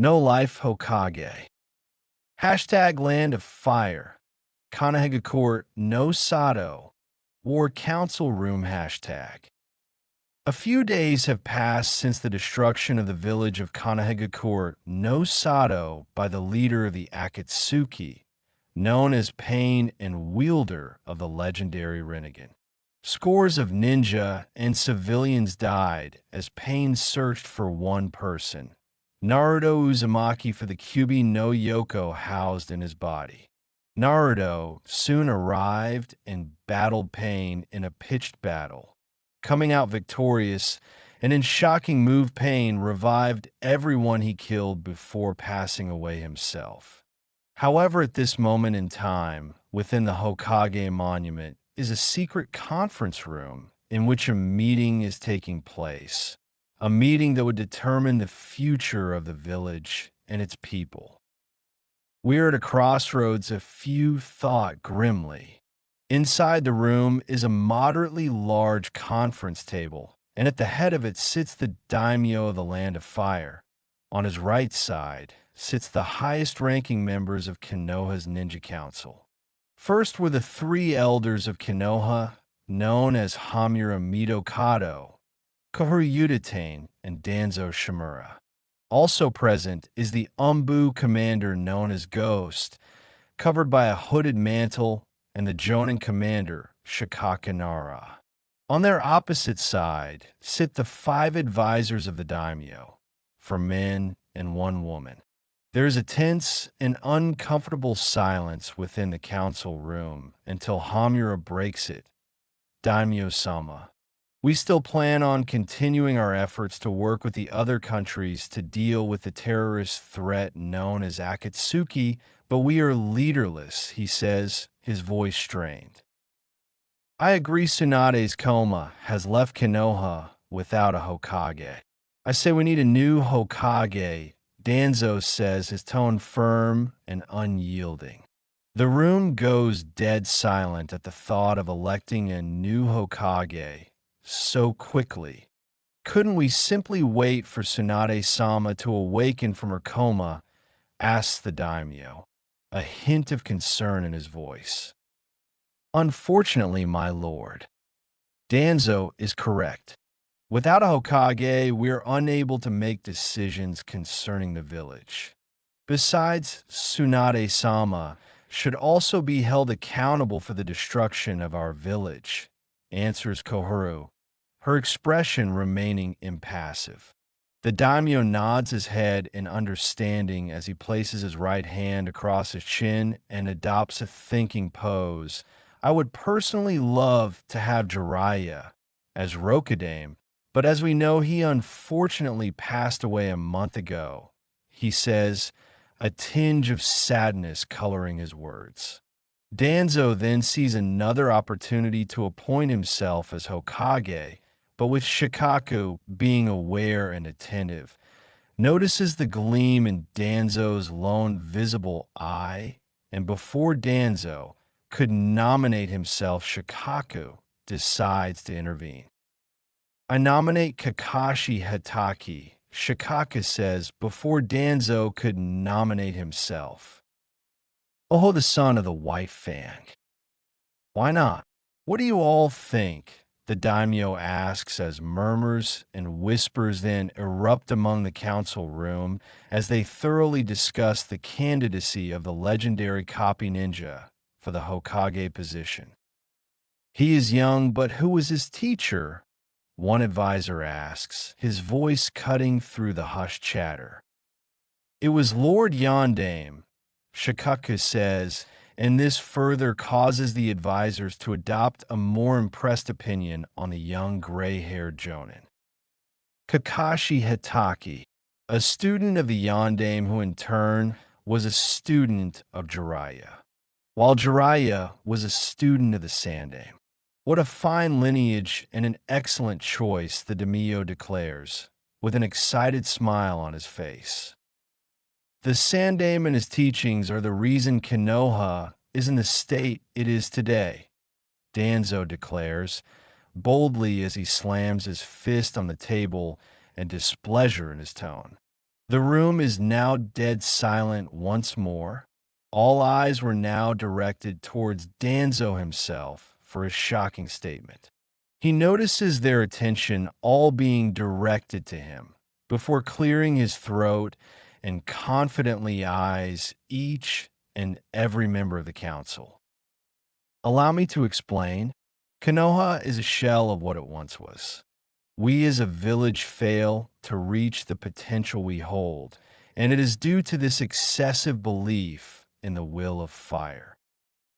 No life Hokage. Hashtag Land of Fire. Kanahega Court no Sato. War Council Room hashtag. A few days have passed since the destruction of the village of Kanahega Court no Sato by the leader of the Akatsuki, known as Pain and wielder of the legendary Rinnegan. Scores of ninja and civilians died as Pain searched for one person, Naruto Uzumaki, for the Kyuubi no Yoko housed in his body. Naruto soon arrived and battled Pain in a pitched battle, coming out victorious, and in shocking move Pain revived everyone he killed before passing away himself. However, at this moment in time, within the Hokage monument is a secret conference room in which a meeting is taking place, a meeting that would determine the future of the village and its people. We are at a crossroads, a few thought grimly. Inside the room is a moderately large conference table, and at the head of it sits the daimyo of the Land of Fire. On his right side sits the highest-ranking members of Konoha's Ninja Council. First were the three elders of Konoha, known as Hamura Midokado, Kohuru Yuditane, and Danzo Shimura. Also present is the Umbu commander known as Ghost, covered by a hooded mantle, and the Jonin commander, Shikaka Nara. On their opposite side sit the five advisors of the daimyo, 4 men and 1 woman. There is a tense and uncomfortable silence within the council room until Hamura breaks it. Daimyo-sama, we still plan on continuing our efforts to work with the other countries to deal with the terrorist threat known as Akatsuki, but we are leaderless, he says, his voice strained. I agree Tsunade's coma has left Konoha without a Hokage. I say we need a new Hokage, Danzo says, his tone firm and unyielding. The room goes dead silent at the thought of electing a new Hokage so quickly. Couldn't we simply wait for Tsunade-sama to awaken from her coma? Asked the daimyo, a hint of concern in his voice. Unfortunately, my lord, Danzo is correct. Without a Hokage, we are unable to make decisions concerning the village. Besides, Tsunade-sama should also be held accountable for the destruction of our village, answers Kohuru, her expression remaining impassive. The daimyo nods his head in understanding as he places his right hand across his chin and adopts a thinking pose. I would personally love to have Jiraiya as Rokudaime, but as we know, he unfortunately passed away a month ago, he says, a tinge of sadness coloring his words. Danzo then sees another opportunity to appoint himself as Hokage, but with Shikaku being aware and attentive, notices the gleam in Danzo's lone visible eye, and before Danzo could nominate himself, Shikaku decides to intervene. I nominate Kakashi Hatake, Shikaka says, before Danzo could nominate himself. Oh, the son of the White Fang. Why not? What do you all think? The daimyo asks as murmurs and whispers then erupt among the council room as they thoroughly discuss the candidacy of the legendary copy ninja for the Hokage position. He is young, but who was his teacher? One advisor asks, his voice cutting through the hushed chatter. It was Lord Yondaime, Shikaku says, and this further causes the advisors to adopt a more impressed opinion on the young gray-haired Jonin. Kakashi Hatake, a student of the Yondaime who in turn was a student of Jiraiya, while Jiraiya was a student of the Sandaime. What a fine lineage and an excellent choice, the daimyo declares, with an excited smile on his face. The Sandaime and his teachings are the reason Konoha is in the state it is today, Danzo declares, boldly as he slams his fist on the table and displeasure in his tone. The room is now dead silent once more. All eyes were now directed towards Danzo himself for a shocking statement. He notices their attention all being directed to him before clearing his throat and confidently eyes each and every member of the council. Allow me to explain. Konoha is a shell of what it once was. We as a village fail to reach the potential we hold, and it is due to this excessive belief in the will of fire.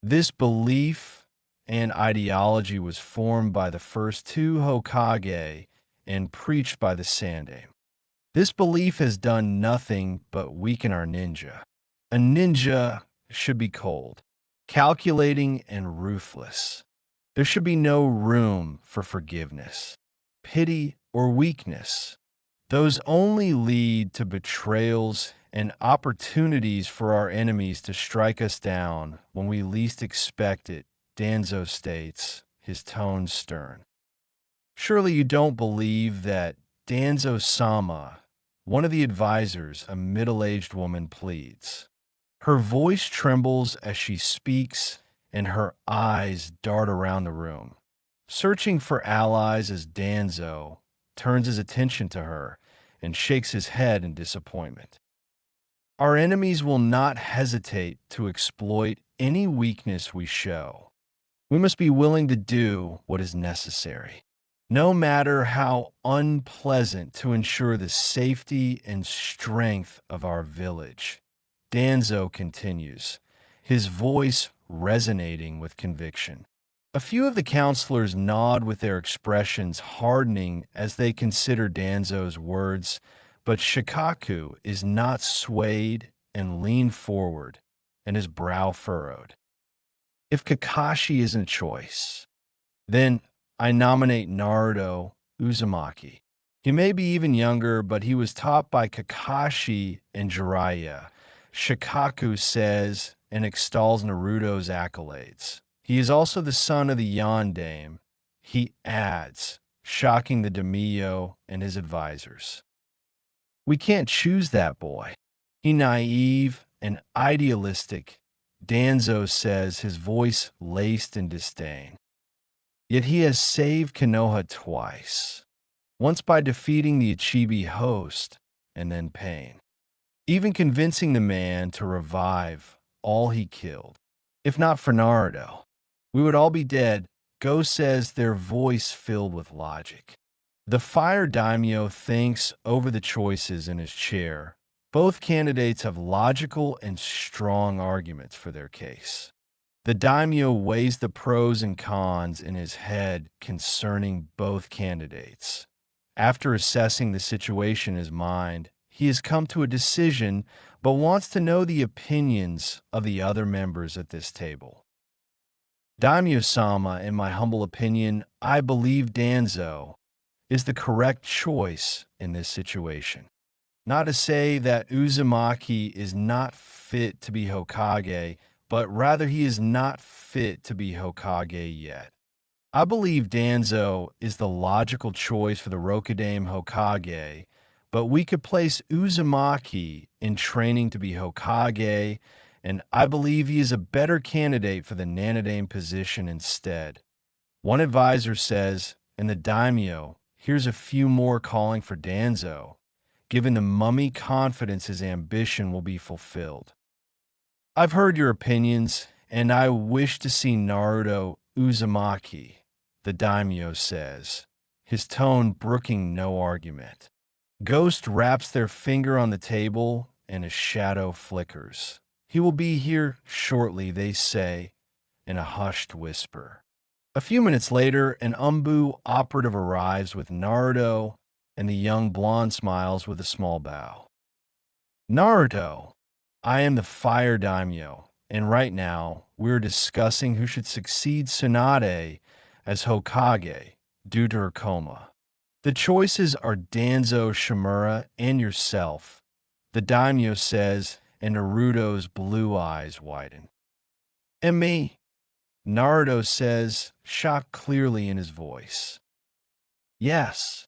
This belief and ideology was formed by the first two Hokage and preached by the Sande. This belief has done nothing but weaken our ninja. A ninja should be cold, calculating, and ruthless. There should be no room for forgiveness, pity, or weakness. Those only lead to betrayals and opportunities for our enemies to strike us down when we least expect it, Danzo states, his tone stern. Surely you don't believe that Danzo-sama, one of the advisors, a middle-aged woman, pleads. Her voice trembles as she speaks, and her eyes dart around the room, searching for allies as Danzo turns his attention to her and shakes his head in disappointment. Our enemies will not hesitate to exploit any weakness we show. We must be willing to do what is necessary, no matter how unpleasant, to ensure the safety and strength of our village. Danzo continues, his voice resonating with conviction. A few of the counselors nod with their expressions hardening as they consider Danzo's words, but Shikaku is not swayed and leaned forward, and his brow furrowed. If Kakashi isn't a choice, then I nominate Naruto Uzumaki. He may be even younger, but he was taught by Kakashi and Jiraiya. Shikaku says and extols Naruto's accolades. He is also the son of the Yondaime. He adds, shocking the daimyo and his advisors. We can't choose that boy. He naive and idealistic, Danzo says, his voice laced in disdain. Yet he has saved Konoha twice, once by defeating the Ichibi host, and then Pain, even convincing the man to revive all he killed. If not for Naruto, we would all be dead, Go says, their voice filled with logic. The fire daimyo thinks over the choices in his chair. Both candidates have logical and strong arguments for their case. The daimyo weighs the pros and cons in his head concerning both candidates. After assessing the situation in his mind, he has come to a decision but wants to know the opinions of the other members at this table. Daimyo-sama, in my humble opinion, I believe Danzo is the correct choice in this situation. Not to say that Uzumaki is not fit to be Hokage, but rather he is not fit to be Hokage yet. I believe Danzo is the logical choice for the Rokudaime Hokage, but we could place Uzumaki in training to be Hokage, and I believe he is a better candidate for the Nanodaime position instead. One advisor says, and the daimyo here's a few more calling for Danzo, giving the mummy confidence his ambition will be fulfilled. I've heard your opinions, and I wish to see Naruto Uzumaki, the daimyo says, his tone brooking no argument. Ghost wraps their finger on the table, and a shadow flickers. He will be here shortly, they say, in a hushed whisper. A few minutes later, an Umbu operative arrives with Naruto, and the young blonde smiles with a small bow. Naruto, I am the fire daimyo, and right now we're discussing who should succeed Tsunade as Hokage due to her coma. The choices are Danzo Shimura and yourself, the daimyo says, and Naruto's blue eyes widen. And me, Naruto says, shock clearly in his voice. Yes,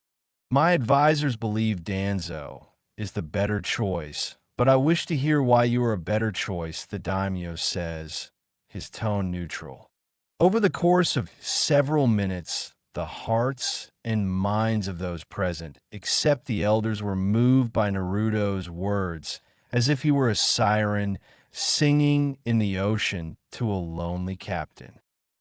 my advisors believe Danzo, is the better choice, but I wish to hear why you are a better choice, the daimyo says, his tone neutral. Over the course of several minutes, the hearts and minds of those present, except the elders, were moved by Naruto's words, as if he were a siren singing in the ocean to a lonely captain.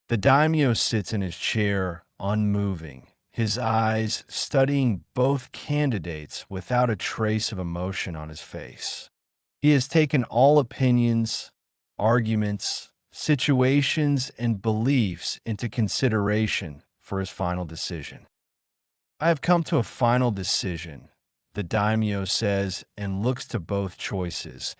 The daimyo sits in his chair, unmoving, his eyes studying both candidates without a trace of emotion on his face. He has taken all opinions, arguments, situations, and beliefs into consideration for his final decision. I have come to a final decision, the daimyo says, and looks to both choices.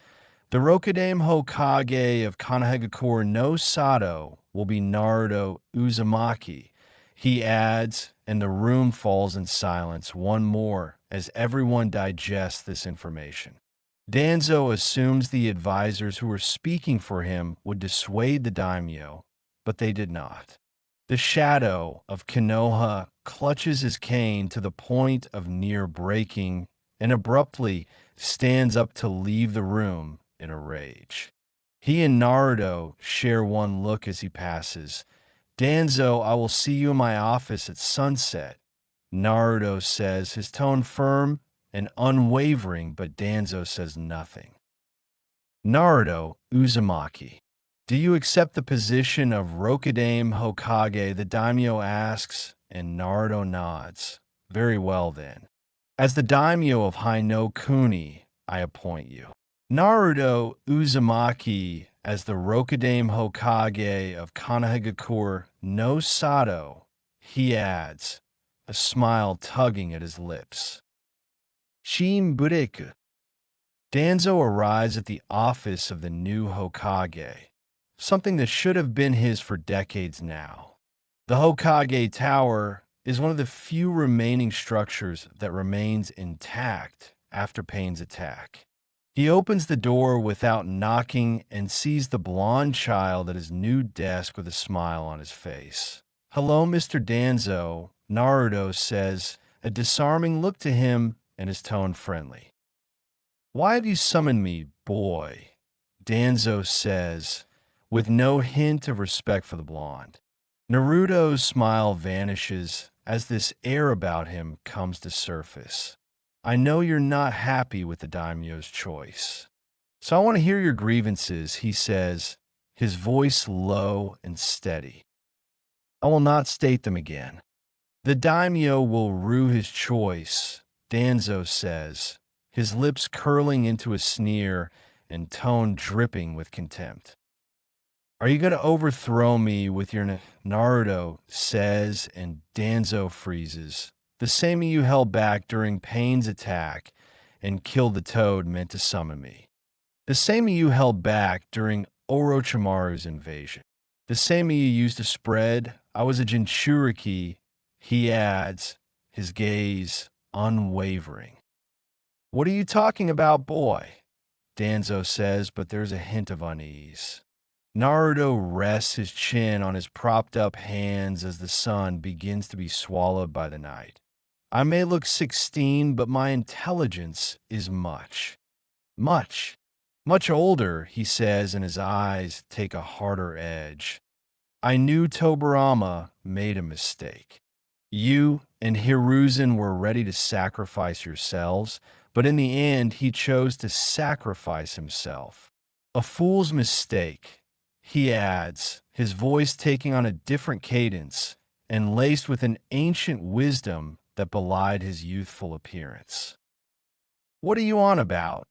The Rokudame Hokage of Konohagakure no Sato will be Naruto Uzumaki, he adds, and the room falls in silence one more as everyone digests this information. Danzo assumes the advisors who were speaking for him would dissuade the daimyo, but they did not. The shadow of Konoha clutches his cane to the point of near breaking and abruptly stands up to leave the room in a rage. He and Naruto share one look as he passes. Danzo, I will see you in my office at sunset, Naruto says, his tone firm and unwavering, but Danzo says nothing. Naruto Uzumaki. Do you accept the position of Rokudame Hokage? The daimyo asks, and Naruto nods. Very well then. As the daimyo of Haino Kuni, I appoint you. Naruto Uzumaki as the Rokudame Hokage of Konohagakure no Sato, he adds, a smile tugging at his lips. Shin Bureku. Danzo arrives at the office of the new Hokage, something that should have been his for decades now. The Hokage Tower is one of the few remaining structures that remains intact after Pain's attack. He opens the door without knocking and sees the blonde child at his new desk with a smile on his face. Hello, Mr. Danzo, Naruto says, a disarming look to him and his tone friendly. Why have you summoned me, boy? Danzo says, with no hint of respect for the blonde. Naruto's smile vanishes as this air about him comes to surface. I know you're not happy with the daimyo's choice. So I want to hear your grievances, he says, his voice low and steady. I will not state them again. The daimyo will rue his choice, Danzo says, his lips curling into a sneer and tone dripping with contempt. Are you going to overthrow me with your Naruto says, and Danzo freezes. The same you held back during Pain's attack and killed the toad meant to summon me. The same you held back during Orochimaru's invasion. The same you used to spread. I was a Jinchuriki, he adds, his gaze unwavering. What are you talking about, boy? Danzo says, but there's a hint of unease. Naruto rests his chin on his propped-up hands as the sun begins to be swallowed by the night. I may look 16, but my intelligence is much older, he says, and his eyes take a harder edge. I knew Tobirama made a mistake. You and Hiruzen were ready to sacrifice yourselves, but in the end he chose to sacrifice himself. A fool's mistake, he adds, his voice taking on a different cadence and laced with an ancient wisdom that belied his youthful appearance. What are you on about?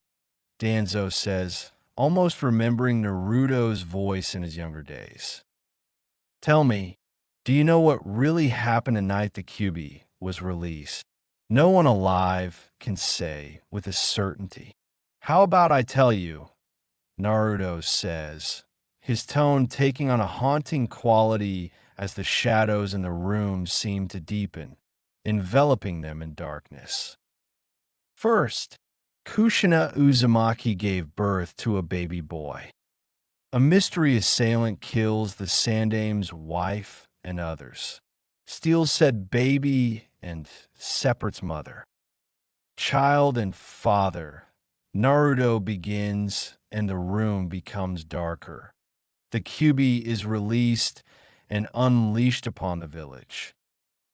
Danzo says, almost remembering Naruto's voice in his younger days. Tell me, do you know what really happened the night the Kyuubi was released? No one alive can say with a certainty. How about I tell you? Naruto says, his tone taking on a haunting quality as the shadows in the room seem to deepen, enveloping them in darkness. First, Kushina Uzumaki gave birth to a baby boy. A mystery assailant kills the Sandame's wife and others, steals said baby and separates mother. child and father. Naruto begins, and the room becomes darker. The Kyuubi is released and unleashed upon the village.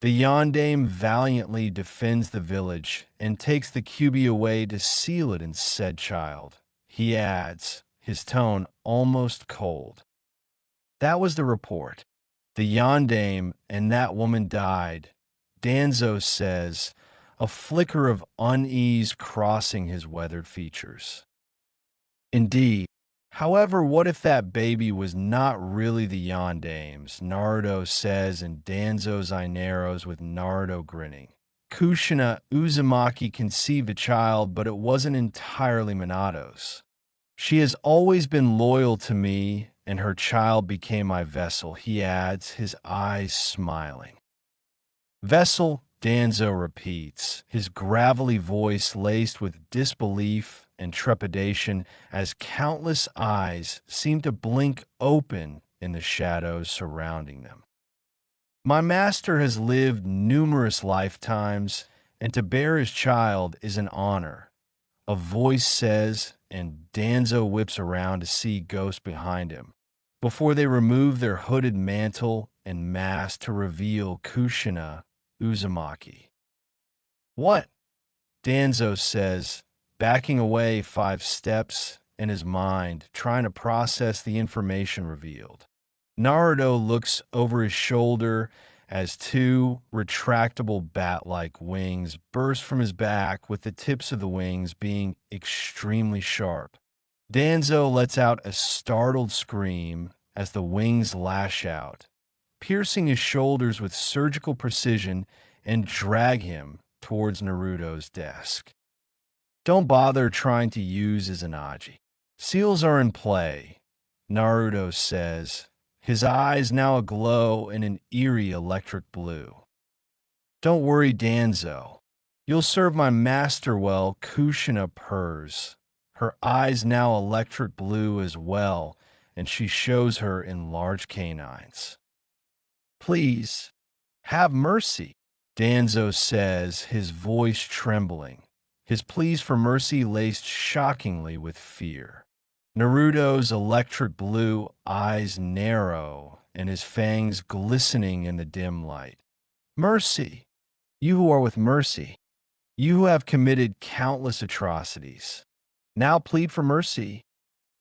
The Yondaime valiantly defends the village and takes the Kyuubi away to seal it in said child. He adds, his tone almost cold. That was the report. The Yondaime and that woman died. Danzo says, a flicker of unease crossing his weathered features. Indeed. However, what if that baby was not really the Yondaime's? Naruto says, and Danzo's eye narrows with Naruto grinning. Kushina Uzumaki conceived a child, but it wasn't entirely Minato's. She has always been loyal to me, and her child became my vessel, he adds, his eyes smiling. Vessel, Danzo repeats, his gravelly voice laced with disbelief and trepidation as countless eyes seem to blink open in the shadows surrounding them. My master has lived numerous lifetimes, and to bear his child is an honor, a voice says, and Danzo whips around to see Ghost behind him, before they remove their hooded mantle and mask to reveal Kushina Uzumaki. What? Danzo says, backing away 5 steps in his mind, trying to process the information revealed. Naruto looks over his shoulder as 2 retractable bat-like wings burst from his back, with the tips of the wings being extremely sharp. Danzo lets out a startled scream as the wings lash out, piercing his shoulders with surgical precision and drag him towards Naruto's desk. Don't bother trying to use Izanagi. Seals are in play, Naruto says, his eyes now aglow in an eerie electric blue. Don't worry, Danzo. You'll serve my master well, Kushina purrs, her eyes now electric blue as well, and she shows her enlarged canines. Please, have mercy, Danzo says, his voice trembling, his pleas for mercy laced shockingly with fear. Naruto's electric blue eyes narrow and his fangs glistening in the dim light. Mercy, you who are with mercy, you who have committed countless atrocities, now plead for mercy.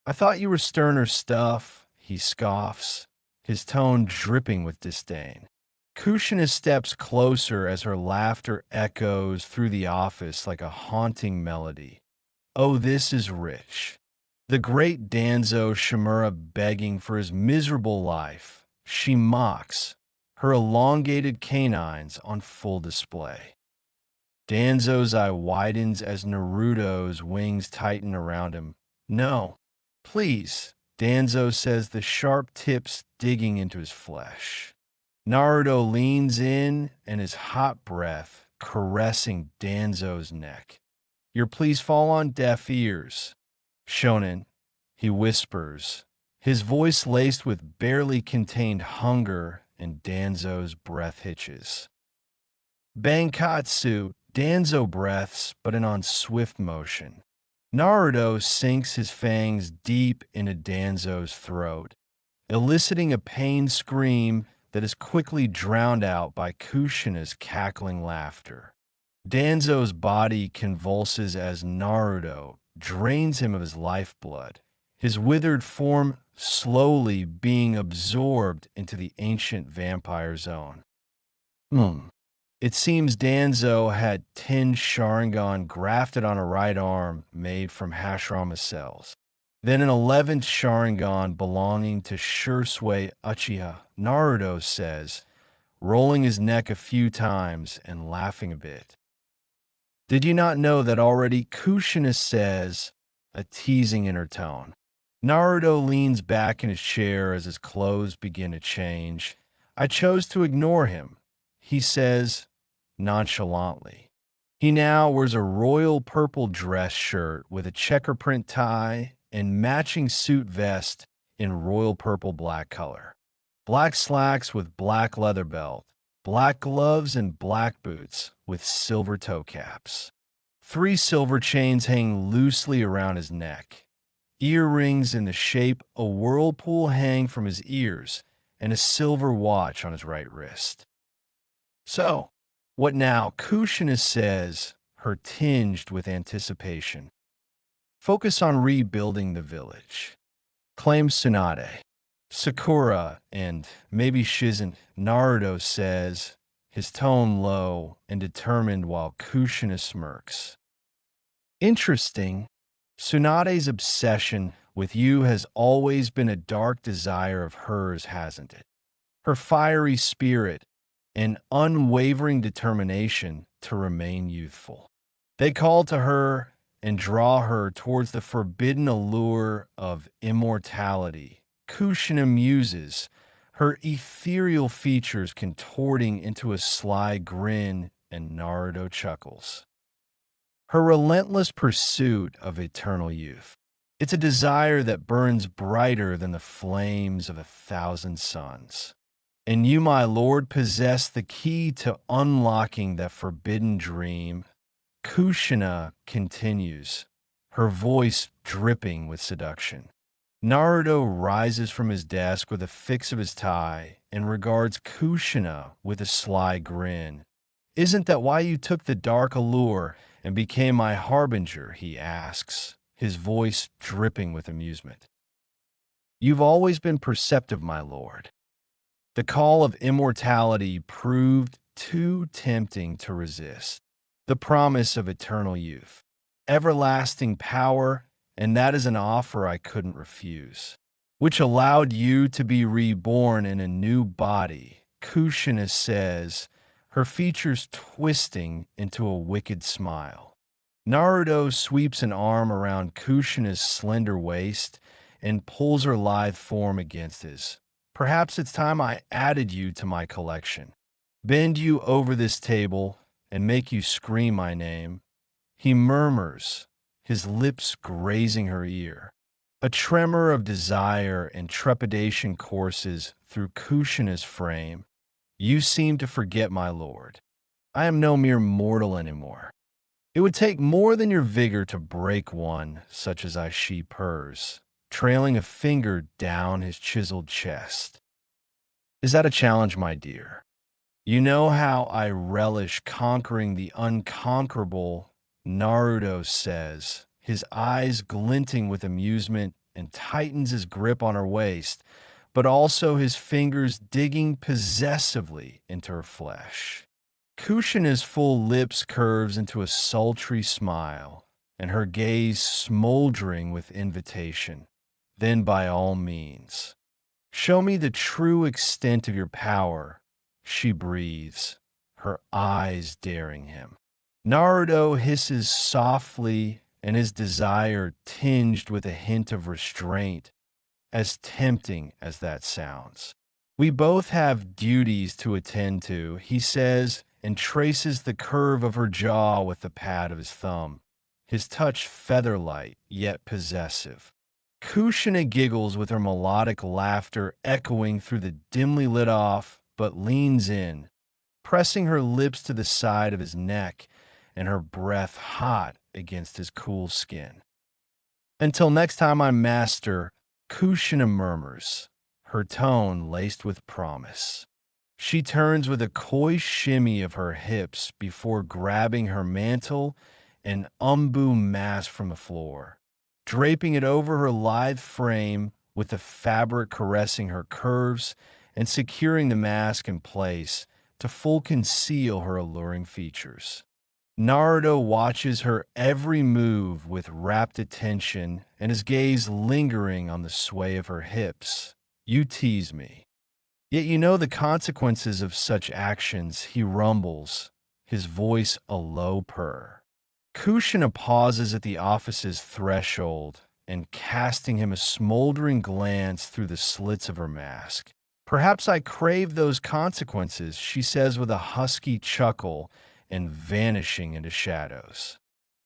I thought you were sterner stuff, he scoffs, his tone dripping with disdain. Kushina steps closer as her laughter echoes through the office like a haunting melody. Oh, this is rich. The great Danzo Shimura begging for his miserable life. She mocks, her elongated canines on full display. Danzo's eye widens as Naruto's wings tighten around him. No, please, Danzo says, the sharp tips digging into his flesh. Naruto leans in and his hot breath caressing Danzo's neck. Your pleas fall on deaf ears. Shonen, he whispers, his voice laced with barely contained hunger, and Danzo's breath hitches. Bankatsu, Danzo breaths, but on swift motion. Naruto sinks his fangs deep into Danzo's throat, eliciting a pained scream that is quickly drowned out by Kushina's cackling laughter. Danzo's body convulses as Naruto drains him of his lifeblood, his withered form slowly being absorbed into the ancient vampire zone. It seems Danzo had 10 Sharingan grafted on a right arm made from Hashirama cells. Then an 11th Sharingan belonging to Shursui Uchiha, Naruto says, rolling his neck a few times and laughing a bit. Did you not know that already? Kushina says, a teasing in her tone. Naruto leans back in his chair as his clothes begin to change. I chose to ignore him, he says nonchalantly. He now wears a royal purple dress shirt with a checker print tie and matching suit vest in royal purple black color. Black slacks with black leather belt, black gloves and black boots with silver toe caps. 3 silver chains hang loosely around his neck. Earrings in the shape a whirlpool hang from his ears, and a silver watch on his right wrist. So, what now? Kushina says, her tinged with anticipation. Focus on rebuilding the village. Claims Tsunade. Sakura and maybe Shizen. Naruto says, his tone low and determined while Kushina smirks. Interesting. Tsunade's obsession with you has always been a dark desire of hers, hasn't it? Her fiery spirit and unwavering determination to remain youthful. They call to her and draw her towards the forbidden allure of immortality. Kushina muses, her ethereal features contorting into a sly grin, and Naruto chuckles. Her relentless pursuit of eternal youth. It's a desire that burns brighter than the flames of 1,000 suns. And you, my lord, possess the key to unlocking that forbidden dream. Kushina continues, her voice dripping with seduction. Naruto rises from his desk with a fix of his tie and regards Kushina with a sly grin. Isn't that why you took the dark allure and became my harbinger? He asks, his voice dripping with amusement. You've always been perceptive, my lord. The call of immortality proved too tempting to resist. The promise of eternal youth, everlasting power, and that is an offer I couldn't refuse, which allowed you to be reborn in a new body, Kushina says, her features twisting into a wicked smile. Naruto sweeps an arm around Kushina's slender waist and pulls her lithe form against his. Perhaps it's time I added you to my collection. Bend you over this table and make you scream my name. He murmurs, his lips grazing her ear. A tremor of desire and trepidation courses through Kushina's frame. You seem to forget, my lord. I am no mere mortal anymore. It would take more than your vigor to break one such as I, she purrs, trailing a finger down his chiseled chest. Is that a challenge, my dear? You know how I relish conquering the unconquerable, Naruto says, his eyes glinting with amusement, and tightens his grip on her waist, but also his fingers digging possessively into her flesh. Kushina's full lips curves into a sultry smile, and her gaze smoldering with invitation. Then by all means, show me the true extent of your power, she breathes, her eyes daring him. Naruto hisses softly, and his desire tinged with a hint of restraint, as tempting as that sounds. We both have duties to attend to, he says, and traces the curve of her jaw with the pad of his thumb, his touch feather-light yet possessive. Kushina giggles with her melodic laughter echoing through the dimly lit off, but leans in, pressing her lips to the side of his neck and her breath hot against his cool skin. Until next time I master, Kushina murmurs, her tone laced with promise. She turns with a coy shimmy of her hips before grabbing her mantle and umbu mask from the floor, draping it over her lithe frame with the fabric caressing her curves and securing the mask in place to full conceal her alluring features. Naruto watches her every move with rapt attention and his gaze lingering on the sway of her hips. You tease me. Yet you know the consequences of such actions, he rumbles, his voice a low purr. Kushina pauses at the office's threshold and casting him a smoldering glance through the slits of her mask. Perhaps I crave those consequences, she says with a husky chuckle and vanishing into shadows.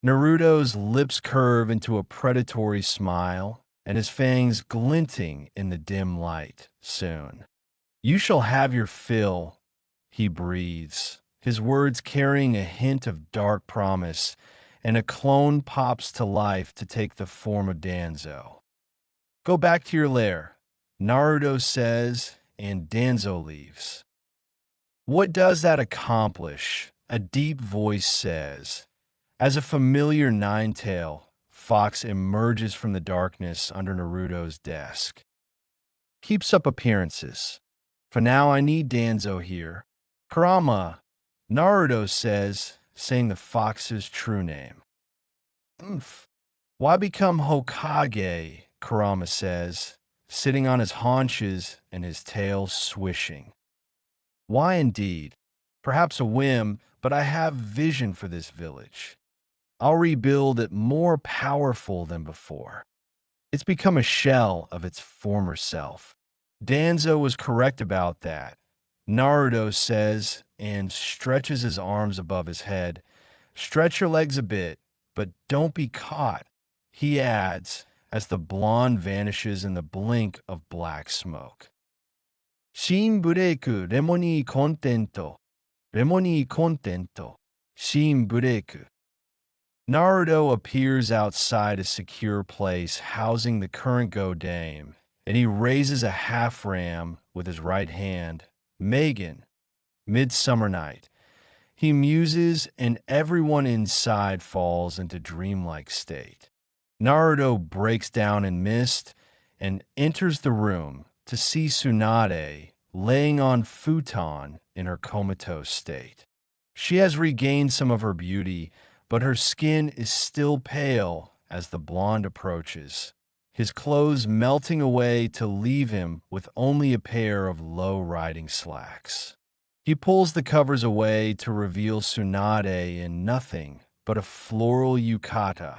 Naruto's lips curve into a predatory smile, and his fangs glinting in the dim light. Soon. You shall have your fill, he breathes, his words carrying a hint of dark promise, and a clone pops to life to take the form of Danzo. Go back to your lair, Naruto says, and Danzo leaves. What does that accomplish? A deep voice says. As a familiar nine-tail fox emerges from the darkness under Naruto's desk. Keeps up appearances. For now, I need Danzo here. Kurama, Naruto says, saying the fox's true name. Oomph. Why become Hokage? Kurama says, sitting on his haunches and his tail swishing. Why indeed? Perhaps a whim, but I have vision for this village. I'll rebuild it more powerful than before. It's become a shell of its former self. Danzo was correct about that, Naruto says, and stretches his arms above his head. Stretch your legs a bit, but don't be caught, he adds, as the blonde vanishes in the blink of black smoke. Shin bureku, remoni contento. Remoni contento. Shin bureku. Naruto appears outside a secure place housing the current Go-Dame, and he raises a half-ram with his right hand. Megan, midsummer night. He muses, and everyone inside falls into dreamlike state. Naruto breaks down in mist and enters the room to see Tsunade laying on futon in her comatose state. She has regained some of her beauty, but her skin is still pale as the blonde approaches, his clothes melting away to leave him with only a pair of low-riding slacks. He pulls the covers away to reveal Tsunade in nothing but a floral yukata.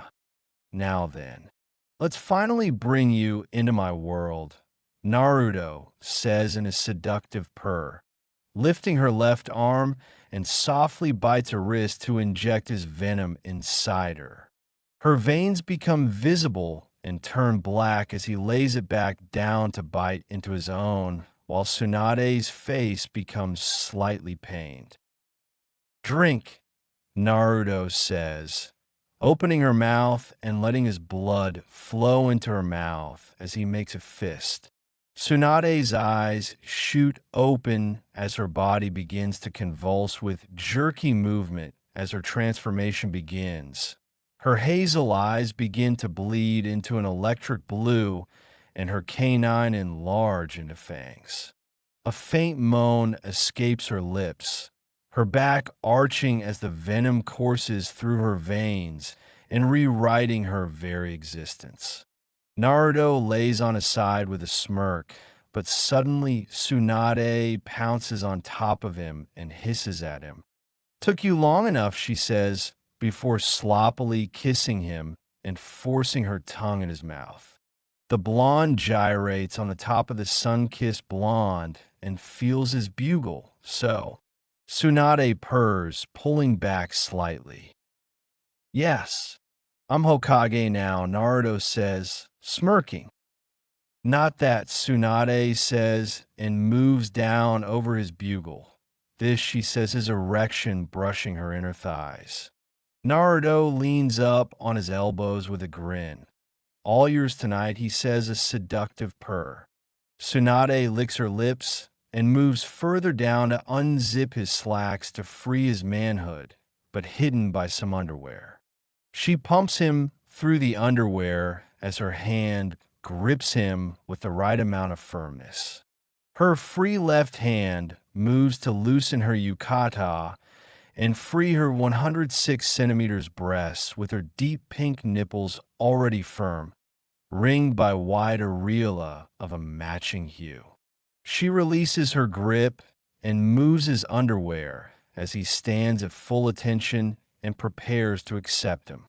Now then, let's finally bring you into my world, Naruto says in a seductive purr, lifting her left arm and softly bites her wrist to inject his venom inside her. Her veins become visible and turn black as he lays it back down to bite into his own, while Tsunade's face becomes slightly pained. Drink, Naruto says, opening her mouth and letting his blood flow into her mouth as he makes a fist. Tsunade's eyes shoot open as her body begins to convulse with jerky movement as her transformation begins. Her hazel eyes begin to bleed into an electric blue, and her canine enlarge into fangs. A faint moan escapes her lips, her back arching as the venom courses through her veins and rewriting her very existence. Naruto lays on his side with a smirk, but suddenly Tsunade pounces on top of him and hisses at him. Took you long enough, she says, before sloppily kissing him and forcing her tongue in his mouth. The blonde gyrates on the top of the sun-kissed blonde and feels his bugle, so Tsunade purrs, pulling back slightly. Yes, I'm Hokage now, Naruto says, smirking. Not that, Tsunade says, and moves down over his bugle. This, she says, his erection brushing her inner thighs. Naruto leans up on his elbows with a grin. All yours tonight, he says, a seductive purr. Tsunade licks her lips and moves further down to unzip his slacks to free his manhood, but hidden by some underwear. She pumps him through the underwear as her hand grips him with the right amount of firmness. Her free left hand moves to loosen her yukata and free her 106 centimeters breasts with her deep pink nipples already firm, ringed by wide areola of a matching hue. She releases her grip and moves his underwear as he stands at full attention and prepares to accept him.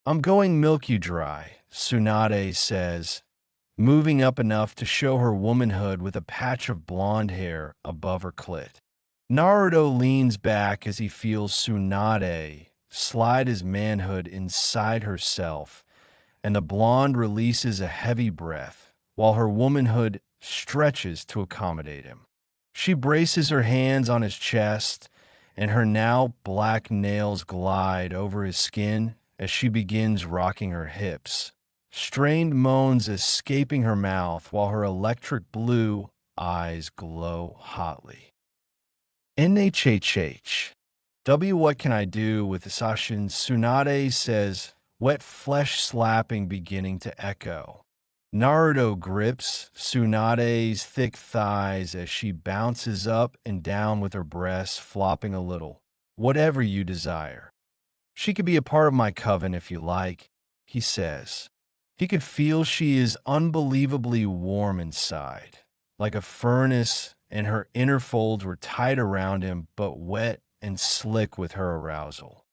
I'm going milk you dry, Tsunade says, moving up enough to show her womanhood with a patch of blonde hair above her clit. Naruto leans back as he feels Tsunade slide his manhood inside herself, and the blonde releases a heavy breath while her womanhood stretches to accommodate him. She braces her hands on his chest and her now black nails glide over his skin as she begins rocking her hips. Strained moans escaping her mouth while her electric blue eyes glow hotly. NHHH. What can I do with Sashin? Tsunade says, wet flesh slapping beginning to echo. Naruto grips Tsunade's thick thighs as she bounces up and down with her breasts flopping a little. Whatever you desire. She could be a part of my coven if you like, he says. He could feel she is unbelievably warm inside, like a furnace, and her inner folds were tight around him but wet and slick with her arousal.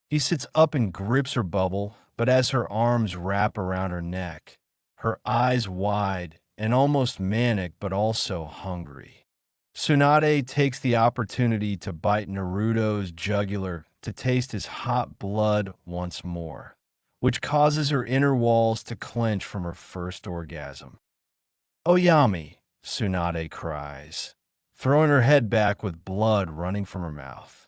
He sits up and grips her bubble, but as her arms wrap around her neck, her eyes wide and almost manic but also hungry. Tsunade takes the opportunity to bite Naruto's jugular to taste his hot blood once more, which causes her inner walls to clench from her first orgasm. Oyami, Tsunade cries, throwing her head back with blood running from her mouth.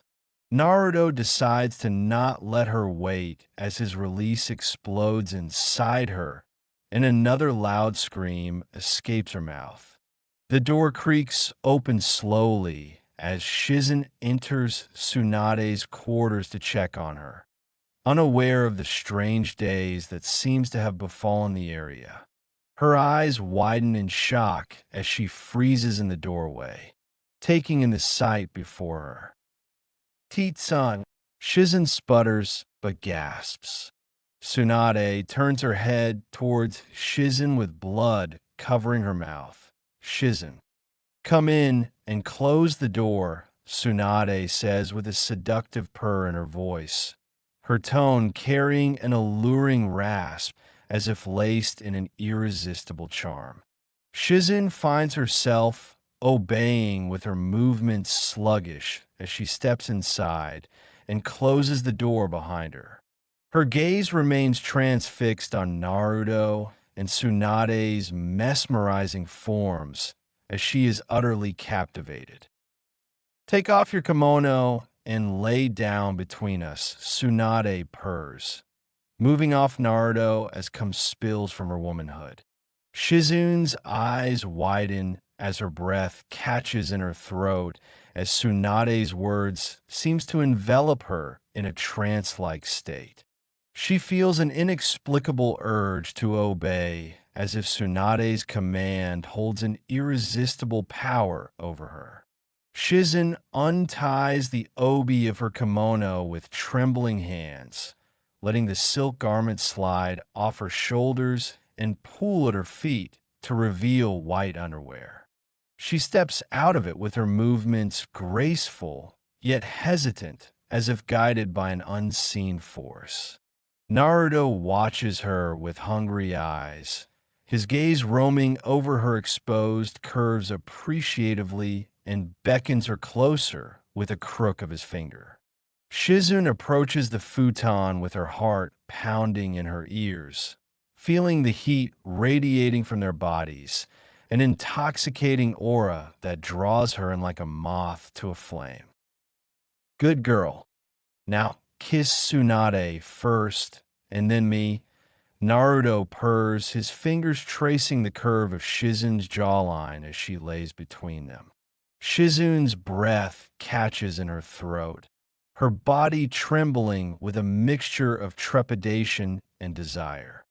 Naruto decides to not let her wait as his release explodes inside her, and another loud scream escapes her mouth. The door creaks open slowly as Shizen enters Tsunade's quarters to check on her, unaware of the strange days that seems to have befallen the area. Her eyes widen in shock as she freezes in the doorway, taking in the sight before her. Teat-san, Shizen sputters but gasps. Tsunade turns her head towards Shizen with blood covering her mouth. Shizen, come in and close the door, Tsunade says with a seductive purr in her voice, her tone carrying an alluring rasp as if laced in an irresistible charm. Shizen finds herself obeying with her movements sluggish as she steps inside and closes the door behind her. Her gaze remains transfixed on Naruto and Tsunade's mesmerizing forms as she is utterly captivated. Take off your kimono and lay down between us, Tsunade purrs, moving off Naruto as cum spills from her womanhood. Shizune's eyes widen as her breath catches in her throat as Tsunade's words seems to envelop her in a trance-like state. She feels an inexplicable urge to obey, as if Tsunade's command holds an irresistible power over her. Shizen unties the obi of her kimono with trembling hands, letting the silk garment slide off her shoulders and pull at her feet to reveal white underwear. She steps out of it with her movements graceful, yet hesitant, as if guided by an unseen force. Naruto watches her with hungry eyes, his gaze roaming over her exposed curves appreciatively, and beckons her closer with a crook of his finger. Shizune approaches the futon with her heart pounding in her ears, feeling the heat radiating from their bodies, an intoxicating aura that draws her in like a moth to a flame. Good girl. Now kiss Tsunade first, and then me. Naruto purrs, his fingers tracing the curve of Shizune's jawline as she lays between them. Shizune's breath catches in her throat, her body trembling with a mixture of trepidation and desire.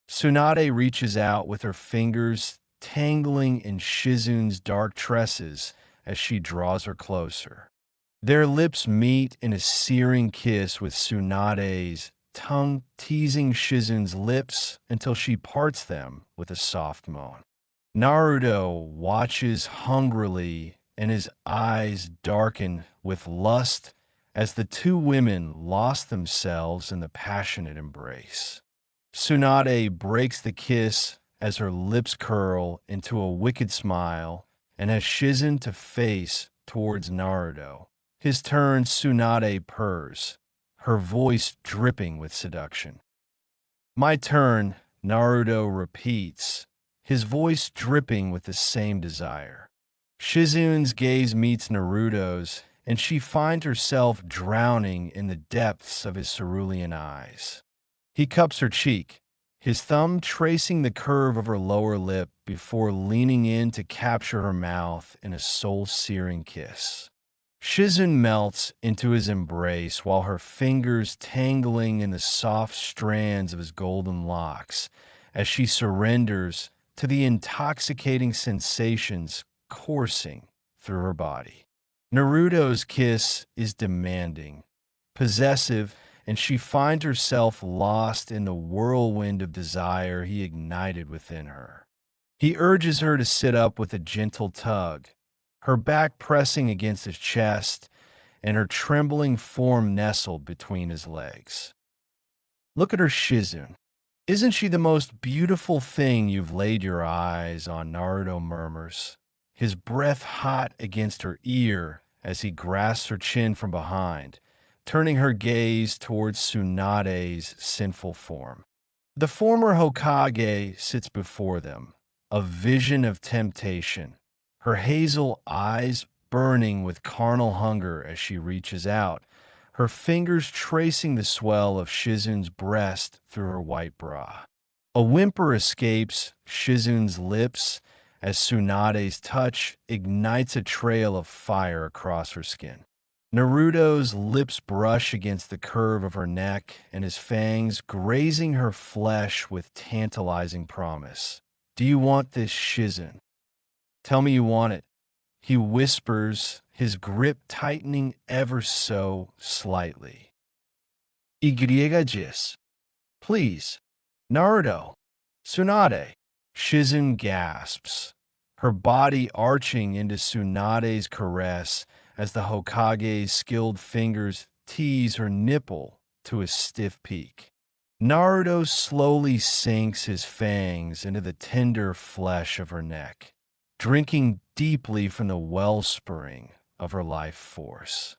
Tsunade reaches out with her fingers tangling in Shizune's dark tresses as she draws her closer. Their lips meet in a searing kiss with Tsunade's tongue teasing Shizune's lips until she parts them with a soft moan. Naruto watches hungrily and his eyes darken with lust as the two women lost themselves in the passionate embrace. Tsunade breaks the kiss as her lips curl into a wicked smile and has Shizen to face towards Naruto. His turn, Tsunade purrs, her voice dripping with seduction. My turn, Naruto repeats, his voice dripping with the same desire. Shizune's gaze meets Naruto's, and she finds herself drowning in the depths of his cerulean eyes. He cups her cheek, his thumb tracing the curve of her lower lip before leaning in to capture her mouth in a soul-searing kiss. Shizun melts into his embrace while her fingers tangling in the soft strands of his golden locks as she surrenders to the intoxicating sensations coursing through her body. Naruto's kiss is demanding, possessive, and she finds herself lost in the whirlwind of desire he ignited within her. He urges her to sit up with a gentle tug, her back pressing against his chest and her trembling form nestled between his legs. Look at her, Shizun. Isn't she the most beautiful thing you've laid your eyes on? Naruto murmurs, his breath hot against her ear as he grasps her chin from behind, turning her gaze towards Tsunade's sinful form. The former Hokage sits before them, a vision of temptation, her hazel eyes burning with carnal hunger as she reaches out, her fingers tracing the swell of Shizun's breast through her white bra. A whimper escapes Shizun's lips as Tsunade's touch ignites a trail of fire across her skin. Naruto's lips brush against the curve of her neck and his fangs grazing her flesh with tantalizing promise. Do you want this, Shizun? Tell me you want it, he whispers, his grip tightening ever so slightly. Igriegajis. Please. Naruto. Tsunade. Shizun gasps, her body arching into Tsunade's caress as the Hokage's skilled fingers tease her nipple to a stiff peak. Naruto slowly sinks his fangs into the tender flesh of her neck, drinking deeply from the wellspring of her life force.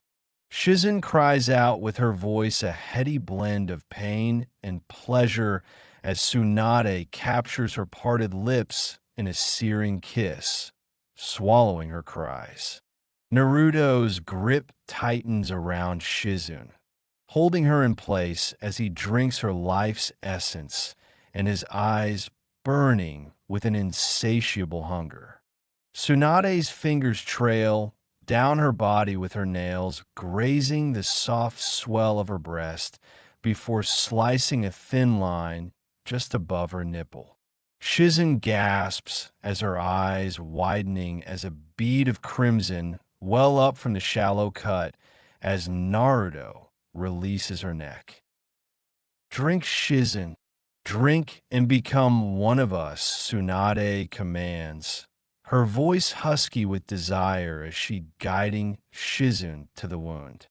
Shizun cries out with her voice a heady blend of pain and pleasure as Tsunade captures her parted lips in a searing kiss, swallowing her cries. Naruto's grip tightens around Shizun, holding her in place as he drinks her life's essence and his eyes burning with an insatiable hunger. Tsunade's fingers trail down her body with her nails, grazing the soft swell of her breast before slicing a thin line just above her nipple. Shizun gasps as her eyes widening as a bead of crimson well up from the shallow cut as Naruto releases her neck. Drink, Shizun. Drink and become one of us, Tsunade commands, her voice husky with desire as she guiding Shizun to the wound.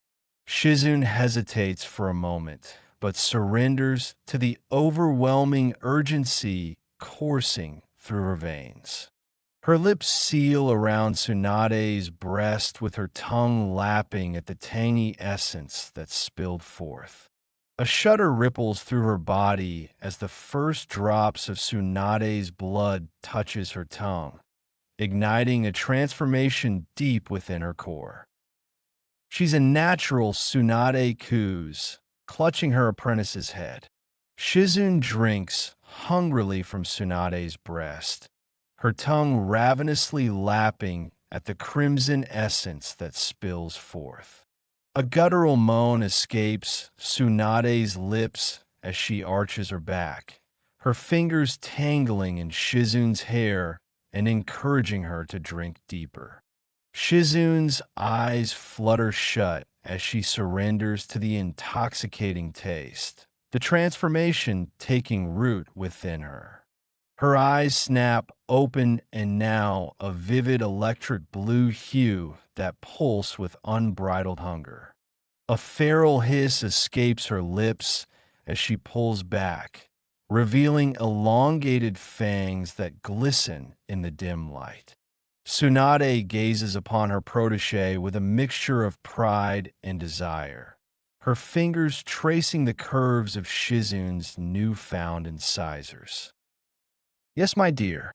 Shizun hesitates for a moment, but surrenders to the overwhelming urgency coursing through her veins. Her lips seal around Tsunade's breast with her tongue lapping at the tangy essence that spilled forth. A shudder ripples through her body as the first drops of Tsunade's blood touches her tongue, igniting a transformation deep within her core. She's a natural, Tsunade coos, clutching her apprentice's head. Shizun drinks hungrily from Tsunade's breast, her tongue ravenously lapping at the crimson essence that spills forth. A guttural moan escapes Tsunade's lips as she arches her back, her fingers tangling in Shizun's hair and encouraging her to drink deeper. Shizun's eyes flutter shut as she surrenders to the intoxicating taste, the transformation taking root within her. Her eyes snap open and now a vivid electric blue hue that pulse with unbridled hunger. A feral hiss escapes her lips as she pulls back, revealing elongated fangs that glisten in the dim light. Tsunade gazes upon her protege with a mixture of pride and desire, her fingers tracing the curves of Shizun's newfound incisors. Yes, my dear,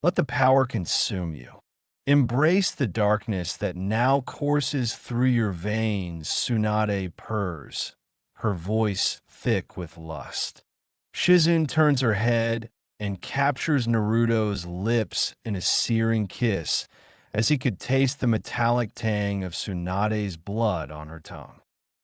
let the power consume you. Embrace the darkness that now courses through your veins, Tsunade purrs, her voice thick with lust. Shizune turns her head and captures Naruto's lips in a searing kiss as he could taste the metallic tang of Tsunade's blood on her tongue.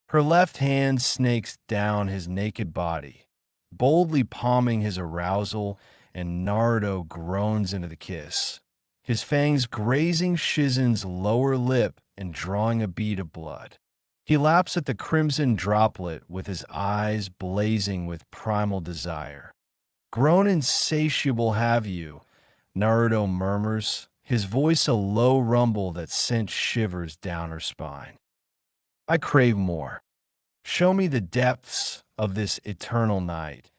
Her left hand snakes down his naked body, boldly palming his arousal, and Naruto groans into the kiss, his fangs grazing Shizune's lower lip and drawing a bead of blood. He laps at the crimson droplet with his eyes blazing with primal desire. Grown insatiable have you, Naruto murmurs, his voice a low rumble that sent shivers down her spine. I crave more. Show me the depths of this eternal night,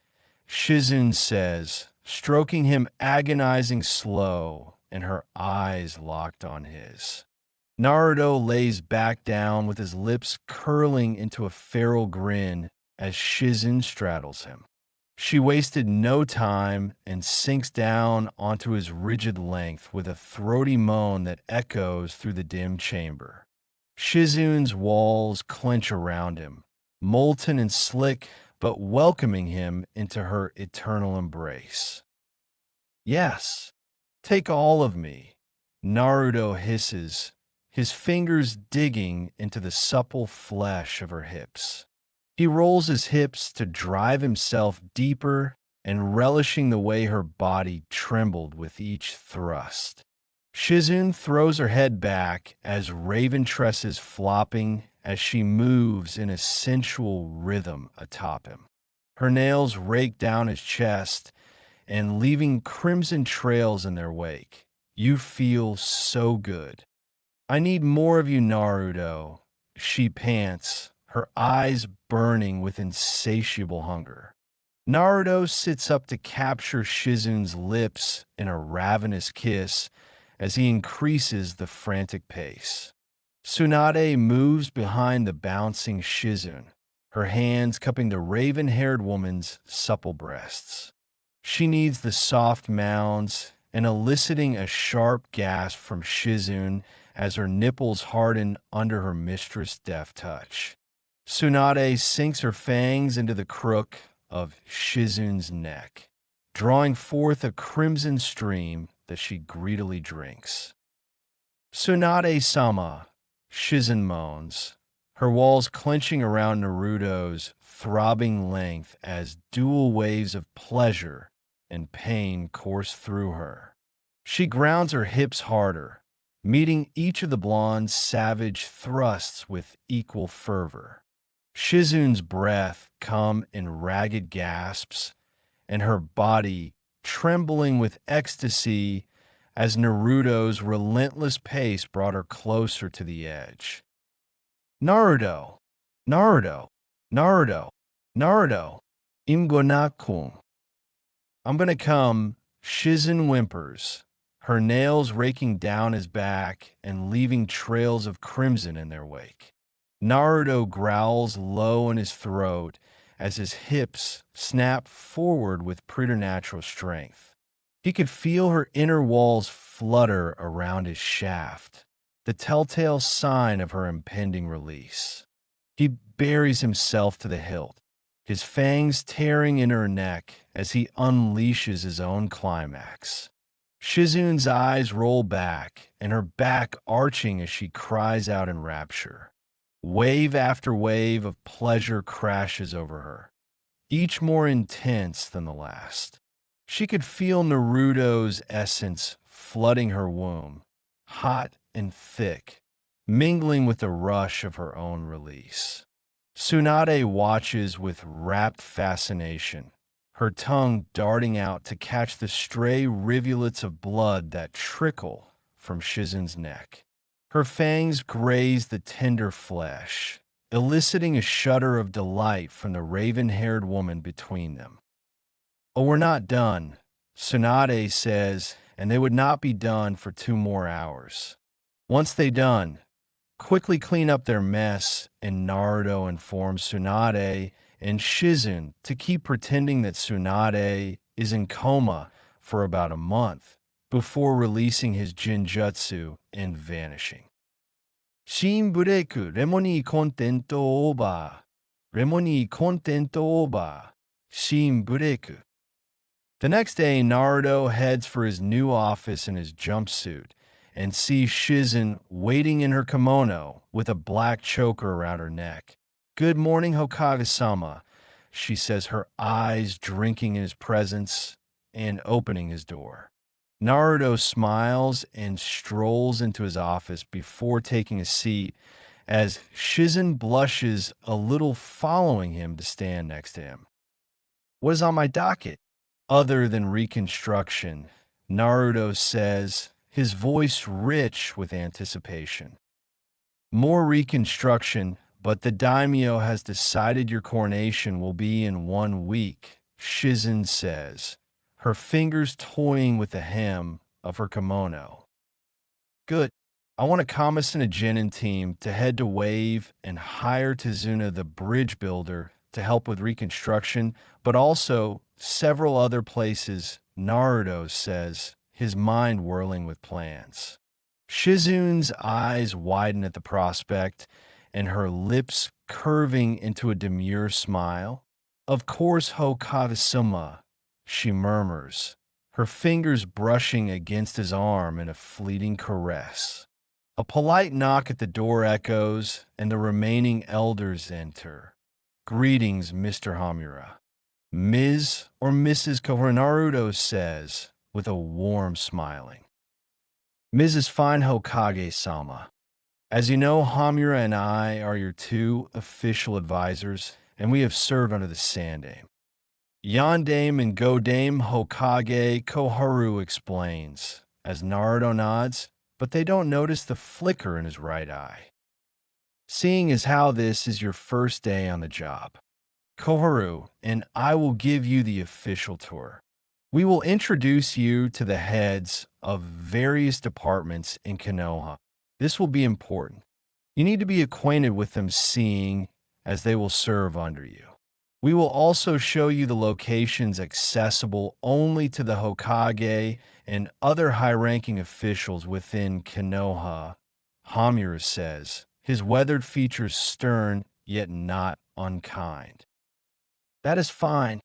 Shizune says, stroking him agonizing slow and her eyes locked on his. Naruto lays back down with his lips curling into a feral grin as Shizune straddles him. She wasted no time and sinks down onto his rigid length with a throaty moan that echoes through the dim chamber. Shizune's walls clench around him, molten and slick, but welcoming him into her eternal embrace. Yes, take all of me, Naruto hisses, his fingers digging into the supple flesh of her hips. He rolls his hips to drive himself deeper and relishing the way her body trembled with each thrust. Shizune throws her head back as raven tresses flopping as she moves in a sensual rhythm atop him. Her nails rake down his chest and leaving crimson trails in their wake. You feel so good. I need more of you, Naruto, she pants, her eyes burning with insatiable hunger. Naruto sits up to capture Shizune's lips in a ravenous kiss as he increases the frantic pace. Tsunade moves behind the bouncing Shizune, her hands cupping the raven-haired woman's supple breasts. She needs the soft mounds and eliciting a sharp gasp from Shizune as her nipples harden under her mistress' deft touch. Tsunade sinks her fangs into the crook of Shizune's neck, drawing forth a crimson stream that she greedily drinks. Tsunade-sama, Shizune moans, her walls clenching around Naruto's throbbing length as dual waves of pleasure and pain course through her. She grounds her hips harder, meeting each of the blonde's savage thrusts with equal fervor. Shizune's breath come in ragged gasps, and her body trembling with ecstasy as Naruto's relentless pace brought her closer to the edge. Naruto, Naruto, Naruto, Naruto, Imgonakun. I'm gonna come, Shizune whimpers, her nails raking down his back and leaving trails of crimson in their wake. Naruto growls low in his throat as his hips snap forward with preternatural strength. He could feel her inner walls flutter around his shaft, the telltale sign of her impending release. He buries himself to the hilt, his fangs tearing in her neck as he unleashes his own climax. Shizune's eyes roll back, and her back arching as she cries out in rapture. Wave after wave of pleasure crashes over her, each more intense than the last. She could feel Naruto's essence flooding her womb, hot and thick, mingling with the rush of her own release. Tsunade watches with rapt fascination, her tongue darting out to catch the stray rivulets of blood that trickle from Shizune's neck. Her fangs graze the tender flesh, eliciting a shudder of delight from the raven-haired woman between them. Oh, we're not done, Tsunade says, and they would not be done for 2 more hours. Once they done, quickly clean up their mess, and Naruto informs Tsunade and Shizune to keep pretending that Tsunade is in coma for about a month before releasing his Jinjutsu and vanishing. Shin bureku remoni contento oba. Remoni contento oba. Shin bureku. The next day, Naruto heads for his new office in his jumpsuit and sees Shizen waiting in her kimono with a black choker around her neck. "Good morning, Hokage-sama," she says, her eyes drinking in his presence and opening his door. Naruto smiles and strolls into his office before taking a seat as Shizen blushes a little, following him to stand next to him. "What is on my docket?" "Other than reconstruction," Naruto says, his voice rich with anticipation. "More reconstruction, but the daimyo has decided your coronation will be in 1 week," Shizen says, her fingers toying with the hem of her kimono. "Good. I want a Kamasen and a Genin team to head to Wave and hire Tizuna the bridge builder to help with reconstruction, but also several other places," Naruto says, his mind whirling with plans. Shizun's eyes widen at the prospect, and her lips curving into a demure smile. "Of course, Hokage-sama," she murmurs, her fingers brushing against his arm in a fleeting caress. A polite knock at the door echoes, and the remaining elders enter. "Greetings, Mr. Hamura." "Ms. or Mrs. Kohara," Naruto says, with a warm smiling. "Mrs. Fine Hokage-sama. As you know, Hamura and I are your two official advisors, and we have served under the Sandame." "Yondame and Godame Hokage," Koharu explains, as Naruto nods, but they don't notice the flicker in his right eye. "Seeing as how this is your first day on the job, Koharu and I will give you the official tour. We will introduce you to the heads of various departments in Konoha. This will be important. You need to be acquainted with them, seeing as they will serve under you. We will also show you the locations accessible only to the Hokage and other high-ranking officials within Konoha," Hamura says, his weathered features stern yet not unkind. "That is fine,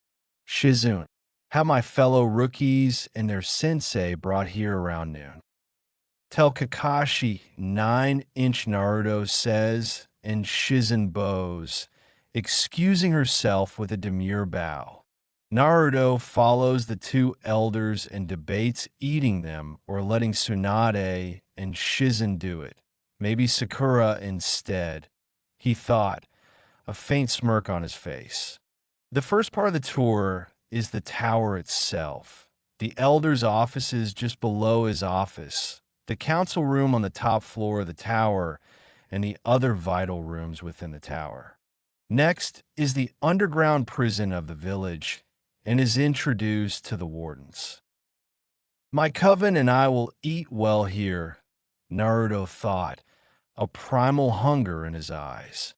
Shizun. Have my fellow rookies and their sensei brought here around noon. Tell Kakashi 9-inch," Naruto says, and Shizen bows, excusing herself with a demure bow. Naruto follows the two elders and debates eating them or letting Tsunade and Shizen do it. Maybe Sakura instead, he thought, a faint smirk on his face. The first part of the tour is the tower itself. The elder's office is just below his office, the council room on the top floor of the tower, and the other vital rooms within the tower. Next is the underground prison of the village, and is introduced to the wardens. "My coven and I will eat well here," Naruto thought, a primal hunger in his eyes.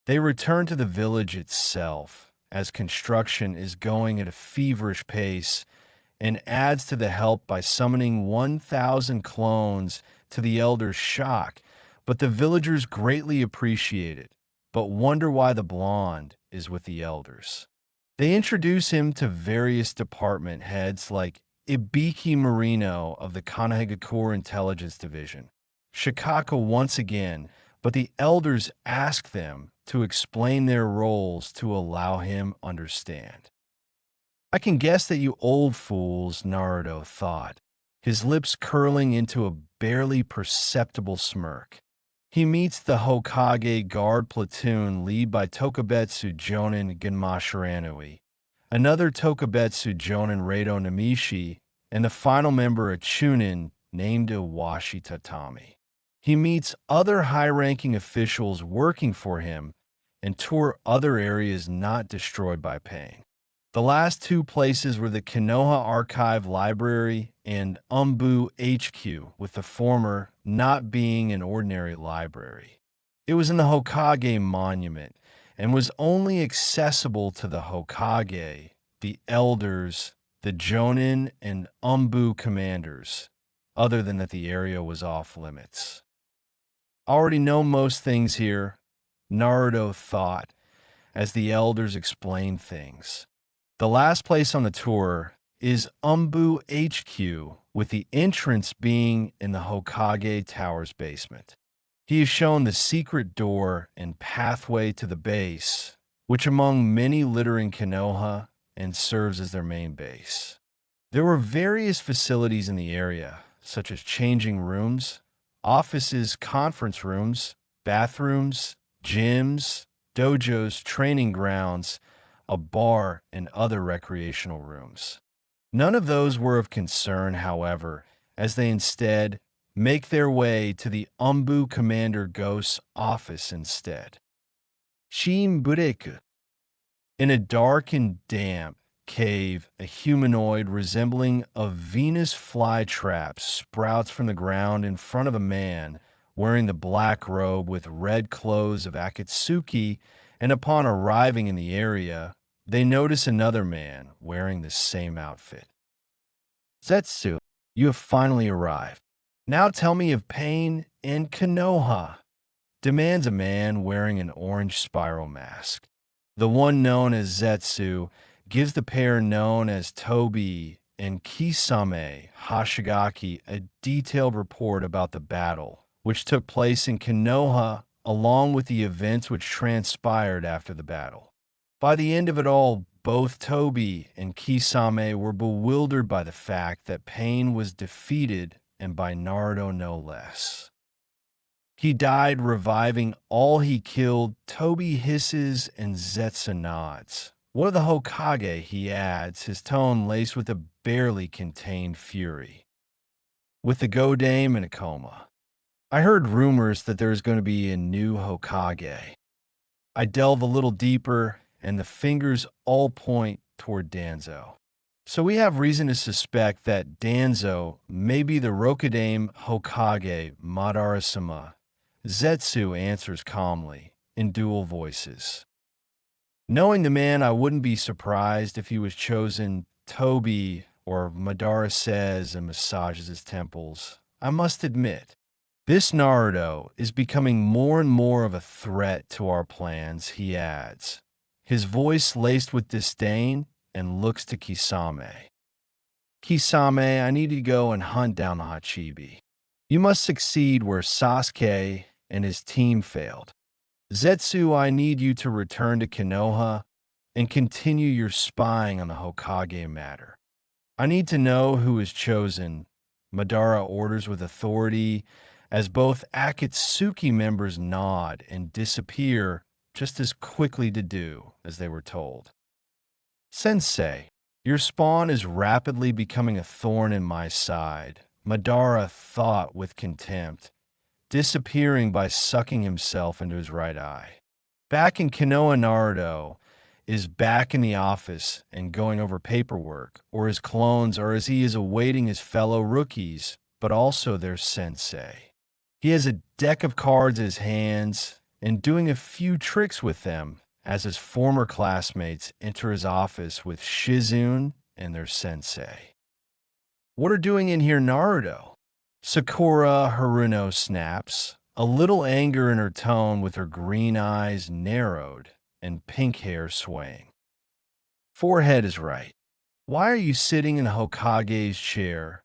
They return to the village itself, as construction is going at a feverish pace and adds to the help by summoning 1,000 clones, to the elders' shock, but the villagers greatly appreciate it, but wonder why the blonde is with the elders. They introduce him to various department heads like Ibiki Marino of the Konoha Corps Intelligence Division, Shikaka once again, but the elders ask them to explain their roles to allow him understand. "I can guess that you old fools," Naruto thought, his lips curling into a barely perceptible smirk. He meets the Hokage guard platoon led by Tokubetsu Jonin Genmashiranui, another Tokubetsu Jonin Reito Namishi, and the final member a Chunin named Iwashi Tatami. He meets other high-ranking officials working for him and tour other areas not destroyed by pain. The last two places were the Konoha Archive Library and Umbu HQ, with the former not being an ordinary library. It was in the Hokage Monument and was only accessible to the Hokage, the elders, the Jonin, and Umbu commanders, other than that the area was off limits. "I already know most things here," Naruto thought as the elders explained things. The last place on the tour is Umbu HQ, with the entrance being in the Hokage Tower's basement. He is shown the secret door and pathway to the base, which among many litter in Konoha and serves as their main base. There were various facilities in the area, such as changing rooms, offices, conference rooms, bathrooms, gyms, dojos, training grounds, a bar, and other recreational rooms. None of those were of concern, however, as they instead make their way to the Umbu Commander Ghost's office instead. Shimbureku. In a dark and damp cave, a humanoid resembling a Venus flytrap sprouts from the ground in front of a man wearing the black robe with red clothes of Akatsuki, and upon arriving in the area, they notice another man wearing the same outfit. "Zetsu, you have finally arrived. Now tell me of pain in Konoha," demands a man wearing an orange spiral mask. The one known as Zetsu gives the pair known as Tobi and Kisame Hashigaki a detailed report about the battle, which took place in Konoha, along with the events which transpired after the battle. By the end of it all, both Tobi and Kisame were bewildered by the fact that Pain was defeated, and by Naruto no less. "He died reviving all he killed," Tobi hisses and Zetsu nods. "What of the Hokage?" he adds, his tone laced with a barely contained fury. "With the Godame in a coma. I heard rumors that there is going to be a new Hokage." I delve a little deeper, and the fingers all point toward Danzo. "So we have reason to suspect that Danzo may be the Rokudaime Hokage Madara-sama," Zetsu answers calmly, in dual voices. "Knowing the man, I wouldn't be surprised if he was chosen," Tobi or Madara says and massages his temples. "I must admit, this Naruto is becoming more and more of a threat to our plans," he adds, his voice laced with disdain, and looks to Kisame. "Kisame, I need to go and hunt down the Hachibi. You must succeed where Sasuke and his team failed. Zetsu, I need you to return to Konoha and continue your spying on the Hokage matter. I need to know who is chosen," Madara orders with authority, as both Akatsuki members nod and disappear just as quickly to do as they were told. "Sensei, your spawn is rapidly becoming a thorn in my side," Madara thought with contempt, disappearing by sucking himself into his right eye. Back in Konoha, Naruto is back in the office and going over paperwork, or his clones, or as he is awaiting his fellow rookies, but also their sensei. He has a deck of cards in his hands and doing a few tricks with them as his former classmates enter his office with Shizune and their sensei. "What are doing in here, Naruto?" Sakura Haruno snaps, a little anger in her tone with her green eyes narrowed and pink hair swaying. "Forehead is right. Why are you sitting in Hokage's chair?"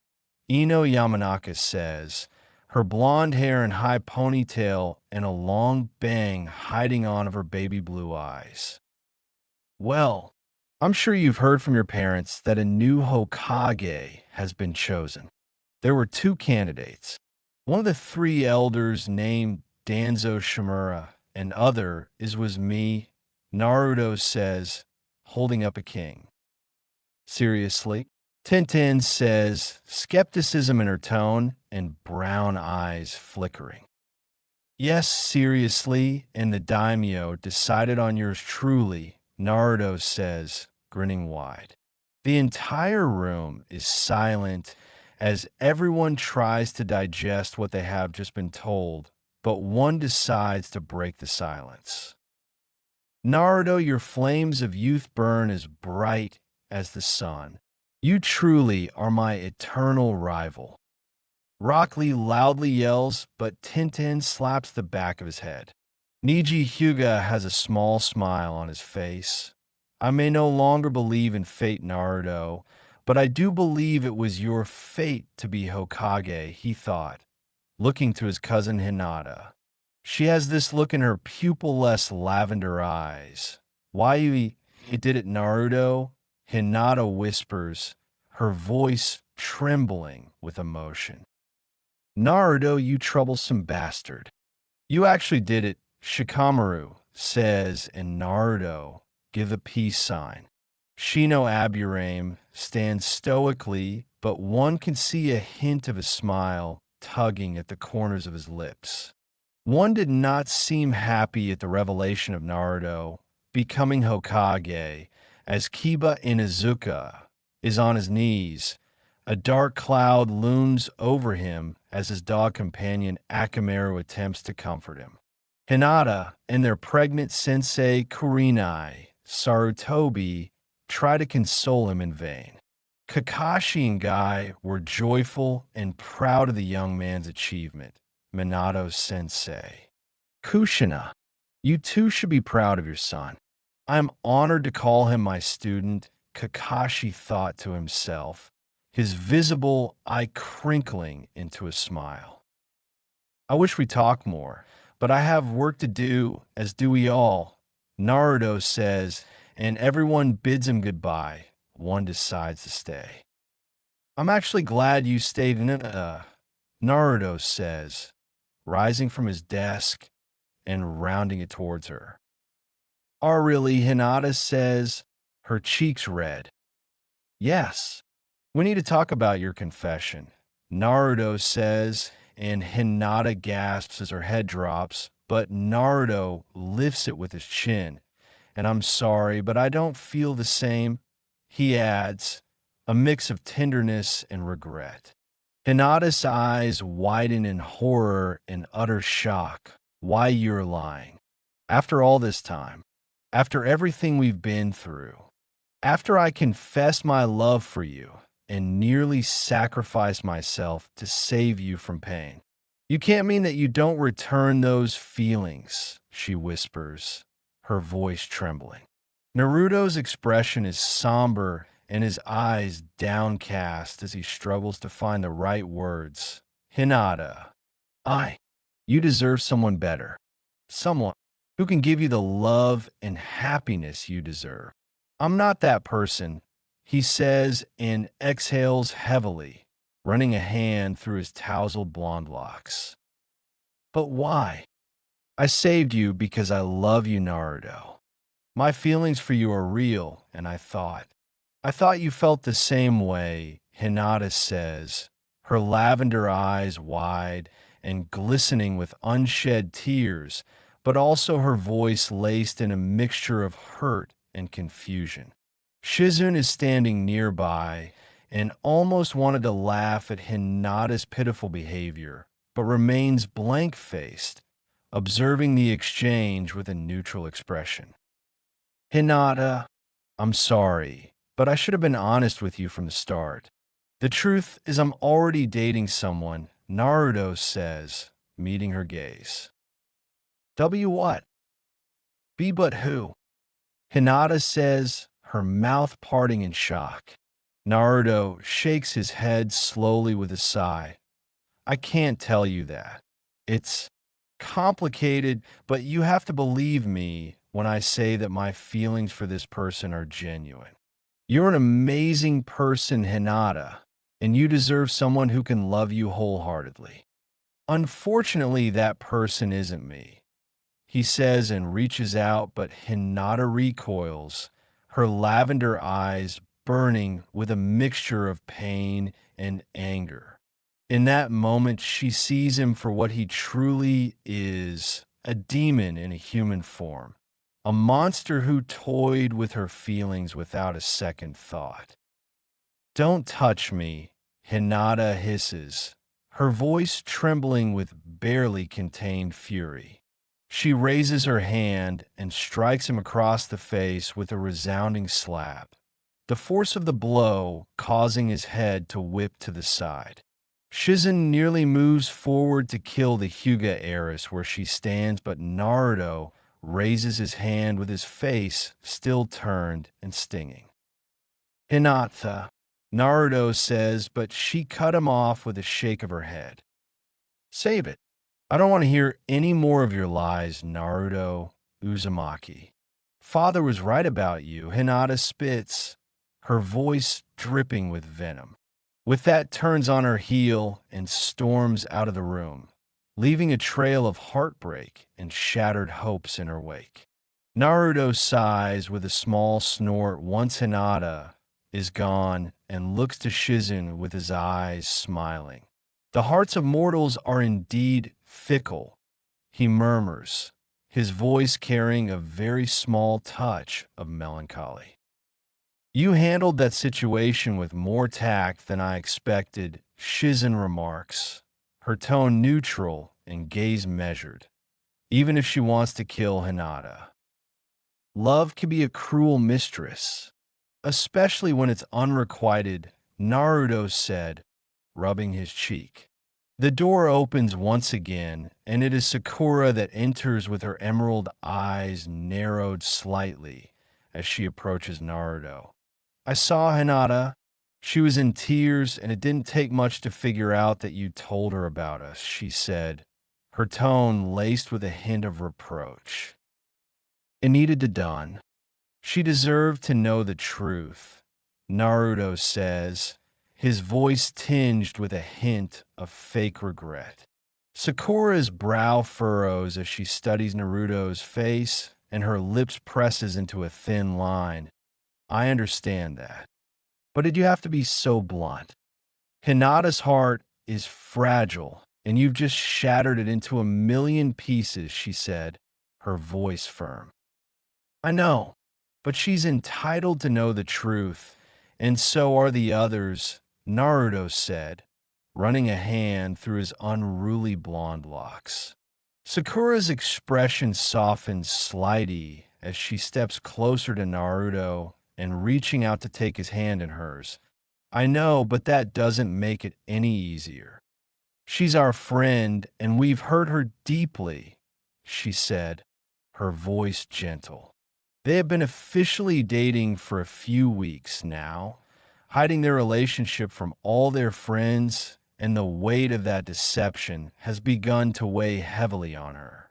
Ino Yamanaka says, her blonde hair and high ponytail and a long bang hiding on of her baby blue eyes. "Well, I'm sure you've heard from your parents that a new Hokage has been chosen. There were two candidates. One of the three elders named Danzo Shimura, and other was me," Naruto says, holding up a king. "Seriously?" Tintin says, skepticism in her tone and brown eyes flickering. "Yes, seriously, and the daimyo decided on yours truly," Naruto says, grinning wide. The entire room is silent as everyone tries to digest what they have just been told, but one decides to break the silence. "Naruto, your flames of youth burn as bright as the sun. You truly are my eternal rival." Rock Lee loudly yells, but Tintin slaps the back of his head. Niji Hyuga has a small smile on his face. I may no longer believe in fate, Naruto, but I do believe it was your fate to be Hokage, he thought, looking to his cousin Hinata. She has this look in her pupil-less lavender eyes. Why you did it, Naruto? Hinata whispers, her voice trembling with emotion. Naruto, you troublesome bastard. You actually did it, Shikamaru says, and Naruto give a peace sign. Shino Aburame stands stoically, but one can see a hint of a smile tugging at the corners of his lips. One did not seem happy at the revelation of Naruto becoming Hokage, as Kiba Inuzuka is on his knees. A dark cloud looms over him as his dog companion Akamaru attempts to comfort him. Hinata and their pregnant sensei Kurenai, Sarutobi, try to console him in vain. Kakashi and Guy were joyful and proud of the young man's achievement. Minato sensei. Kushina, you too should be proud of your son. I am honored to call him my student, Kakashi thought to himself, his visible eye crinkling into a smile. I wish we talked more, but I have work to do, as do we all, Naruto says, and everyone bids him goodbye. One decides to stay. I'm actually glad you stayed in it, Naruto says, rising from his desk and rounding it towards her. Oh, really? Hinata says, her cheeks red. Yes. We need to talk about your confession, Naruto says, and Hinata gasps as her head drops, but Naruto lifts it with his chin. And I'm sorry, but I don't feel the same, he adds, a mix of tenderness and regret. Hinata's eyes widen in horror and utter shock. Why, you're lying. After all this time, after everything we've been through, after I confess my love for you and nearly sacrifice myself to save you from pain. You can't mean that you don't return those feelings, she whispers, her voice trembling. Naruto's expression is somber and his eyes downcast as he struggles to find the right words. Hinata, you deserve someone better. Someone who can give you the love and happiness you deserve. I'm not that person, he says and exhales heavily, running a hand through his tousled blonde locks. But why? I saved you because I love you, Naruto. My feelings for you are real, and I thought you felt the same way, Hinata says, her lavender eyes wide and glistening with unshed tears, but also her voice laced in a mixture of hurt and confusion. Shizune is standing nearby and almost wanted to laugh at Hinata's pitiful behavior, but remains blank-faced, observing the exchange with a neutral expression. Hinata, I'm sorry, but I should have been honest with you from the start. The truth is I'm already dating someone, Naruto says, meeting her gaze. W what? B but who? Hinata says, her mouth parting in shock. Naruto shakes his head slowly with a sigh. I can't tell you that. It's complicated, but you have to believe me when I say that my feelings for this person are genuine. You're an amazing person, Hinata, and you deserve someone who can love you wholeheartedly. Unfortunately, that person isn't me, he says and reaches out, but Hinata recoils, her lavender eyes burning with a mixture of pain and anger. In that moment, she sees him for what he truly is, a demon in a human form, a monster who toyed with her feelings without a second thought. Don't touch me, Hinata hisses, her voice trembling with barely contained fury. She raises her hand and strikes him across the face with a resounding slap, the force of the blow causing his head to whip to the side. Shizen nearly moves forward to kill the Hyuga heiress where she stands, but Naruto raises his hand with his face still turned and stinging. Hinata, Naruto says, but she cut him off with a shake of her head. Save it. I don't want to hear any more of your lies, Naruto Uzumaki. Father was right about you, Hinata spits, her voice dripping with venom. With that, turns on her heel and storms out of the room, leaving a trail of heartbreak and shattered hopes in her wake. Naruto sighs with a small snort once Hinata is gone and looks to Shizen with his eyes smiling. The hearts of mortals are indeed fickle, he murmurs, his voice carrying a very small touch of melancholy. You handled that situation with more tact than I expected, Shizen remarks, her tone neutral and gaze measured, even if she wants to kill Hinata. Love can be a cruel mistress, especially when it's unrequited, Naruto said, rubbing his cheek. The door opens once again, and it is Sakura that enters with her emerald eyes narrowed slightly as she approaches Naruto. I saw Hinata. She was in tears, and it didn't take much to figure out that you told her about us, she said, her tone laced with a hint of reproach. It needed to done. She deserved to know the truth, Naruto says, his voice tinged with a hint of fake regret. Sakura's brow furrows as she studies Naruto's face, and her lips presses into a thin line. I understand that. But did you have to be so blunt? Hinata's heart is fragile, and you've just shattered it into a million pieces, she said, her voice firm. I know, but she's entitled to know the truth, and so are the others, Naruto said, running a hand through his unruly blonde locks. Sakura's expression softens slightly as she steps closer to Naruto and reaching out to take his hand in hers. I know, but that doesn't make it any easier. She's our friend, and we've hurt her deeply, she said, her voice gentle. They have been officially dating for a few weeks now, hiding their relationship from all their friends, and the weight of that deception has begun to weigh heavily on her.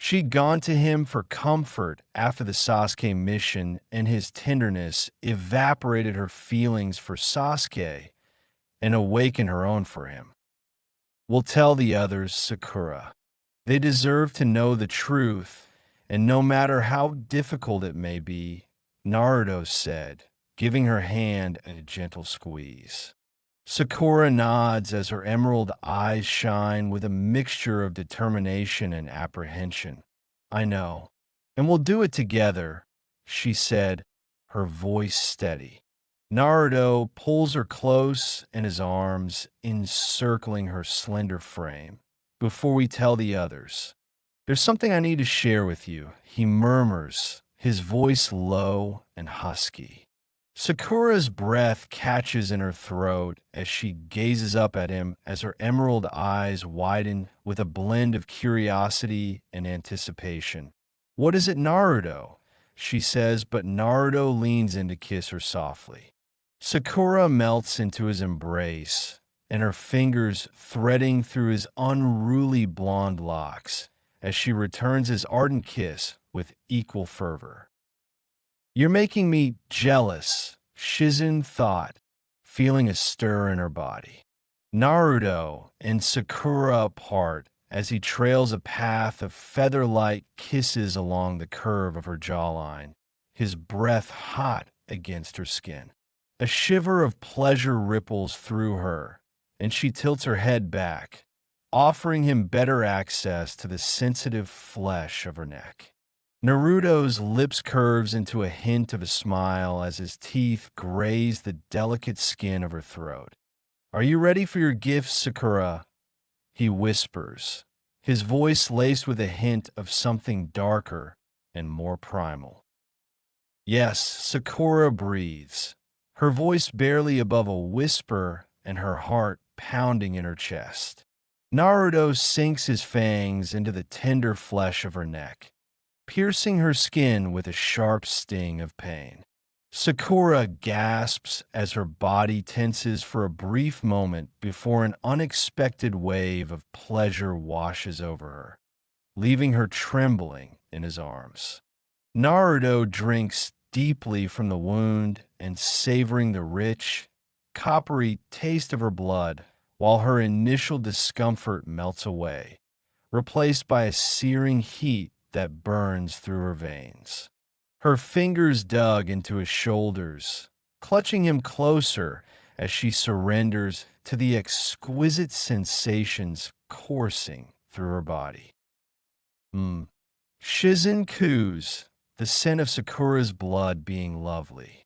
She'd gone to him for comfort after the Sasuke mission, and his tenderness evaporated her feelings for Sasuke and awakened her own for him. We'll tell the others, Sakura. They deserve to know the truth, and no matter how difficult it may be, Naruto said, giving her hand a gentle squeeze. Sakura nods as her emerald eyes shine with a mixture of determination and apprehension. I know, and we'll do it together, she said, her voice steady. Naruto pulls her close in his arms, encircling her slender frame. Before we tell the others, there's something I need to share with you, he murmurs, his voice low and husky. Sakura's breath catches in her throat as she gazes up at him as her emerald eyes widen with a blend of curiosity and anticipation. What is it, Naruto? She says, but Naruto leans in to kiss her softly. Sakura melts into his embrace, and her fingers threading through his unruly blonde locks as she returns his ardent kiss with equal fervor. You're making me jealous, Shizen thought, feeling a stir in her body. Naruto and Sakura apart as he trails a path of feather-like kisses along the curve of her jawline, his breath hot against her skin. A shiver of pleasure ripples through her, and she tilts her head back, offering him better access to the sensitive flesh of her neck. Naruto's lips curves into a hint of a smile as his teeth graze the delicate skin of her throat. Are you ready for your gift, Sakura? He whispers, his voice laced with a hint of something darker and more primal. Yes, Sakura breathes, her voice barely above a whisper and her heart pounding in her chest. Naruto sinks his fangs into the tender flesh of her neck, piercing her skin with a sharp sting of pain. Sakura gasps as her body tenses for a brief moment before an unexpected wave of pleasure washes over her, leaving her trembling in his arms. Naruto drinks deeply from the wound and savoring the rich, coppery taste of her blood while her initial discomfort melts away, replaced by a searing heat that burns through her veins. Her fingers dug into his shoulders, clutching him closer as she surrenders to the exquisite sensations coursing through her body. Shizen coos, the scent of Sakura's blood being lovely.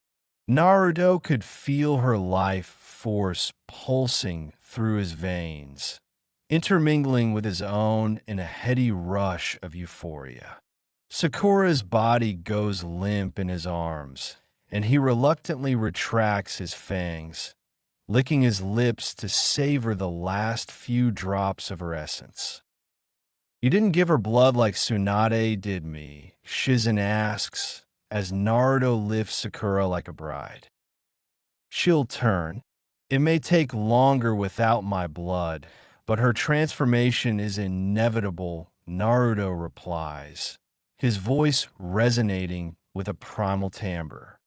Naruto could feel her life force pulsing through his veins, intermingling with his own in a heady rush of euphoria. Sakura's body goes limp in his arms, and he reluctantly retracts his fangs, licking his lips to savor the last few drops of her essence. "You didn't give her blood like Tsunade did me," Shizen asks, as Naruto lifts Sakura like a bride. "She'll turn. It may take longer without my blood, but her transformation is inevitable," Naruto replies, his voice resonating with a primal timbre.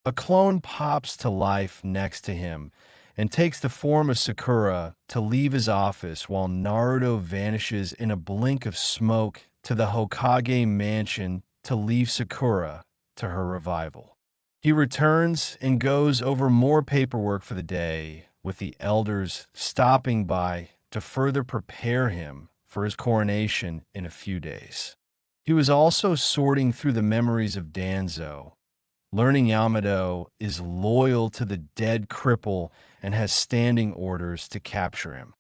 A clone pops to life next to him and takes the form of Sakura to leave his office while Naruto vanishes in a blink of smoke to the Hokage mansion to leave Sakura to her revival. He returns and goes over more paperwork for the day, with the elders stopping by to further prepare him for his coronation in a few days. He was also sorting through the memories of Danzo, learning Yamato is loyal to the dead cripple and has standing orders to capture him.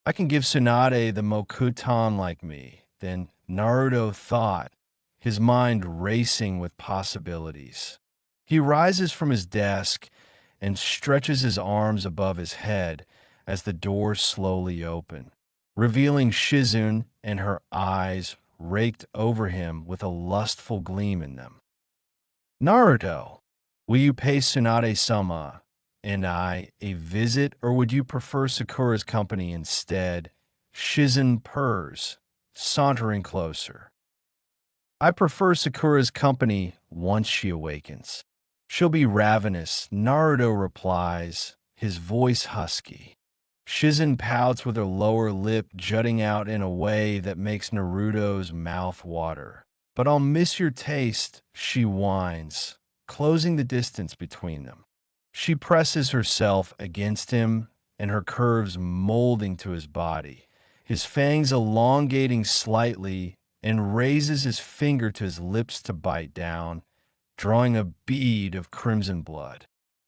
"I can give Tsunade the Mokuton like me," then Naruto thought, his mind racing with possibilities. He rises from his desk and stretches his arms above his head as the doors slowly open, revealing Shizune and her eyes raked over him with a lustful gleam in them. "Naruto, will you pay Tsunade-sama and I a visit, or would you prefer Sakura's company instead?" Shizen purrs, sauntering closer. "I prefer Sakura's company once she awakens. She'll be ravenous," Naruto replies, his voice husky. Shizen pouts with her lower lip jutting out in a way that makes Naruto's mouth water. "But I'll miss your taste," she whines, closing the distance between them. She presses herself against him, and her curves molding to his body, his fangs elongating slightly, and raises his finger to his lips to bite down, drawing a bead of crimson blood.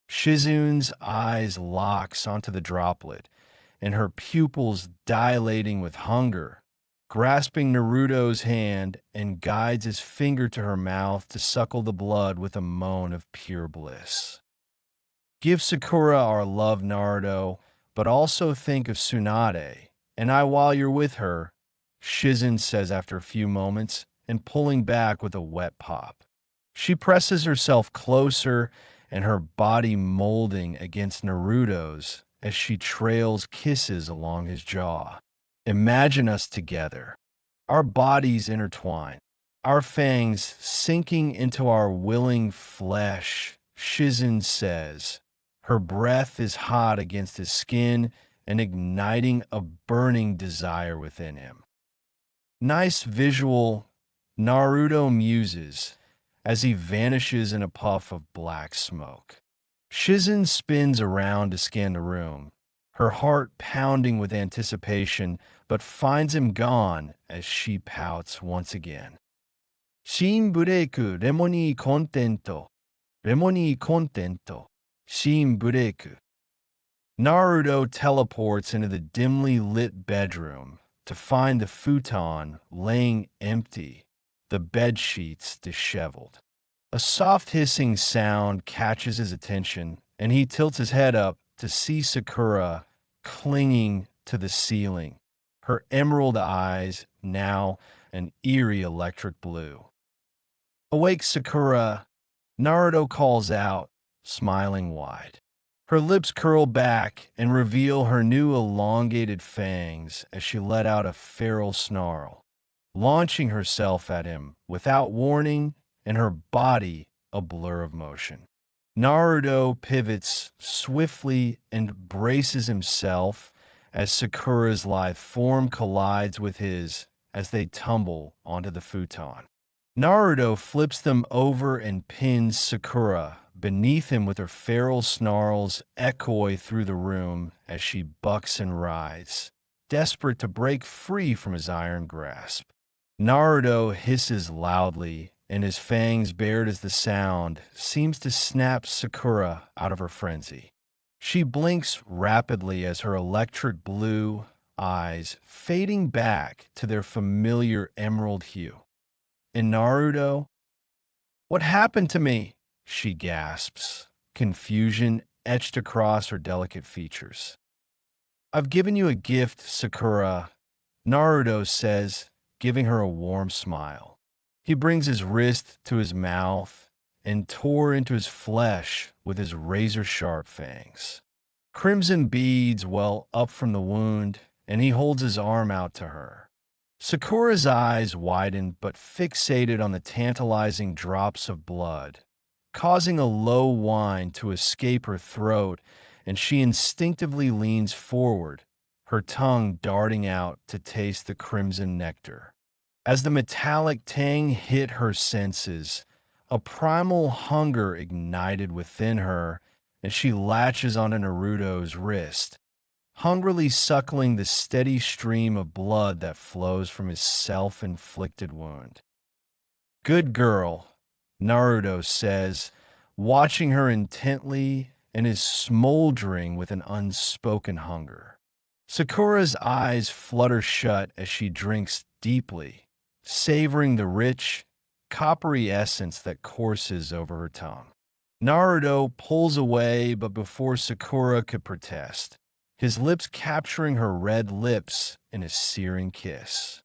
Shizune's eyes locks onto the droplet, and her pupils dilating with hunger, grasping Naruto's hand and guides his finger to her mouth to suckle the blood with a moan of pure bliss. "Give Sakura our love, Naruto, but also think of Tsunade, and I while you're with her," Shizen says after a few moments, and pulling back with a wet pop. She presses herself closer, and her body molding against Naruto's as she trails kisses along his jaw. "Imagine us together, our bodies intertwined, our fangs sinking into our willing flesh," Shizen says. Her breath is hot against his skin and igniting a burning desire within him. "Nice visual," Naruto muses as he vanishes in a puff of black smoke. Shizen spins around to scan the room, her heart pounding with anticipation, but finds him gone as she pouts once again. "Shin bureku, remoni contento. Remoni contento. Shin bureku." Naruto teleports into the dimly lit bedroom to find the futon laying empty, the bed sheets disheveled. A soft hissing sound catches his attention, and he tilts his head up to see Sakura clinging to the ceiling, her emerald eyes now an eerie electric blue. Awake, Sakura, Naruto calls out, smiling wide. Her lips curl back and reveal her new elongated fangs as she let out a feral snarl, launching herself at him without warning and her body a blur of motion. Naruto pivots swiftly and braces himself as Sakura's lithe form collides with his as they tumble onto the futon. Naruto flips them over and pins Sakura beneath him with her feral snarls echo through the room as she bucks and writhes, desperate to break free from his iron grasp. Naruto hisses loudly, and his fangs bared as the sound seems to snap Sakura out of her frenzy. She blinks rapidly as her electric blue eyes fading back to their familiar emerald hue. And Naruto, what happened to me? She gasps, confusion etched across her delicate features. I've given you a gift, Sakura, Naruto says, giving her a warm smile. He brings his wrist to his mouth and tore into his flesh with his razor-sharp fangs. Crimson beads well up from the wound, and he holds his arm out to her. Sakura's eyes widen but fixated on the tantalizing drops of blood, causing a low whine to escape her throat, and she instinctively leans forward, her tongue darting out to taste the crimson nectar. As the metallic tang hit her senses, a primal hunger ignited within her as she latches onto Naruto's wrist, hungrily suckling the steady stream of blood that flows from his self-inflicted wound. Good girl, Naruto says, watching her intently and is smoldering with an unspoken hunger. Sakura's eyes flutter shut as she drinks deeply, savoring the rich, coppery essence that courses over her tongue. Naruto pulls away, but before Sakura could protest, his lips capturing her red lips in a searing kiss.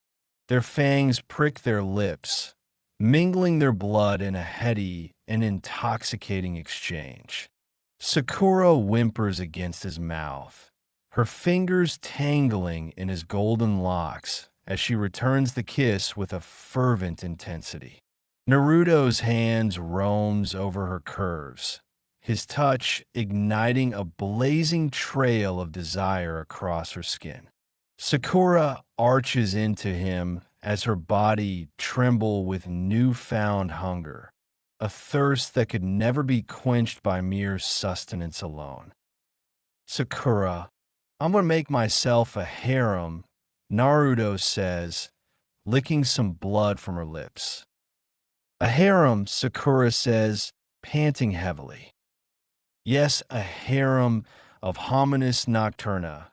Their fangs prick their lips, mingling their blood in a heady and intoxicating exchange. Sakura whimpers against his mouth, her fingers tangling in his golden locks as she returns the kiss with a fervent intensity. Naruto's hands roams over her curves, his touch igniting a blazing trail of desire across her skin. Sakura arches into him as her body trembles with newfound hunger, a thirst that could never be quenched by mere sustenance alone. Sakura, I'm gonna make myself a harem, Naruto says, licking some blood from her lips. A harem, Sakura says, panting heavily. Yes, a harem of hominis nocturna,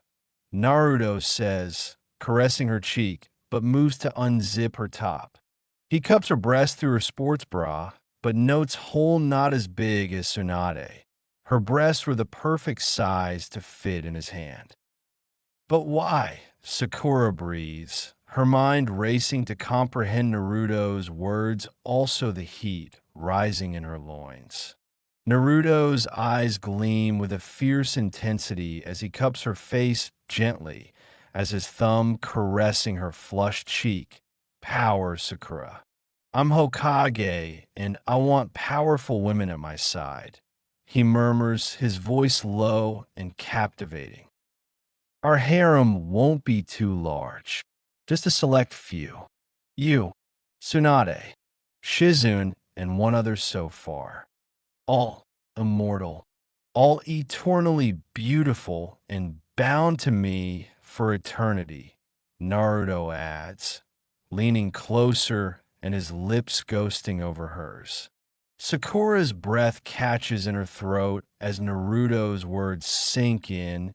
Naruto says, caressing her cheek, but moves to unzip her top. He cups her breast through her sports bra, but notes hole not as big as Tsunade. Her breasts were the perfect size to fit in his hand. But why? Sakura breathes, her mind racing to comprehend Naruto's words, also the heat rising in her loins. Naruto's eyes gleam with a fierce intensity as he cups her face gently, as his thumb caressing her flushed cheek. Power, Sakura. I'm Hokage, and I want powerful women at my side, he murmurs, his voice low and captivating. Our harem won't be too large, just a select few. You, Tsunade, Shizune, and one other so far. All immortal, all eternally beautiful and bound to me for eternity, Naruto adds, leaning closer and his lips ghosting over hers. Sakura's breath catches in her throat as Naruto's words sink in.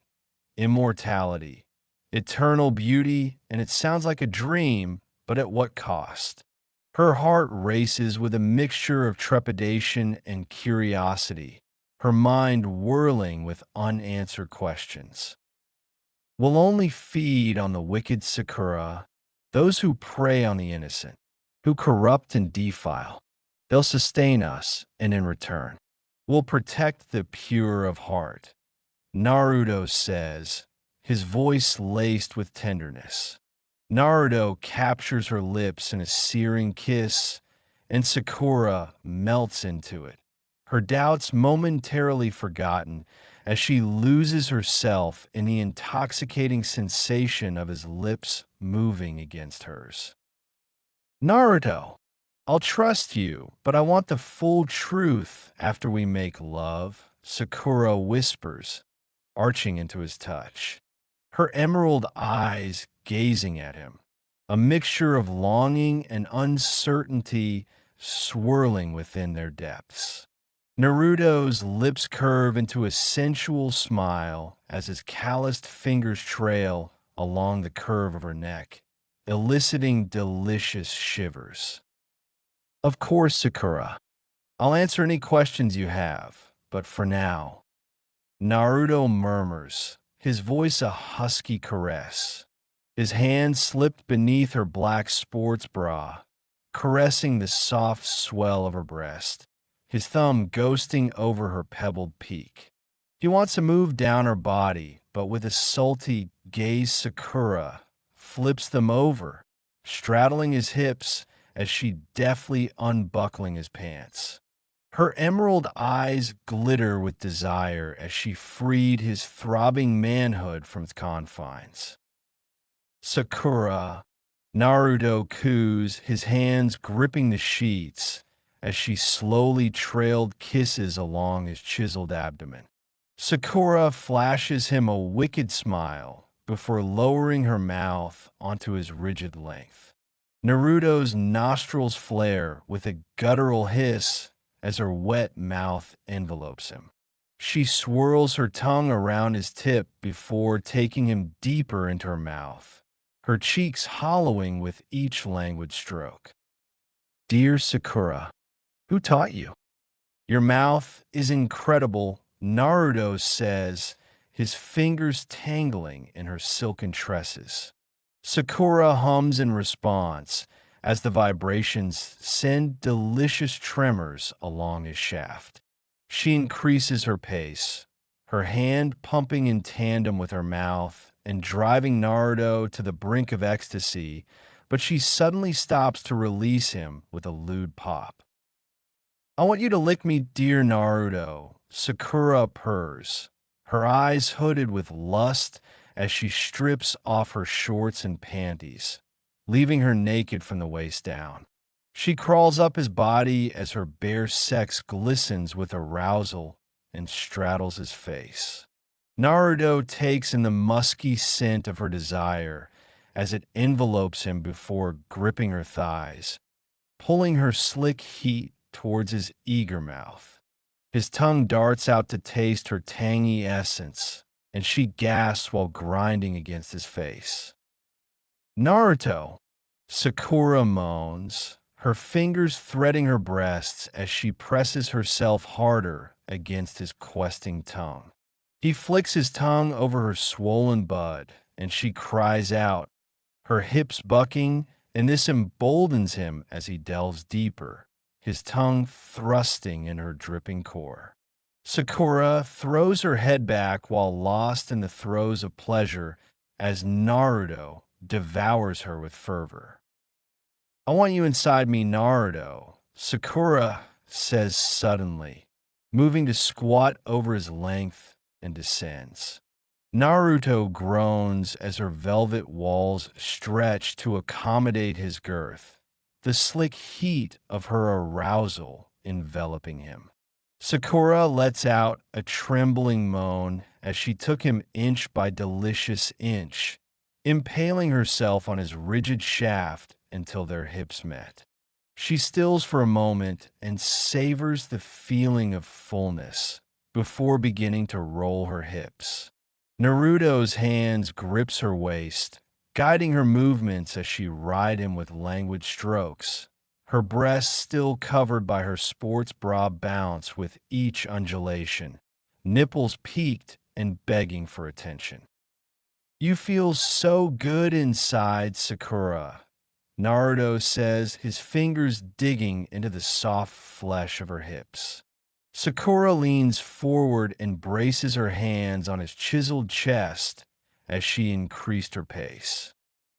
Immortality, eternal beauty, and it sounds like a dream, but at what cost? Her heart races with a mixture of trepidation and curiosity, her mind whirling with unanswered questions. will only feed on the wicked Sakura, those who prey on the innocent, who corrupt and defile. They'll sustain us, and in return, will protect the pure of heart. Naruto says, his voice laced with tenderness. Naruto captures her lips in a searing kiss, and Sakura melts into it, her doubts momentarily forgotten as she loses herself in the intoxicating sensation of his lips moving against hers. Naruto, I'll trust you, but I want the full truth after we make love, Sakura whispers, arching into his touch, her emerald eyes gazing at him, a mixture of longing and uncertainty swirling within their depths. Naruto's lips curve into a sensual smile as his calloused fingers trail along the curve of her neck, eliciting delicious shivers. Of course, Sakura, I'll answer any questions you have, but for now, Naruto murmurs, his voice a husky caress. His hand slipped beneath her black sports bra, caressing the soft swell of her breast, his thumb ghosting over her pebbled peak. He wants to move down her body, but with a salty gaze, Sakura flips them over, straddling his hips as she deftly unbuckling his pants. Her emerald eyes glitter with desire as she freed his throbbing manhood from its confines. Sakura, Naruto coos, his hands gripping the sheets as she slowly trailed kisses along his chiseled abdomen. Sakura flashes him a wicked smile before lowering her mouth onto his rigid length. Naruto's nostrils flare with a guttural hiss as her wet mouth envelopes him. She swirls her tongue around his tip before taking him deeper into her mouth, her cheeks hollowing with each languid stroke. Dear Sakura, who taught you? Your mouth is incredible, Naruto says, his fingers tangling in her silken tresses. Sakura hums in response as the vibrations send delicious tremors along his shaft. She increases her pace, her hand pumping in tandem with her mouth and driving Naruto to the brink of ecstasy, but she suddenly stops to release him with a lewd pop. I want you to lick me, dear Naruto, Sakura purrs, her eyes hooded with lust as she strips off her shorts and panties, leaving her naked from the waist down. She crawls up his body as her bare sex glistens with arousal and straddles his face. Naruto takes in the musky scent of her desire as it envelopes him before gripping her thighs, pulling her slick heat towards his eager mouth. His tongue darts out to taste her tangy essence, and she gasps while grinding against his face. Naruto, Sakura moans, her fingers threading her breasts as she presses herself harder against his questing tongue. He flicks his tongue over her swollen bud, and she cries out, her hips bucking, and this emboldens him as he delves deeper, his tongue thrusting in her dripping core. Sakura throws her head back while lost in the throes of pleasure as Naruto devours her with fervor. I want you inside me, Naruto, Sakura says suddenly, moving to squat over his length and descends. Naruto groans as her velvet walls stretch to accommodate his girth, the slick heat of her arousal enveloping him. Sakura lets out a trembling moan as she took him inch by delicious inch, impaling herself on his rigid shaft until their hips met. She stills for a moment and savors the feeling of fullness before beginning to roll her hips. Naruto's hands grips her waist, guiding her movements as she ride him with languid strokes, her breasts still covered by her sports bra bounce with each undulation, nipples peaked and begging for attention. You feel so good inside, Sakura. Naruto says, his fingers digging into the soft flesh of her hips. Sakura leans forward and braces her hands on his chiseled chest as she increased her pace.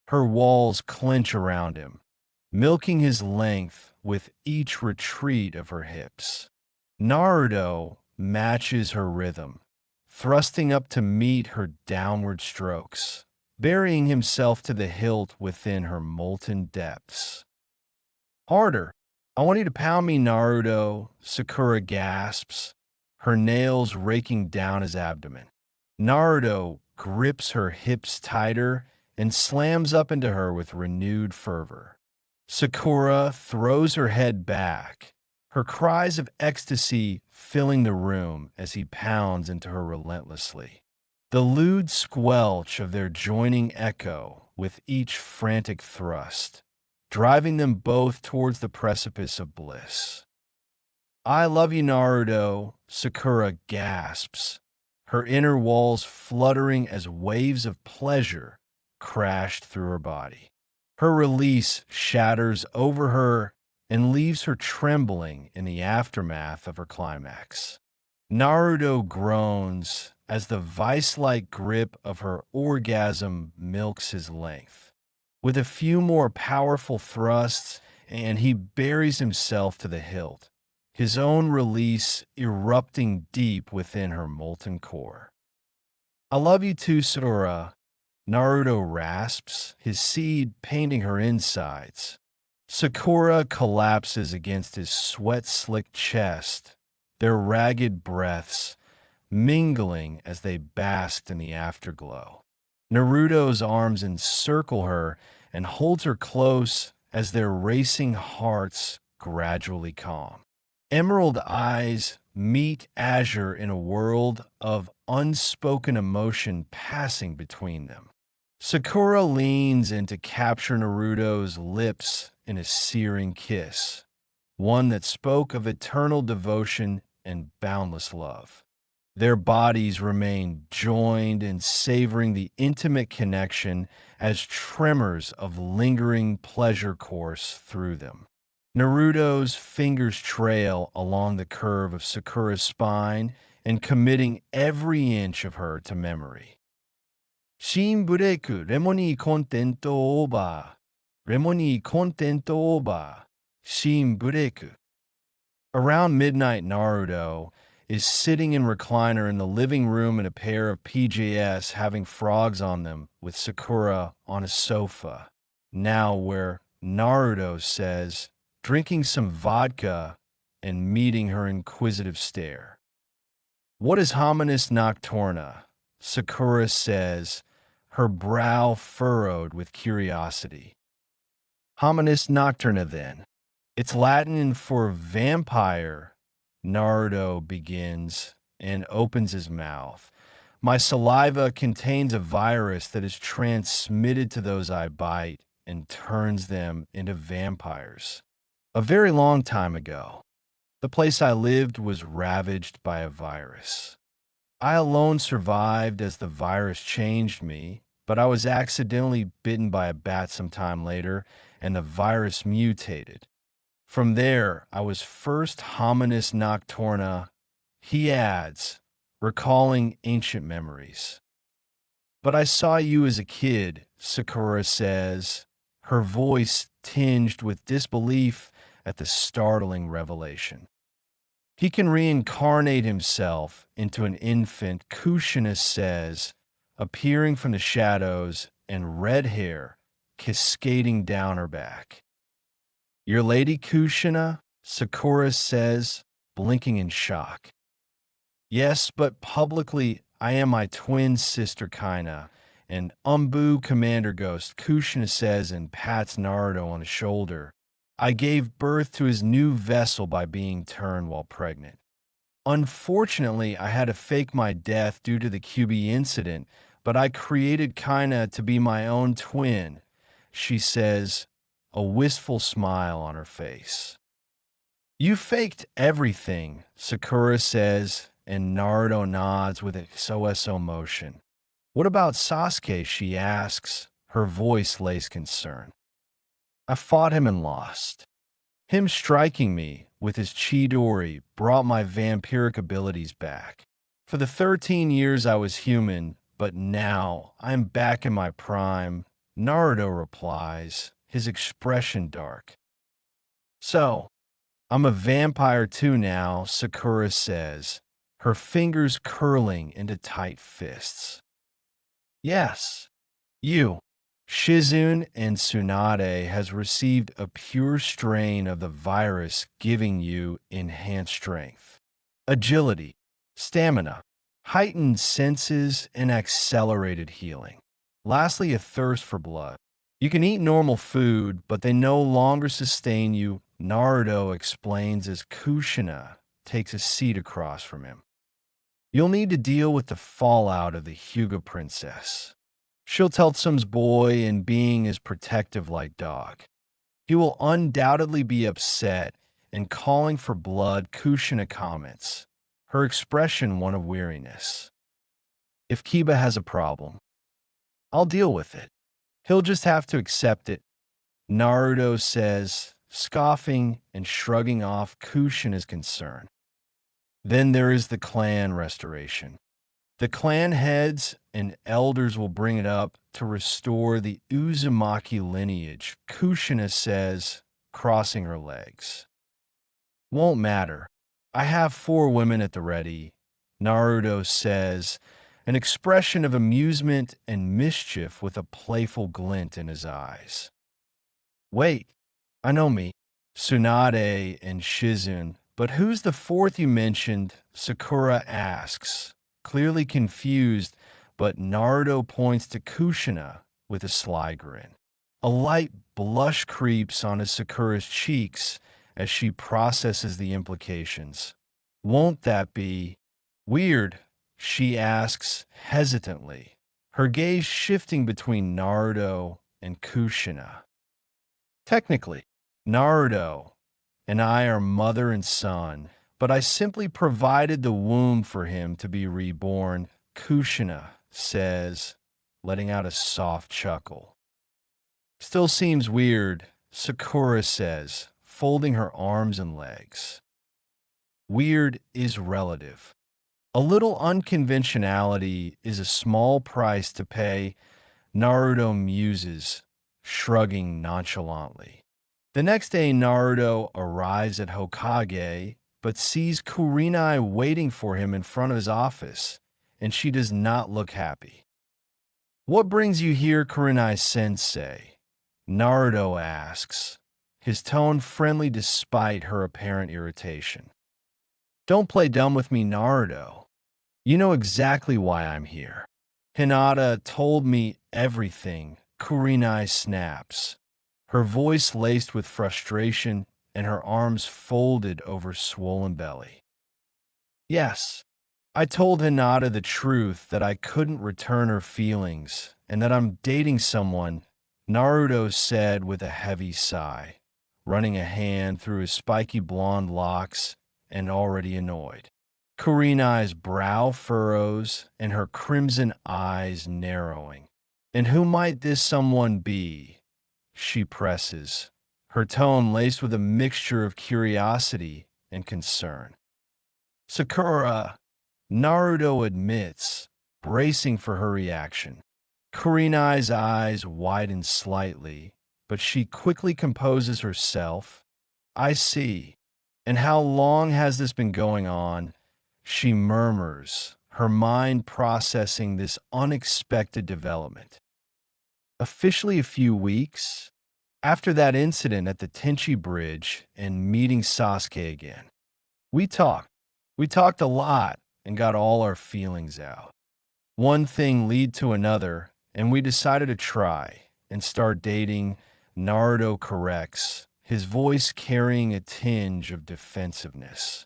Her walls clench around him, milking his length with each retreat of her hips. Naruto matches her rhythm, thrusting up to meet her downward strokes, burying himself to the hilt within her molten depths. Harder. I want you to pound me, Naruto, Sakura gasps, her nails raking down his abdomen. Naruto grips her hips tighter and slams up into her with renewed fervor. Sakura throws her head back, her cries of ecstasy filling the room as he pounds into her relentlessly. The lewd squelch of their joining echo with each frantic thrust, driving them both towards the precipice of bliss. I love you, Naruto, Sakura gasps, her inner walls fluttering as waves of pleasure crashed through her body. Her release shatters over her and leaves her trembling in the aftermath of her climax. Naruto groans as the vice-like grip of her orgasm milks his length. With a few more powerful thrusts, and he buries himself to the hilt, his own release erupting deep within her molten core. I love you too, Sakura, Naruto rasps, his seed painting her insides. Sakura collapses against his sweat-slicked chest, their ragged breaths mingling as they basked in the afterglow. Naruto's arms encircle her and holds her close as their racing hearts gradually calm. Emerald eyes meet azure in a world of unspoken emotion passing between them. Sakura leans in to capture Naruto's lips in a searing kiss, one that spoke of eternal devotion and boundless love. Their bodies remain joined in savoring the intimate connection as tremors of lingering pleasure course through them. Naruto's fingers trail along the curve of Sakura's spine and committing every inch of her to memory. Shin bureku, remoni contento oba. Remoni contento oba. Shin bureku. Around midnight, Naruto is sitting in recliner in the living room in a pair of PJs having frogs on them with Sakura on a sofa. Now where Naruto says, drinking some vodka and meeting her inquisitive stare. What is hominis nocturna? Sakura says, her brow furrowed with curiosity. Hominis nocturna, then. It's Latin for vampire. Naruto begins and opens his mouth. My saliva contains a virus that is transmitted to those I bite and turns them into vampires. A very long time ago, the place I lived was ravaged by a virus. I alone survived as the virus changed me, but I was accidentally bitten by a bat some time later, and the virus mutated. From there, I was first hominis nocturna, he adds, recalling ancient memories. But I saw you as a kid, Sakura says, her voice tinged with disbelief at the startling revelation. He can reincarnate himself into an infant, Kushina says, appearing from the shadows and red hair cascading down her back. Your lady Kushina? Sakura says, blinking in shock. Yes, but publicly I am my twin sister Kaina, and Umbu Commander Ghost, Kushina says and pats Naruto on the shoulder. I gave birth to his new vessel by being turned while pregnant. Unfortunately, I had to fake my death due to the QB incident, but I created Kaina to be my own twin, she says, a wistful smile on her face. You faked everything, Sakura says, and Naruto nods with a so motion. What about Sasuke? She asks, her voice lays concern. I fought him and lost. Him striking me with his Chidori brought my vampiric abilities back. For the 13 years I was human, but now I'm back in my prime, Naruto replies, his expression dark. So, I'm a vampire too now, Sakura says, her fingers curling into tight fists. Yes, you. Shizune and Tsunade has received a pure strain of the virus giving you enhanced strength, agility, stamina, heightened senses, and accelerated healing. Lastly, a thirst for blood. You can eat normal food, but they no longer sustain you, Naruto explains as Kushina takes a seat across from him. You'll need to deal with the fallout of the Hyuga princess. She'll tell some's boy and being is protective like dog. He will undoubtedly be upset and calling for blood, Kushina comments, her expression one of weariness. If Kiba has a problem, I'll deal with it. He'll just have to accept it, Naruto says, scoffing and shrugging off Kushina's concern. Then there is the clan restoration. The clan heads and elders will bring it up to restore the Uzumaki lineage, Kushina says, crossing her legs. Won't matter. I have 4 women at the ready, Naruto says, an expression of amusement and mischief with a playful glint in his eyes. Wait, I know me, Tsunade and Shizune, but who's the 4th you mentioned? Sakura asks, clearly confused, but Naruto points to Kushina with a sly grin. A light blush creeps onto Sakura's cheeks as she processes the implications. Won't that be weird? She asks hesitantly, her gaze shifting between Naruto and Kushina. Technically, Naruto and I are mother and son, but I simply provided the womb for him to be reborn, Kushina says, letting out a soft chuckle. Still seems weird, Sakura says, folding her arms and legs. Weird is relative. A little unconventionality is a small price to pay, Naruto muses, shrugging nonchalantly. The next day, Naruto arrives at Hokage, but sees Kurenai waiting for him in front of his office, and she does not look happy. What brings you here, Kurenai-sensei? Naruto asks, his tone friendly despite her apparent irritation. Don't play dumb with me, Naruto. You know exactly why I'm here. Hinata told me everything, Kurenai snaps, her voice laced with frustration and her arms folded over swollen belly. Yes, I told Hinata the truth that I couldn't return her feelings and that I'm dating someone, Naruto said with a heavy sigh, running a hand through his spiky blonde locks and already annoyed. Kurenai's brow furrows and her crimson eyes narrowing. And who might this someone be? She presses, her tone laced with a mixture of curiosity and concern. Sakura, Naruto admits, bracing for her reaction. Kurenai's eyes widen slightly, but she quickly composes herself. I see. And how long has this been going on? She murmurs, her mind processing this unexpected development. Officially a few weeks after that incident at the Tenchi Bridge and meeting Sasuke again. We talked. We talked a lot and got all our feelings out. One thing led to another, and we decided to try and start dating, Naruto corrects, his voice carrying a tinge of defensiveness.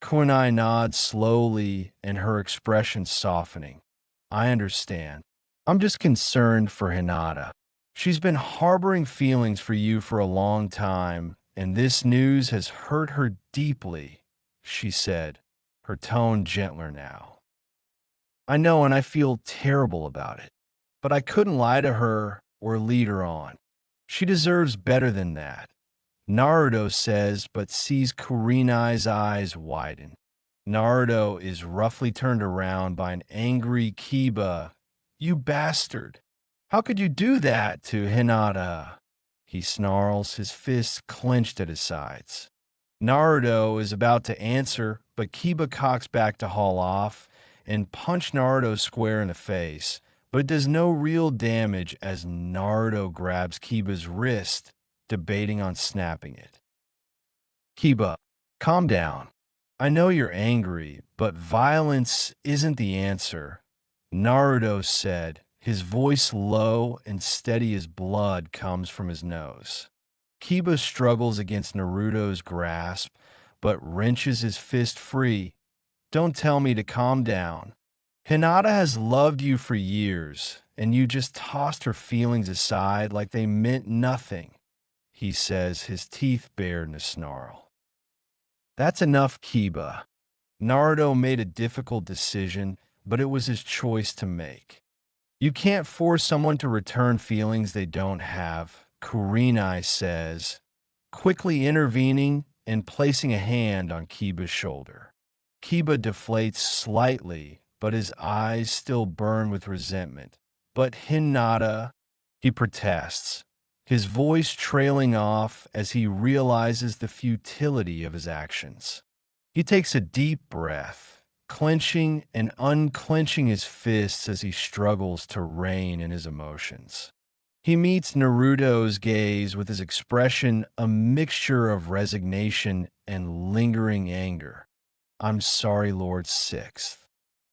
Kunai nods slowly and her expression softening. I understand. I'm just concerned for Hinata. She's been harboring feelings for you for a long time, and this news has hurt her deeply, she said, her tone gentler now. I know, and I feel terrible about it. But I couldn't lie to her or lead her on. She deserves better than that. Naruto says, but sees Kurenai's eyes widen. Naruto is roughly turned around by an angry Kiba. You bastard! How could you do that to Hinata? He snarls, his fists clenched at his sides. Naruto is about to answer, but Kiba cocks back to haul off and punch Naruto square in the face, but it does no real damage as Naruto grabs Kiba's wrist, debating on snapping it. Kiba, calm down. I know you're angry, but violence isn't the answer, Naruto said, his voice low and steady as blood comes from his nose. Kiba struggles against Naruto's grasp, but wrenches his fist free. Don't tell me to calm down. Hinata has loved you for years, and you just tossed her feelings aside like they meant nothing, he says, his teeth bared in a snarl. That's enough, Kiba. Naruto made a difficult decision, but it was his choice to make. You can't force someone to return feelings they don't have, Kurenai says, quickly intervening and placing a hand on Kiba's shoulder. Kiba deflates slightly, but his eyes still burn with resentment. But Hinata, he protests, his voice trailing off as he realizes the futility of his actions. He takes a deep breath, clenching and unclenching his fists as he struggles to rein in his emotions. He meets Naruto's gaze with his expression a mixture of resignation and lingering anger. I'm sorry, Lord Sixth.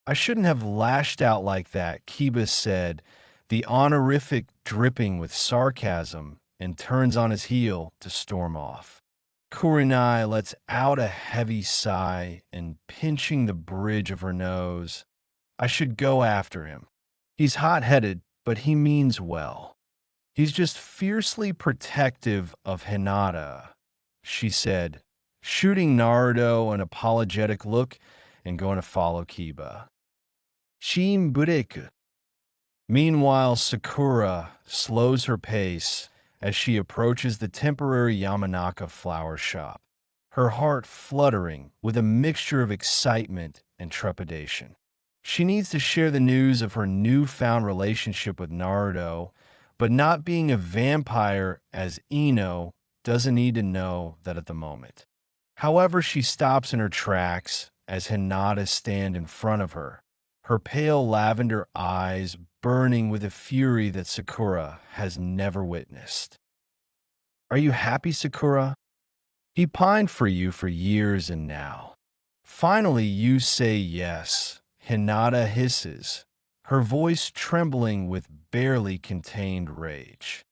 I shouldn't have lashed out like that, Kiba said, the honorific dripping with sarcasm, and turns on his heel to storm off. Kurenai lets out a heavy sigh and pinching the bridge of her nose. I should go after him. He's hot-headed, but he means well. He's just fiercely protective of Hinata, she said, shooting Naruto an apologetic look and going to follow Kiba. Shin Bureku. Meanwhile, Sakura slows her pace as she approaches the temporary Yamanaka flower shop, her heart fluttering with a mixture of excitement and trepidation. She needs to share the news of her newfound relationship with Naruto, but not being a vampire as Ino doesn't need to know that at the moment. However, she stops in her tracks as Hinata stands in front of her, her pale lavender eyes burning with a fury that Sakura has never witnessed. Are you happy, Sakura? He pined for you for years and now. Finally, you say yes, Hinata hisses, her voice trembling with barely contained rage.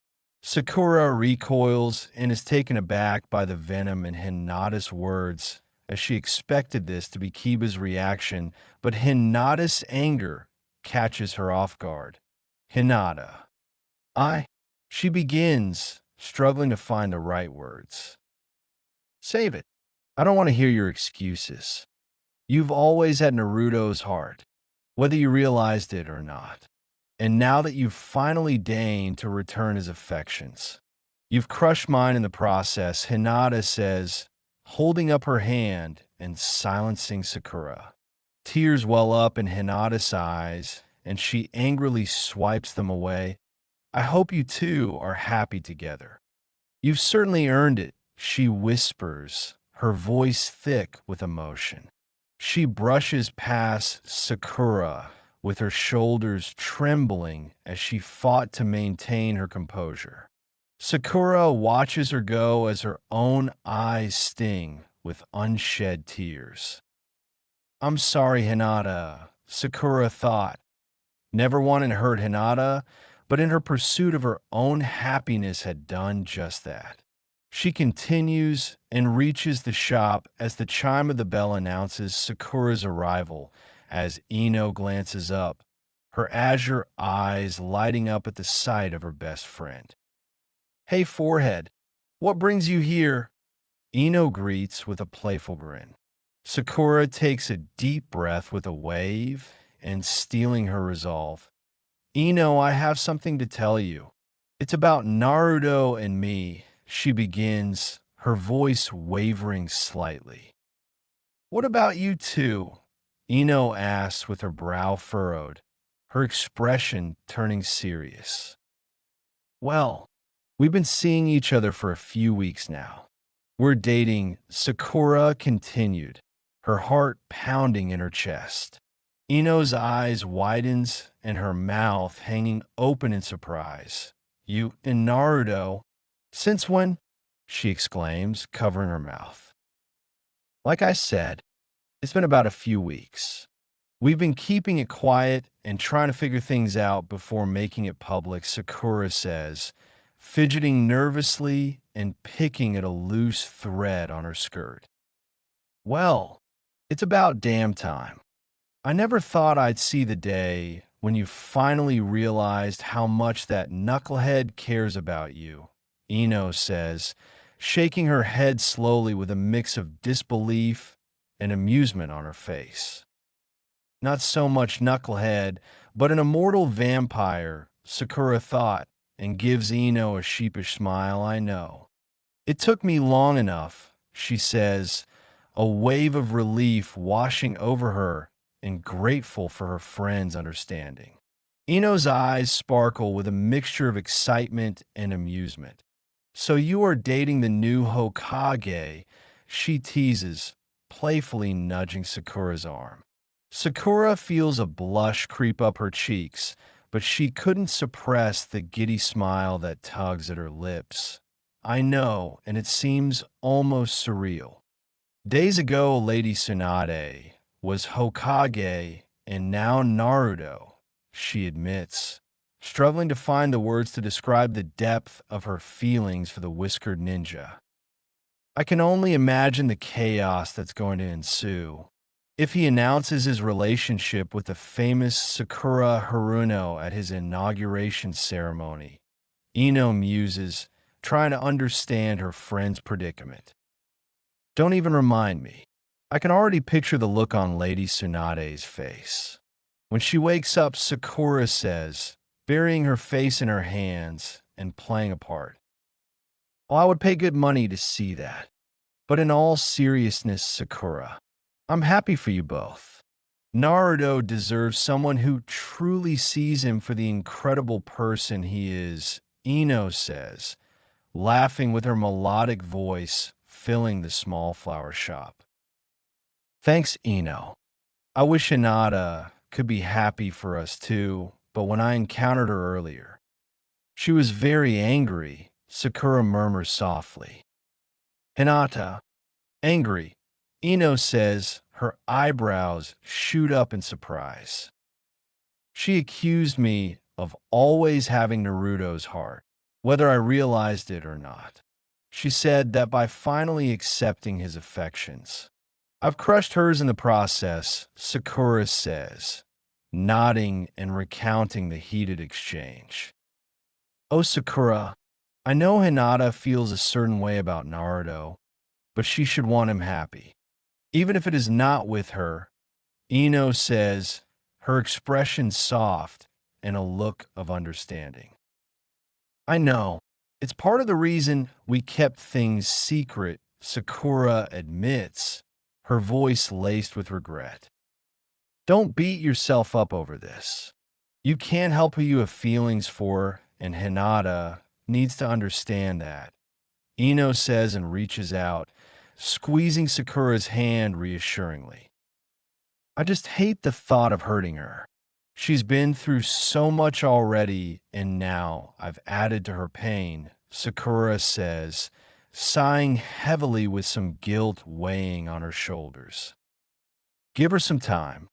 Sakura recoils and is taken aback by the venom in Hinata's words, as she expected this to be Kiba's reaction, but Hinata's anger catches her off guard. Hinata. She begins, struggling to find the right words. Save it. I don't want to hear your excuses. You've always had Naruto's heart, whether you realized it or not. And now that you've finally deigned to return his affections, you've crushed mine in the process, Hinata says, holding up her hand and silencing Sakura. Tears well up in Hinata's eyes, and she angrily swipes them away. I hope you two are happy together. You've certainly earned it, she whispers, her voice thick with emotion. She brushes past Sakura, with her shoulders trembling as she fought to maintain her composure. Sakura watches her go as her own eyes sting with unshed tears. I'm sorry, Hinata, Sakura thought. Never wanted to hurt Hinata, but in her pursuit of her own happiness had done just that. She continues and reaches the shop as the chime of the bell announces Sakura's arrival. As Ino glances up, her azure eyes lighting up at the sight of her best friend. Hey, Forehead, what brings you here? Ino greets with a playful grin. Sakura takes a deep breath with a wave and stealing her resolve. Ino, I have something to tell you. It's about Naruto and me, she begins, her voice wavering slightly. What about you two? Ino asks with her brow furrowed, her expression turning serious. Well, we've been seeing each other for a few weeks now. We're dating, Sakura continued, her heart pounding in her chest. Ino's eyes widens and her mouth hanging open in surprise. You and Naruto? Since when? She exclaims, covering her mouth. Like I said, it's been about a few weeks. We've been keeping it quiet and trying to figure things out before making it public, Sakura says, fidgeting nervously and picking at a loose thread on her skirt. Well, it's about damn time. I never thought I'd see the day when you finally realized how much that knucklehead cares about you, Ino says, shaking her head slowly with a mix of disbelief and amusement on her face. Not so much knucklehead, but an immortal vampire, Sakura thought, and gives Ino a sheepish smile. I know. It took me long enough, she says, a wave of relief washing over her and grateful for her friend's understanding. Ino's eyes sparkle with a mixture of excitement and amusement. So you are dating the new Hokage, she teases, playfully nudging Sakura's arm. Sakura feels a blush creep up her cheeks, but she couldn't suppress the giddy smile that tugs at her lips. I know, and it seems almost surreal. Days ago, Lady Tsunade was Hokage, and now Naruto, she admits, struggling to find the words to describe the depth of her feelings for the whiskered ninja. I can only imagine the chaos that's going to ensue if he announces his relationship with the famous Sakura Haruno at his inauguration ceremony. Ino muses, trying to understand her friend's predicament. Don't even remind me. I can already picture the look on Lady Tsunade's face. When she wakes up, Sakura says, burying her face in her hands and playing a part. Well, I would pay good money to see that. But in all seriousness, Sakura, I'm happy for you both. Naruto deserves someone who truly sees him for the incredible person he is, Ino says, laughing with her melodic voice filling the small flower shop. Thanks, Ino. I wish Hinata could be happy for us too, but when I encountered her earlier, she was very angry, Sakura murmurs softly. Hinata, angry, Ino says, her eyebrows shoot up in surprise. She accused me of always having Naruto's heart, whether I realized it or not. She said that by finally accepting his affections, I've crushed hers in the process, Sakura says, nodding and recounting the heated exchange. Oh, Sakura, I know Hinata feels a certain way about Naruto, but she should want him happy. Even if it is not with her, Ino says, her expression soft and a look of understanding. I know. It's part of the reason we kept things secret, Sakura admits, her voice laced with regret. Don't beat yourself up over this. You can't help who you have feelings for, and Hinata needs to understand that. Ino says and reaches out, squeezing Sakura's hand reassuringly. I just hate the thought of hurting her. She's been through so much already, and now I've added to her pain, Sakura says, sighing heavily with some guilt weighing on her shoulders. Give her some time.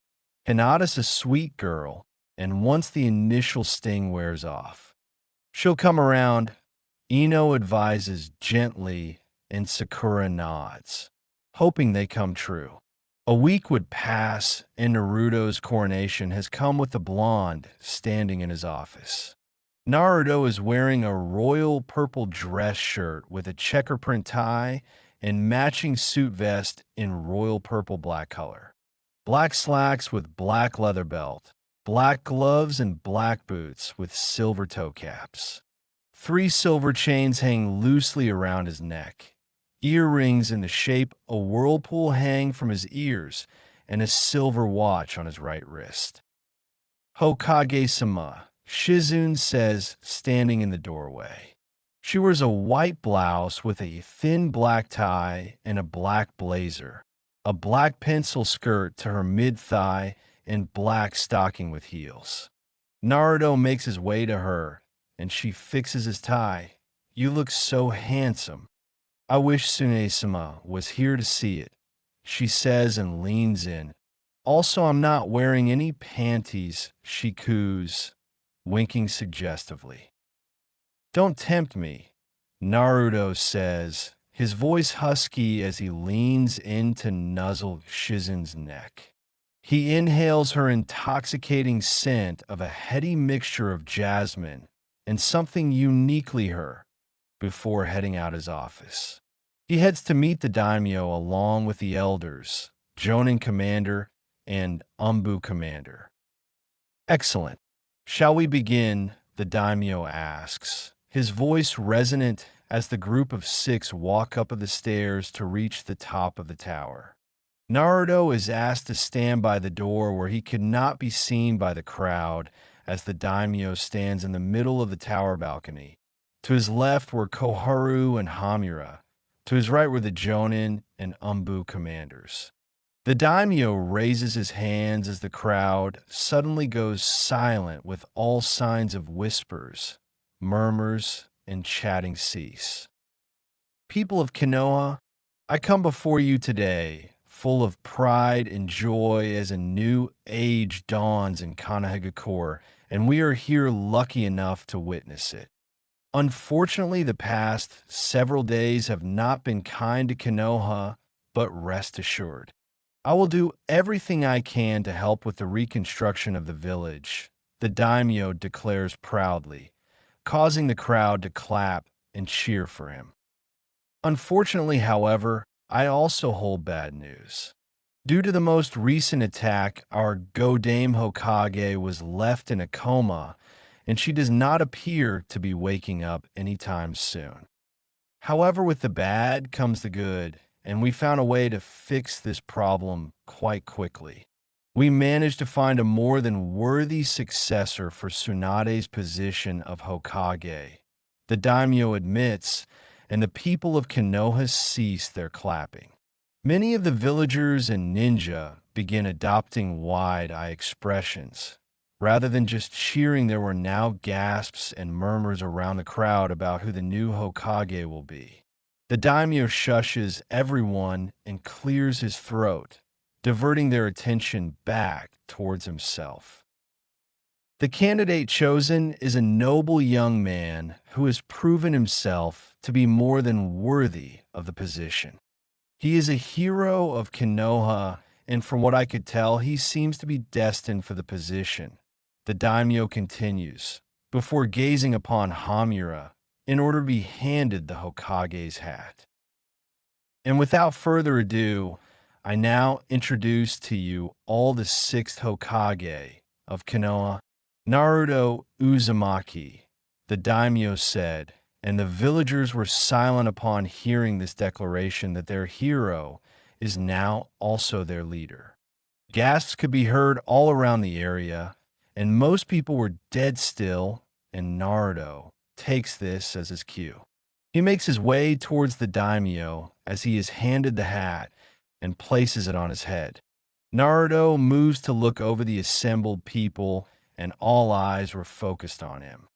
Hinata's a sweet girl, and once the initial sting wears off, she'll come around, Ino advises gently, and Sakura nods, hoping they come true. A week would pass, and Naruto's coronation has come with the blonde standing in his office. Naruto is wearing a royal purple dress shirt with a checker print tie and matching suit vest in royal purple black color. Black slacks with black leather belt, black gloves and black boots with silver toe caps. 3 silver chains hang loosely around his neck. Earrings in the shape a whirlpool hang from his ears, and a silver watch on his right wrist. Hokage-sama, Shizune says, standing in the doorway. She wears a white blouse with a thin black tie and a black blazer, a black pencil skirt to her mid-thigh, and black stocking with heels. Naruto makes his way to her, and she fixes his tie. "You look so handsome. I wish Sune-sama was here to see it," she says and leans in. "Also, I'm not wearing any panties," she coos, winking suggestively. "Don't tempt me," Naruto says, his voice husky as he leans in to nuzzle Shizune's neck. He inhales her intoxicating scent of a heady mixture of jasmine and something uniquely her before heading out his office. He heads to meet the daimyo along with the elders, Jonin Commander and Umbu Commander. "Excellent. Shall we begin?" the daimyo asks, his voice resonant as the group of 6 walk up the stairs to reach the top of the tower. Naruto is asked to stand by the door where he could not be seen by the crowd as the daimyo stands in the middle of the tower balcony. To his left were Koharu and Hamura. To his right were the Jonin and Umbu commanders. The daimyo raises his hands as the crowd suddenly goes silent with all signs of whispers, murmurs, and chatting cease. "People of Konoha, I come before you today, full of pride and joy as a new age dawns in Kanahegakure, and we are here lucky enough to witness it. Unfortunately, the past several days have not been kind to Konoha, but rest assured, I will do everything I can to help with the reconstruction of the village," the daimyo declares proudly, causing the crowd to clap and cheer for him. "Unfortunately, however, I also hold bad news. Due to the most recent attack, our Godame Hokage was left in a coma, and she does not appear to be waking up anytime soon. However, with the bad comes the good, and we found a way to fix this problem quite quickly. We managed to find a more than worthy successor for Tsunade's position of Hokage," the daimyo admits, and the people of Konoha cease their clapping. Many of the villagers and ninja begin adopting wide-eye expressions. Rather than just cheering, there were now gasps and murmurs around the crowd about who the new Hokage will be. The daimyo shushes everyone and clears his throat, diverting their attention back towards himself. The candidate chosen is a noble young man who has proven himself to be more than worthy of the position. He is a hero of Konoha, and from what I could tell, he seems to be destined for the position. The daimyo continues, before gazing upon Hamura in order to be handed the Hokage's hat. "And without further ado, I now introduce to you all the 6th Hokage of Konoha, Naruto Uzumaki," the daimyo said, and the villagers were silent upon hearing this declaration that their hero is now also their leader. Gasps could be heard all around the area, and most people were dead still, and Naruto takes this as his cue. He makes his way towards the daimyo as he is handed the hat and places it on his head. Naruto moves to look over the assembled people, and all eyes were focused on him.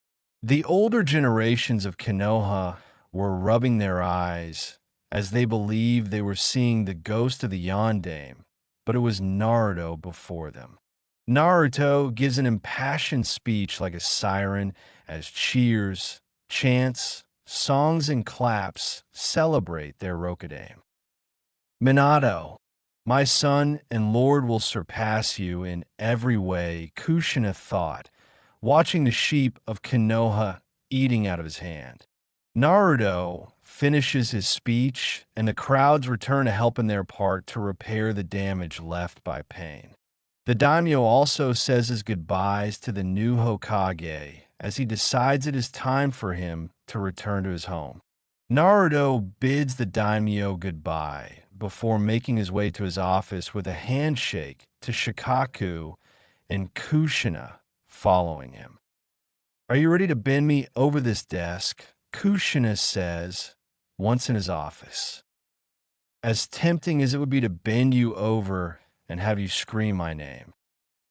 The older generations of Konoha were rubbing their eyes as they believed they were seeing the ghost of the Yondaime, but it was Naruto before them. Naruto gives an impassioned speech like a siren as cheers, chants, songs, and claps celebrate their Rokudaime. "Minato, my son and lord will surpass you in every way," Kushina thought, watching the sheep of Konoha eating out of his hand. Naruto, finishes his speech, and the crowds return to help in their part to repair the damage left by pain. The daimyo also says his goodbyes to the new Hokage as he decides it is time for him to return to his home. Naruto bids the daimyo goodbye before making his way to his office with a handshake to Shikaku and Kushina following him. "Are you ready to bend me over this desk?" Kushina says once in his office. "As tempting as it would be to bend you over and have you scream my name,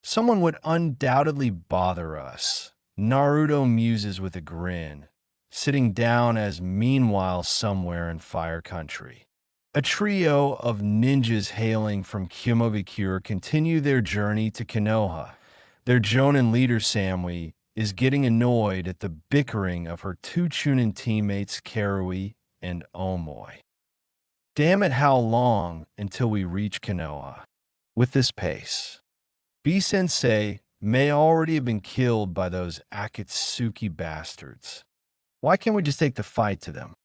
someone would undoubtedly bother us," Naruto muses with a grin, sitting down as meanwhile somewhere in Fire Country. A trio of ninjas hailing from Kimobikure continue their journey to Konoha. Their Jonin leader Samui is getting annoyed at the bickering of her two Chunin teammates Karui and Omoi. "Damn it, how long until we reach Konoha? With this pace, B-sensei may already have been killed by those Akatsuki bastards. Why can't we just take the fight to them?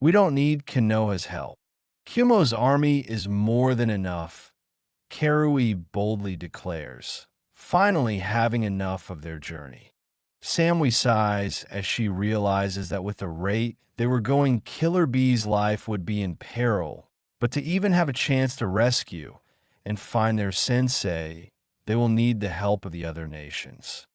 We don't need Konoha's help. Kumo's army is more than enough," Karui boldly declares, finally having enough of their journey. Samui sighs as she realizes that with the rate they were going, Killer Bee's life would be in peril, but to even have a chance to rescue and find their sensei, they will need the help of the other nations.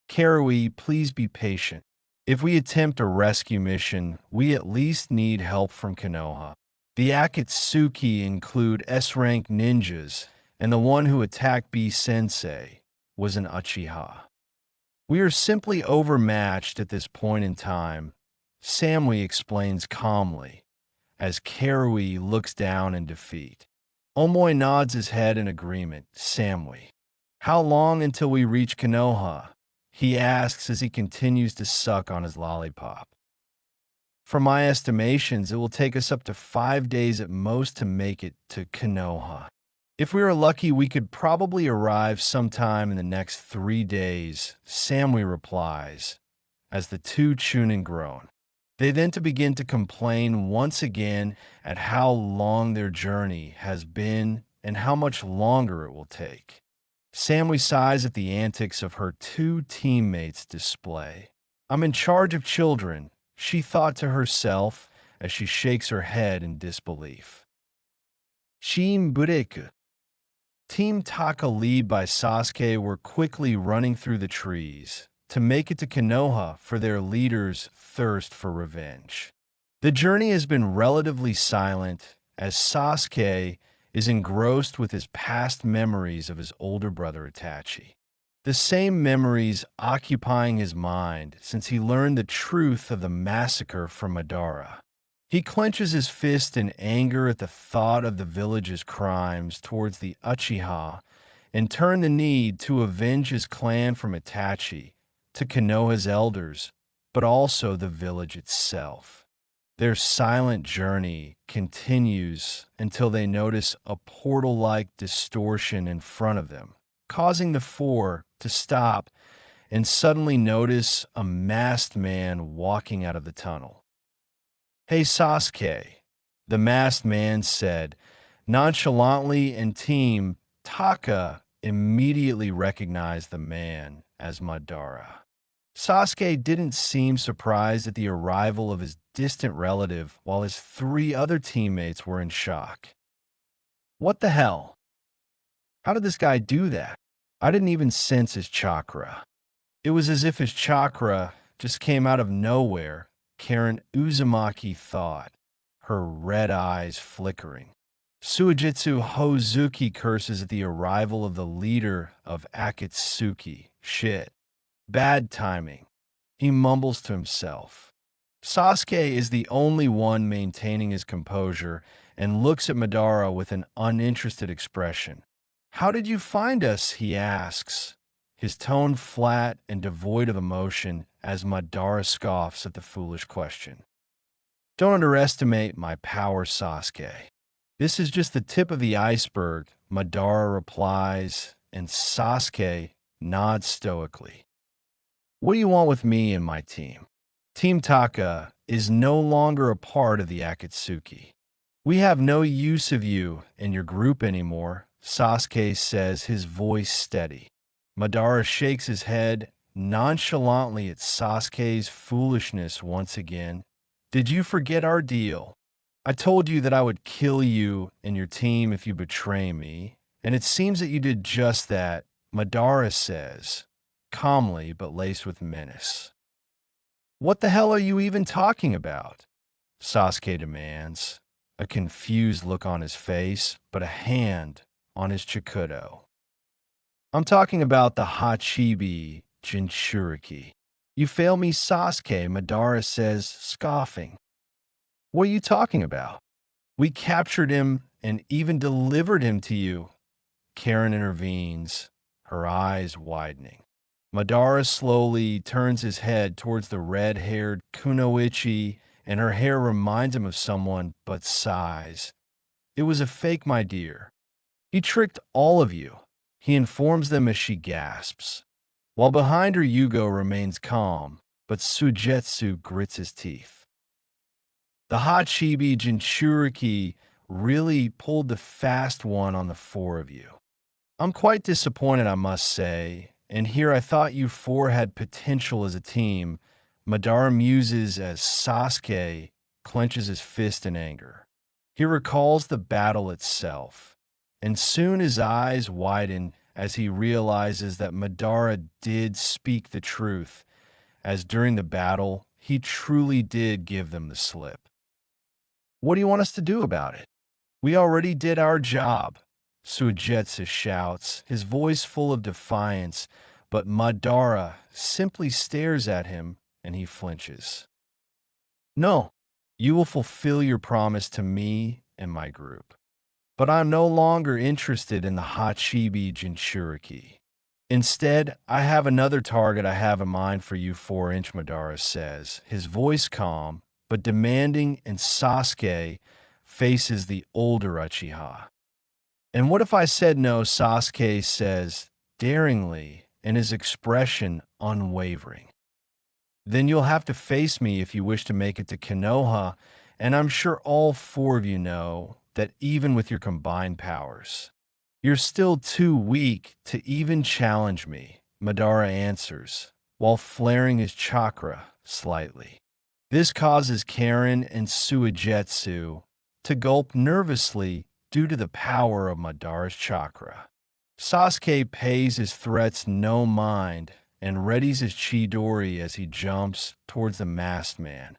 "Karui, please be patient. If we attempt a rescue mission, we at least need help from Konoha. The Akatsuki include S-rank ninjas, and the one who attacked B-sensei was an Uchiha. We are simply overmatched at this point in time," Samui explains calmly, as Karui looks down in defeat. Omoi nods his head in agreement. "Samui, how long until we reach Konoha?" he asks as he continues to suck on his lollipop. "From my estimations, it will take us up to 5 days at most to make it to Konoha. If we are lucky, we could probably arrive sometime in the next 3 days," Samui replies, as the two Chunin groan. They then begin to complain once again at how long their journey has been and how much longer it will take. Samui sighs at the antics of her two teammates' display. "I'm in charge of children," she thought to herself as she shakes her head in disbelief. Team Bureku. Team Taka, led by Sasuke, were quickly running through the trees to make it to Konoha for their leader's thirst for revenge. The journey has been relatively silent as Sasuke is engrossed with his past memories of his older brother Itachi. The same memories occupying his mind since he learned the truth of the massacre from Madara. He clenches his fist in anger at the thought of the village's crimes towards the Uchiha and turned the need to avenge his clan from Itachi to Konoha's elders, but also the village itself. Their silent journey continues until they notice a portal-like distortion in front of them, causing the four to stop and suddenly notice a masked man walking out of the tunnel. "Hey Sasuke," the masked man said nonchalantly, and Team Taka immediately recognized the man as Madara. Sasuke didn't seem surprised at the arrival of his distant relative, while his 3 other teammates were in shock. "What the hell? How did this guy do that? I didn't even sense his chakra." It was as if his chakra just came out of nowhere, Karen Uzumaki thought, her red eyes flickering. Suijitsu Hozuki curses at the arrival of the leader of Akatsuki. "Shit. Bad timing," he mumbles to himself. Sasuke is the only one maintaining his composure and looks at Madara with an uninterested expression. "How did you find us?" he asks, his tone flat and devoid of emotion as Madara scoffs at the foolish question. "Don't underestimate my power, Sasuke. This is just the tip of the iceberg," Madara replies, and Sasuke nods stoically. "What do you want with me and my team?" Team Taka is no longer a part of the Akatsuki. We have no use of you in your group anymore, Sasuke says, his voice steady. Madara shakes his head nonchalantly at Sasuke's foolishness once again. Did you forget our deal? I told you that I would kill you and your team if you betray me, and it seems that you did just that, Madara says, calmly but laced with menace. What the hell are you even talking about? Sasuke demands, a confused look on his face, but a hand on his Chikudo. I'm talking about the Hachibi Jinchuriki. You fail me, Sasuke, Madara says, scoffing. What are you talking about? We captured him and even delivered him to you. Karen intervenes, her eyes widening. Madara slowly turns his head towards the red-haired Kunoichi, and her hair reminds him of someone, but sighs. It was a fake, my dear. He tricked all of you. He informs them as she gasps. While behind her, Yugo remains calm, but Suigetsu grits his teeth. The Hachibi Jinchuriki really pulled the fast one on the four of you. I'm quite disappointed, I must say, and here I thought you four had potential as a team. Madara muses as Sasuke clenches his fist in anger. He recalls the battle itself, and soon his eyes widen as he realizes that Madara did speak the truth, as during the battle, he truly did give them the slip. What do you want us to do about it? We already did our job, Suigetsu shouts, his voice full of defiance, but Madara simply stares at him and he flinches. No, you will fulfill your promise to me and my group. But I'm no longer interested in the Hachibi Jinchuriki. Instead, I have another target I have in mind for you, 4-inch, Madara says, his voice calm, but demanding, and Sasuke faces the older Uchiha. And what if I said no, Sasuke says, daringly, and his expression unwavering. Then you'll have to face me if you wish to make it to Konoha, and I'm sure all four of you know that even with your combined powers, you're still too weak to even challenge me, Madara answers, while flaring his chakra slightly. This causes Karen and Suigetsu to gulp nervously due to the power of Madara's chakra. Sasuke pays his threats no mind and readies his Chidori as he jumps towards the masked man,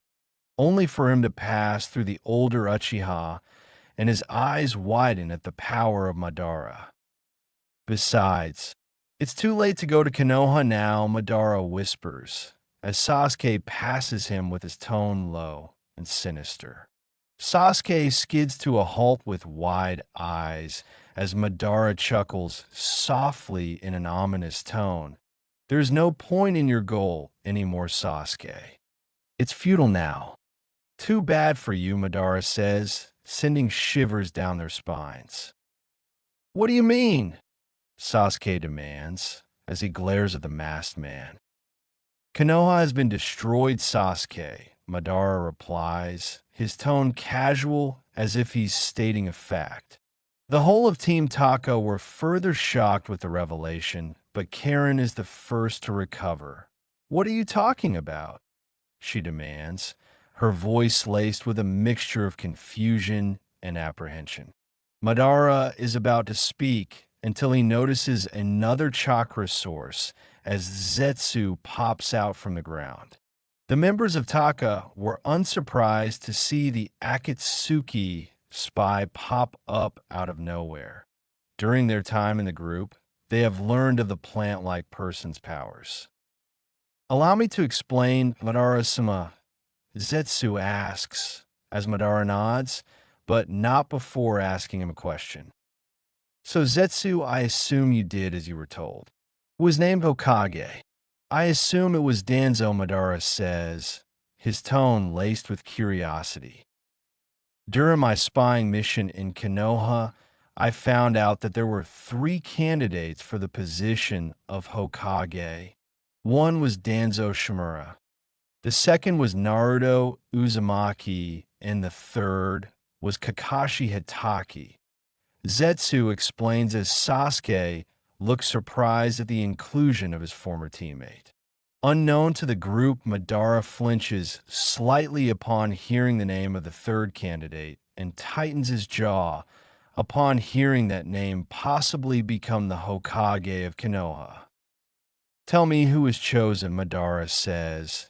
only for him to pass through the older Uchiha and his eyes widen at the power of Madara. Besides, it's too late to go to Konoha now, Madara whispers, as Sasuke passes him with his tone low and sinister. Sasuke skids to a halt with wide eyes as Madara chuckles softly in an ominous tone. There's no point in your goal anymore, Sasuke. It's futile now. Too bad for you, Madara says, sending shivers down their spines. What do you mean? Sasuke demands as he glares at the masked man. Konoha has been destroyed, Sasuke, Madara replies, his tone casual as if he's stating a fact. The whole of Team Taka were further shocked with the revelation, but Karen is the first to recover. What are you talking about? She demands, her voice laced with a mixture of confusion and apprehension. Madara is about to speak until he notices another chakra source as Zetsu pops out from the ground. The members of Taka were unsurprised to see the Akatsuki spy pop up out of nowhere. During their time in the group, they have learned of the plant-like person's powers. Allow me to explain, Madara-sama, Zetsu asks, as Madara nods, but not before asking him a question. So Zetsu, I assume you did as you were told. Was named Hokage. I assume it was Danzo, Madara says, his tone laced with curiosity. During my spying mission in Konoha, I found out that there were 3 candidates for the position of Hokage. One was Danzo Shimura. The second was Naruto Uzumaki, and the third was Kakashi Hitaki. Zetsu explains as Sasuke looks surprised at the inclusion of his former teammate. Unknown to the group, Madara flinches slightly upon hearing the name of the third candidate and tightens his jaw upon hearing that name possibly become the Hokage of Konoha. Tell me who is chosen, Madara says,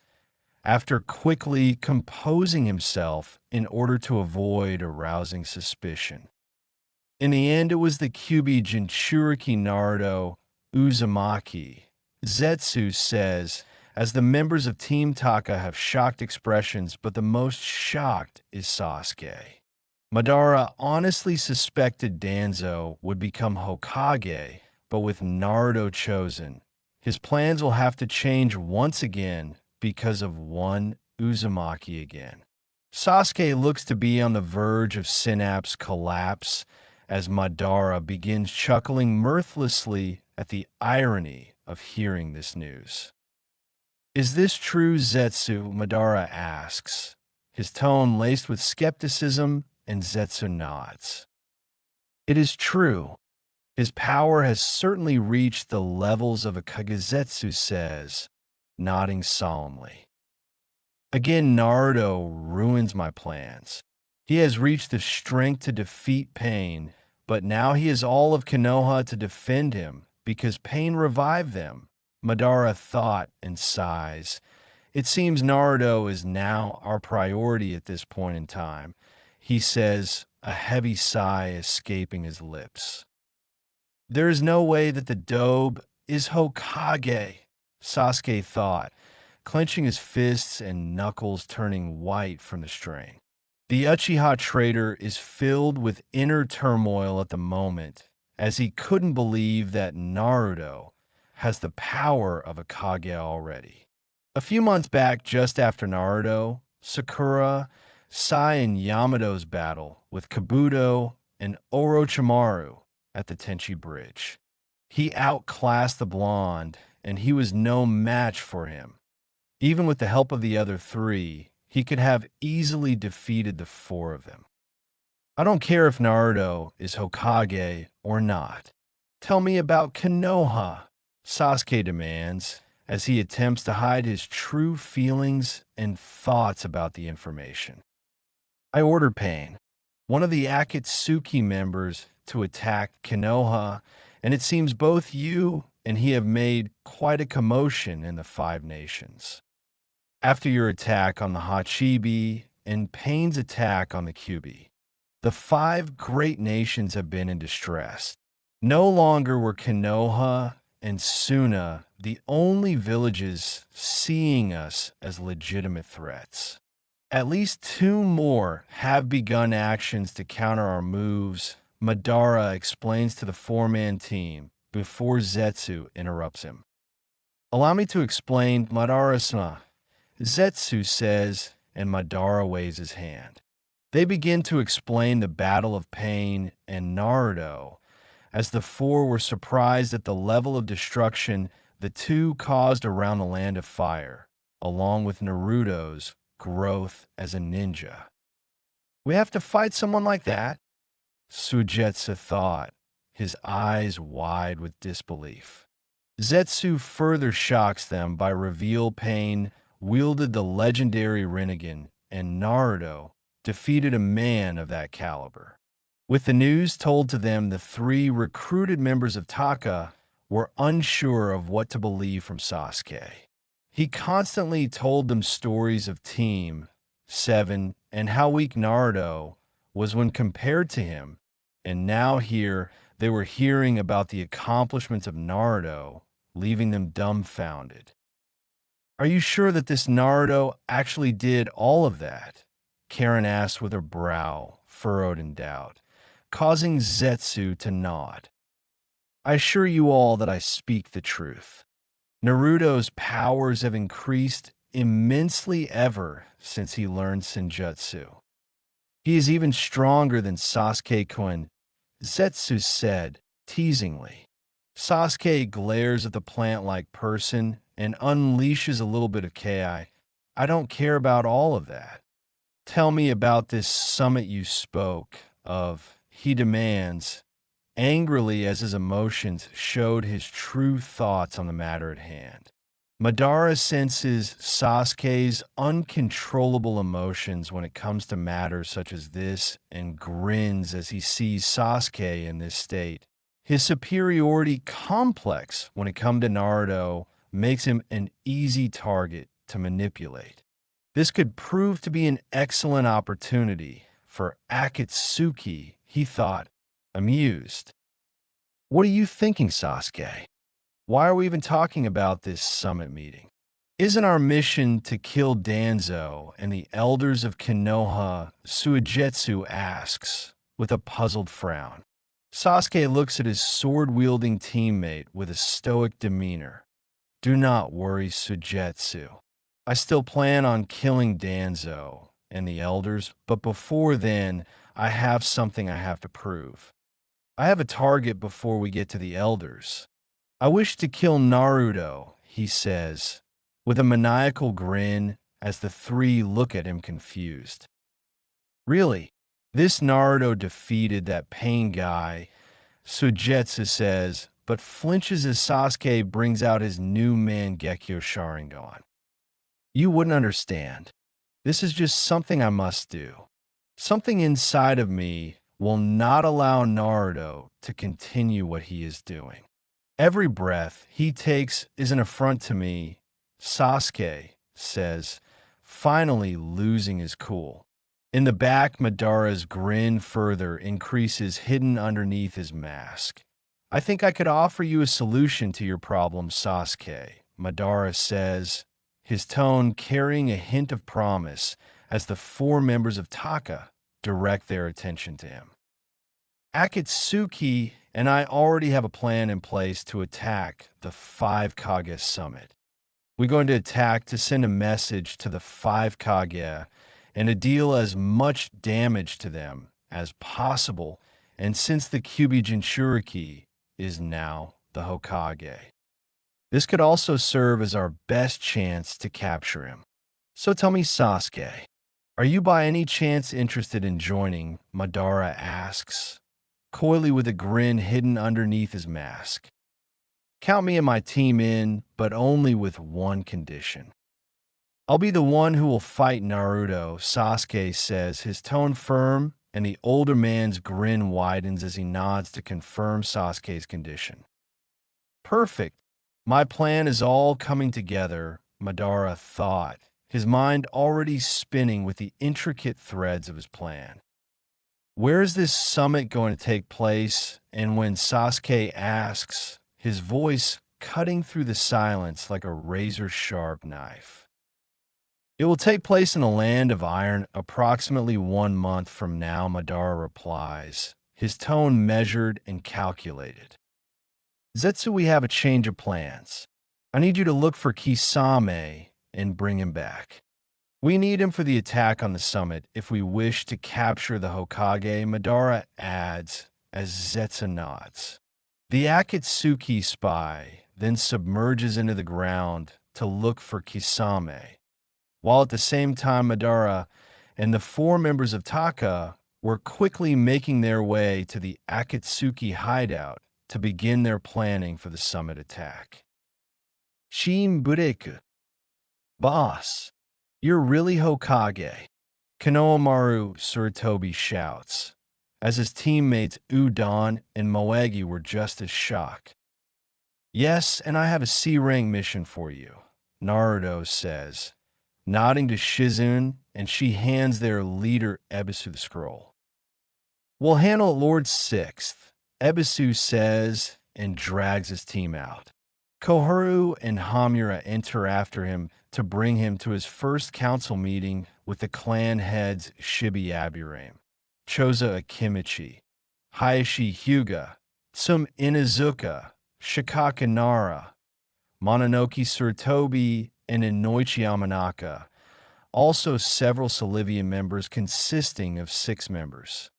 after quickly composing himself in order to avoid arousing suspicion. In the end, it was the Kyuubi Jinchuriki Naruto Uzumaki. Zetsu says, as the members of Team Taka have shocked expressions, but the most shocked is Sasuke. Madara honestly suspected Danzo would become Hokage, but with Naruto chosen, his plans will have to change once again because of one Uzumaki again. Sasuke looks to be on the verge of synapse collapse as Madara begins chuckling mirthlessly at the irony of hearing this news. Is this true, Zetsu? Madara asks, his tone laced with skepticism, and Zetsu nods. It is true. His power has certainly reached the levels of a Kage, Zetsu says, nodding solemnly. Again, Naruto ruins my plans. He has reached the strength to defeat Pain, but now he has all of Konoha to defend him because Pain revived them. Madara thought and sighs. It seems Naruto is now our priority at this point in time, he says, a heavy sigh escaping his lips. There is no way that the Dobe is Hokage, Sasuke thought, clenching his fists and knuckles turning white from the strain. The Uchiha traitor is filled with inner turmoil at the moment, as he couldn't believe that Naruto has the power of a Kage already. A few months back, just after Naruto, Sakura, Sai, and Yamato's battle with Kabuto and Orochimaru at the Tenchi Bridge. He outclassed the blonde, and he was no match for him. Even with the help of the other three, he could have easily defeated the four of them. I don't care if Naruto is Hokage or not. Tell me about Konoha, Sasuke demands, as he attempts to hide his true feelings and thoughts about the information. I ordered Pain, one of the Akatsuki members, to attack Konoha, and it seems both you and he have made quite a commotion in the Five Nations. After your attack on the Hachibi and Pain's attack on the Kyuubi, the five great nations have been in distress. No longer were Konoha and Suna the only villages seeing us as legitimate threats. At least two more have begun actions to counter our moves, Madara explains to the four-man team before Zetsu interrupts him. Allow me to explain, Madara-sama, Zetsu says, and Madara waves his hand. They begin to explain the Battle of Pain and Naruto, as the four were surprised at the level of destruction the two caused around the Land of Fire, along with Naruto's growth as a ninja. We have to fight someone like that? Sujetsu thought, his eyes wide with disbelief. Zetsu further shocks them by reveal Pain wielded the legendary Rinnegan, and Naruto defeated a man of that caliber. With the news told to them, the three recruited members of Taka were unsure of what to believe from Sasuke. He constantly told them stories of Team 7 and how weak Naruto was when compared to him, and now here they were hearing about the accomplishments of Naruto, leaving them dumbfounded. Are you sure that this Naruto actually did all of that? Karen asked with her brow furrowed in doubt, causing Zetsu to nod. I assure you all that I speak the truth. Naruto's powers have increased immensely ever since he learned Senjutsu. He is even stronger than Sasuke-kun, Zetsu said, teasingly. Sasuke glares at the plant-like person and unleashes a little bit of Ki, I don't care about all of that. Tell me about this summit you spoke of, he demands, angrily as his emotions showed his true thoughts on the matter at hand. Madara senses Sasuke's uncontrollable emotions when it comes to matters such as this and grins as he sees Sasuke in this state. His superiority complex when it comes to Naruto makes him an easy target to manipulate. This could prove to be an excellent opportunity for Akatsuki, he thought, amused. What are you thinking, Sasuke? Why are we even talking about this summit meeting? Isn't our mission to kill Danzo and the elders of Konoha? Suigetsu asks, with a puzzled frown. Sasuke looks at his sword-wielding teammate with a stoic demeanor. Do not worry, Suigetsu. I still plan on killing Danzo and the elders, but before then, I have something I have to prove. I have a target before we get to the elders. I wish to kill Naruto, he says, with a maniacal grin as the three look at him confused. Really? This Naruto defeated that pain guy, Suigetsu says, but flinches as Sasuke brings out his new Mangekyo Sharingan. You wouldn't understand. This is just something I must do. Something inside of me will not allow Naruto to continue what he is doing. Every breath he takes is an affront to me, Sasuke says, finally losing his cool. In the back, Madara's grin further increases hidden underneath his mask. I think I could offer you a solution to your problem, Sasuke, Madara says, his tone carrying a hint of promise as the four members of Taka direct their attention to him. Akatsuki and I already have a plan in place to attack the Five Kage summit. We're going to attack to send a message to the Five Kage and to deal as much damage to them as possible, and since the Kyuubi Jinchuriki is now the Hokage. This could also serve as our best chance to capture him. So tell me, Sasuke, are you by any chance interested in joining? Madara asks, coyly with a grin hidden underneath his mask. Count me and my team in, but only with one condition. I'll be the one who will fight Naruto, Sasuke says, his tone firm, and the older man's grin widens as he nods to confirm Sasuke's condition. Perfect. My plan is all coming together, Madara thought, his mind already spinning with the intricate threads of his plan. Where is this summit going to take place? And when Sasuke asks, his voice cutting through the silence like a razor-sharp knife. It will take place in the land of iron approximately 1 month from now, Madara replies, his tone measured and calculated. Zetsu, we have a change of plans. I need you to look for Kisame and bring him back. We need him for the attack on the summit if we wish to capture the Hokage, Madara adds as Zetsu nods. The Akatsuki spy then submerges into the ground to look for Kisame, while at the same time Madara and the four members of Taka were quickly making their way to the Akatsuki hideout to begin their planning for the summit attack. Shin Bureku. Boss, you're really Hokage. Konohamaru Sarutobi shouts, as his teammates Udon and Moegi were just as shocked. Yes, and I have a C-rank mission for you, Naruto says, nodding to Shizune, and she hands their leader Ebisu the scroll. We'll handle it, Lord Sixth, Ebisu says, and drags his team out. Koharu and Hamura enter after him to bring him to his first council meeting with the clan heads Shibi Aburame, Choza Akimichi, Hayashi Hyuga, Tsum Inazuka, Shikaka Nara, Mononoke Sarutobi, and Inoichi Yamanaka, also several Solivian members consisting of 6 members.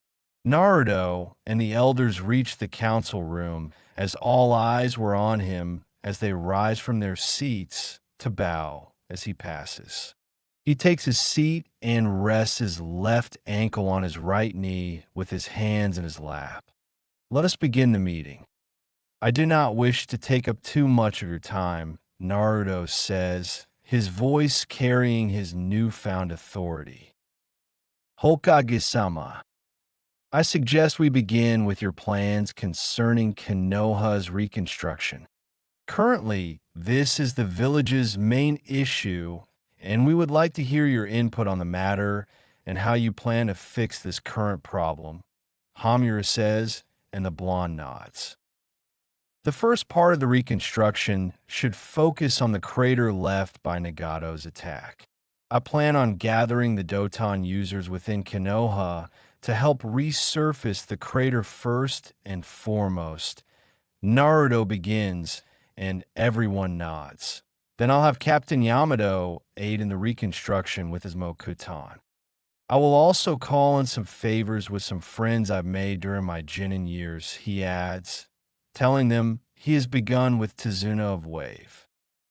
Naruto and the elders reach the council room as all eyes were on him as they rise from their seats to bow as he passes. He takes his seat and rests his left ankle on his right knee with his hands in his lap. Let us begin the meeting. I do not wish to take up too much of your time, Naruto says, his voice carrying his newfound authority. Hokage-sama, I suggest we begin with your plans concerning Konoha's reconstruction. Currently, this is the village's main issue, and we would like to hear your input on the matter and how you plan to fix this current problem, Hamura says, and the blonde nods. The first part of the reconstruction should focus on the crater left by Nagato's attack. I plan on gathering the Doton users within Konoha to help resurface the crater first and foremost. Naruto begins, and everyone nods. Then I'll have Captain Yamato aid in the reconstruction with his Mokutan. I will also call in some favors with some friends I've made during my Genin years, he adds, telling them he has begun with Tizuna of Wave.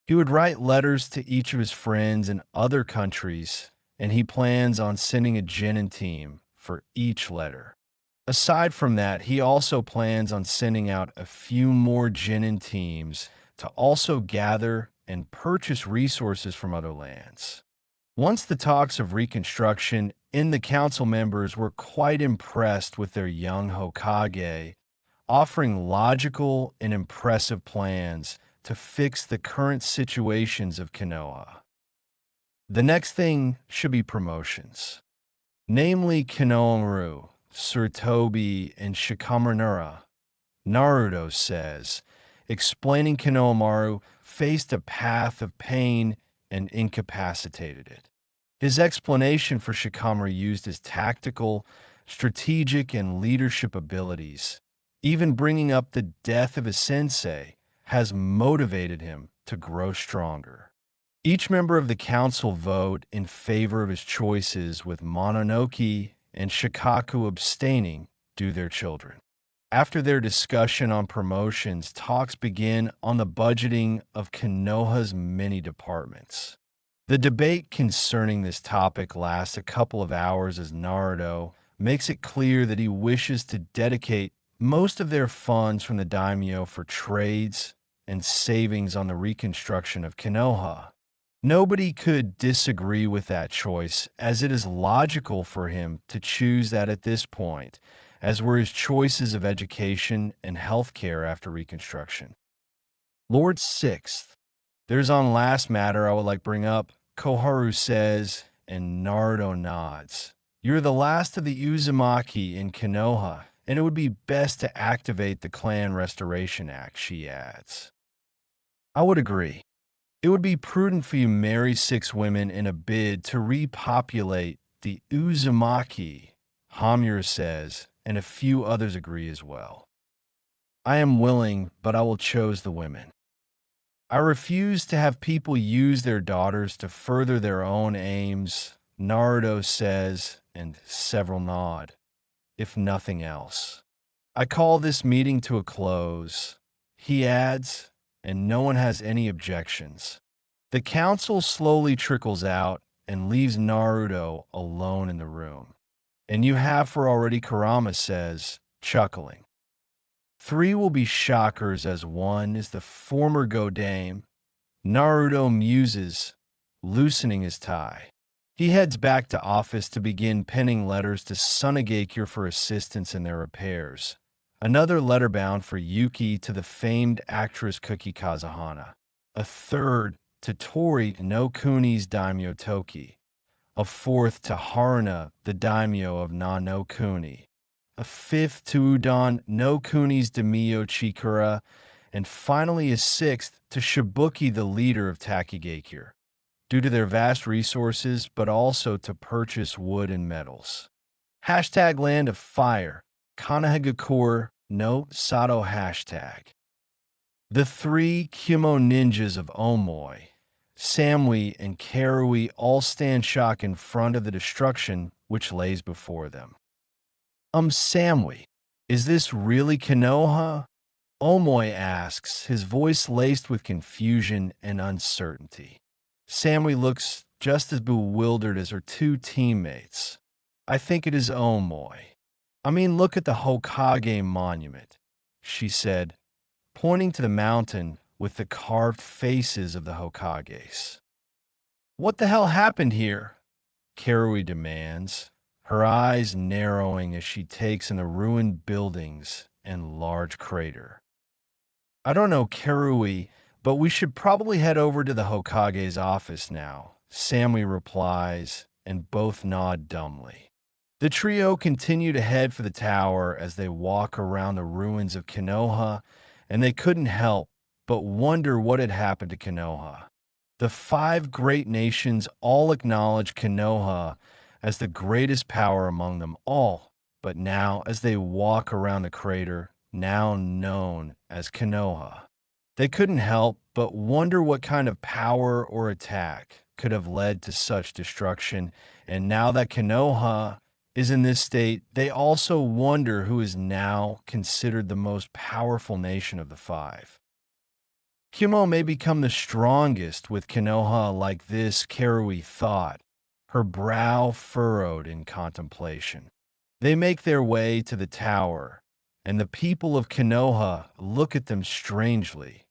He would write letters to each of his friends in other countries, and he plans on sending a Genin team for each letter. Aside from that, he also plans on sending out a few more Genin teams to also gather and purchase resources from other lands. Once the talks of reconstruction in the council members were quite impressed with their young Hokage, offering logical and impressive plans to fix the current situations of Konoha. The next thing should be promotions, namely Konohamaru, Surtobi, and Shikamaru. Naruto says, explaining Konohamaru faced a path of pain and incapacitated it. His explanation for Shikamaru used his tactical, strategic, and leadership abilities. Even bringing up the death of his sensei has motivated him to grow stronger. Each member of the council vote in favor of his choices, with Mononoke and Shikaku abstaining due to their children. After their discussion on promotions, talks begin on the budgeting of Konoha's many departments. The debate concerning this topic lasts a couple of hours as Naruto makes it clear that he wishes to dedicate most of their funds from the daimyo for trades and savings on the reconstruction of Konoha. Nobody could disagree with that choice, as it is logical for him to choose that at this point, as were his choices of education and healthcare after reconstruction. Lord Sixth, there's on last matter I would like to bring up, Koharu says, and Naruto nods. You're the last of the Uzumaki in Konoha, and it would be best to activate the Clan Restoration Act, she adds. I would agree. It would be prudent for you to marry 6 women in a bid to repopulate the Uzumaki, Hamura says, and a few others agree as well. I am willing, but I will choose the women. I refuse to have people use their daughters to further their own aims, Naruto says, and several nod, if nothing else. I call this meeting to a close, he adds, and no one has any objections. The council slowly trickles out and leaves Naruto alone in the room. And you have for already, Kurama says, chuckling. 3 will be shockers, as 1 is the former Godame. Naruto muses, loosening his tie. He heads back to office to begin penning letters to Sunagakure for assistance in their repairs. Another letter bound for Yuki to the famed actress Cookie Kazuhana. A third to Tori no Kuni's daimyo Toki. A 4th to Haruna, the daimyo of Na no Kuni. A 5th to Udon no Kuni's daimyo Chikura. And finally a 6th to Shibuki, the leader of Takigakure, due to their vast resources, but also to purchase wood and metals. Hashtag Land of Fire, Kanahegakure no Sato hashtag. The 3 Kimo ninjas of Omoi, Samui, and Karui all stand shocked in front of the destruction which lays before them. Samui, is this really Konoha? Omoi asks, his voice laced with confusion and uncertainty. Samui looks just as bewildered as her two teammates. I think it is Omoy. I mean, look at the Hokage monument, she said, pointing to the mountain with the carved faces of the Hokages. What the hell happened here? Karui demands, her eyes narrowing as she takes in the ruined buildings and large crater. I don't know, Karui, but we should probably head over to the Hokage's office now, Samui replies, and both nod dumbly. The trio continue to head for the tower as they walk around the ruins of Konoha, and they couldn't help but wonder what had happened to Konoha. The five great nations all acknowledge Konoha as the greatest power among them all, but now as they walk around the crater, now known as Konoha, they couldn't help but wonder what kind of power or attack could have led to such destruction, and now that Konoha is in this state, they also wonder who is now considered the most powerful nation of the five. Kumo may become the strongest with Konoha like this, Karui thought, her brow furrowed in contemplation. They make their way to the tower, and the people of Konoha look at them strangely.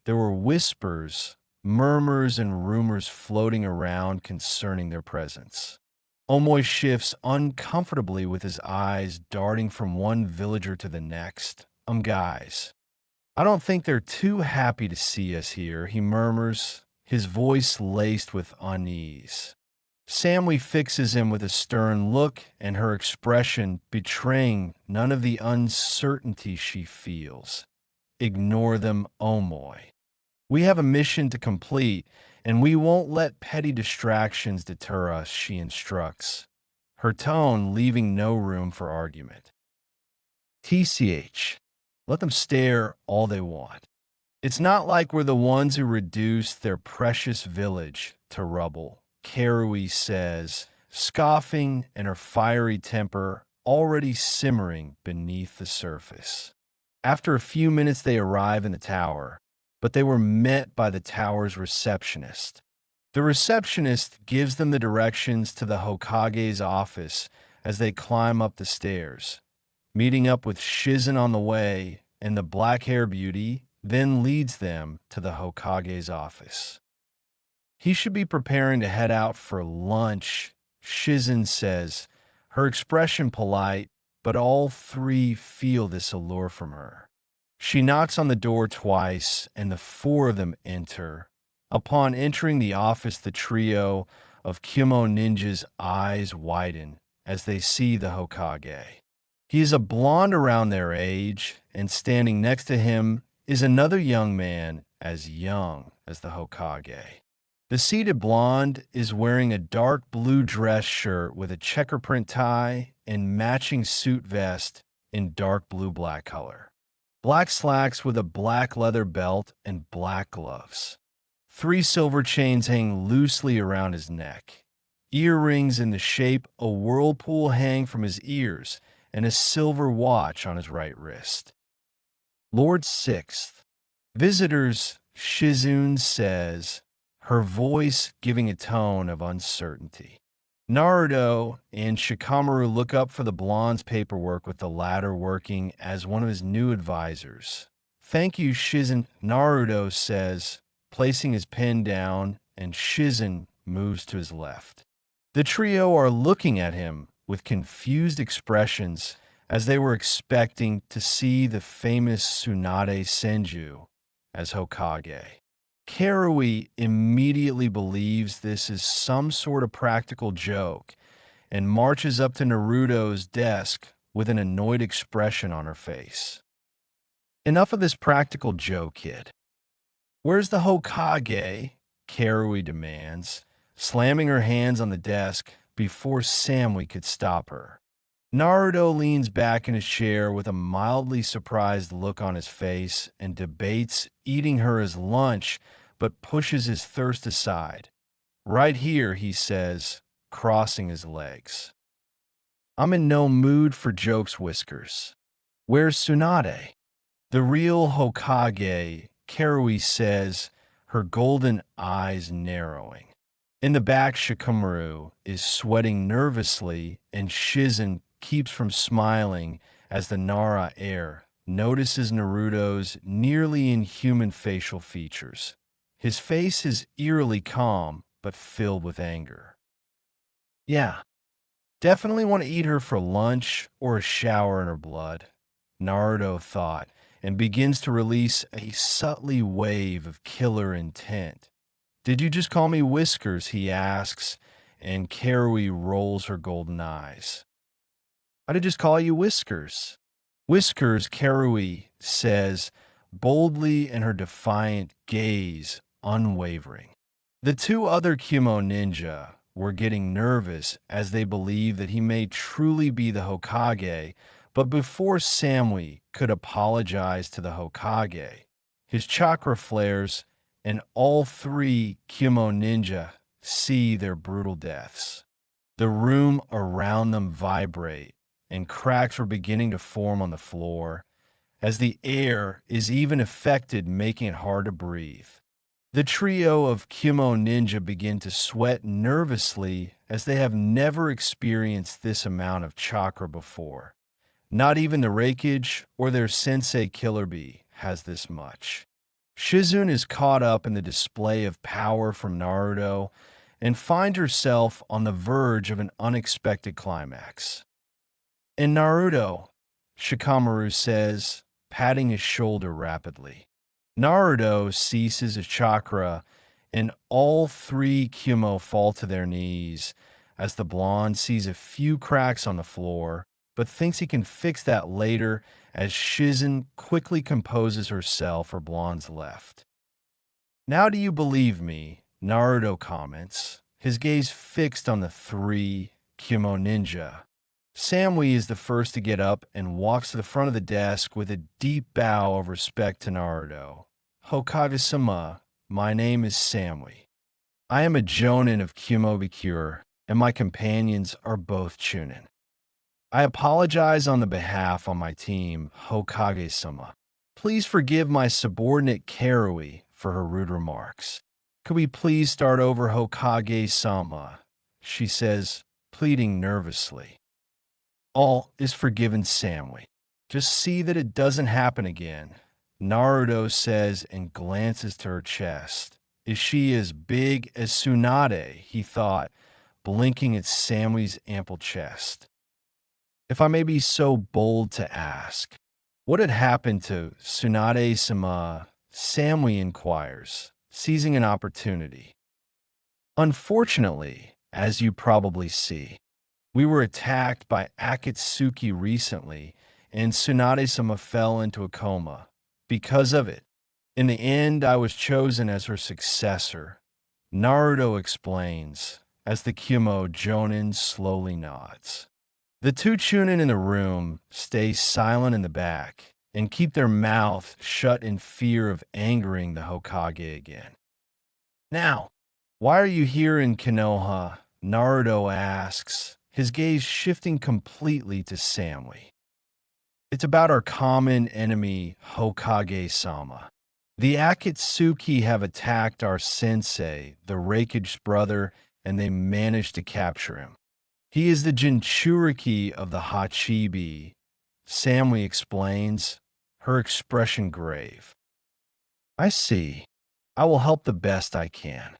There were whispers, murmurs, and rumors floating around concerning their presence. Omoy shifts uncomfortably with his eyes darting from one villager to the next. Guys, I don't think they're too happy to see us here, he murmurs, his voice laced with unease. Samui fixes him with a stern look, and her expression betraying none of the uncertainty she feels. Ignore them, Omoy. We have a mission to complete, and we won't let petty distractions deter us, she instructs, her tone leaving no room for argument. TCH, let them stare all they want. It's not like we're the ones who reduced their precious village to rubble, Karui says, scoffing and her fiery temper already simmering beneath the surface. After a few minutes they arrive in the tower, but they were met by the tower's receptionist. The receptionist gives them the directions to the Hokage's office as they climb up the stairs. Meeting up with Shizen on the way, and the black hair beauty then leads them to the Hokage's office. He should be preparing to head out for lunch, Shizen says, her expression polite, but all three feel this allure from her. She knocks on the door twice, and the four of them enter. Upon entering the office, the trio of Kumo ninjas' eyes widen as they see the Hokage. He is a blonde around their age, and standing next to him is another young man as young as the Hokage. The seated blonde is wearing a dark blue dress shirt with a checker print tie and matching suit vest in dark blue-black color. Black slacks with a black leather belt and black gloves. 3 silver chains hang loosely around his neck. Earrings in the shape a whirlpool hang from his ears, and a silver watch on his right wrist. Lord Sixth. Visitors, Shizune says, her voice giving a tone of uncertainty. Naruto and Shikamaru look up for the blonde's paperwork, with the latter working as one of his new advisors. Thank you, Shizen, Naruto says, placing his pen down, and Shizen moves to his left. The trio are looking at him with confused expressions, as they were expecting to see the famous Tsunade Senju as Hokage. Karui immediately believes this is some sort of practical joke and marches up to Naruto's desk with an annoyed expression on her face. Enough of this practical joke, kid. Where's the Hokage? Karui demands, slamming her hands on the desk before Samui could stop her. Naruto leans back in his chair with a mildly surprised look on his face and debates eating her as lunch, but pushes his thirst aside. Right here, he says, crossing his legs. I'm in no mood for jokes, Whiskers. Where's Tsunade? The real Hokage, Karui says, her golden eyes narrowing. In the back, Shikamaru is sweating nervously, and Shizen keeps from smiling as the Nara heir notices Naruto's nearly inhuman facial features. His face is eerily calm, but filled with anger. Yeah, definitely want to eat her for lunch or a shower in her blood, Naruto thought, and begins to release a subtly wave of killer intent. Did you just call me Whiskers? He asks, and Karui rolls her golden eyes. I did just call you Whiskers. Whiskers, Karui says, boldly in her defiant gaze unwavering. The two other Kumo ninja were getting nervous as they believed that he may truly be the Hokage, but before Samui could apologize to the Hokage, his chakra flares and all three Kumo ninja see their brutal deaths. The room around them vibrate, and cracks were beginning to form on the floor, as the air is even affected, making it hard to breathe. The trio of Kumo ninja begin to sweat nervously as they have never experienced this amount of chakra before. Not even the Raikage or their sensei Killer Bee has this much. Shizune is caught up in the display of power from Naruto and finds herself on the verge of an unexpected climax. In Naruto, Shikamaru says, patting his shoulder rapidly. Naruto ceases his chakra, and all three Kumo fall to their knees as the blonde sees a few cracks on the floor, but thinks he can fix that later as Shizen quickly composes herself for Blonde's left. Now do you believe me? Naruto comments, his gaze fixed on the three Kumo ninja. Samui is the first to get up and walks to the front of the desk with a deep bow of respect to Naruto. Hokage-sama, my name is Samui. I am a jonin of Kumobikure, and my companions are both chunin. I apologize on the behalf of my team, Hokage-sama. Please forgive my subordinate Karui for her rude remarks. Could we please start over, Hokage-sama? She says, pleading nervously. All is forgiven, Samui. Just see that it doesn't happen again, Naruto says and glances to her chest. Is she as big as Tsunade? He thought, blinking at Samui's ample chest. If I may be so bold to ask, what had happened to Tsunade-sama? Samui inquires, seizing an opportunity. Unfortunately, as you probably see, we were attacked by Akatsuki recently, and Tsunade-sama fell into a coma. Because of it, in the end, I was chosen as her successor. Naruto explains, as the Kumo Jonin slowly nods. The two chunin in the room stay silent in the back and keep their mouth shut in fear of angering the Hokage again. Now, why are you here in Konoha? Naruto asks, his gaze shifting completely to Samui. It's about our common enemy, Hokage-sama. The Akatsuki have attacked our sensei, the Raikage's brother, and they managed to capture him. He is the Jinchuriki of the Hachibi, Samui explains, her expression grave. I see. I will help the best I can.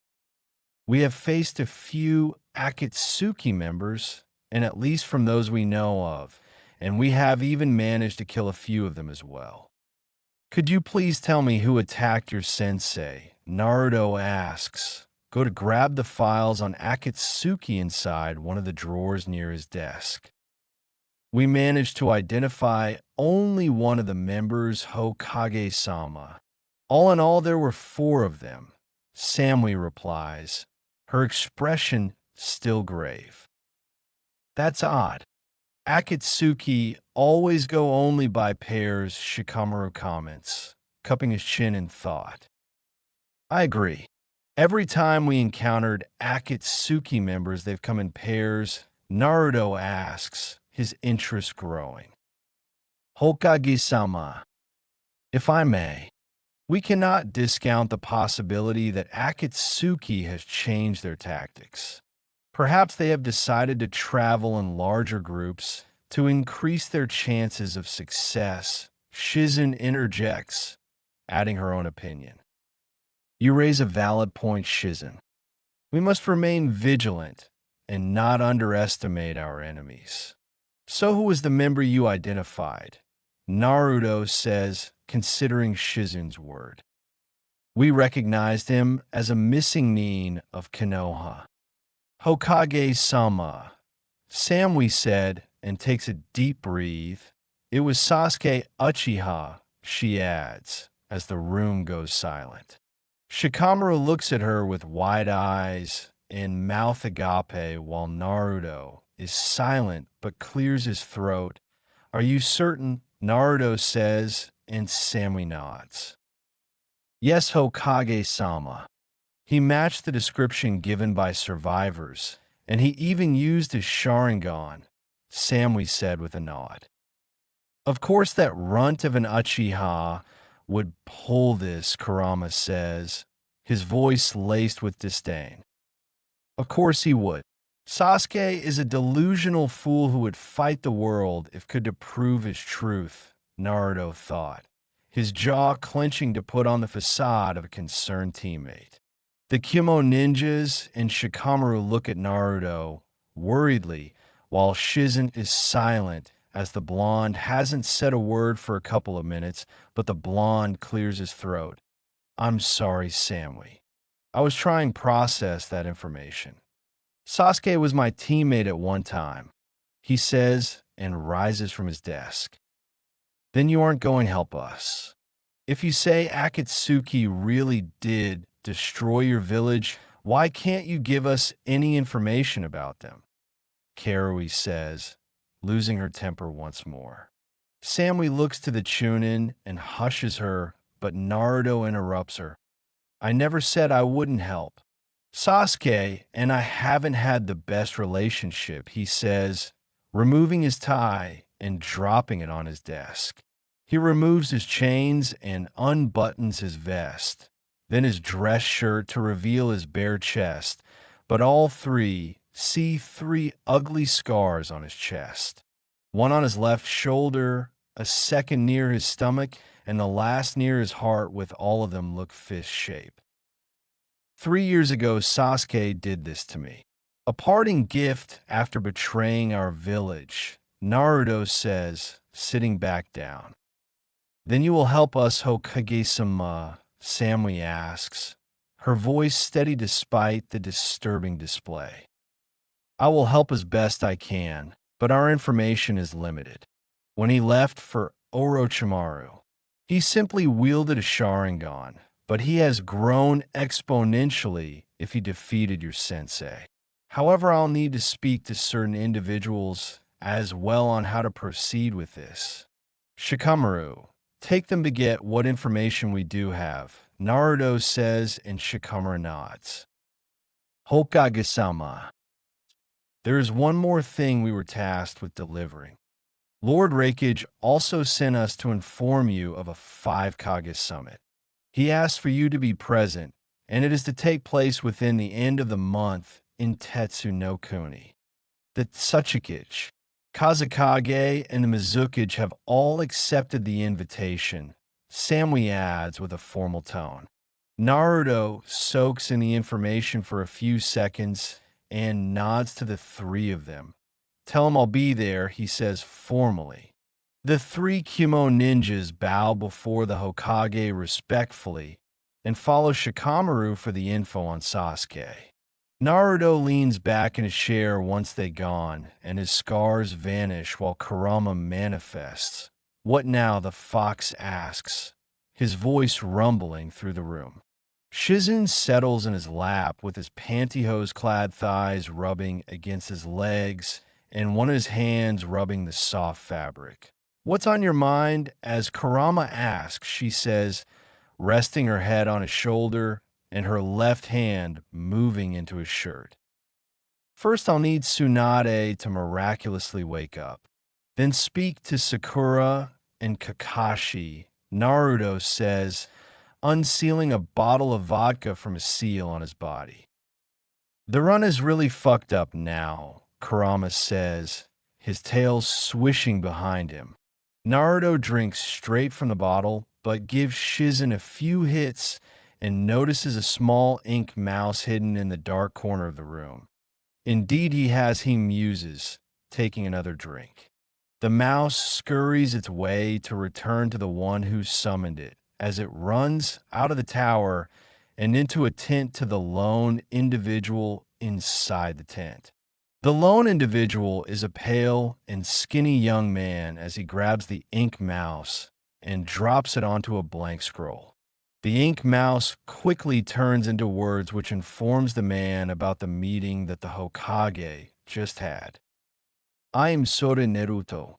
We have faced a few Akatsuki members, and at least from those we know of, and we have even managed to kill a few of them as well. Could you please tell me who attacked your sensei? Naruto asks. Go to grab the files on Akatsuki inside one of the drawers near his desk. We managed to identify only one of the members, Hokage-sama. All in all, there were 4 of them. Samui replies, her expression still grave. That's odd. Akatsuki always go only by pairs, Shikamaru comments, cupping his chin in thought. I agree. Every time we encountered Akatsuki members, they've come in pairs, Naruto asks, his interest growing. Hokage-sama, if I may, We cannot discount the possibility that Akatsuki has changed their tactics. Perhaps they have decided to travel in larger groups to increase their chances of success. Shizen interjects, adding her own opinion. You raise a valid point, Shizen. We must remain vigilant and not underestimate our enemies. So who was the member you identified? Naruto says, considering Shizen's word. We recognized him as a missing nin of Konoha. Hokage-sama. Samui said, and takes a deep breath. It was Sasuke Uchiha, she adds, as the room goes silent. Shikamaru looks at her with wide eyes and mouth agape while Naruto is silent but clears his throat. Are you certain? Naruto says, and Samui nods. Yes, Hokage-sama. He matched the description given by survivors, and he even used his Sharingan, Samui said with a nod. Of course that runt of an Uchiha would pull this, Kurama says, his voice laced with disdain. Of course he would. Sasuke is a delusional fool who would fight the world if could to prove his truth, Naruto thought, his jaw clenching to put on the facade of a concerned teammate. The Kimo ninjas and Shikamaru look at Naruto worriedly while Shizen is silent as the blonde hasn't said a word for a couple of minutes, but the blonde clears his throat. I'm sorry, Samui. I was trying to process that information. Sasuke was my teammate at one time, he says and rises from his desk. Then you aren't going to help us. If you say Akatsuki really did destroy your village, why can't you give us any information about them? Karui says, losing her temper once more. Samui looks to the Chunin and hushes her, but Naruto interrupts her. I never said I wouldn't help. Sasuke and I haven't had the best relationship, he says, removing his tie and dropping it on his desk. He removes his chains and unbuttons his vest, then his dress shirt to reveal his bare chest, but all three see 3 ugly scars on his chest. One on his left shoulder, a second near his stomach, and the last near his heart, with all of them look fist-shaped. 3 years ago, Sasuke did this to me. A parting gift after betraying our village, Naruto says, sitting back down. Then you will help us, Hokage-sama, Samui asks, her voice steady despite the disturbing display. I will help as best I can, but our information is limited. When he left for Orochimaru, he simply wielded a Sharingan, but he has grown exponentially if he defeated your sensei. However, I'll need to speak to certain individuals as well on how to proceed with this. Shikamaru, take them to get what information we do have, Naruto says, and Shikamaru nods. Hokage-sama. There is one more thing we were tasked with delivering. Lord Raikage also sent us to inform you of a 5 Kage summit. He asked for you to be present, and it is to take place within the end of the month in Tetsu no Kuni. The Tsuchikage, Kazekage, and the Mizukage have all accepted the invitation, Samui adds with a formal tone. Naruto soaks in the information for a few seconds and nods to the 3 of them. Tell him I'll be there, he says formally. The 3 Kimo ninjas bow before the Hokage respectfully and follow Shikamaru for the info on Sasuke. Naruto leans back in his chair once they gone, and his scars vanish while Kurama manifests. What now? The fox asks, his voice rumbling through the room. Shizen settles in his lap with his pantyhose-clad thighs rubbing against his legs and one of his hands rubbing the soft fabric. What's on your mind? As Kurama asks, she says, resting her head on his shoulder and her left hand moving into his shirt. First, I'll need Tsunade to miraculously wake up. Then speak to Sakura and Kakashi, Naruto says, unsealing a bottle of vodka from a seal on his body. The run is really fucked up now, Kurama says, his tail swishing behind him. Naruto drinks straight from the bottle, but gives Shizen a few hits and notices a small ink mouse hidden in the dark corner of the room. Indeed, he muses, taking another drink. The mouse scurries its way to return to the one who summoned it, as it runs out of the tower and into a tent to the lone individual inside the tent. The lone individual is a pale and skinny young man as he grabs the ink mouse and drops it onto a blank scroll. The ink mouse quickly turns into words which informs the man about the meeting that the Hokage just had. I am Sora Naruto.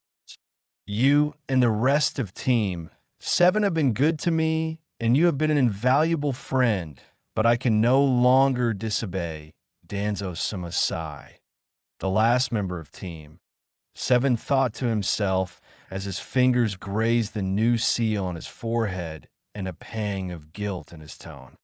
You and the rest of Team 7 have been good to me, and you have been an invaluable friend, but I can no longer disobey. Danzo-sama sighed. The last member of Team 7 thought to himself as his fingers grazed the new seal on his forehead and a pang of guilt in his tone.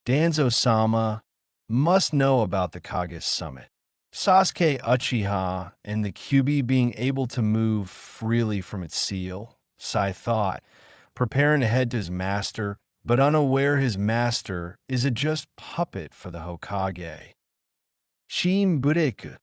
Danzo-sama must know about the Kage Summit. Sasuke Uchiha and the Kyuubi being able to move freely from its seal, Sai thought, preparing to head to his master, but unaware his master is a just puppet for the Hokage. Shin Bureku.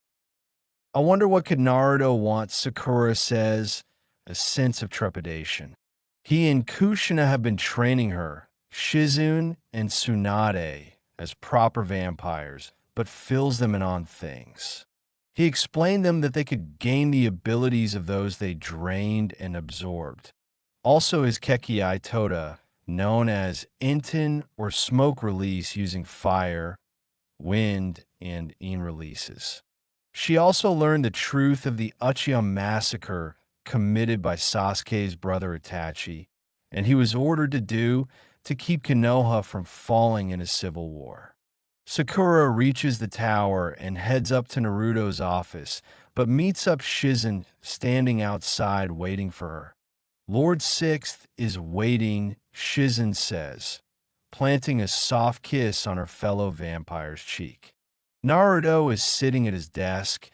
I wonder what could Naruto want, Sakura says, a sense of trepidation. He and Kushina have been training her, Shizune and Tsunade, as proper vampires, but fills them in on things. He explained them that they could gain the abilities of those they drained and absorbed. Also his Kekiai Toda, known as Inten or smoke release using fire, wind, and in releases. She also learned the truth of the Uchiha massacre committed by Sasuke's brother Itachi, and he was ordered to do to keep Konoha from falling in a civil war. Sakura reaches the tower and heads up to Naruto's office, but meets up Shizen standing outside waiting for her. Lord Sixth is waiting, Shizen says, planting a soft kiss on her fellow vampire's cheek. Naruto is sitting at his desk,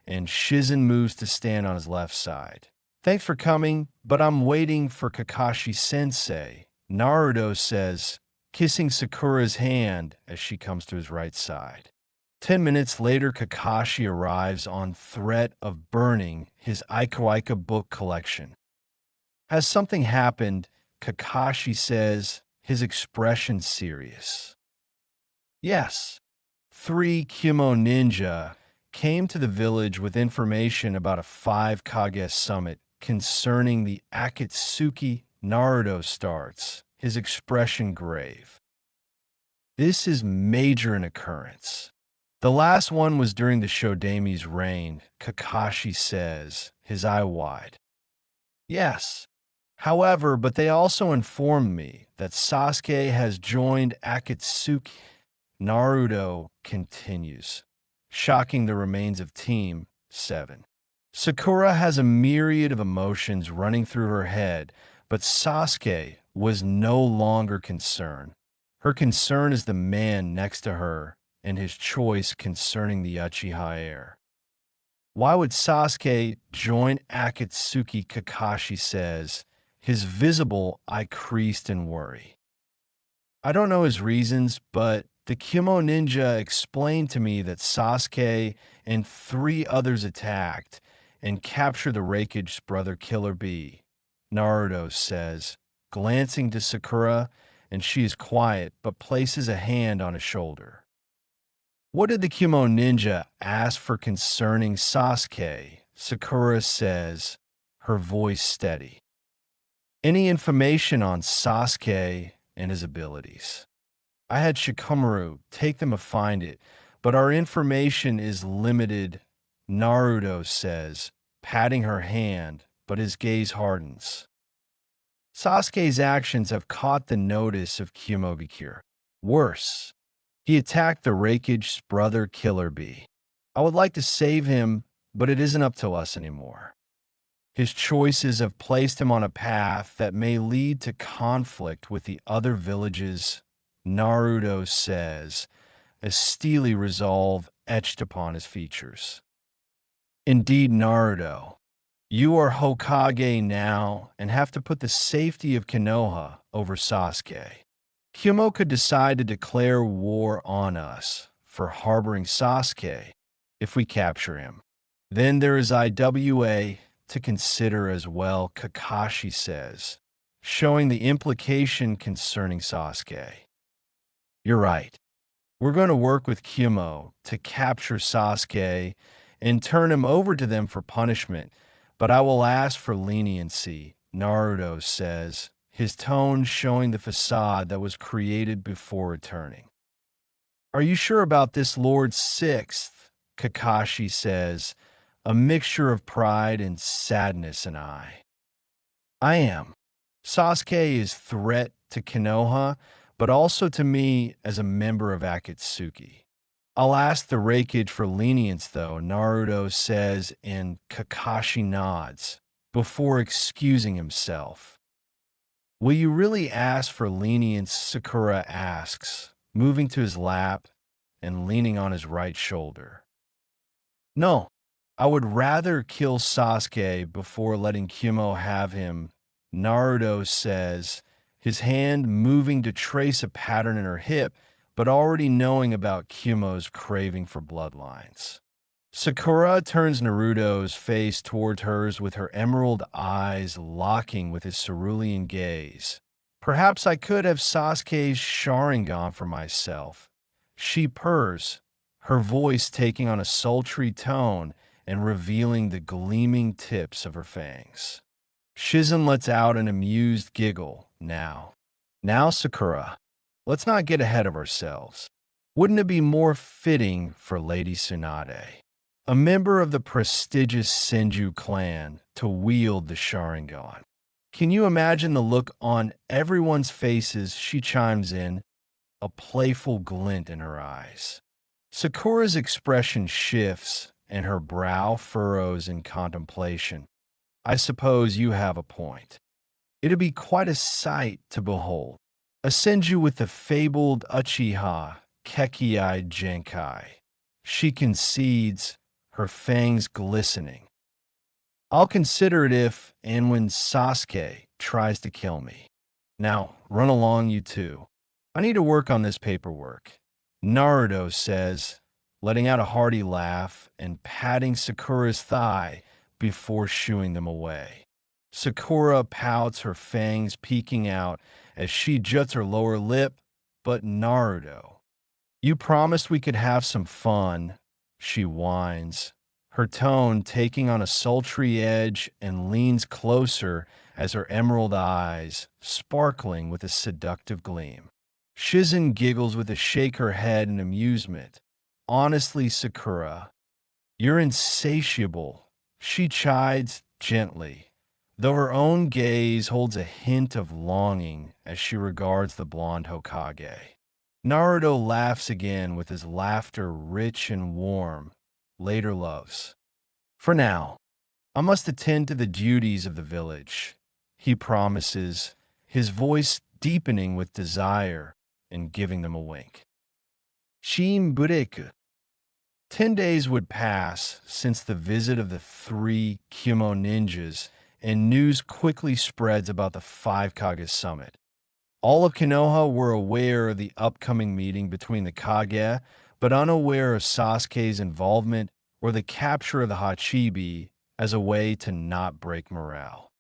and Shizen moves to stand on his left side. Thanks for coming, but I'm waiting for Kakashi-sensei, Naruto says, kissing Sakura's hand as she comes to his right side. 10 minutes later, Kakashi arrives on threat of burning his Aika book collection. Has something happened? Kakashi says, his expression serious. Yes. 3 Kimo ninja came to the village with information about a 5 Kage summit concerning the Akatsuki. Naruto starts, his expression grave. This is major an occurrence. The last one was during the Shodemi's reign, Kakashi says, his eye wide. Yes. However, but they also informed me that Sasuke has joined Akatsuki. Naruto continues, shocking the remains of Team 7. Sakura has a myriad of emotions running through her head, but Sasuke was no longer concerned. Her concern is the man next to her and his choice concerning the Uchiha heir. Why would Sasuke join Akatsuki? Kakashi says, his visible eye creased in worry. I don't know his reasons, but the Kimo ninja explained to me that Sasuke and 3 others attacked and captured the Raikage's brother Killer Bee, Naruto says, glancing to Sakura, and she is quiet but places a hand on his shoulder. What did the Kimo ninja ask for concerning Sasuke? Sakura says, her voice steady. Any information on Sasuke and his abilities? I had Shikamaru take them to find it, but our information is limited, Naruto says, patting her hand, but his gaze hardens. Sasuke's actions have caught the notice of Kimobikure. Worse, he attacked the Raikage's brother Killer Bee. I would like to save him, but it isn't up to us anymore. His choices have placed him on a path that may lead to conflict with the other villages, Naruto says, a steely resolve etched upon his features. Indeed, Naruto, you are Hokage now and have to put the safety of Konoha over Sasuke. Kyumo could decide to declare war on us for harboring Sasuke if we capture him. Then there is IWA to consider as well, Kakashi says, showing the implication concerning Sasuke. You're right. We're going to work with Kyumo to capture Sasuke and turn him over to them for punishment, but I will ask for leniency, Naruto says, his tone showing the facade that was created before returning. Are you sure about this, Lord Sixth? Kakashi says, a mixture of pride and sadness in eye. I am. Sasuke is threat to Konoha, but also to me as a member of Akatsuki. I'll ask the Raikage for lenience, though, Naruto says, and Kakashi nods, before excusing himself. Will you really ask for lenience? Sakura asks, moving to his lap and leaning on his right shoulder. No, I would rather kill Sasuke before letting Kyumo have him, Naruto says, his hand moving to trace a pattern in her hip, but already knowing about Kyumo's craving for bloodlines. Sakura turns Naruto's face toward hers with her emerald eyes locking with his cerulean gaze. Perhaps I could have Sasuke's Sharingan for myself. She purrs, her voice taking on a sultry tone and revealing the gleaming tips of her fangs. Shizen lets out an amused giggle. Now, Sakura, let's not get ahead of ourselves. Wouldn't it be more fitting for Lady Tsunade, a member of the prestigious Senju clan, to wield the Sharingan? Can you imagine the look on everyone's faces? She chimes in, a playful glint in her eyes. Sakura's expression shifts and her brow furrows in contemplation. I suppose you have a point. It'd be quite a sight to behold. A Senju with the fabled Uchiha, Kekkei Genkai. She concedes, her fangs glistening. I'll consider it if and when Sasuke tries to kill me. Now, run along, you two. I need to work on this paperwork, Naruto says, letting out a hearty laugh and patting Sakura's thigh before shooing them away. Sakura pouts, her fangs peeking out as she juts her lower lip, but Naruto, you promised we could have some fun, she whines, her tone taking on a sultry edge, and leans closer as her emerald eyes sparkling with a seductive gleam. Shizen giggles with a shake her head in amusement. Honestly, Sakura, you're insatiable, she chides gently, though her own gaze holds a hint of longing as she regards the blonde Hokage. Naruto laughs again with his laughter rich and warm. Later loves. For now, I must attend to the duties of the village, he promises, his voice deepening with desire and giving them a wink. Shimbureku. 10 days would pass since the visit of the 3 Kyumo ninjas, and news quickly spreads about the 5 Kage summit. All of Konoha were aware of the upcoming meeting between the Kage, but unaware of Sasuke's involvement or the capture of the Hachibi as a way to not break morale.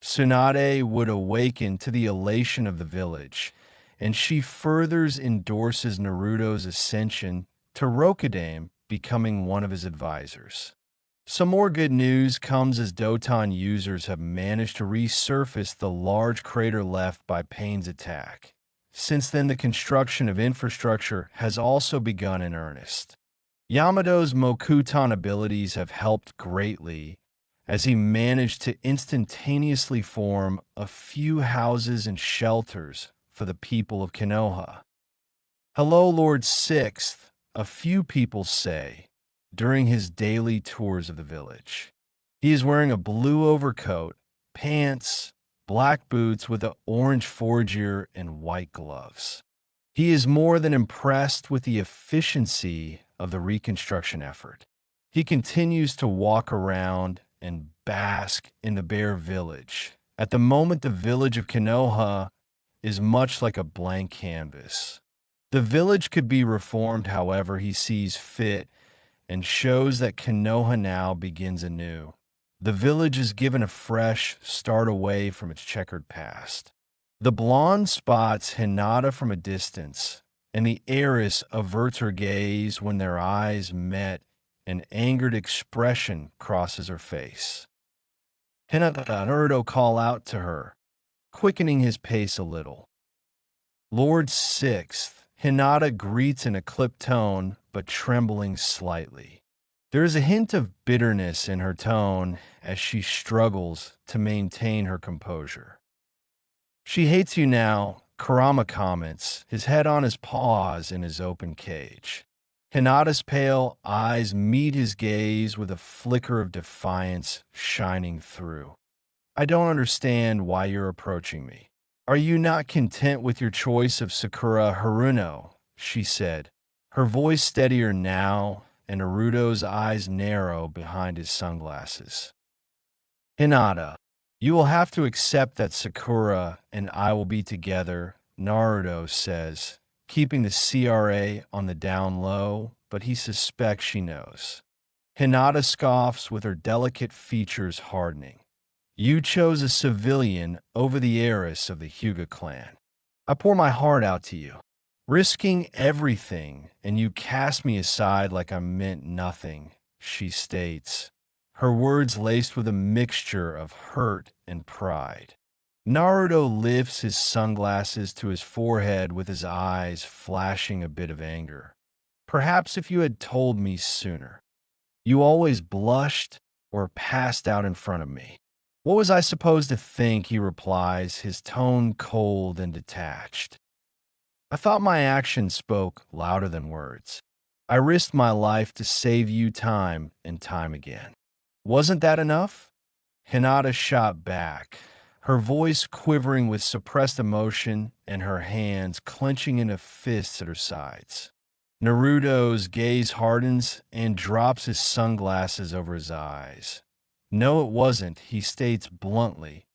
Tsunade would awaken to the elation of the village, and she furthers endorses Naruto's ascension to Rokudan, becoming one of his advisors. Some more good news comes as Doton users have managed to resurface the large crater left by Pain's attack. Since then, the construction of infrastructure has also begun in earnest. Yamato's Mokuton abilities have helped greatly, as he managed to instantaneously form a few houses and shelters for the people of Konoha. Hello, Lord Sixth, a few people say, during his daily tours of the village. He is wearing a blue overcoat, pants, black boots with an orange foregear, and white gloves. He is more than impressed with the efficiency of the reconstruction effort. He continues to walk around and bask in the bare village. At the moment, the village of Konoha is much like a blank canvas. The village could be reformed however he sees fit and shows that Konoha now begins anew. The village is given a fresh start away from its checkered past. The blonde spots Hinata from a distance, and the heiress averts her gaze when their eyes met. An angered expression crosses her face. Hinata Naruto call out to her, quickening his pace a little. Lord Sixth, Hinata greets in a clipped tone, but trembling slightly. There is a hint of bitterness in her tone as she struggles to maintain her composure. She hates you now, Kurama comments, his head on his paws in his open cage. Hinata's pale eyes meet his gaze with a flicker of defiance shining through. I don't understand why you're approaching me. Are you not content with your choice of Sakura Haruno? She said, her voice steadier now, and Naruto's eyes narrow behind his sunglasses. Hinata, you will have to accept that Sakura and I will be together, Naruto says, keeping the CRA on the down low, but he suspects she knows. Hinata scoffs with her delicate features hardening. You chose a civilian over the heiress of the Hyuga clan. I pour my heart out to you, risking everything, and you cast me aside like I meant nothing, she states, her words laced with a mixture of hurt and pride. Naruto lifts his sunglasses to his forehead with his eyes flashing a bit of anger. Perhaps if you had told me sooner. You always blushed or passed out in front of me. What was I supposed to think, he replies, his tone cold and detached. I thought my actions spoke louder than words. I risked my life to save you time and time again. Wasn't that enough? Hinata shot back, her voice quivering with suppressed emotion and her hands clenching into fists at her sides. Naruto's gaze hardens and drops his sunglasses over his eyes. No, it wasn't, he states bluntly,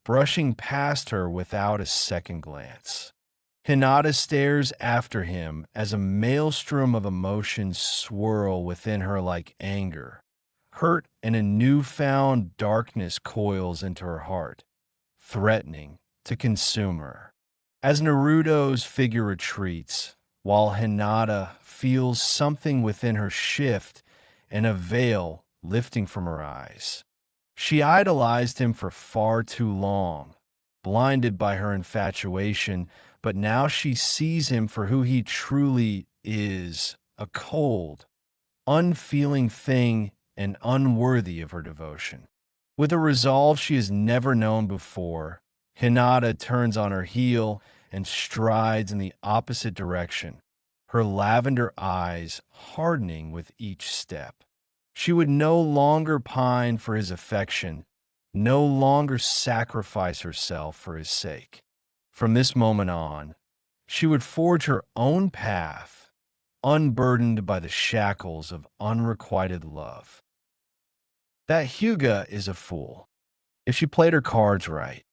brushing past her without a second glance. Hinata stares after him as a maelstrom of emotions swirl within her like anger, hurt, and a newfound darkness coils into her heart, threatening to consume her. As Naruto's figure retreats, while Hinata feels something within her shift and a veil lifting from her eyes. She idolized him for far too long, blinded by her infatuation, but now she sees him for who he truly is, a cold, unfeeling thing and unworthy of her devotion. With a resolve she has never known before, Hinata turns on her heel and strides in the opposite direction, her lavender eyes hardening with each step. She would no longer pine for his affection, no longer sacrifice herself for his sake. From this moment on, she would forge her own path, unburdened by the shackles of unrequited love. That Hyuga is a fool. If she played her cards right,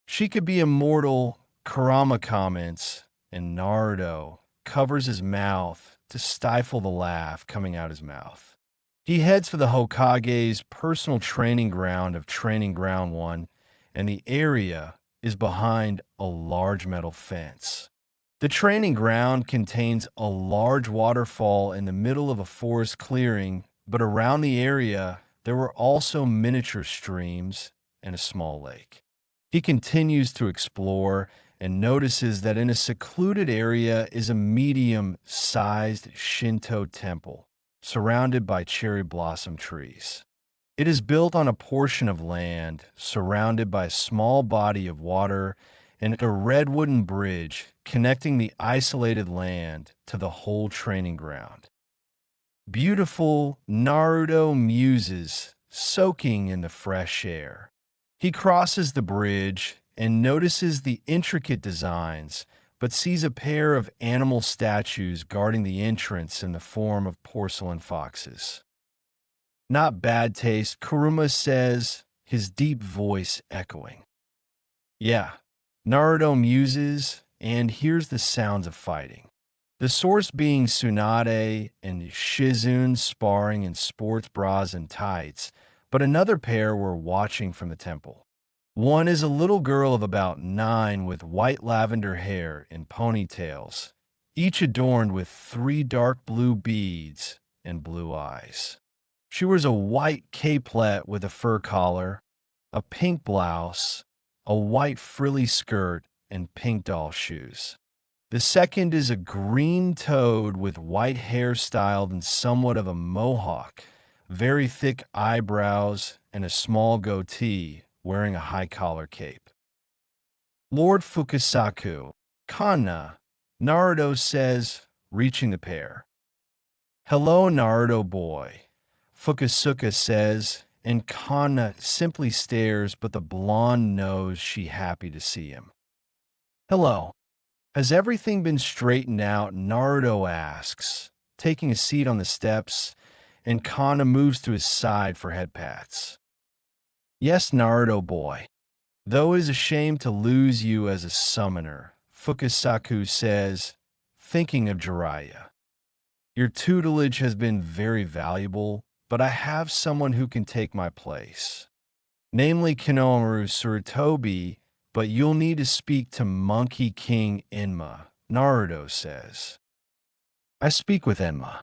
she could be immortal, Kurama comments, and Naruto covers his mouth to stifle the laugh coming out his mouth. He heads for the Hokage's personal training ground of Training Ground 1, and the area is behind a large metal fence. The training ground contains a large waterfall in the middle of a forest clearing, but around the area there were also miniature streams and a small lake. He continues to explore and notices that in a secluded area is a medium-sized Shinto temple, surrounded by cherry blossom trees. It is built on a portion of land surrounded by a small body of water and a red wooden bridge connecting the isolated land to the whole training ground. Beautiful, Naruto muses, soaking in the fresh air. He crosses the bridge and notices the intricate designs, but sees a pair of animal statues guarding the entrance in the form of porcelain foxes. Not bad taste, Kuruma says, his deep voice echoing. Yeah, Naruto muses and hears the sounds of fighting. The source being Tsunade and Shizune sparring in sports bras and tights, but another pair were watching from the temple. One is a little girl of about 9 with white lavender hair and ponytails, each adorned with 3 dark blue beads and blue eyes. She wears a white capelet with a fur collar, a pink blouse, a white frilly skirt, and pink doll shoes. The second is a green toad with white hair styled in somewhat of a mohawk, very thick eyebrows, and a small goatee, wearing a high collar cape. Lord Fukasaku, Kanna, Naruto says, reaching the pair. Hello, Naruto boy, Fukusuka says, and Kanna simply stares, but the blonde knows she happy to see him. Hello. Has everything been straightened out? Naruto asks, taking a seat on the steps, and Kanna moves to his side for head pats. Yes, Naruto boy. Though it is a shame to lose you as a summoner, Fukasaku says, thinking of Jiraiya. Your tutelage has been very valuable, but I have someone who can take my place. Namely Konohamaru Sarutobi, but you'll need to speak to Monkey King Enma, Naruto says. I speak with Enma.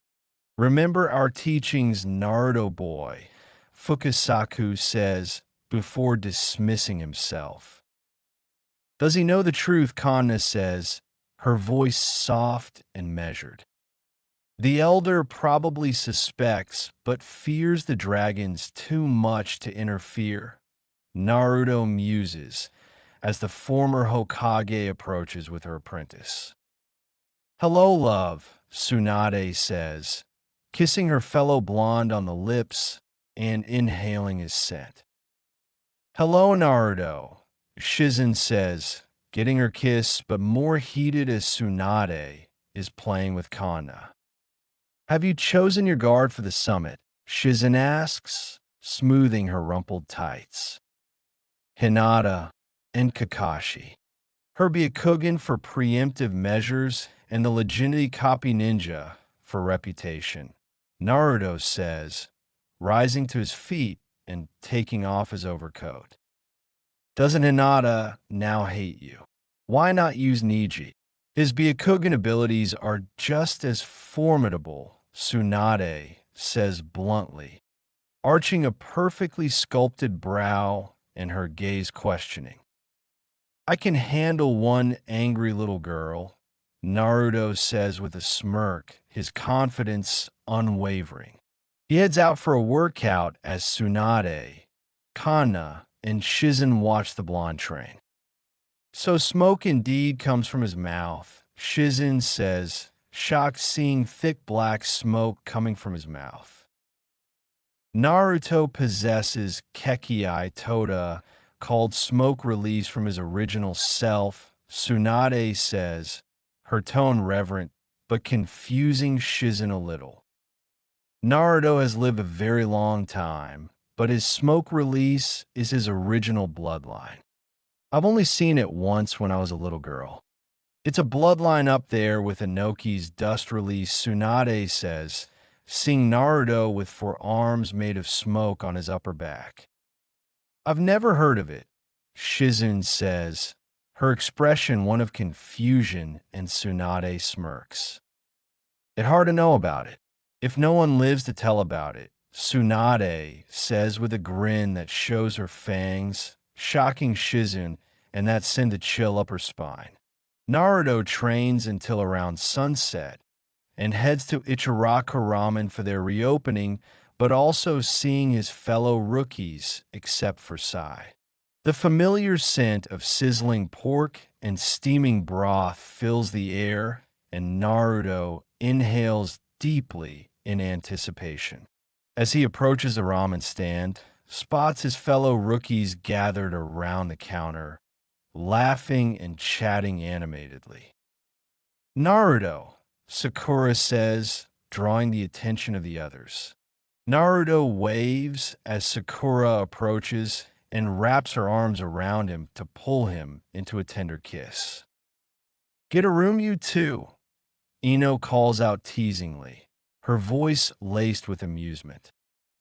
Remember our teachings, Naruto boy, Fukasaku says, before dismissing himself. Does he know the truth? Kanna says, her voice soft and measured. The elder probably suspects, but fears the dragons too much to interfere. Naruto muses as the former Hokage approaches with her apprentice. Hello, love, Tsunade says, kissing her fellow blonde on the lips and inhaling his scent. Hello, Naruto, Shizune says, getting her kiss, but more heated as Tsunade is playing with Kanna. Have you chosen your guard for the summit? Shizune asks, smoothing her rumpled tights. Hinata and Kakashi. Her Byakugan for preemptive measures and the Legendary Copy Ninja for reputation. Naruto says, rising to his feet and taking off his overcoat. Doesn't Hinata now hate you? Why not use Niji? His Byakugan abilities are just as formidable, Tsunade says bluntly, arching a perfectly sculpted brow and her gaze questioning. I can handle one angry little girl, Naruto says with a smirk, his confidence unwavering. He heads out for a workout as Tsunade, Kanna, and Shizune watch the blonde train. So smoke indeed comes from his mouth, Shizune says, shocked seeing thick black smoke coming from his mouth. Naruto possesses Kekiai Toda, called smoke release from his original self, Tsunade says, her tone reverent, but confusing Shizune a little. Naruto has lived a very long time, but his smoke release is his original bloodline. I've only seen it once when I was a little girl. It's a bloodline up there with Inoki's dust release, Tsunade says, seeing Naruto with 4 arms made of smoke on his upper back. I've never heard of it, Shizune says, her expression one of confusion, and Tsunade smirks. It's hard to know about it, if no one lives to tell about it, Tsunade says with a grin that shows her fangs, shocking Shizune, and that sends a chill up her spine. Naruto trains until around sunset and heads to Ichiraka Ramen for their reopening, but also seeing his fellow rookies, except for Sai. The familiar scent of sizzling pork and steaming broth fills the air, and Naruto inhales deeply in anticipation. As he approaches the ramen stand, spots his fellow rookies gathered around the counter, laughing and chatting animatedly. Naruto, Sakura says, drawing the attention of the others. Naruto waves as Sakura approaches and wraps her arms around him to pull him into a tender kiss. Get a room, you too, Ino calls out teasingly, her voice laced with amusement.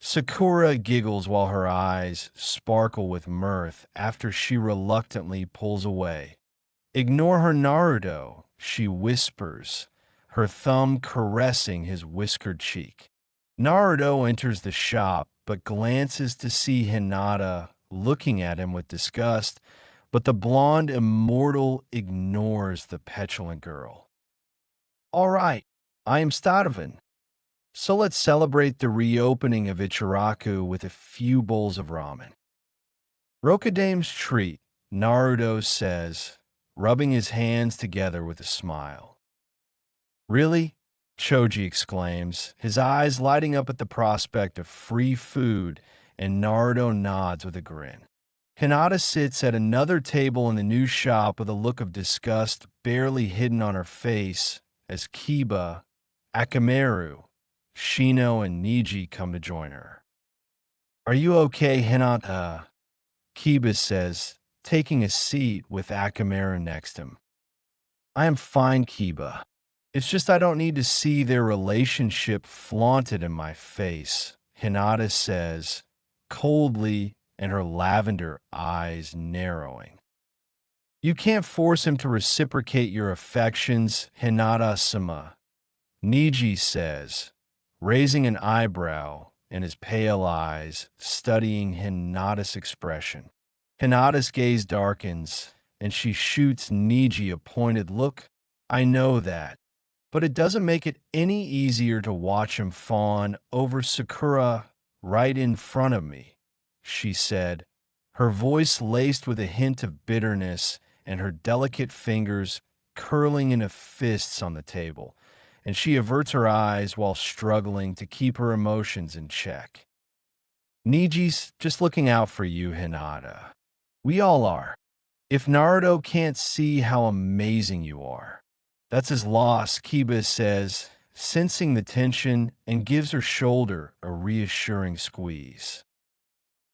Sakura giggles while her eyes sparkle with mirth after she reluctantly pulls away. Ignore her, Naruto, she whispers, her thumb caressing his whiskered cheek. Naruto enters the shop but glances to see Hinata looking at him with disgust, but the blonde immortal ignores the petulant girl. All right, I am starving. So let's celebrate the reopening of Ichiraku with a few bowls of ramen. Rokudame's treat, Naruto says, rubbing his hands together with a smile. Really? Choji exclaims, his eyes lighting up at the prospect of free food, and Naruto nods with a grin. Hinata sits at another table in the new shop with a look of disgust barely hidden on her face as Kiba, Akamaru, Shino, and Niji come to join her. Are you okay, Hinata? Kiba says, taking a seat with Akamaru next to him. I am fine, Kiba. It's just I don't need to see their relationship flaunted in my face, Hinata says, coldly, and her lavender eyes narrowing. You can't force him to reciprocate your affections, Hinata-sama, Niji says, raising an eyebrow and his pale eyes studying Hinata's expression. Hinata's gaze darkens, and she shoots Niji a pointed look. I know that, but it doesn't make it any easier to watch him fawn over Sakura right in front of me, she said, her voice laced with a hint of bitterness and her delicate fingers curling into fists on the table, and she averts her eyes while struggling to keep her emotions in check. Niji's just looking out for you, Hinata. We all are. If Naruto can't see how amazing you are, that's his loss, Kiba says, sensing the tension, and gives her shoulder a reassuring squeeze.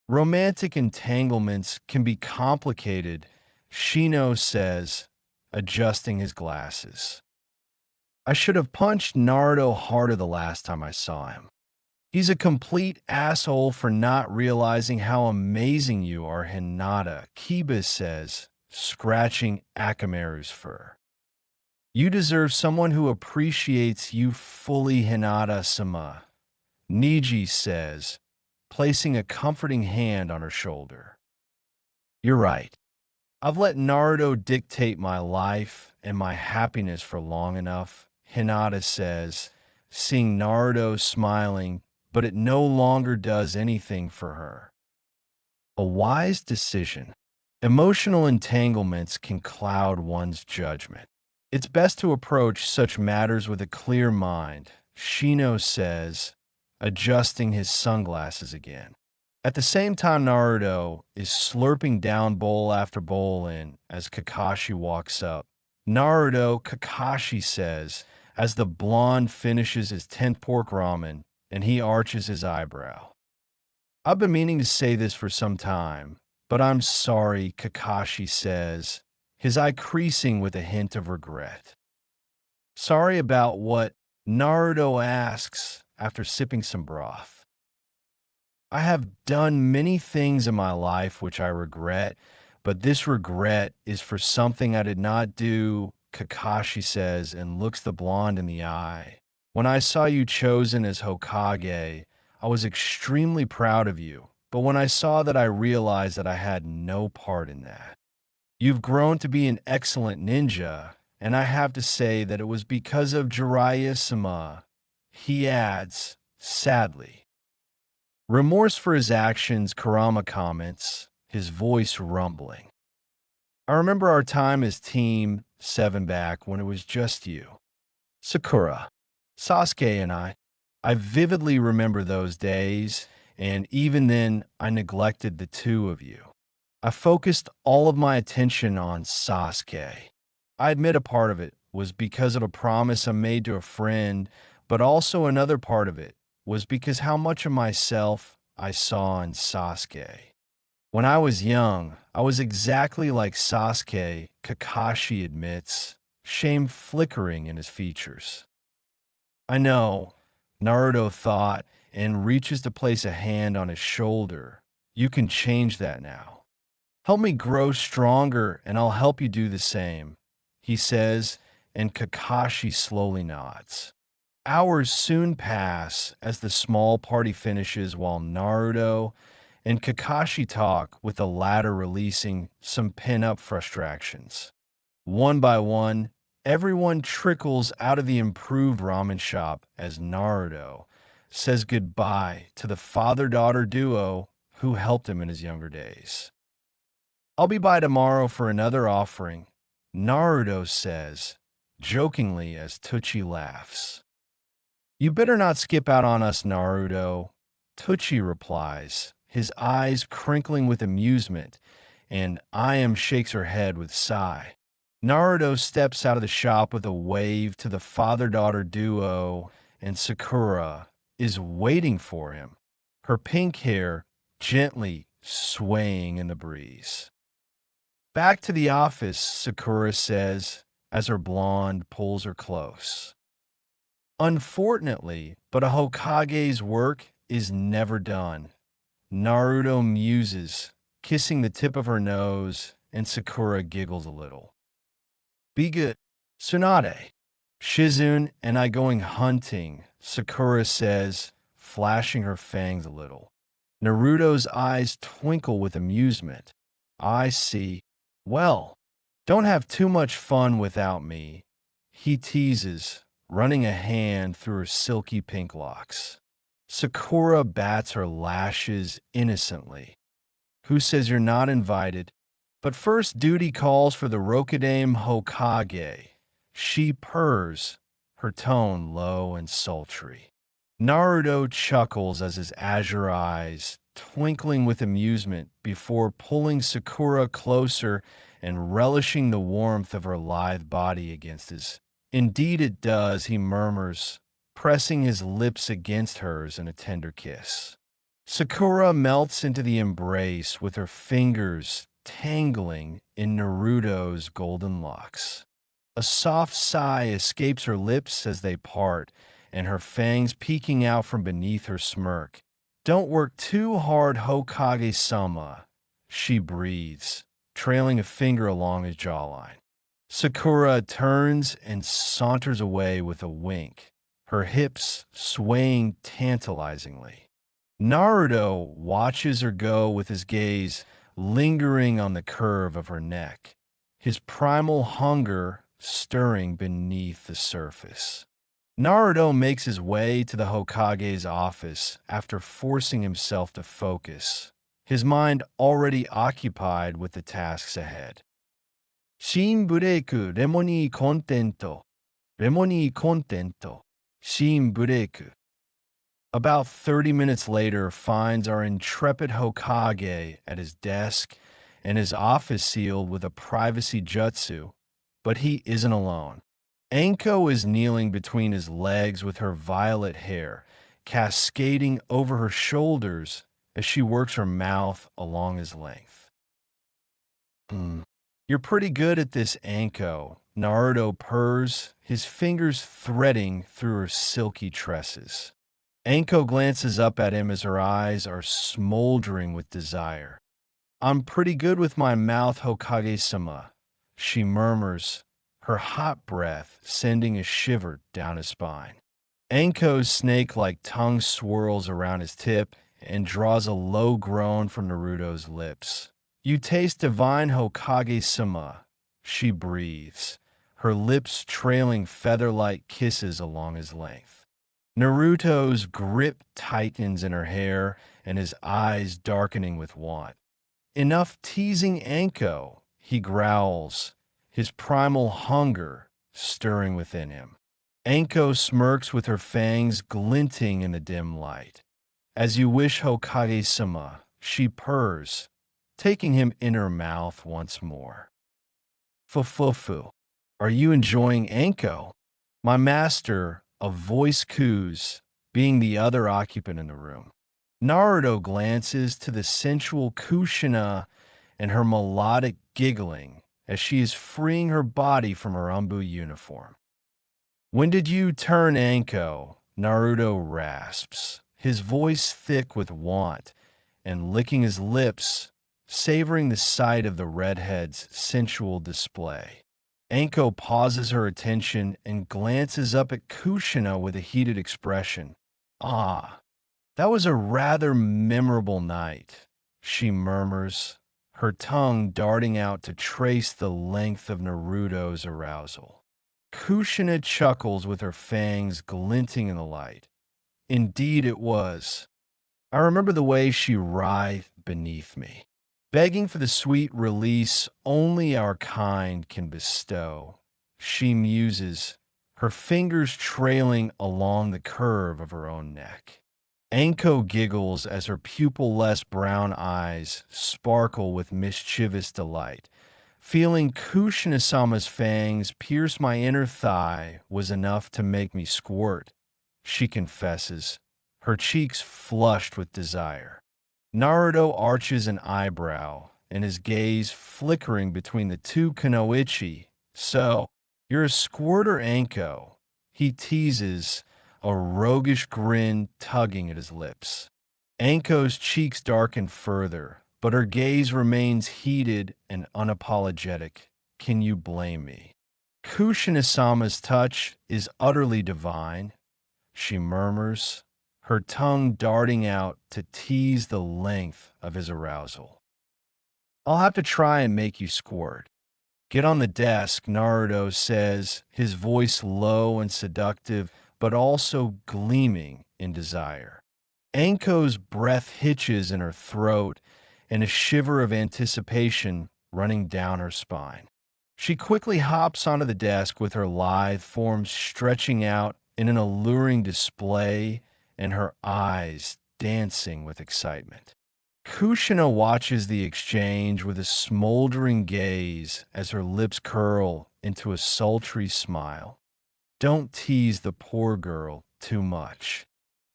Romantic entanglements can be complicated, Shino says, adjusting his glasses. I should have punched Naruto harder the last time I saw him. He's a complete asshole for not realizing how amazing you are, Hinata, Kiba says, scratching Akamaru's fur. You deserve someone who appreciates you fully, Hinata-sama, Niji says, placing a comforting hand on her shoulder. You're right. I've let Naruto dictate my life and my happiness for long enough, Hinata says, seeing Naruto smiling, but it no longer does anything for her. A wise decision. Emotional entanglements can cloud one's judgment. It's best to approach such matters with a clear mind, Shino says, adjusting his sunglasses again. At the same time, Naruto is slurping down bowl after bowl in as Kakashi walks up. Naruto, Kakashi says, as the blonde finishes his 10th pork ramen, and he arches his eyebrow. I've been meaning to say this for some time, but I'm sorry, Kakashi says, his eye creasing with a hint of regret. Sorry about what? Naruto asks after sipping some broth. I have done many things in my life which I regret, but this regret is for something I did not do, Kakashi says and looks the blonde in the eye. When I saw you chosen as Hokage, I was extremely proud of you, but when I saw that I realized that I had no part in that. You've grown to be an excellent ninja, and I have to say that it was because of Jiraiya-sama, he adds, sadly. Remorse for his actions, Kurama comments, his voice rumbling. I remember our time as Team 7 back when it was just you, Sakura, Sasuke, and I. I vividly remember those days, and even then, I neglected the two of you. I focused all of my attention on Sasuke. I admit a part of it was because of a promise I made to a friend, but also another part of it was because how much of myself I saw in Sasuke. When I was young, I was exactly like Sasuke, Kakashi admits, shame flickering in his features. I know, Naruto thought, and reaches to place a hand on his shoulder. You can change that now. Help me grow stronger, and I'll help you do the same, he says, and Kakashi slowly nods. Hours soon pass as the small party finishes while Naruto and Kakashi talk, with the latter releasing some pin-up frustrations. One by one, everyone trickles out of the improved ramen shop as Naruto says goodbye to the father-daughter duo who helped him in his younger days. I'll be by tomorrow for another offering, Naruto says, jokingly as Tucci laughs. You better not skip out on us, Naruto, Tucci replies, his eyes crinkling with amusement, and Ayam shakes her head with sigh. Naruto steps out of the shop with a wave to the father-daughter duo, and Sakura is waiting for him, her pink hair gently swaying in the breeze. Back to the office, Sakura says, as her blonde pulls her close. Unfortunately, but a Hokage's work is never done. Naruto muses, kissing the tip of her nose, and Sakura giggles a little. Be good, Tsunade. Shizune and I going hunting, Sakura says, flashing her fangs a little. Naruto's eyes twinkle with amusement. I see. Well, don't have too much fun without me, he teases, running a hand through her silky pink locks. Sakura bats her lashes innocently. Who says you're not invited? But first duty calls for the Rokudaime Hokage. She purrs, her tone low and sultry. Naruto chuckles as his azure eyes, twinkling with amusement, before pulling Sakura closer and relishing the warmth of her lithe body against his. Indeed it does, he murmurs, pressing his lips against hers in a tender kiss. Sakura melts into the embrace with her fingers tangling in Naruto's golden locks. A soft sigh escapes her lips as they part, and her fangs peeking out from beneath her smirk. Don't work too hard, Hokage-sama, she breathes, trailing a finger along his jawline. Sakura turns and saunters away with a wink, her hips swaying tantalizingly. Naruto watches her go with his gaze lingering on the curve of her neck, his primal hunger stirring beneath the surface. Naruto makes his way to the Hokage's office after forcing himself to focus, his mind already occupied with the tasks ahead. Shin bureku, remoni contento. Remoni contento. Shin bureku. About 30 minutes later finds our intrepid Hokage at his desk and his office sealed with a privacy jutsu, but he isn't alone. Anko is kneeling between his legs with her violet hair cascading over her shoulders as she works her mouth along his length. You're pretty good at this, Anko, Naruto purrs, his fingers threading through her silky tresses. Anko glances up at him as her eyes are smoldering with desire. I'm pretty good with my mouth, Hokage-sama, she murmurs, her hot breath sending a shiver down his spine. Anko's snake-like tongue swirls around his tip and draws a low groan from Naruto's lips. You taste divine, Hokage-sama, she breathes, her lips trailing feather-like kisses along his length. Naruto's grip tightens in her hair and his eyes darkening with want. Enough teasing, Anko, he growls, his primal hunger stirring within him. Anko smirks with her fangs glinting in the dim light. As you wish, Hokage-sama, she purrs, taking him in her mouth once more. Fufufu, are you enjoying Anko? My master, a voice coos, being the other occupant in the room. Naruto glances to the sensual Kushina and her melodic giggling as she is freeing her body from her Umbu uniform. When did you turn Anko? Naruto rasps, his voice thick with want, and licking his lips, savoring the sight of the redhead's sensual display. Anko pauses her attention and glances up at Kushina with a heated expression. Ah, that was a rather memorable night, she murmurs, her tongue darting out to trace the length of Naruto's arousal. Kushina chuckles with her fangs glinting in the light. Indeed it was. I remember the way she writhed beneath me, begging for the sweet release only our kind can bestow. She muses, her fingers trailing along the curve of her own neck. Anko giggles as her pupil-less brown eyes sparkle with mischievous delight. Feeling Kushina-sama's fangs pierce my inner thigh was enough to make me squirt, she confesses, her cheeks flushed with desire. Naruto arches an eyebrow, and his gaze flickering between the two kunoichi. So, you're a squirter, Anko, he teases, a roguish grin tugging at his lips. Anko's cheeks darken further, but her gaze remains heated and unapologetic. Can you blame me? Kushina-sama's touch is utterly divine, she murmurs, her tongue darting out to tease the length of his arousal. I'll have to try and make you squirt. Get on the desk, Naruto says, his voice low and seductive, but also gleaming in desire. Anko's breath hitches in her throat, and a shiver of anticipation running down her spine. She kuickly hops onto the desk with her lithe form stretching out in an alluring display and her eyes dancing with excitement. Kushina watches the exchange with a smoldering gaze as her lips curl into a sultry smile. Don't tease the poor girl too much.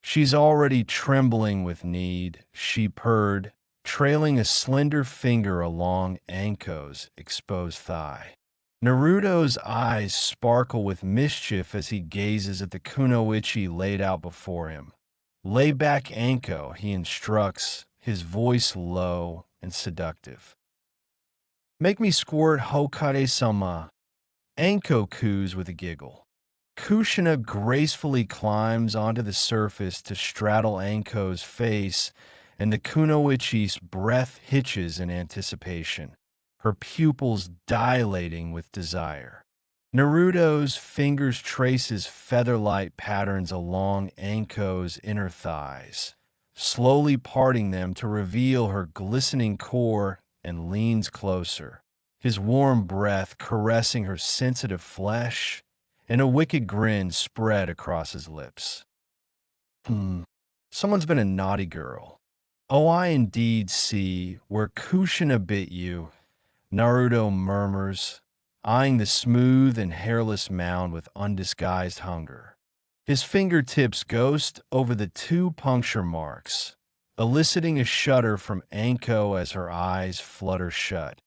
She's already trembling with need, she purred, trailing a slender finger along Anko's exposed thigh. Naruto's eyes sparkle with mischief as he gazes at the kunoichi laid out before him. Lay back, Anko, he instructs, his voice low and seductive. Make me squirt, Hokage-sama. Anko coos with a giggle. Kushina gracefully climbs onto the surface to straddle Anko's face, and the kunoichi's breath hitches in anticipation, her pupils dilating with desire. Naruto's fingers traces feather-light patterns along Anko's inner thighs, slowly parting them to reveal her glistening core, and leans closer, his warm breath caressing her sensitive flesh, and a wicked grin spread across his lips. Someone's been a naughty girl. Oh, I indeed see where Kushina bit you, Naruto murmurs, eyeing the smooth and hairless mound with undisguised hunger. His fingertips ghost over the two puncture marks, eliciting a shudder from Anko as her eyes flutter shut,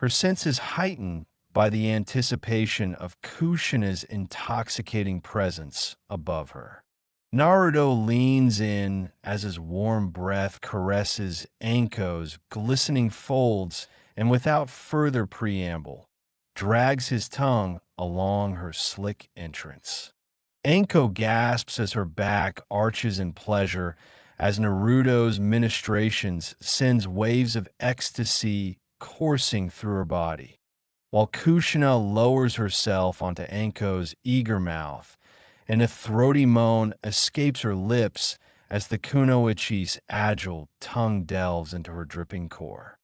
her senses heightened by the anticipation of Kushina's intoxicating presence above her. Naruto leans in as his warm breath caresses Anko's glistening folds and without further preamble, drags his tongue along her slick entrance. Anko gasps as her back arches in pleasure as Naruto's ministrations sends waves of ecstasy coursing through her body, while Kushina lowers herself onto Anko's eager mouth, and a throaty moan escapes her lips as the kunoichi's agile tongue delves into her dripping core.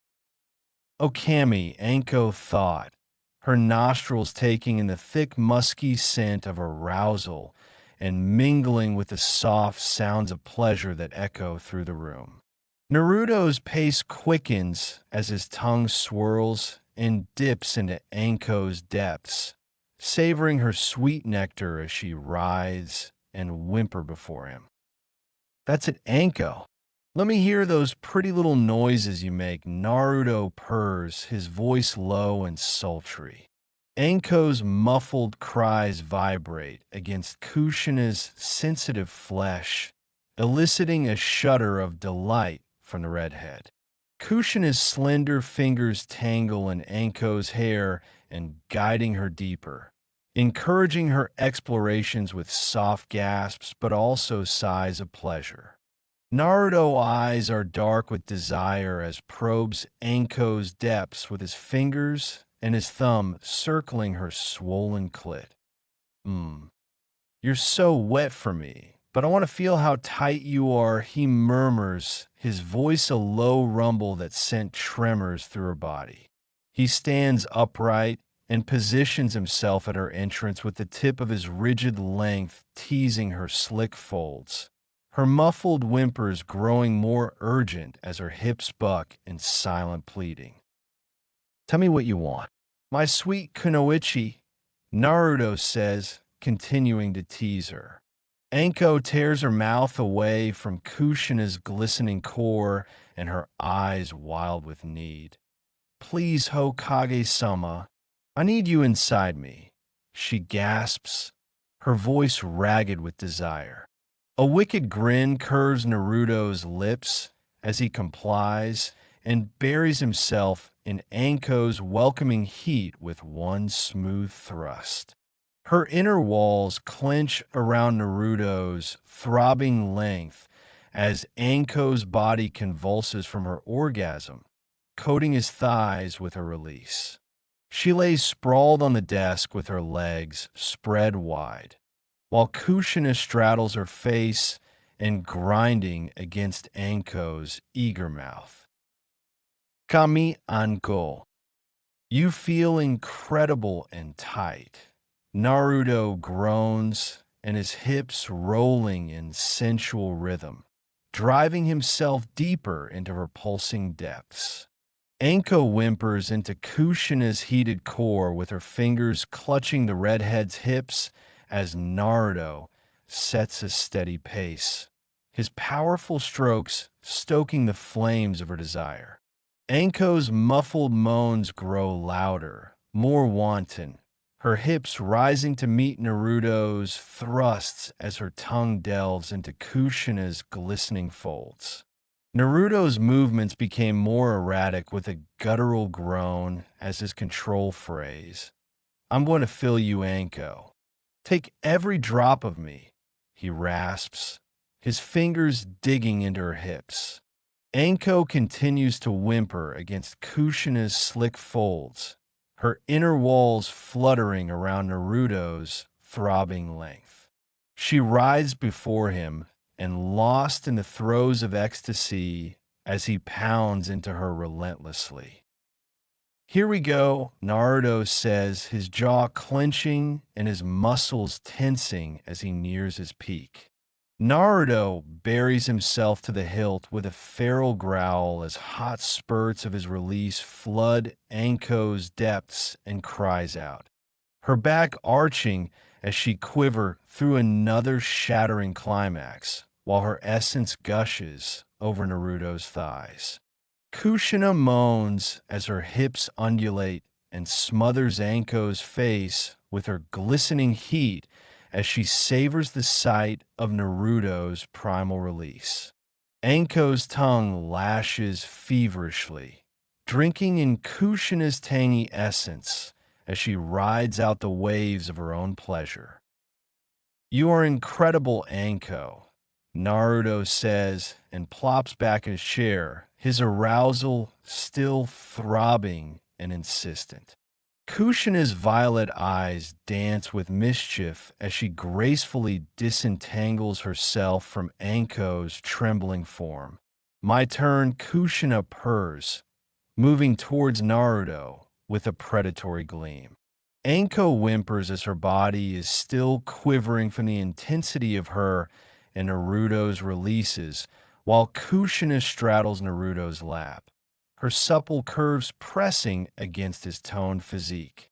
Okami, Anko thought, her nostrils taking in the thick, musky scent of arousal and mingling with the soft sounds of pleasure that echo through the room. Naruto's pace quickens as his tongue swirls and dips into Anko's depths, savoring her sweet nectar as she writhes and whimper before him. That's it, Anko. Let me hear those pretty little noises you make. Naruto purrs, his voice low and sultry. Anko's muffled cries vibrate against Kushina's sensitive flesh, eliciting a shudder of delight from the redhead. Kushina's slender fingers tangle in Anko's hair and guiding her deeper, encouraging her explorations with soft gasps but also sighs of pleasure. Naruto's eyes are dark with desire as probes Anko's depths with his fingers and his thumb circling her swollen clit. You're so wet for me, but I want to feel how tight you are, he murmurs, his voice a low rumble that sent tremors through her body. He stands upright and positions himself at her entrance with the tip of his rigid length teasing her slick folds. Her muffled whimpers growing more urgent as her hips buck in silent pleading. Tell me what you want. My sweet kunoichi, Naruto says, continuing to tease her. Anko tears her mouth away from Kushina's glistening core and her eyes wild with need. Please, Hokage-sama, I need you inside me, she gasps, her voice ragged with desire. A wicked grin curves Naruto's lips as he complies and buries himself in Anko's welcoming heat with one smooth thrust. Her inner walls clench around Naruto's throbbing length as Anko's body convulses from her orgasm, coating his thighs with her release. She lays sprawled on the desk with her legs spread wide, while Kushina straddles her face and grinding against Anko's eager mouth. Kami Anko. You feel incredible and tight. Naruto groans and his hips rolling in sensual rhythm, driving himself deeper into her pulsing depths. Anko whimpers into Kushina's heated core with her fingers clutching the redhead's hips as Naruto sets a steady pace, his powerful strokes stoking the flames of her desire. Anko's muffled moans grow louder, more wanton, her hips rising to meet Naruto's thrusts as her tongue delves into Kushina's glistening folds. Naruto's movements became more erratic with a guttural groan as his control phrase. I'm going to fill you, Anko. Take every drop of me, he rasps, his fingers digging into her hips. Anko continues to whimper against Kushina's slick folds, her inner walls fluttering around Naruto's throbbing length. She rides before him and lost in the throes of ecstasy as he pounds into her relentlessly. Here we go, Naruto says, his jaw clenching and his muscles tensing as he nears his peak. Naruto buries himself to the hilt with a feral growl as hot spurts of his release flood Anko's depths and cries out, her back arching as she quiver through another shattering climax, while her essence gushes over Naruto's thighs. Kushina moans as her hips undulate and smothers Anko's face with her glistening heat as she savors the sight of Naruto's primal release. Anko's tongue lashes feverishly, drinking in Kushina's tangy essence as she rides out the waves of her own pleasure. You are incredible, Anko, Naruto says and plops back in his chair, his arousal still throbbing and insistent. Kushina's violet eyes dance with mischief as she gracefully disentangles herself from Anko's trembling form. My turn, Kushina purrs, moving towards Naruto, with a predatory gleam. Anko whimpers as her body is still quivering from the intensity of her and Naruto's releases, while Kushina straddles Naruto's lap, her supple curves pressing against his toned physique.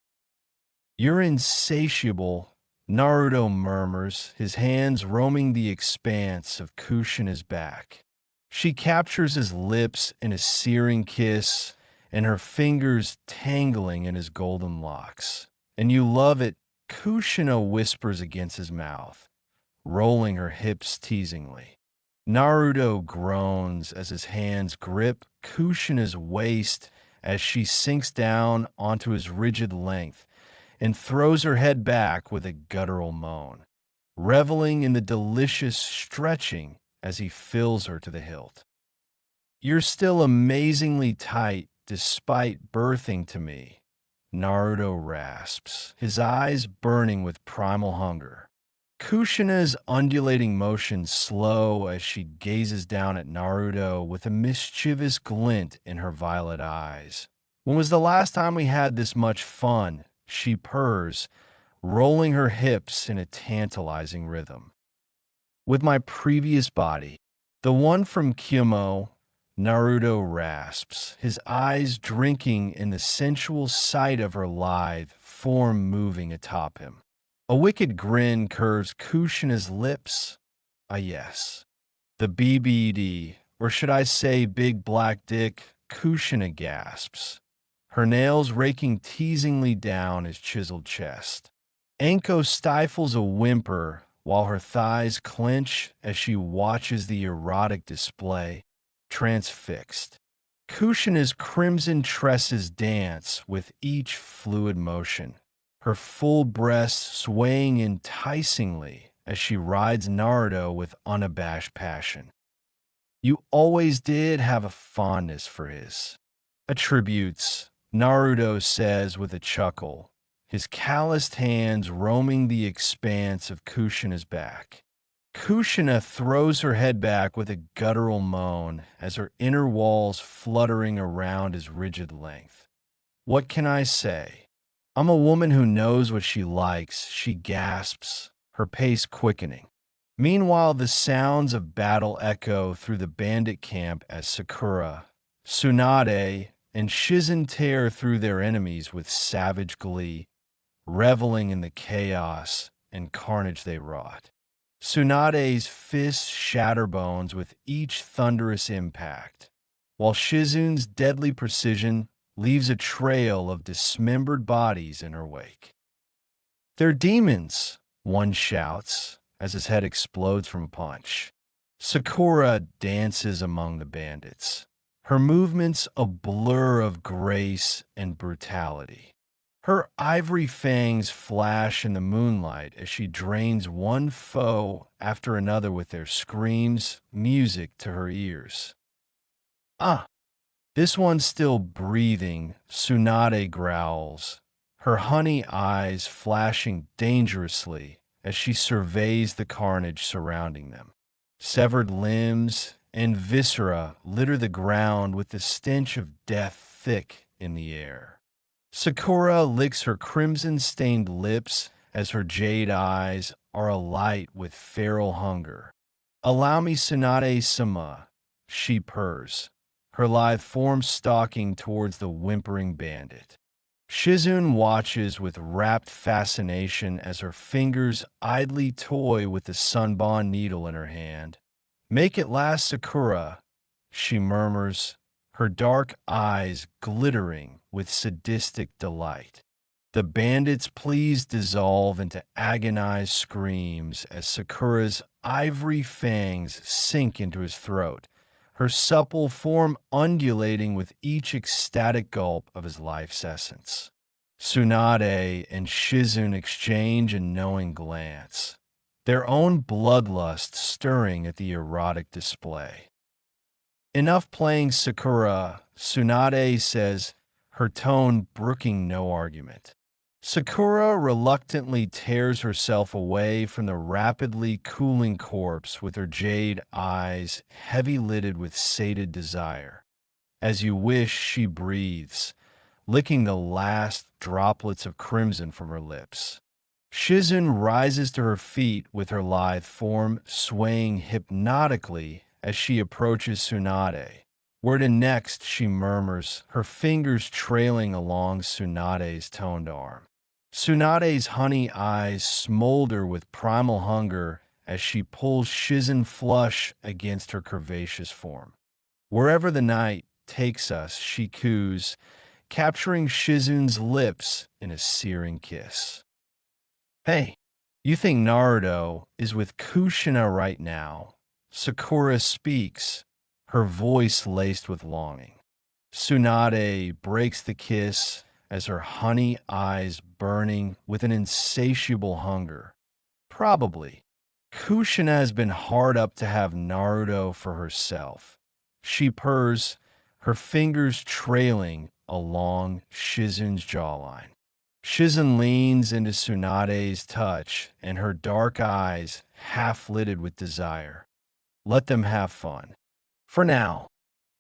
"You're insatiable," Naruto murmurs, his hands roaming the expanse of Kushina's back. She captures his lips in a searing kiss, and her fingers tangling in his golden locks. "And you love it," Kushina whispers against his mouth, rolling her hips teasingly. Naruto groans as his hands grip Kushina's waist as she sinks down onto his rigid length and throws her head back with a guttural moan, reveling in the delicious stretching as he fills her to the hilt. "You're still amazingly tight despite birthing to me," Naruto rasps, his eyes burning with primal hunger. Kushina's undulating motion slow as she gazes down at Naruto with a mischievous glint in her violet eyes. "When was the last time we had this much fun?" she purrs, rolling her hips in a tantalizing rhythm. "With my previous body, the one from Kyomo," Naruto rasps, his eyes drinking in the sensual sight of her lithe form moving atop him. A wicked grin curves Kushina's lips. A yes. "The BBD, or should I say big black dick," Kushina gasps, her nails raking teasingly down his chiseled chest. Anko stifles a whimper while her thighs clench as she watches the erotic display, transfixed. Kushina's crimson tresses dance with each fluid motion, her full breasts swaying enticingly as she rides Naruto with unabashed passion. "You always did have a fondness for his attributes," Naruto says with a chuckle, his calloused hands roaming the expanse of Kushina's back. Kushina throws her head back with a guttural moan as her inner walls fluttering around his rigid length. "What can I say? I'm a woman who knows what she likes," she gasps, her pace quickening. Meanwhile, the sounds of battle echo through the bandit camp as Sakura, Tsunade, and Shizen tear through their enemies with savage glee, reveling in the chaos and carnage they wrought. Tsunade's fists shatter bones with each thunderous impact, while Shizun's deadly precision leaves a trail of dismembered bodies in her wake. "They're demons," one shouts as his head explodes from a punch. Sakura dances among the bandits, her movements a blur of grace and brutality. Her ivory fangs flash in the moonlight as she drains one foe after another with their screams, music to her ears. "Ah, this one's still breathing," Tsunade growls, her honey eyes flashing dangerously as she surveys the carnage surrounding them. Severed limbs and viscera litter the ground with the stench of death thick in the air. Sakura licks her crimson-stained lips as her jade eyes are alight with feral hunger. "Allow me, Tsunade-sama," she purrs, her lithe form stalking towards the whimpering bandit. Shizun watches with rapt fascination as her fingers idly toy with the sunbond needle in her hand. "Make it last, Sakura," she murmurs, her dark eyes glittering with sadistic delight. The bandit's pleas dissolve into agonized screams as Sakura's ivory fangs sink into his throat, her supple form undulating with each ecstatic gulp of his life's essence. Tsunade and Shizun exchange a knowing glance, their own bloodlust stirring at the erotic display. "Enough playing, Sakura," Tsunade says, her tone brooking no argument. Sakura reluctantly tears herself away from the rapidly cooling corpse with her jade eyes heavy-lidded with sated desire. "As you wish," she breathes, licking the last droplets of crimson from her lips. Shizun rises to her feet with her lithe form swaying hypnotically as she approaches Tsunade. Where to next, she murmurs, her fingers trailing along Tsunade's toned arm. Tsunade's honey eyes smolder with primal hunger as she pulls Shizun flush against her curvaceous form. Wherever the night takes us, she coos, capturing Shizun's lips in a searing kiss. Hey, you think Naruto is with Kushina right now? Sakura speaks, her voice laced with longing. Tsunade breaks the kiss as her honey eyes burning with an insatiable hunger. Probably. Kushina has been hard up to have Naruto for herself. She purrs, her fingers trailing along Shizun's jawline. Shizun leans into Tsunade's touch, and her dark eyes half-lidded with desire. Let them have fun. For now,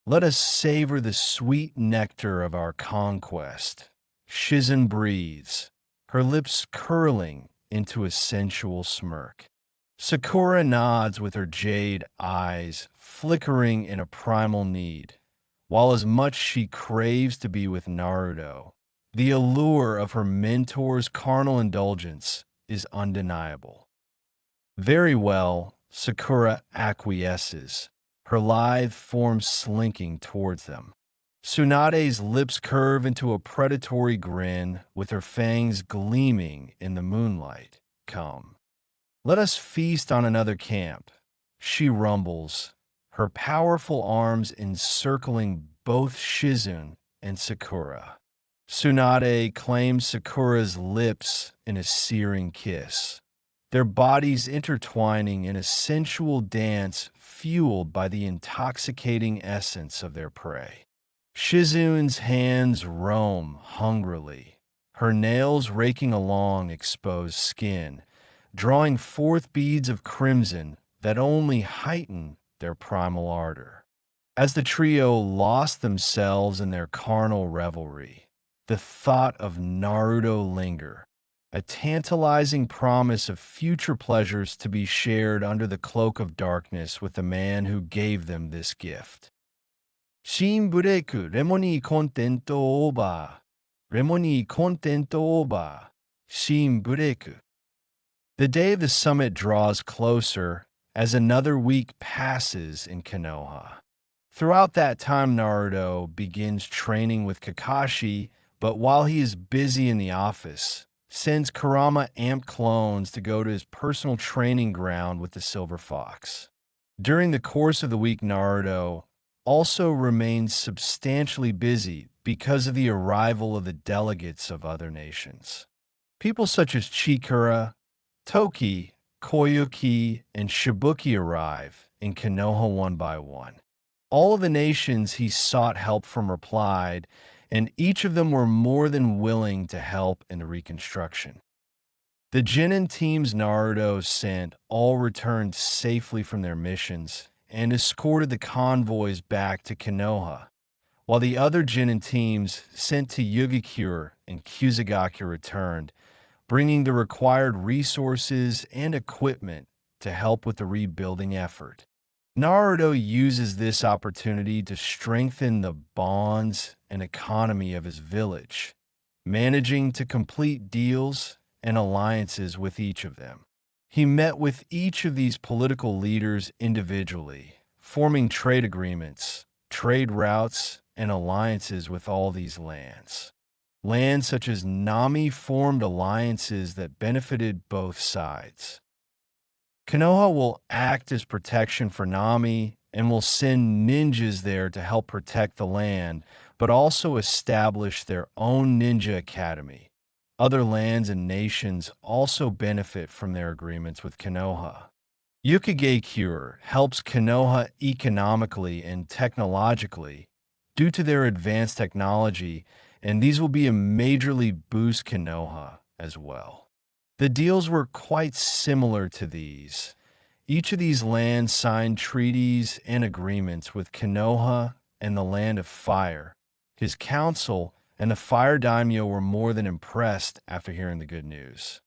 let us savor the sweet nectar of our conquest. Shizun breathes, her lips curling into a sensual smirk. Sakura nods with her jade eyes flickering in a primal need. While as much she craves to be with Naruto, the allure of her mentor's carnal indulgence is undeniable. Very well, Sakura acquiesces, her lithe form slinking towards them. Tsunade's lips curve into a predatory grin with her fangs gleaming in the moonlight. Come. Let us feast on another camp. She rumbles, her powerful arms encircling both Shizun and Sakura. Tsunade claims Sakura's lips in a searing kiss, their bodies intertwining in a sensual dance fueled by the intoxicating essence of their prey. Shizun's hands roam hungrily, her nails raking along exposed skin, drawing forth beads of crimson that only heighten their primal ardor. As the trio lost themselves in their carnal revelry, the thought of Naruto lingered, a tantalizing promise of future pleasures to be shared under the cloak of darkness with the man who gave them this gift. Shin bureku remoni contento oba. Remoni contento oba. Shin bureku. The day of the summit draws closer as another week passes in Konoha. Throughout that time, Naruto begins training with Kakashi, but while he is busy in the office, sends Kurama amped clones to go to his personal training ground with the Silver Fox. During the course of the week, Naruto also remains substantially busy because of the arrival of the delegates of other nations. People such as Chikura, Toki, Koyuki, and Shibuki arrive in Konoha one by one. All of the nations he sought help from replied, and each of them were more than willing to help in the reconstruction. The Genin teams Naruto sent all returned safely from their missions and escorted the convoys back to Konoha, while the other Genin teams sent to Yugikure and Kusagaki returned, bringing the required resources and equipment to help with the rebuilding effort. Naruto uses this opportunity to strengthen the bonds and economy of his village, managing to complete deals and alliances with each of them. He met with each of these political leaders individually, forming trade agreements, trade routes, and alliances with all these lands. Lands such as Nami formed alliances that benefited both sides. Konoha will act as protection for Nami and will send ninjas there to help protect the land, but also establish their own ninja academy. Other lands and nations also benefit from their agreements with Konoha. Hokage Cure helps Konoha economically and technologically due to their advanced technology, and these will be a majorly boost Konoha as well. The deals were quite similar to these. Each of these lands signed treaties and agreements with Konoha and the Land of Fire, his council, and the fire daimyo were more than impressed after hearing the good news.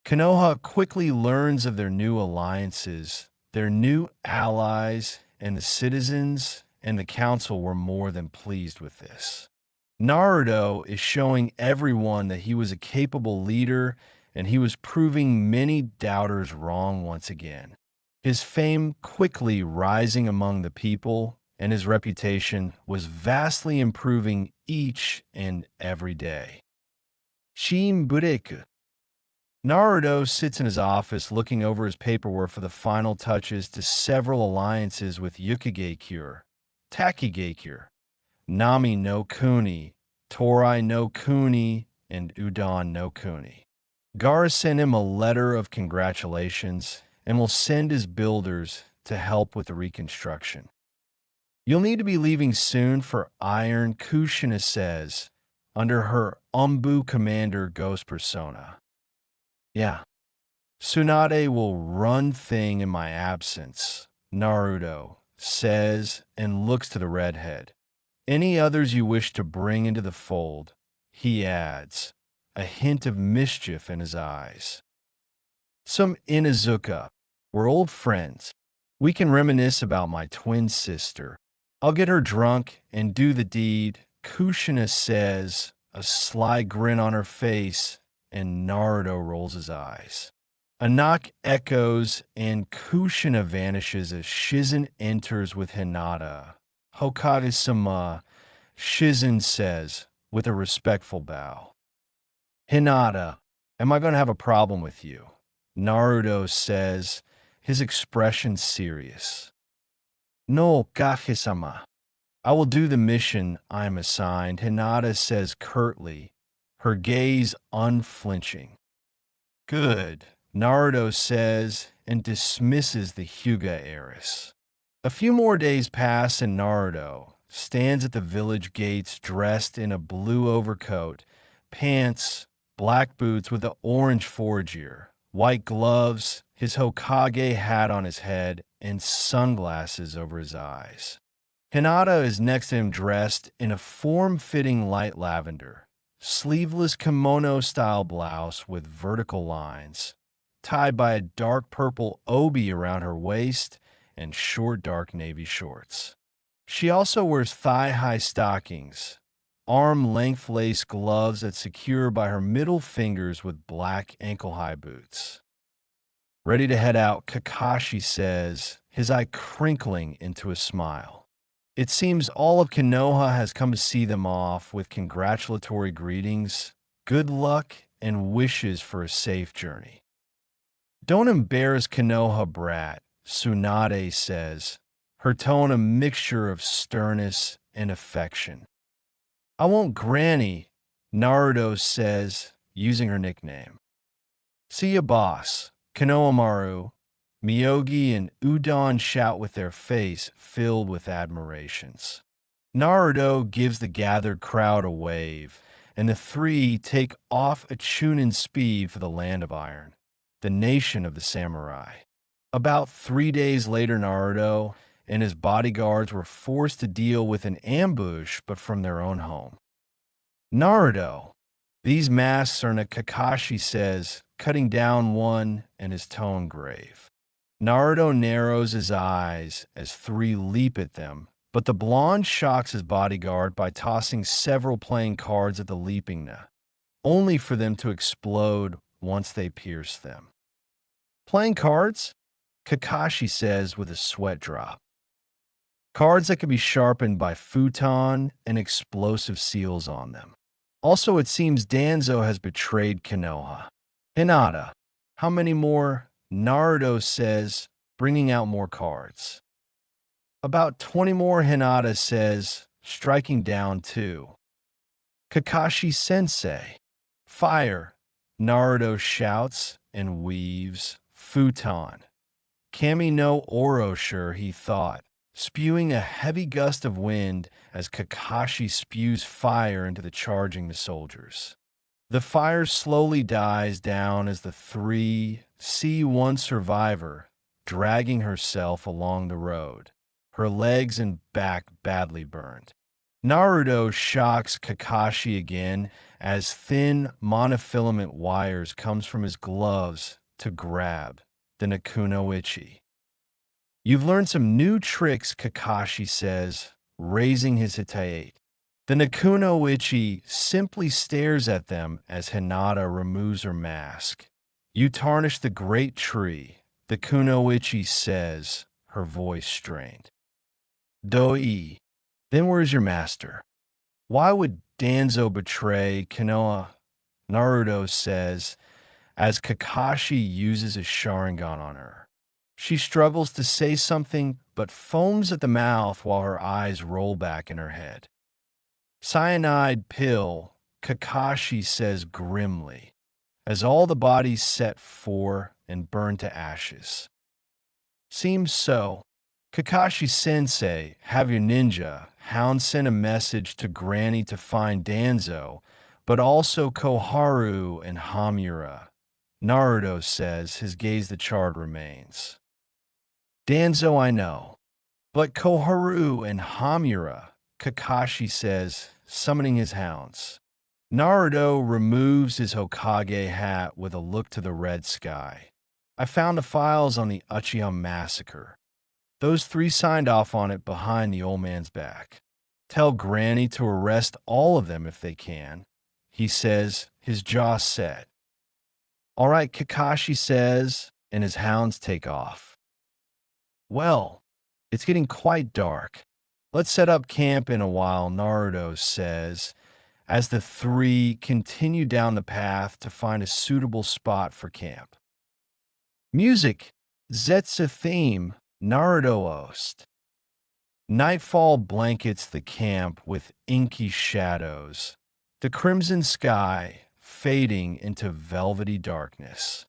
Konoha quickly learns of their new alliances, their new allies, and the citizens and the council were more than pleased with this. Naruto is showing everyone that he was a capable leader and he was proving many doubters wrong once again. His fame quickly rising among the people and his reputation was vastly improving each and every day. Shin Bureku. Naruto sits in his office looking over his paperwork for the final touches to several alliances with Yukigekure, Takigekure, Nami no Kuni, Torai no Kuni, and Udon no Kuni. Gaara sent him a letter of congratulations and will send his builders to help with the reconstruction. You'll need to be leaving soon for Iron, Kushina says, under her Umbu Commander Ghost persona. Yeah, Tsunade will run thing in my absence, Naruto says and looks to the redhead. Any others you wish to bring into the fold, he adds, a hint of mischief in his eyes. Some Inuzuka, we're old friends. We can reminisce about my twin sister. I'll get her drunk and do the deed, Kushina says, a sly grin on her face, and Naruto rolls his eyes. A knock echoes and Kushina vanishes as Shizen enters with Hinata. Hokage-sama, Shizen says, with a respectful bow. Hinata, am I going to have a problem with you? Naruto says, his expression serious. No, Hokage-sama. I will do the mission I am assigned, Hinata says curtly, her gaze unflinching. Good, Naruto says, and dismisses the Hyuga heiress. A few more days pass and Naruto stands at the village gates dressed in a blue overcoat, pants, black boots with an orange foregear, white gloves, his Hokage hat on his head, and sunglasses over his eyes. Hinata is next to him dressed in a form-fitting light lavender, sleeveless kimono-style blouse with vertical lines, tied by a dark purple obi around her waist and short dark navy shorts. She also wears thigh-high stockings, arm-length lace gloves that secure by her middle fingers with black ankle-high boots. Ready to head out, Kakashi says, his eye crinkling into a smile. It seems all of Konoha has come to see them off with congratulatory greetings, good luck, and wishes for a safe journey. Don't embarrass Konoha, brat, Tsunade says, her tone a mixture of sternness and affection. I won't, Granny, Naruto says, using her nickname. See ya, boss, Konohamaru, Miyogi and Udon shout with their face filled with admirations. Naruto gives the gathered crowd a wave, and the three take off at Chunin speed for the Land of Iron, the nation of the samurai. About 3 days later, Naruto and his bodyguards were forced to deal with an ambush, but from their own home. Naruto, these masks are Kakashi says, cutting down one and his tone grave. Naruto narrows his eyes as three leap at them, but the blonde shocks his bodyguard by tossing several playing cards at the leaping na, only for them to explode once they pierce them. Playing cards? Kakashi says with a sweat drop. Cards that can be sharpened by futon and explosive seals on them. Also, it seems Danzo has betrayed Konoha. Hinata, how many more? Naruto says, bringing out more cards. About 20 more, Hinata says, striking down 2. Kakashi Sensei. Fire, Naruto shouts and weaves. Futon. Kami no Orosure, he thought, spewing a heavy gust of wind as Kakashi spews fire into the charging the soldiers. The fire slowly dies down as the three see one survivor dragging herself along the road, her legs and back badly burned. Naruto shocks Kakashi again as thin monofilament wires comes from his gloves to grab the Nakuno-ichi. You've learned some new tricks, Kakashi says, raising his Hitai. The Nakuno-ichi simply stares at them as Hinata removes her mask. You tarnish the great tree, the Kunoichi says, her voice strained. Doi, then where's your master? Why would Danzo betray Konoha? Naruto says, as Kakashi uses his Sharingan on her. She struggles to say something, but foams at the mouth while her eyes roll back in her head. Cyanide pill, Kakashi says grimly, as all the bodies set for and burn to ashes. Seems so. Kakashi-sensei, have your ninja, Hound sent a message to Granny to find Danzo, but also Koharu and Hamura. Naruto says, his gaze the charred remains. Danzo I know, but Koharu and Hamura, Kakashi says, summoning his hounds. Naruto removes his Hokage hat with a look to the red sky. I found the files on the Uchiha massacre. Those three signed off on it behind the old man's back. Tell Granny to arrest all of them if they can, he says, his jaw set. All right, Kakashi says, and his hounds take off. Well, it's getting quite dark. Let's set up camp in a while, Naruto says, as the three continue down the path to find a suitable spot for camp. Music, Zetsu theme, Naruto Ost. Nightfall blankets the camp with inky shadows, the crimson sky fading into velvety darkness.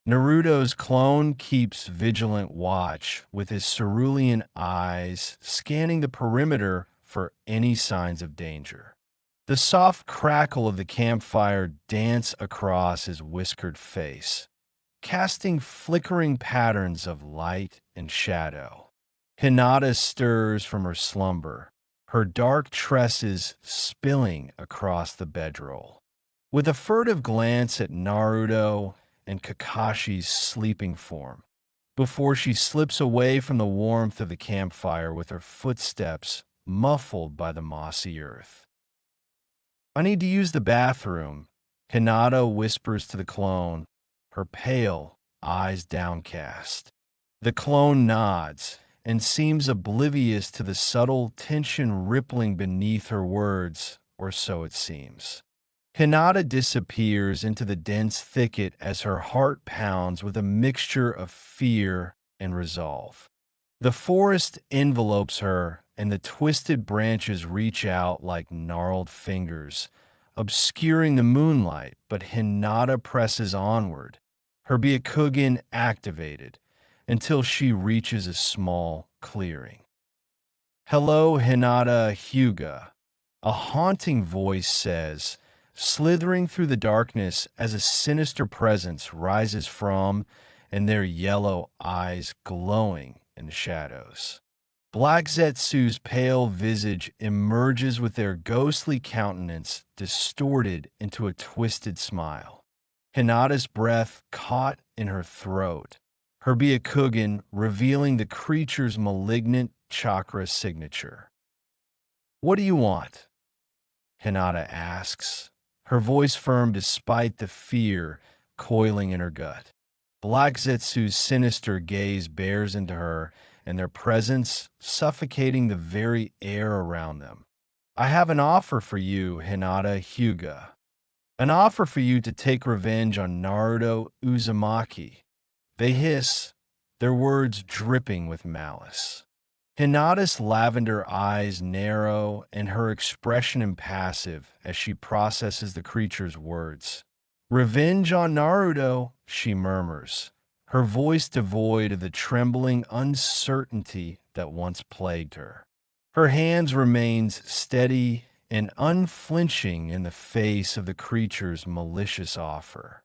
Naruto's clone keeps vigilant watch with his cerulean eyes scanning the perimeter for any signs of danger. The soft crackle of the campfire dance across his whiskered face, casting flickering patterns of light and shadow. Hinata stirs from her slumber, her dark tresses spilling across the bedroll. With a furtive glance at Naruto and Kakashi's sleeping form, before she slips away from the warmth of the campfire with her footsteps muffled by the mossy earth. I need to use the bathroom, Hinata whispers to the clone, her pale eyes downcast. The clone nods and seems oblivious to the subtle tension rippling beneath her words, or so it seems. Hinata disappears into the dense thicket as her heart pounds with a mixture of fear and resolve. The forest envelopes her, and the twisted branches reach out like gnarled fingers, obscuring the moonlight, but Hinata presses onward, her Byakugan activated, until she reaches a small clearing. Hello, Hinata Hyuga, a haunting voice says, slithering through the darkness as a sinister presence rises from, and their yellow eyes glowing in the shadows. Black Zetsu's pale visage emerges with their ghostly countenance distorted into a twisted smile. Hinata's breath caught in her throat, her Byakugan revealing the creature's malignant chakra signature. What do you want? Hinata asks, her voice firm despite the fear coiling in her gut. Black Zetsu's sinister gaze bears into her, and their presence suffocating the very air around them. I have an offer for you, Hinata Hyuga. An offer for you to take revenge on Naruto Uzumaki. They hiss, their words dripping with malice. Hinata's lavender eyes narrow and her expression impassive as she processes the creature's words. Revenge on Naruto, she murmurs, her voice devoid of the trembling uncertainty that once plagued her. Her hands remain steady and unflinching in the face of the creature's malicious offer.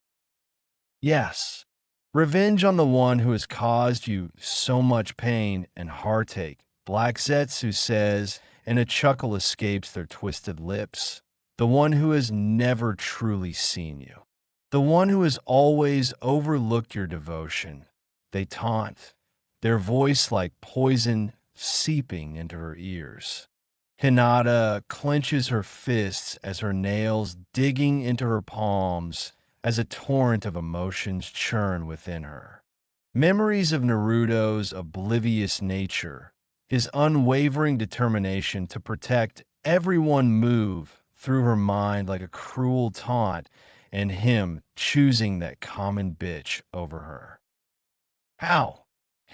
Yes, revenge on the one who has caused you so much pain and heartache, Black Zetsu says, and a chuckle escapes their twisted lips. The one who has never truly seen you. The one who has always overlooked your devotion. They taunt, their voice like poison seeping into her ears. Hinata clenches her fists as her nails digging into her palms as a torrent of emotions churn within her. Memories of Naruto's oblivious nature, his unwavering determination to protect everyone move through her mind like a cruel taunt, and him choosing that common bitch over her. How?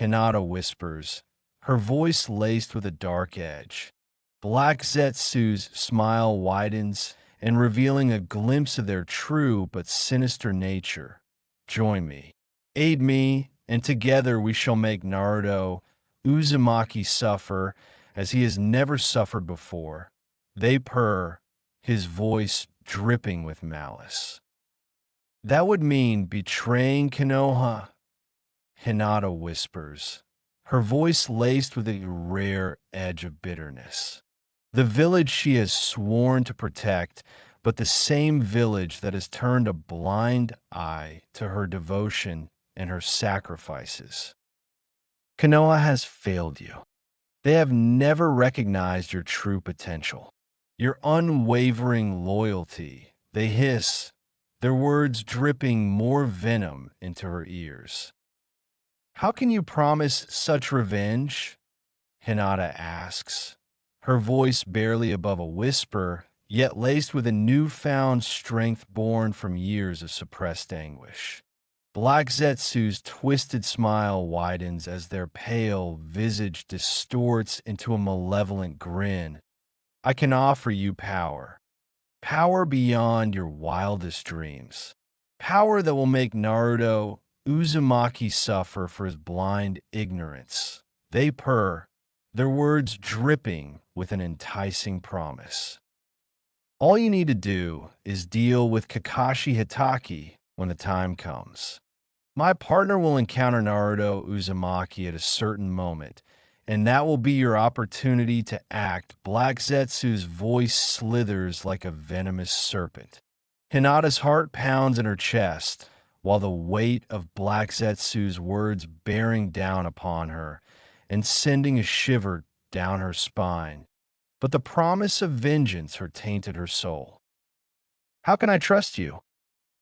Hinata whispers, her voice laced with a dark edge. Black Zetsu's smile widens and revealing a glimpse of their true but sinister nature. Join me. Aid me, and together we shall make Naruto Uzumaki suffer as he has never suffered before. They purr, his voice dripping with malice. That would mean betraying Konoha, Hinata whispers, her voice laced with a rare edge of bitterness. The village she has sworn to protect, but the same village that has turned a blind eye to her devotion and her sacrifices. Konoha has failed you. They have never recognized your true potential, your unwavering loyalty. They hiss, their words dripping more venom into her ears. How can you promise such revenge? Hinata asks, her voice barely above a whisper, yet laced with a newfound strength born from years of suppressed anguish. Black Zetsu's twisted smile widens as their pale visage distorts into a malevolent grin. I can offer you power. Power beyond your wildest dreams. Power that will make Naruto Uzumaki suffer for his blind ignorance. They purr, their words dripping with an enticing promise. All you need to do is deal with Kakashi Hitaki when the time comes. My partner will encounter Naruto Uzumaki at a certain moment, and that will be your opportunity to act. Black Zetsu's voice slithers like a venomous serpent. Hinata's heart pounds in her chest, while the weight of Black Zetsu's words bearing down upon her and sending a shiver down her spine. But the promise of vengeance had tainted her soul. How can I trust you?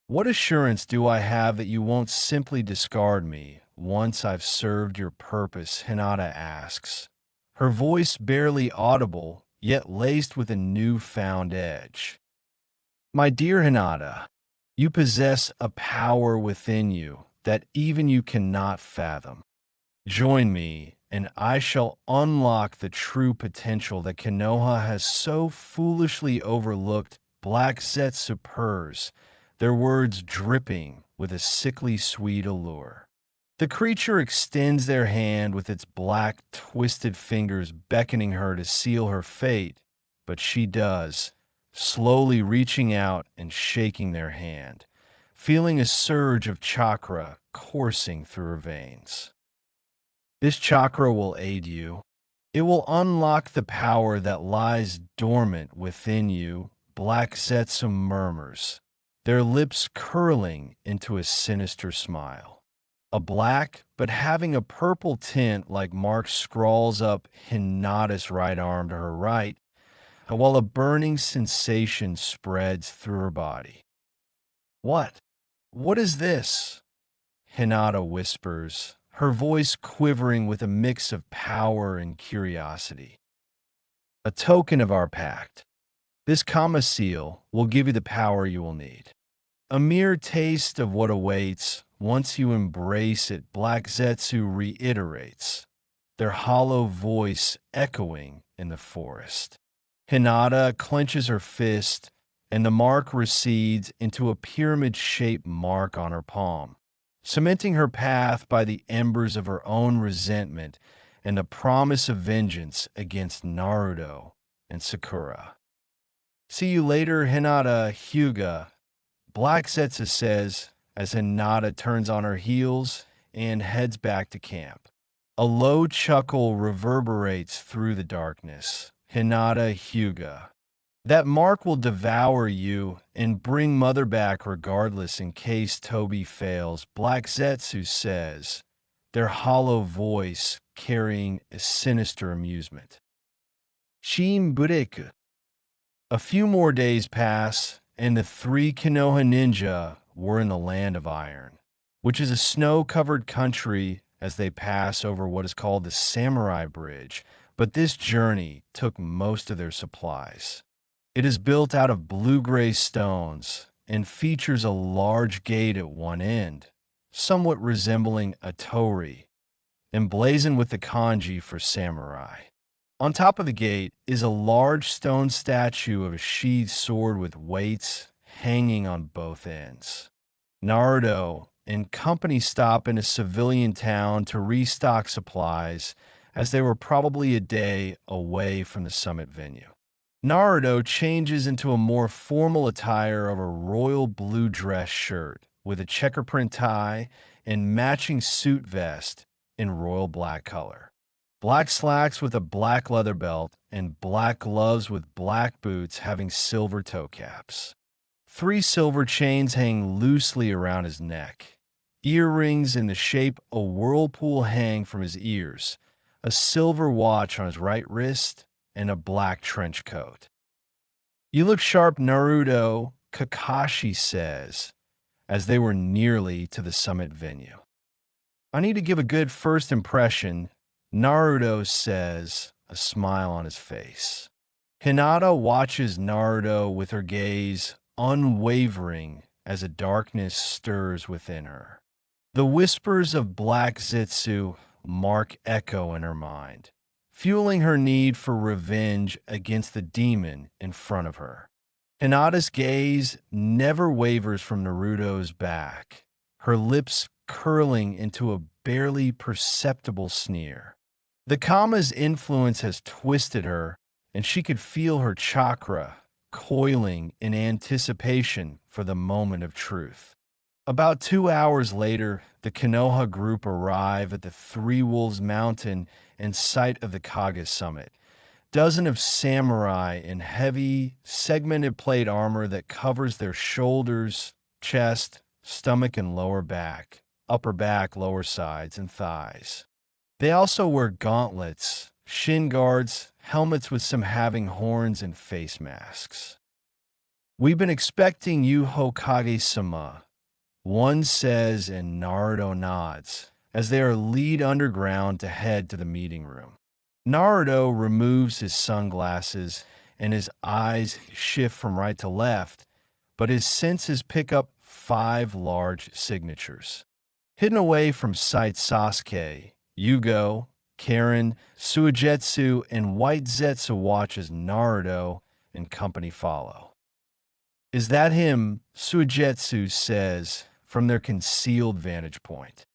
What assurance do I have that you won't simply discard me once I've served your purpose? Hinata asks, her voice barely audible, yet laced with a newfound edge. My dear Hinata, you possess a power within you that even you cannot fathom. Join me, and I shall unlock the true potential that Konoha has so foolishly overlooked. Black Zetsu purrs, their words dripping with a sickly sweet allure. The creature extends their hand with its black, twisted fingers beckoning her to seal her fate, but she does, slowly reaching out and shaking their hand, feeling a surge of chakra coursing through her veins. This chakra will aid you. It will unlock the power that lies dormant within you. Black Zetsu murmurs, their lips curling into a sinister smile. A black, but having a purple tint like mark scrawls up Hinata's right arm to her right, while a burning sensation spreads through her body. What? What is this? Hinata whispers, her voice quivering with a mix of power and curiosity. A token of our pact. This Kama seal will give you the power you will need. A mere taste of what awaits once you embrace it, Black Zetsu reiterates, their hollow voice echoing in the forest. Hinata clenches her fist, and the mark recedes into a pyramid-shaped mark on her palm, cementing her path by the embers of her own resentment and the promise of vengeance against Naruto and Sakura. See you later, Hinata Hyuga, Black Zetsu says as Hinata turns on her heels and heads back to camp. A low chuckle reverberates through the darkness. Hinata Hyuga. That mark will devour you and bring mother back regardless in case Toby fails, Black Zetsu says, their hollow voice carrying a sinister amusement. Shin Bureku. A few more days pass, and the three Konoha ninja were in the Land of Iron, which is a snow-covered country as they pass over what is called the Samurai Bridge, but this journey took most of their supplies. It is built out of blue-gray stones and features a large gate at one end, somewhat resembling a torii, emblazoned with the kanji for samurai. On top of the gate is a large stone statue of a sheathed sword with weights hanging on both ends. Naruto and company stop in a civilian town to restock supplies as they were probably a day away from the summit venue. Naruto changes into a more formal attire of a royal blue dress shirt with a checker print tie and matching suit vest in royal black color. Black slacks with a black leather belt, and black gloves with black boots having silver toe caps. 3 silver chains hang loosely around his neck. Earrings in the shape a whirlpool hang from his ears, a silver watch on his right wrist, and a black trench coat. "You look sharp, Naruto," Kakashi says, as they were nearly to the summit venue. "I need to give a good first impression," Naruto says, a smile on his face. Hinata watches Naruto with her gaze unwavering as a darkness stirs within her. The whispers of Black Zetsu mark echo in her mind, fueling her need for revenge against the demon in front of her. Hinata's gaze never wavers from Naruto's back, her lips curling into a barely perceptible sneer. The Kama's influence has twisted her, and she could feel her chakra coiling in anticipation for the moment of truth. About 2 hours later, the Konoha group arrive at the Three Wolves Mountain in sight of the Kage summit. Dozens of samurai in heavy, segmented plate armor that covers their shoulders, chest, stomach, and lower back, upper back, lower sides, and thighs. They also wear gauntlets, shin guards, helmets with some having horns, and face masks. "We've been expecting you, Hokage-sama," one says, and Naruto nods, as they are led underground to head to the meeting room. Naruto removes his sunglasses, and his eyes shift from right to left, but his senses pick up 5 large signatures. Hidden away from sight, Sasuke, Yugo, Karen, Suigetsu, and White Zetsu watch as Naruto and company follow. "Is that him?" Suigetsu says from their concealed vantage point.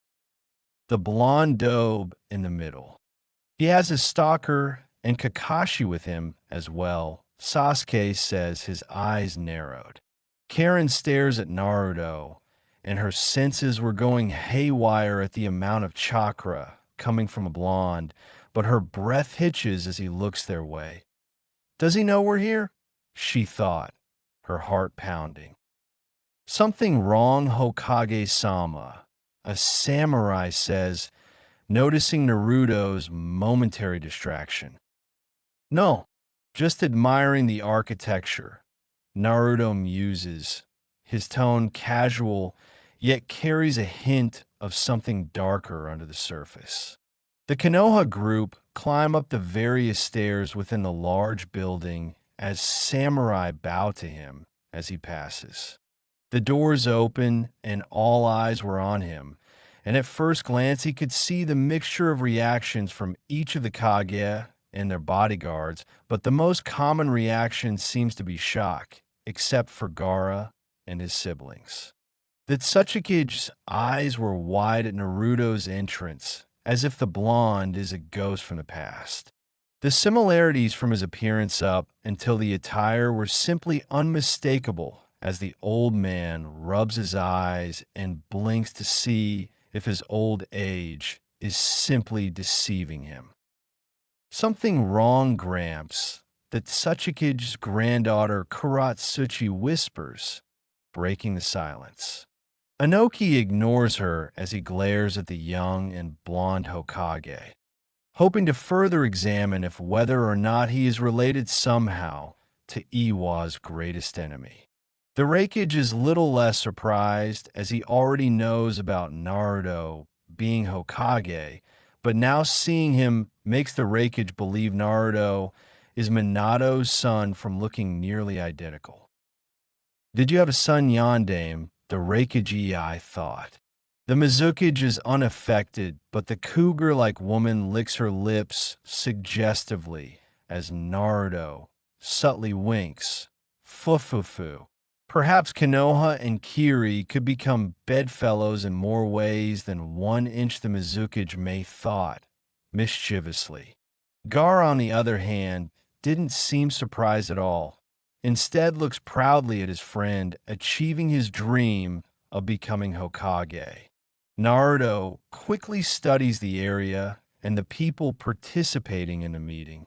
The blonde dobe in the middle. He has his stalker and Kakashi with him as well, Sasuke says, his eyes narrowed. Karen stares at Naruto, and her senses were going haywire at the amount of chakra coming from a blonde, but her breath hitches as he looks their way. "Does he know we're here?" she thought, her heart pounding. "Something wrong, Hokage-sama," a samurai says, noticing Naruto's momentary distraction. "No, just admiring the architecture," Naruto muses, his tone casual, yet carries a hint of something darker under the surface. The Konoha group climb up the various stairs within the large building as samurai bow to him as he passes. The doors open and all eyes were on him, and at first glance he could see the mixture of reactions from each of the Kage and their bodyguards, but the most common reaction seems to be shock, except for Gaara and his siblings. That Tsuchiki's eyes were wide at Naruto's entrance, as if the blonde is a ghost from the past. The similarities from his appearance up until the attire were simply unmistakable as the old man rubs his eyes and blinks to see if his old age is simply deceiving him. "Something wrong, Gramps," that Tsuchikage's granddaughter Kuratsuchi whispers, breaking the silence. Inoki ignores her as he glares at the young and blonde Hokage, hoping to further examine if whether or not he is related somehow to Iwa's greatest enemy. The Raikage is little less surprised as he already knows about Naruto being Hokage, but now seeing him makes the Raikage believe Naruto is Minato's son from looking nearly identical. Did you have a son, Yondaime? The Raikage thought. The Mizukage is unaffected, but the cougar-like woman licks her lips suggestively as Naruto subtly winks. Fufufu. Perhaps Konoha and Kiri could become bedfellows in more ways than 1 inch the Mizukage may thought, mischievously. Gar, on the other hand, didn't seem surprised at all. Instead, looks proudly at his friend achieving his dream of becoming Hokage. Naruto quickly studies the area and the people participating in the meeting.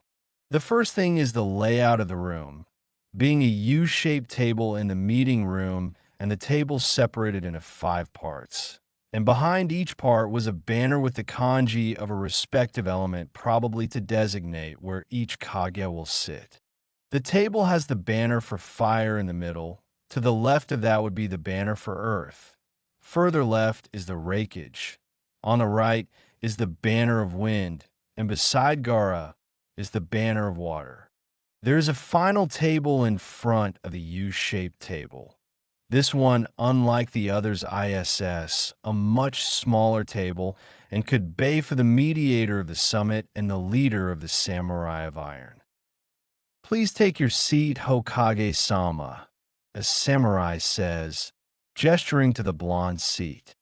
The first thing is the layout of the room, being a U-shaped table in the meeting room and the table separated into 5 parts. And behind each part was a banner with the kanji of a respective element, probably to designate where each kage will sit. The table has the banner for fire in the middle. To the left of that would be the banner for earth. Further left is the Raikage. On the right is the banner of wind, and beside Gaara is the banner of water. There is a final table in front of the U-shaped table. This one, unlike the others ISS, a much smaller table, and could bay for the mediator of the summit and the leader of the Samurai of Iron. Please take your seat, Hokage-sama, a samurai says, gesturing to the blonde seat.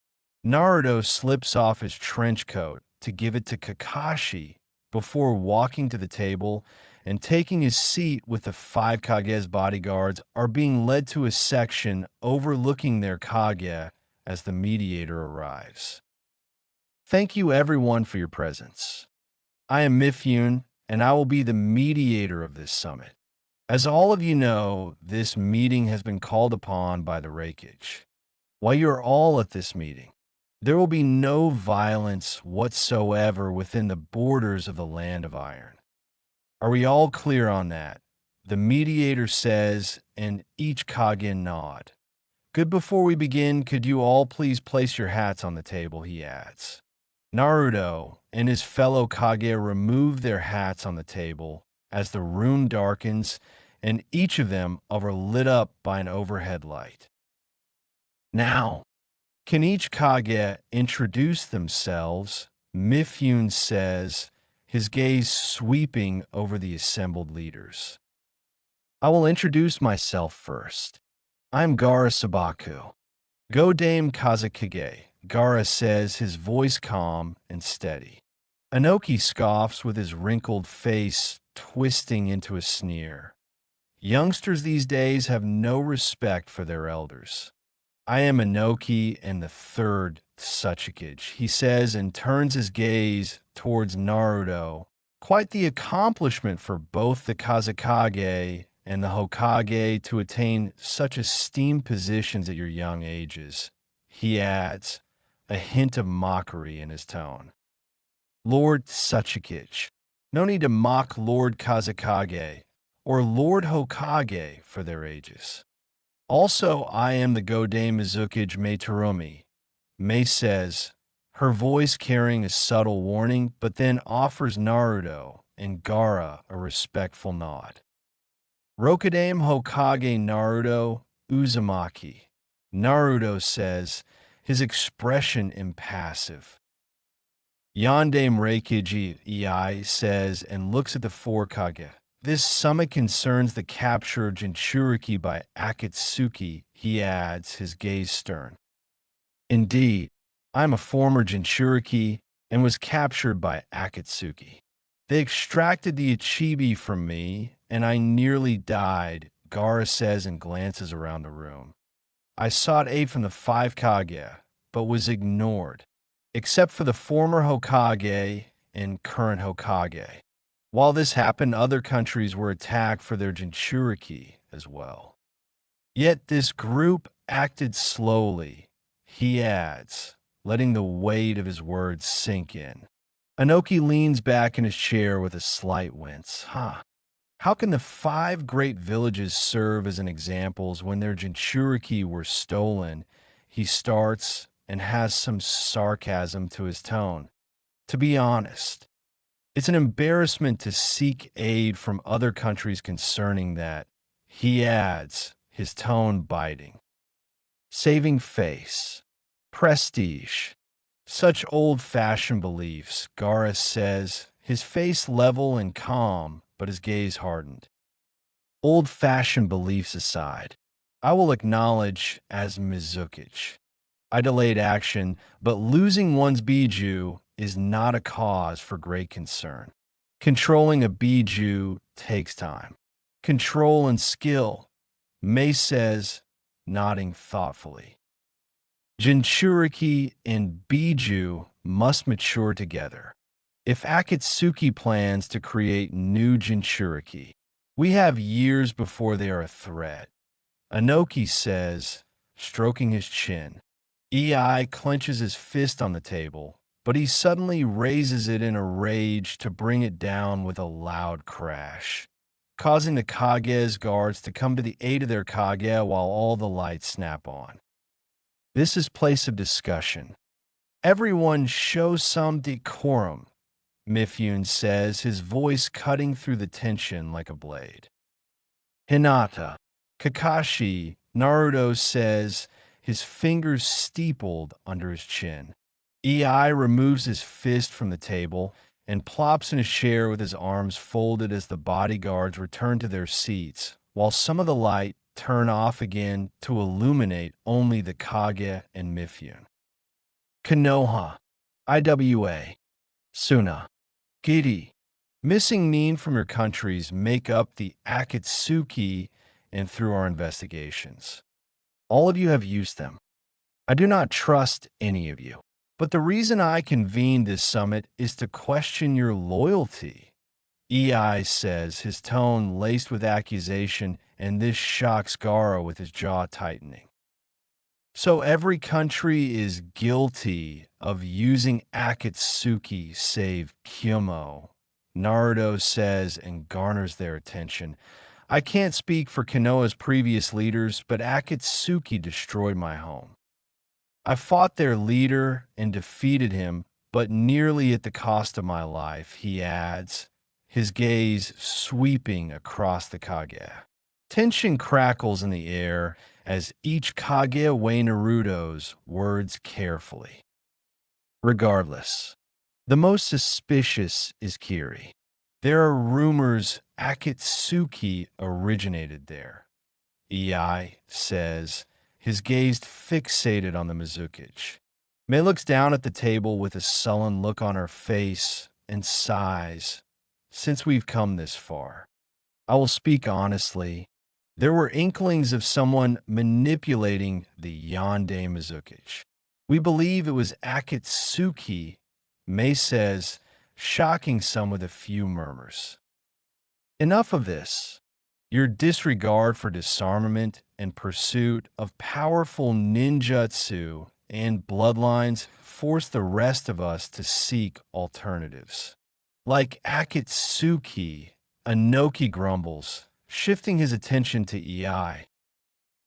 Naruto slips off his trench coat to give it to Kakashi before walking to the table and taking his seat with the 5 Kage's bodyguards are being led to a section overlooking their Kage as the mediator arrives. Thank you everyone for your presence. I am Mifune, and I will be the mediator of this summit. As all of you know, this meeting has been called upon by the Raikage. While you are all at this meeting, there will be no violence whatsoever within the borders of the Land of Iron. Are we all clear on that? The mediator says, and each Kage nod. Good. Before we begin, could you all please place your hats on the table, he adds. Naruto and his fellow Kage remove their hats on the table as the room darkens and each of them are lit up by an overhead light. Now, can each Kage introduce themselves? Mifune says, his gaze sweeping over the assembled leaders. I will introduce myself first. I'm Gaara Sabaku. Go Dame Kazekage, Gaara says, his voice calm and steady. Inoki scoffs with his wrinkled face twisting into a sneer. Youngsters these days have no respect for their elders. I am Inoki and the 3rd Tsuchikage, he says, and turns his gaze towards Naruto. Quite the accomplishment for both the Kazekage and the Hokage to attain such esteemed positions at your young ages, he adds, a hint of mockery in his tone. Lord Tsuchikage. No need to mock Lord Kazekage or Lord Hokage for their ages. Also, I am the Godai Mizukage Mei Terumi. Mei says, her voice carrying a subtle warning, but then offers Naruto and Gaara a respectful nod. Rokudame Hokage Naruto Uzumaki. Naruto says, his expression impassive. Yondaime Raikage Ei says and looks at the 4 Kage. This summit concerns the capture of Jinchuriki by Akatsuki, he adds, his gaze stern. Indeed, I am a former Jinchuriki and was captured by Akatsuki. They extracted the Ichibi from me, and I nearly died, Gaara says and glances around the room. I sought aid from the 5 Kage, but was ignored, except for the former Hokage and current Hokage. While this happened, other countries were attacked for their Jinchuriki as well. Yet this group acted slowly, he adds, letting the weight of his words sink in. Anoki leans back in his chair with a slight wince. How can the five great villages serve as an examples when their Jinchuriki were stolen? He starts and has some sarcasm to his tone. To be honest, it's an embarrassment to seek aid from other countries concerning that, he adds, his tone biting. Saving face, prestige, such old-fashioned beliefs, Gaara says, his face level and calm, but his gaze hardened. Old-fashioned beliefs aside, I will acknowledge as Mizukic. I delayed action, but losing one's Biju is not a cause for great concern. Controlling a Biju takes time. Control and skill, Mei says, nodding thoughtfully. Jinchuriki and Biju must mature together. If Akatsuki plans to create new Jinchuriki, we have years before they are a threat. Anoki says, stroking his chin. EI clenches his fist on the table, but he suddenly raises it in a rage to bring it down with a loud crash, causing the Kage's guards to come to the aid of their Kage while all the lights snap on. This is place of discussion. Everyone show some decorum, Mifune says, his voice cutting through the tension like a blade. Hinata, Kakashi, Naruto says, his fingers steepled under his chin. EI removes his fist from the table and plops in a chair with his arms folded as the bodyguards return to their seats, while some of the light turn off again to illuminate only the Kage and Mifune. Konoha, IWA, Suna, Giri, missing mean from your countries make up the Akatsuki and through our investigations. All of you have used them. I do not trust any of you. But the reason I convened this summit is to question your loyalty. EI says, his tone laced with accusation, and this shocks Gaara with his jaw tightening. So every country is guilty of using Akatsuki save Kyomo, Naruto says and garners their attention. I can't speak for Konoha's previous leaders, but Akatsuki destroyed my home. I fought their leader and defeated him, but nearly at the cost of my life, he adds, his gaze sweeping across the Kage. Tension crackles in the air as each Kage weighs Naruto's words carefully. Regardless, the most suspicious is Kiri. There are rumors Akatsuki originated there. EI says, his gaze fixated on the Mizukic. Mei looks down at the table with a sullen look on her face and sighs. Since we've come this far, I will speak honestly. There were inklings of someone manipulating the Yonde Mizukic. We believe it was Akatsuki, Mei says, shocking some with a few murmurs. Enough of this. Your disregard for disarmament and pursuit of powerful ninjutsu and bloodlines force the rest of us to seek alternatives. Like Akatsuki, Anoki grumbles, shifting his attention to EI.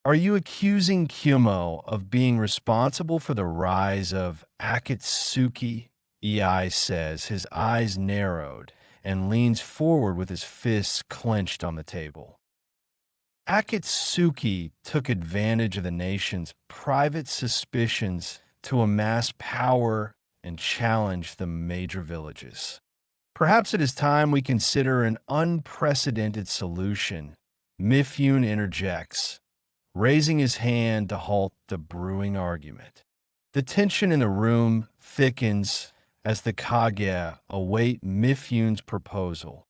Are you accusing Kyomo of being responsible for the rise of Akatsuki? EI says, his eyes narrowed, and leans forward with his fists clenched on the table. Akatsuki took advantage of the nation's private suspicions to amass power and challenge the major villages. Perhaps it is time we consider an unprecedented solution, Mifune interjects, raising his hand to halt the brewing argument. The tension in the room thickens as the Kage await Mifune's proposal,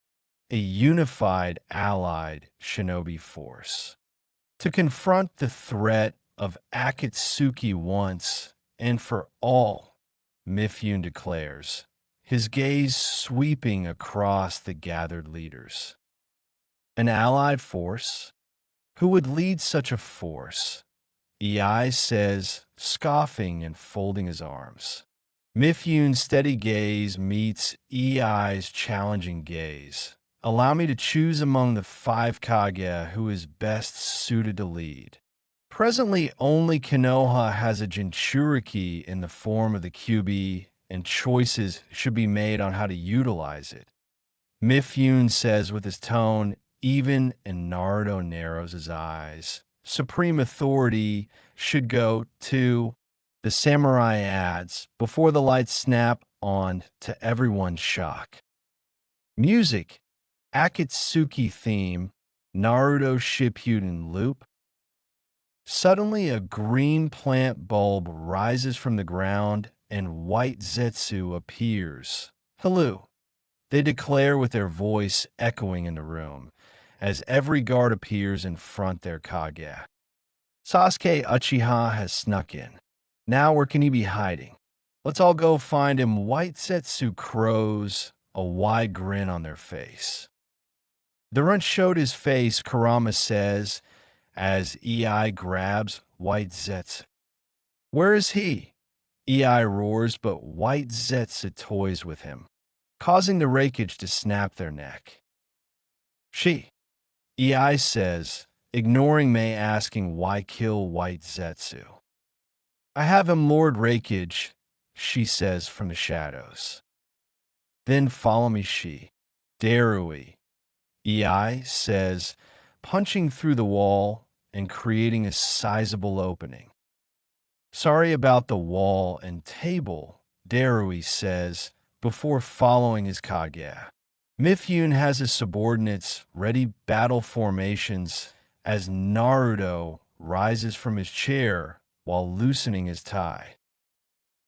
a unified allied shinobi force. To confront the threat of Akatsuki once and for all, Mifune declares, his gaze sweeping across the gathered leaders. An allied force? Who would lead such a force? Ei says, scoffing and folding his arms. Mifyun's steady gaze meets Ei's challenging gaze. Allow me to choose among the 5 Kage who is best suited to lead. Presently, only Konoha has a Jinchuriki in the form of the QB, and choices should be made on how to utilize it. Mifyun says with his tone even, and Naruto narrows his eyes. Supreme authority should go to... The samurai adds, before the lights snap on to everyone's shock. Music, Akatsuki theme, Naruto Shippuden loop. Suddenly a green plant bulb rises from the ground and white Zetsu appears. Hello, they declare with their voice echoing in the room, as every guard appears in front their Kage. Sasuke Uchiha has snuck in. Now where can he be hiding? Let's all go find him. White Zetsu crows, a wide grin on their face. The runt showed his face, Kurama says, as Ei grabs White Zetsu. Where is he? Ei roars, but White Zetsu toys with him, causing the Raikage to snap their neck. She, Ei says, ignoring Mei asking why kill White Zetsu. I have him, Lord Raikage, she says from the shadows. Then follow me, she. Darui, Ei says, punching through the wall and creating a sizable opening. Sorry about the wall and table, Darui says, before following his Kage. Mifyun has his subordinates ready battle formations as Naruto rises from his chair while loosening his tie.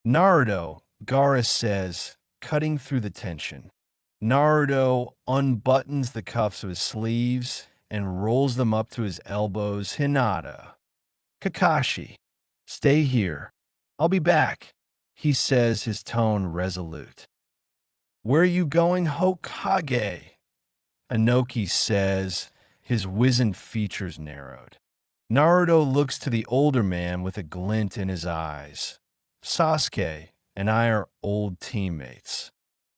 Naruto, Gaara says, cutting through the tension. Naruto unbuttons the cuffs of his sleeves and rolls them up to his elbows. Hinata. Kakashi, stay here. I'll be back, he says, his tone resolute. Where are you going, Hokage? Inoki says, his wizened features narrowed. Naruto looks to the older man with a glint in his eyes. Sasuke and I are old teammates,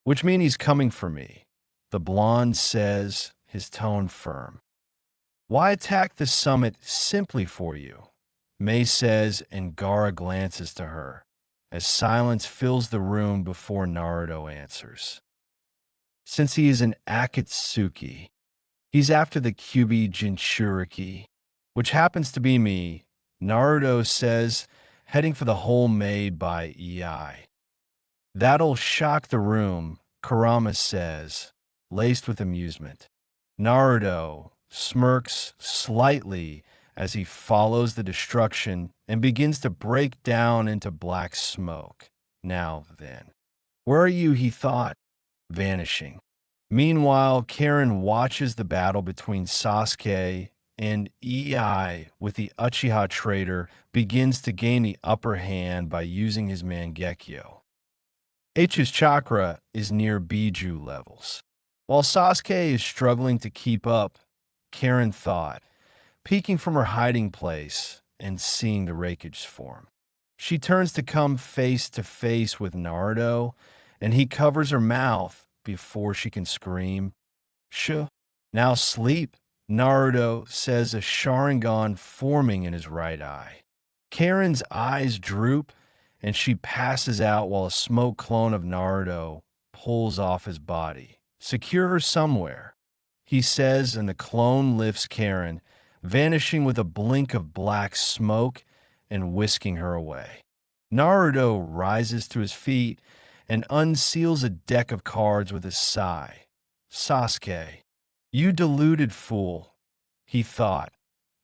which means he's coming for me, the blonde says, his tone firm. Why attack the summit simply for you? Mei says, and Gaara glances to her, as silence fills the room before Naruto answers. Since he is an Akatsuki, he's after the Kyuubi Jinchuriki, which happens to be me, Naruto says, heading for the hole made by Ei. That'll shock the room, Kurama says, laced with amusement. Naruto smirks slightly as he follows the destruction and begins to break down into black smoke. Now then. Where are you, he thought, vanishing. Meanwhile, Karen watches the battle between Sasuke and Ei with the Uchiha traitor begins to gain the upper hand by using his Mangekyo. H's chakra is near Biju levels. While Sasuke is struggling to keep up, Karen thought, peeking from her hiding place and seeing the Raikage form. She turns to come face to face with Naruto, and he covers her mouth before she can scream. Shh. Now sleep, Naruto says, a Sharingan forming in his right eye. Karen's eyes droop, and she passes out while a smoke clone of Naruto pulls off his body. Secure her somewhere, he says, and the clone lifts Karen, vanishing with a blink of black smoke and whisking her away. Naruto rises to his feet and unseals a deck of cards with a sigh. Sasuke, you deluded fool, he thought,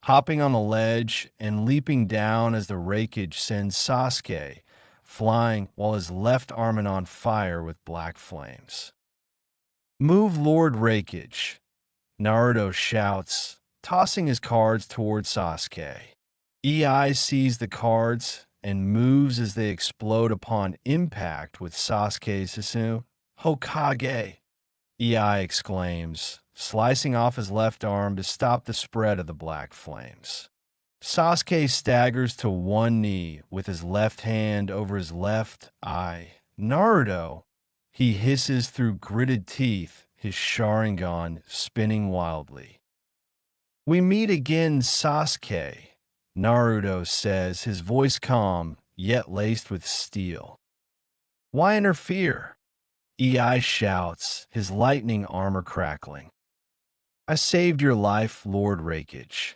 hopping on the ledge and leaping down as the Raikage sends Sasuke flying while his left arm is on fire with black flames. Move, Lord Raikage, Naruto shouts, tossing his cards towards Sasuke. Ei sees the cards and moves as they explode upon impact with Sasuke's Susanoo. Hokage, EI exclaims, slicing off his left arm to stop the spread of the black flames. Sasuke staggers to one knee with his left hand over his left eye. Naruto, he hisses through gritted teeth, his Sharingan spinning wildly. We meet again, Sasuke, Naruto says, his voice calm, yet laced with steel. Why interfere? EI shouts, his lightning armor crackling. I saved your life, Lord Raikage.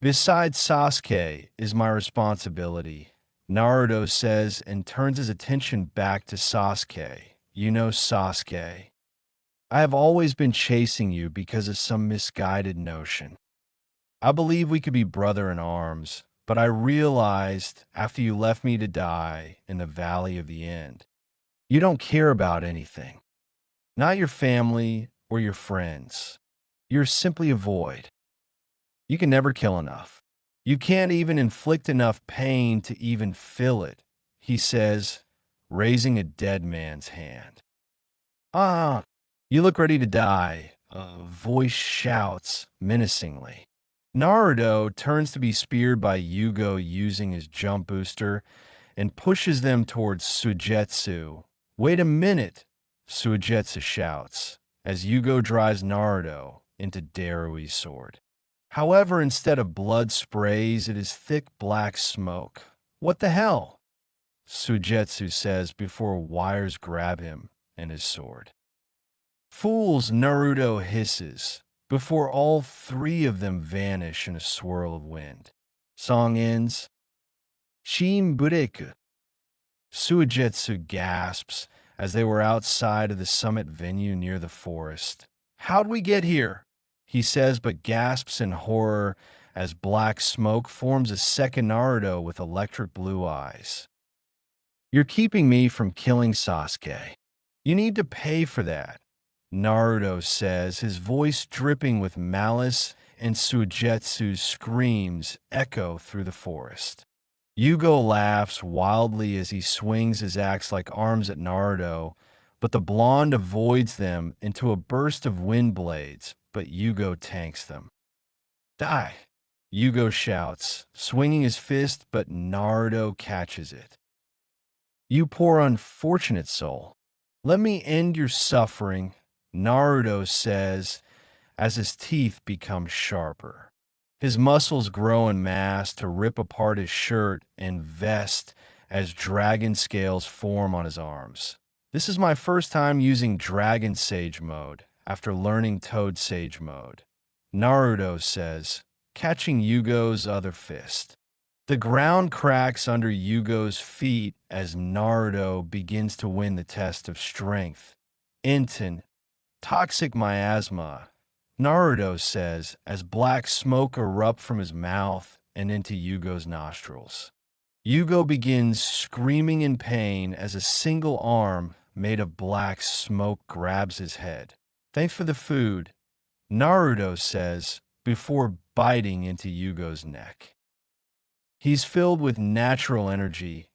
Besides Sasuke is my responsibility, Naruto says and turns his attention back to Sasuke. You know, Sasuke, I have always been chasing you because of some misguided notion. I believe we could be brother in arms, but I realized after you left me to die in the Valley of the End, you don't care about anything. Not your family or your friends. You're simply a void. You can never kill enough. You can't even inflict enough pain to even feel it, he says, raising a dead man's hand. Ah, you look ready to die, a voice shouts menacingly. Naruto turns to be speared by Yugo using his jump booster and pushes them towards Suigetsu. Wait a minute, Suigetsu shouts, as Yugo drives Naruto into Darui's sword. However, instead of blood sprays, it is thick black smoke. What the hell? Suigetsu says before wires grab him and his sword. Fools, Naruto hisses, before all three of them vanish in a swirl of wind. Song ends. Shin Bureku. Suigetsu gasps as they were outside of the summit venue near the forest. How'd we get here? He says, but gasps in horror as black smoke forms a second Naruto with electric blue eyes. You're keeping me from killing Sasuke. You need to pay for that, Naruto says, his voice dripping with malice, and Suigetsu's screams echo through the forest. Yugo laughs wildly as he swings his axe like arms at Naruto, but the blonde avoids them into a burst of wind blades, but Yugo tanks them. Die! Yugo shouts, swinging his fist, but Naruto catches it. You poor unfortunate soul. Let me end your suffering, Naruto says as his teeth become sharper. His muscles grow in mass to rip apart his shirt and vest as dragon scales form on his arms. This is my first time using Dragon Sage mode after learning Toad Sage mode, Naruto says, catching Yugo's other fist. The ground cracks under Yugo's feet as Naruto begins to win the test of strength. Inten, toxic miasma, Naruto says as black smoke erupts from his mouth and into Yugo's nostrils. Yugo begins screaming in pain as a single arm made of black smoke grabs his head. Thanks for the food, Naruto says before biting into Yugo's neck. He's filled with natural energy,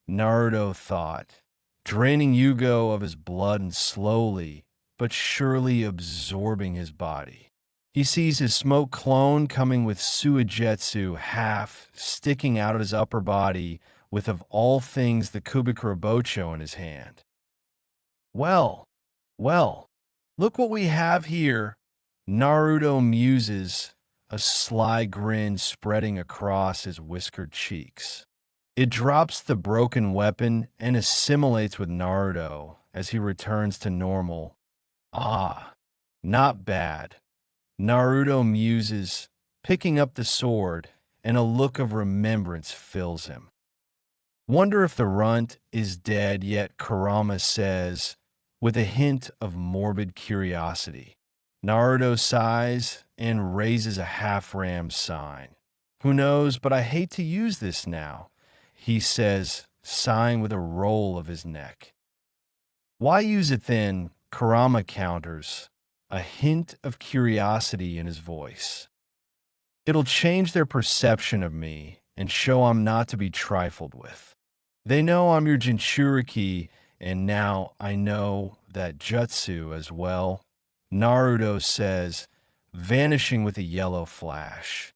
Naruto thought, draining Yugo of his blood and slowly but surely absorbing his body. He sees his smoke clone coming with Suigetsu half sticking out of his upper body with of all things the Kubikurabocho in his hand. Well, look what we have here, Naruto muses, a sly grin spreading across his whiskered cheeks. It drops the broken weapon and assimilates with Naruto as he returns to normal. Ah, not bad, Naruto muses, picking up the sword, and a look of remembrance fills him. Wonder if the runt is dead yet, Kurama says, with a hint of morbid curiosity. Naruto sighs and raises a half-ram sign. Who knows, but I hate to use this now, he says, sighing with a roll of his neck. Why use it then? Kurama counters, a hint of curiosity in his voice. It'll change their perception of me and show I'm not to be trifled with. They know I'm your Jinchuriki and now I know that jutsu as well, Naruto says, vanishing with a yellow flash.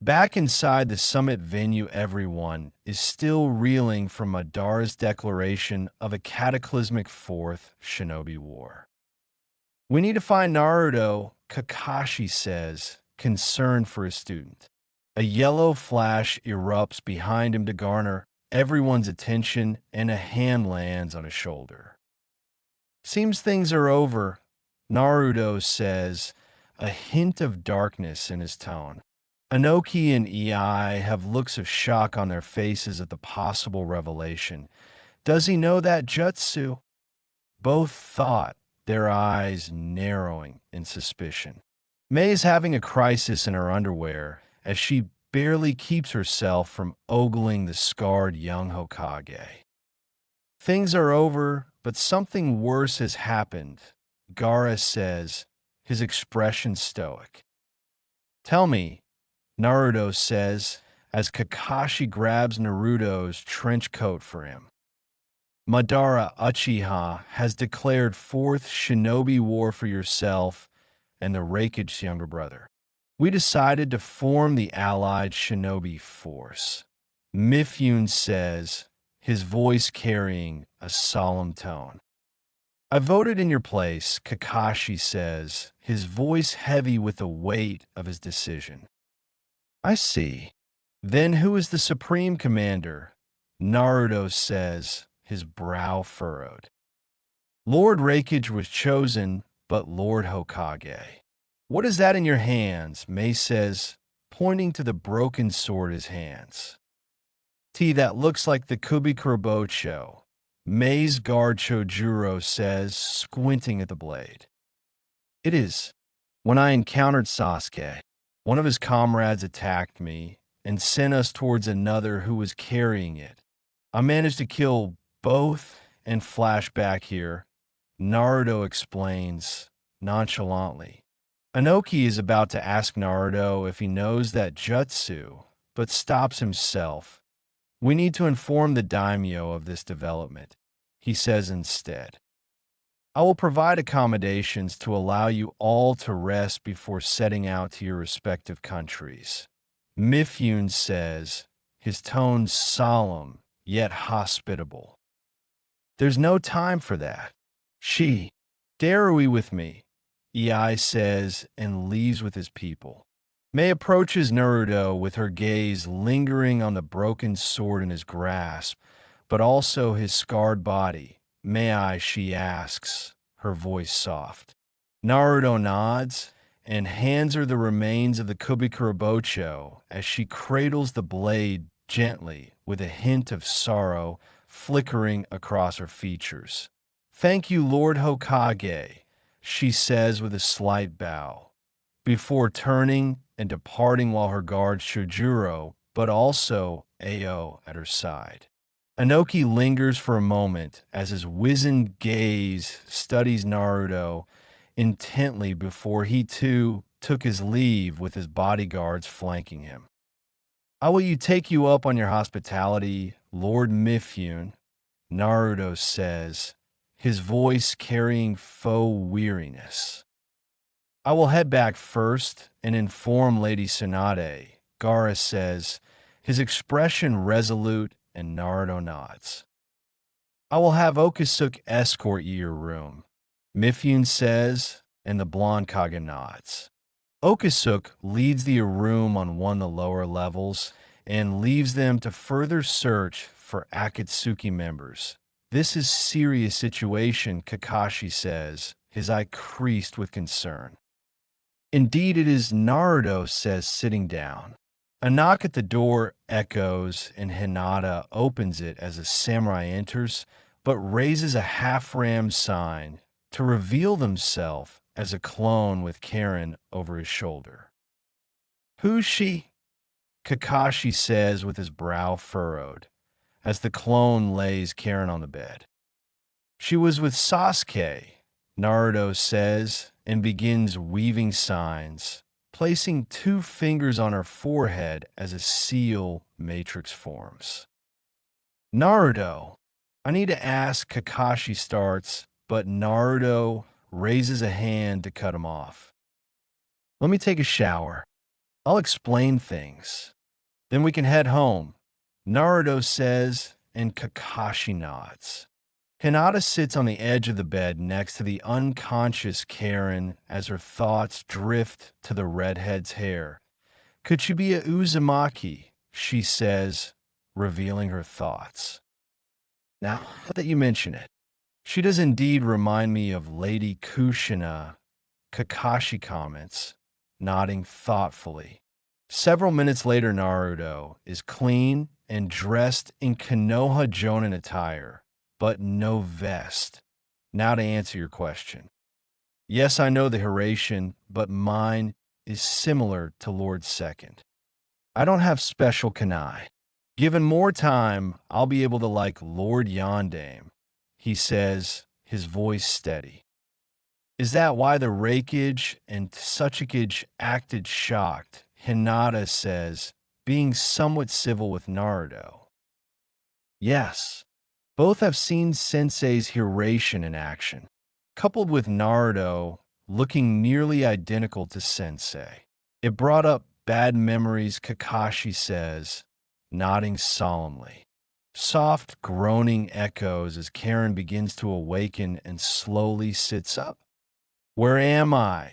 Back inside the summit venue, everyone is still reeling from Madara's declaration of a cataclysmic fourth shinobi war. We need to find Naruto, Kakashi says, concerned for his student. A yellow flash erupts behind him to garner everyone's attention, and a hand lands on his shoulder. Seems things are over, Naruto says, a hint of darkness in his tone. Inoki and EI have looks of shock on their faces at the possible revelation. Does he know that jutsu? Both thought, their eyes narrowing in suspicion. May is having a crisis in her underwear as she barely keeps herself from ogling the scarred young Hokage. Things are over, but something worse has happened, Gaara says, his expression stoic. Tell me, Naruto says, as Kakashi grabs Naruto's trench coat for him. Madara Uchiha has declared fourth shinobi war for yourself and the Raikage's younger brother. We decided to form the allied shinobi force. Mifune says, his voice carrying a solemn tone. I voted in your place, Kakashi says, his voice heavy with the weight of his decision. I see. Then who is the supreme commander? Naruto says, his brow furrowed. Lord Raikage was chosen, but Lord Hokage. What is that in your hands? Mei says, pointing to the broken sword in his hands. That looks like the Kubikurobocho. Mei's guard Chojuro says, squinting at the blade. It is. When I encountered Sasuke, one of his comrades attacked me and sent us towards another who was carrying it. I managed to kill both and flash back here. Naruto explains nonchalantly. Inoki is about to ask Naruto if he knows that jutsu, but stops himself. We need to inform the daimyo of this development, he says instead. I will provide accommodations to allow you all to rest before setting out to your respective countries. Mifune says, his tone solemn yet hospitable. There's no time for that. She, Darui with me, Ei says and leaves with his people. Mei approaches Naruto with her gaze lingering on the broken sword in his grasp, but also his scarred body. May I, she asks, her voice soft. Naruto nods and hands her the remains of the Kubikurobocho as she cradles the blade gently with a hint of sorrow flickering across her features. Thank you, Lord Hokage, she says with a slight bow, before turning and departing while her guard Shojuro, but also Ao at her side. Inoki lingers for a moment as his wizened gaze studies Naruto intently before he too took his leave with his bodyguards flanking him. I will take you up on your hospitality, Lord Mifune, Naruto says, his voice carrying faux weariness. I will head back first and inform Lady Tsunade, Gaara says, his expression resolute, and Naruto nods. I will have Okasuke escort you your room, Mifune says, and the blonde Kage nods. Okasuke leads the room on one of the lower levels and leaves them to further search for Akatsuki members. This is serious situation, Kakashi says, his eye creased with concern. Indeed it is, Naruto says, sitting down. A knock at the door echoes, and Hinata opens it as a samurai enters, but raises a half-ram sign to reveal himself as a clone with Karen over his shoulder. Who's she? Kakashi says with his brow furrowed, as the clone lays Karen on the bed. She was with Sasuke, Naruto says, and begins weaving signs, placing 2 fingers on her forehead as a seal matrix forms. Naruto, I need to ask, Kakashi starts, but Naruto raises a hand to cut him off. Let me take a shower. I'll explain things. Then we can head home, Naruto says, and Kakashi nods. Hinata sits on the edge of the bed next to the unconscious Karen as her thoughts drift to the redhead's hair. Could she be a Uzumaki? She says, revealing her thoughts. Now that you mention it, she does indeed remind me of Lady Kushina, Kakashi comments, nodding thoughtfully. Several minutes later, Naruto is clean and dressed in Konoha Jonin attire, but no vest. Now to answer your question. Yes, I know the Hiration, but mine is similar to Lord Second. I don't have special kanai. Given more time, I'll be able to like Lord Yondaime, he says, his voice steady. Is that why the Raikage and Tsuchikage acted shocked? Hinata says, being somewhat civil with Naruto. Yes, both have seen Sensei's Hiration in action, coupled with Naruto looking nearly identical to Sensei. It brought up bad memories, Kakashi says, nodding solemnly. Soft groaning echoes as Karen begins to awaken and slowly sits up. Where am I?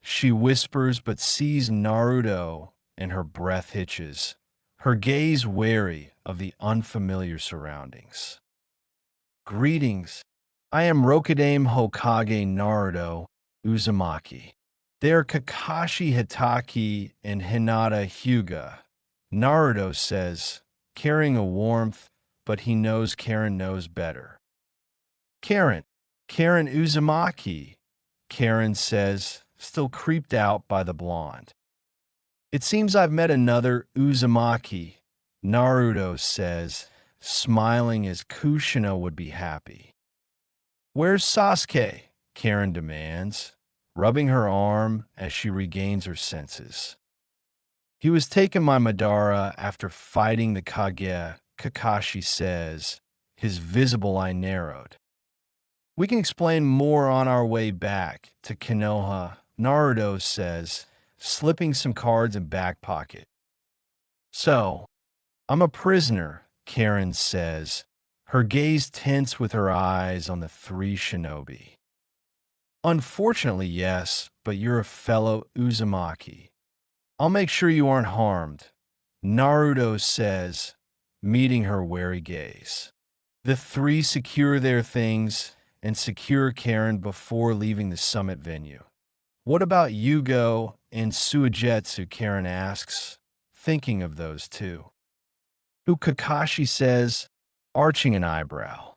She whispers but sees Naruto and her breath hitches, her gaze wary of the unfamiliar surroundings. Greetings. I am Rokudaime Hokage Naruto Uzumaki. They are Kakashi Hitaki and Hinata Hyuga. Naruto says, carrying a warmth, but he knows Karen knows better. Karen Uzumaki, Karen says, still creeped out by the blonde. It seems I've met another Uzumaki, Naruto says, smiling as Kushina would be happy. Where's Sasuke? Karen demands, rubbing her arm as she regains her senses. He was taken by Madara after fighting the Kage, Kakashi says, his visible eye narrowed. We can explain more on our way back to Konoha, Naruto says, slipping some cards in back pocket. So, I'm a prisoner, Karen says, her gaze tense with her eyes on the three shinobi. Unfortunately, yes, but you're a fellow Uzumaki. I'll make sure you aren't harmed, Naruto says, meeting her wary gaze. The three secure their things and secure Karen before leaving the summit venue. What about Yugo and Suigetsu? Karen asks, thinking of those two. Who? Kakashi says, arching an eyebrow.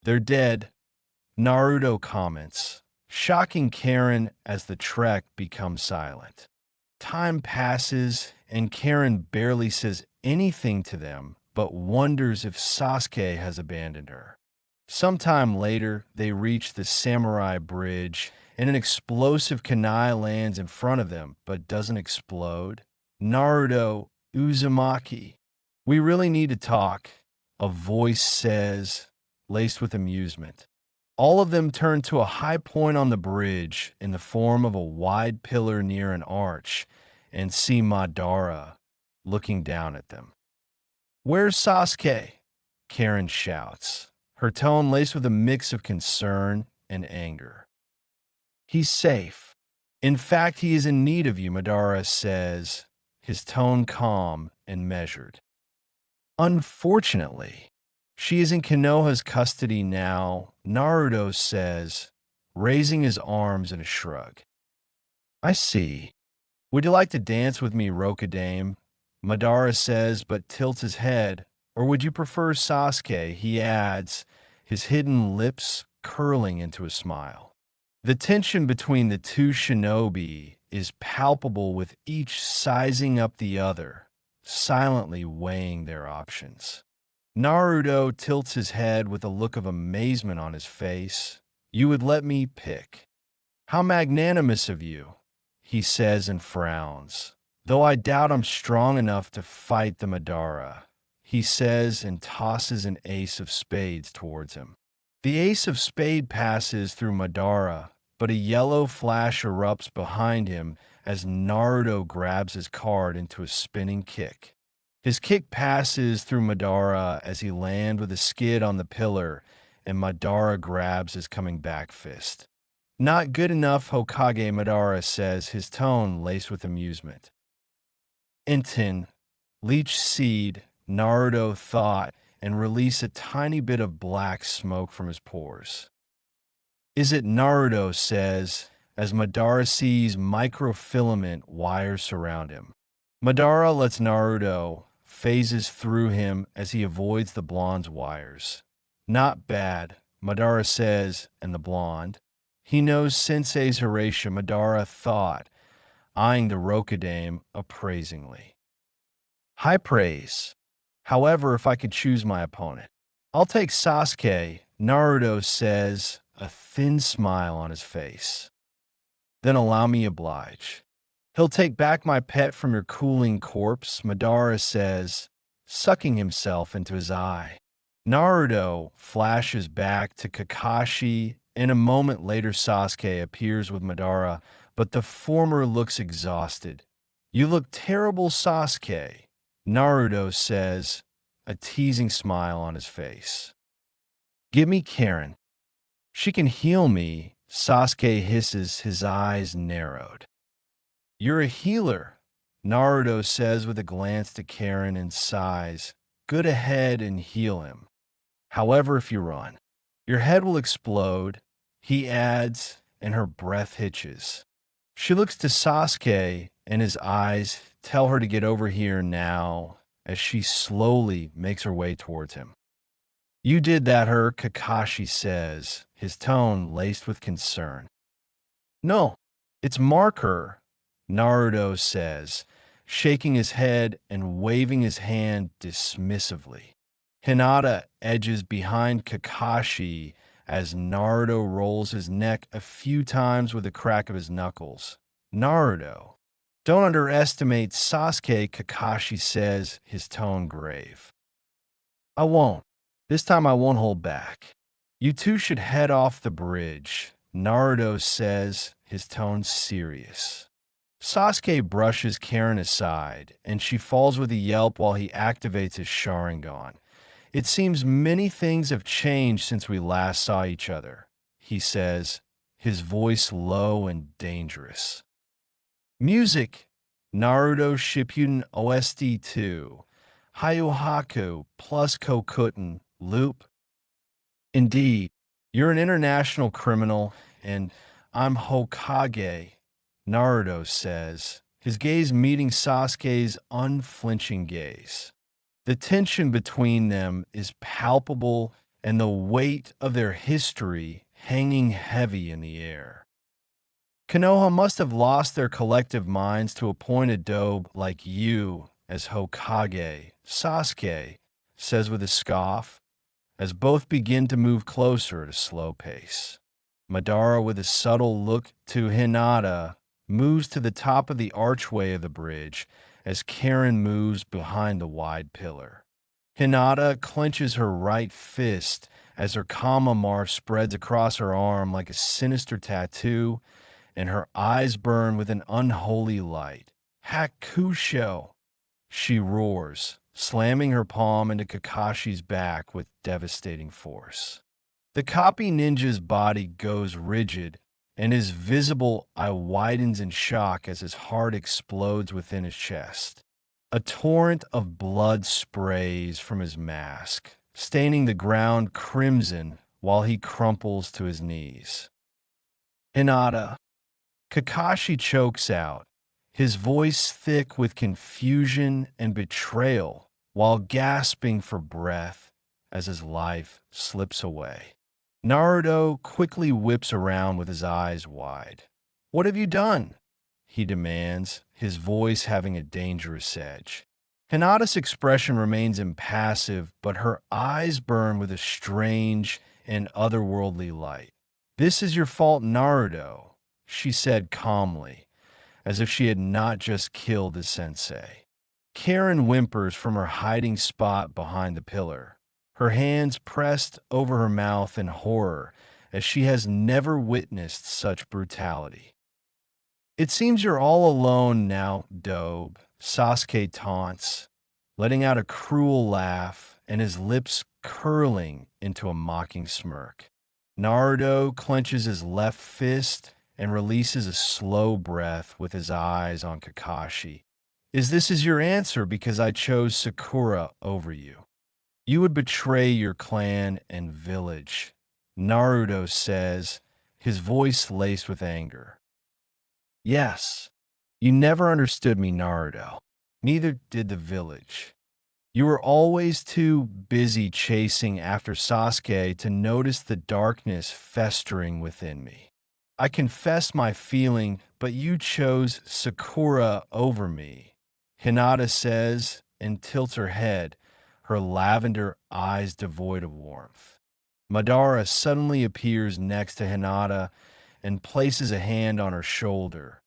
They're dead, Naruto comments, shocking Karen as the trek becomes silent. Time passes and Karen barely says anything to them, but wonders if Sasuke has abandoned her. Sometime later, they reach the Samurai Bridge, and an explosive kunai lands in front of them, but doesn't explode. Naruto, Uzumaki. We really need to talk, a voice says, laced with amusement. All of them turn to a high point on the bridge in the form of a wide pillar near an arch, and see Madara looking down at them. Where's Sasuke? Karen shouts, her tone laced with a mix of concern and anger. He's safe. In fact, he is in need of you, Madara says, his tone calm and measured. Unfortunately, she is in Konoha's custody now, Naruto says, raising his arms in a shrug. I see. Would you like to dance with me, Rokudaime? Madara says, but tilts his head. Or would you prefer Sasuke? He adds, his hidden lips curling into a smile. The tension between the two shinobi is palpable, with each sizing up the other, silently weighing their options. Naruto tilts his head with a look of amazement on his face. You would let me pick. How magnanimous of you, he says and frowns. Though I doubt I'm strong enough to fight the Madara, he says and tosses an ace of spades towards him. The ace of spade passes through Madara, but a yellow flash erupts behind him as Naruto grabs his card into a spinning kick. His kick passes through Madara as he lands with a skid on the pillar, and Madara grabs his coming back fist. Not good enough, Hokage, Madara says, his tone laced with amusement. Inten, leech seed, Naruto thought, and release a tiny bit of black smoke from his pores. Is it, Naruto says, as Madara sees microfilament wires surround him. Madara lets Naruto phases through him as he avoids the blonde's wires. Not bad, Madara says, and the blonde. He knows Sensei's Horatio, Madara thought, eyeing the Rokadame appraisingly. High praise. However, if I could choose my opponent, I'll take Sasuke, Naruto says, a thin smile on his face. Then allow me oblige. He'll take back my pet from your cooling corpse, Madara says, sucking himself into his eye. Naruto flashes back to Kakashi, and a moment later Sasuke appears with Madara, but the former looks exhausted. You look terrible, Sasuke, Naruto says, a teasing smile on his face. Give me Karen. She can heal me, Sasuke hisses, his eyes narrowed. You're a healer, Naruto says with a glance to Karen and sighs. Good ahead and heal him. However, if you run, your head will explode, he adds, and her breath hitches. She looks to Sasuke, and his eyes tell her to get over here now as she slowly makes her way towards him. You did that, her, Kakashi says, his tone laced with concern. No, it's Marker, Naruto says, shaking his head and waving his hand dismissively. Hinata edges behind Kakashi as Naruto rolls his neck a few times with a crack of his knuckles. Naruto, don't underestimate Sasuke, Kakashi says, his tone grave. I won't. This time I won't hold back. You two should head off the bridge, Naruto says, his tone serious. Sasuke brushes Karen aside, and she falls with a yelp while he activates his Sharingan. It seems many things have changed since we last saw each other, he says, his voice low and dangerous. Music, Naruto Shippuden OST 2, Haku plus Kokuten, loop. Indeed, you're an international criminal, and I'm Hokage, Naruto says, his gaze meeting Sasuke's unflinching gaze. The tension between them is palpable, and the weight of their history hanging heavy in the air. Konoha must have lost their collective minds to appoint a dope like you as Hokage, Sasuke says with a scoff, as both begin to move closer at a slow pace. Madara, with a subtle look to Hinata, moves to the top of the archway of the bridge as Karen moves behind the wide pillar. Hinata clenches her right fist as her Kamamar spreads across her arm like a sinister tattoo, and her eyes burn with an unholy light. Hakusho! She roars, slamming her palm into Kakashi's back with devastating force. The copy ninja's body goes rigid, and his visible eye widens in shock as his heart explodes within his chest. A torrent of blood sprays from his mask, staining the ground crimson while he crumples to his knees. Hinata. Kakashi chokes out, his voice thick with confusion and betrayal, while gasping for breath as his life slips away. Naruto quickly whips around with his eyes wide. What have you done? He demands, his voice having a dangerous edge. Hinata's expression remains impassive, but her eyes burn with a strange and otherworldly light. This is your fault, Naruto, she said calmly, as if she had not just killed his sensei. Karen whimpers from her hiding spot behind the pillar, her hands pressed over her mouth in horror, as she has never witnessed such brutality. It seems you're all alone now, Dobe, Sasuke taunts, letting out a cruel laugh and his lips curling into a mocking smirk. Naruto clenches his left fist and releases a slow breath with his eyes on Kakashi. Is your answer because I chose Sakura over you? You would betray your clan and village, Naruto says, his voice laced with anger. Yes, you never understood me, Naruto. Neither did the village. You were always too busy chasing after Sasuke to notice the darkness festering within me. I confess my feeling, but you chose Sakura over me, Hinata says and tilts her head, her lavender eyes devoid of warmth. Madara suddenly appears next to Hinata and places a hand on her shoulder.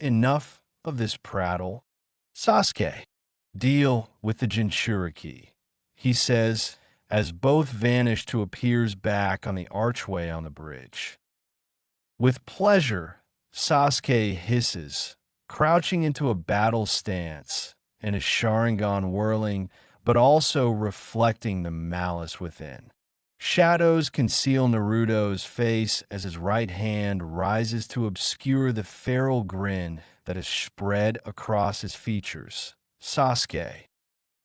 Enough of this prattle. Sasuke, deal with the Jinchuriki, he says as both vanish to appears back on the archway on the bridge. With pleasure, Sasuke hisses, crouching into a battle stance and his Sharingan whirling, but also reflecting the malice within. Shadows conceal Naruto's face as his right hand rises to obscure the feral grin that is spread across his features. Sasuke,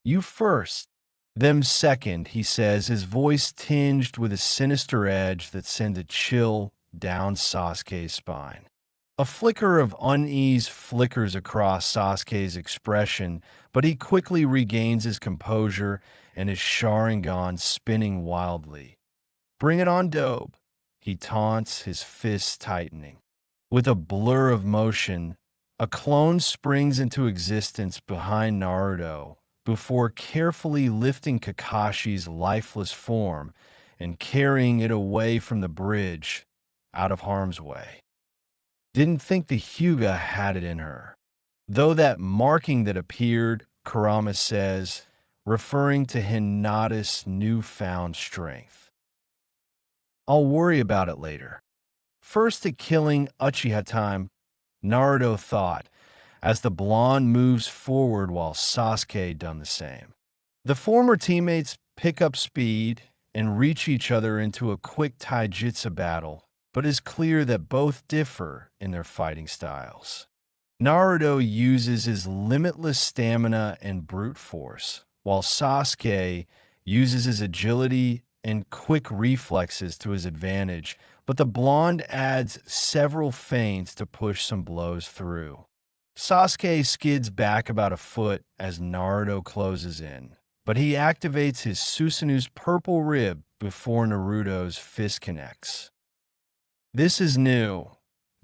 you first, them second, he says, his voice tinged with a sinister edge that sends a chill down Sasuke's spine. A flicker of unease flickers across Sasuke's expression, but he quickly regains his composure and his Sharingan spinning wildly. Bring it on, Dobe, he taunts, his fists tightening. With a blur of motion, a clone springs into existence behind Naruto before carefully lifting Kakashi's lifeless form and carrying it away from the bridge, out of harm's way. Didn't think the Hyuga had it in her. Though that marking that appeared, Kurama says, referring to Hinata's newfound strength. I'll worry about it later. First at killing Uchiha time, Naruto thought, as the blonde moves forward while Sasuke done the same. The former teammates pick up speed and reach each other into a quick taijutsu battle, but it's clear that both differ in their fighting styles. Naruto uses his limitless stamina and brute force, while Sasuke uses his agility and quick reflexes to his advantage, but the blonde adds several feints to push some blows through. Sasuke skids back about a foot as Naruto closes in, but he activates his Susanu's purple rib before Naruto's fist connects. This is new,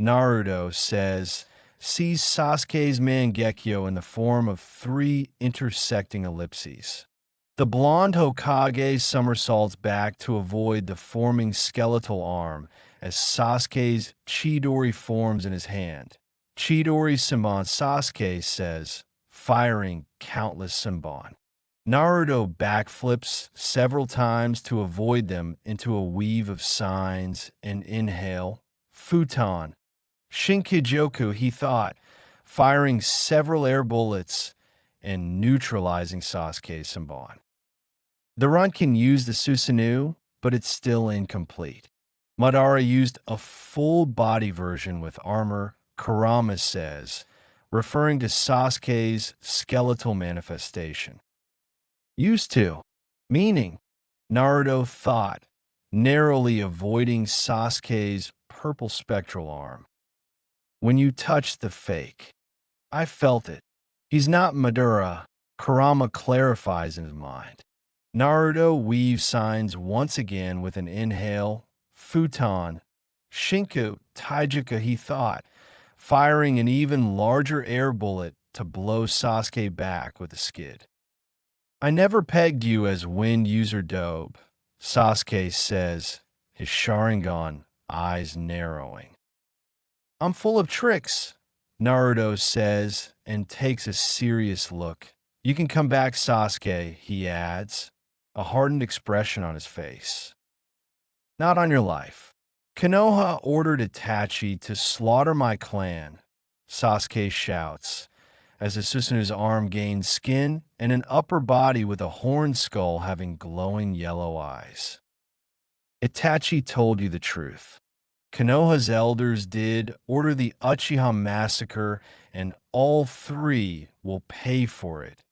Naruto says, sees Sasuke's Mangekyo in the form of 3 intersecting ellipses. The blonde Hokage somersaults back to avoid the forming skeletal arm as Sasuke's Chidori forms in his hand. Chidori Senbon, Sasuke says, firing countless Senbon. Naruto backflips several times to avoid them into a weave of signs and inhale. Futon. Shinkijoku, he thought, firing several air bullets and neutralizing Sasuke's Senbon. The run can use the Susanoo, but it's still incomplete. Madara used a full body version with armor, Kurama says, referring to Sasuke's skeletal manifestation. Used to, meaning, Naruto thought, narrowly avoiding Sasuke's purple spectral arm. When you touched the fake, I felt it. He's not Madara, Kurama clarifies in his mind. Naruto weaves signs once again with an inhale, futon, shinku, taijika, he thought, firing an even larger air bullet to blow Sasuke back with a skid. I never pegged you as wind user Dobe, Sasuke says, his Sharingan eyes narrowing. I'm full of tricks, Naruto says and takes a serious look You can come back, Sasuke, he adds, a hardened expression on his face. Not on your life. Konoha ordered Itachi to slaughter my clan, Sasuke shouts, as the Susanu's arm gains skin and an upper body with a horned skull having glowing yellow eyes. Itachi told you the truth. Konoha's elders did order the Uchiha massacre, and all three will pay for it,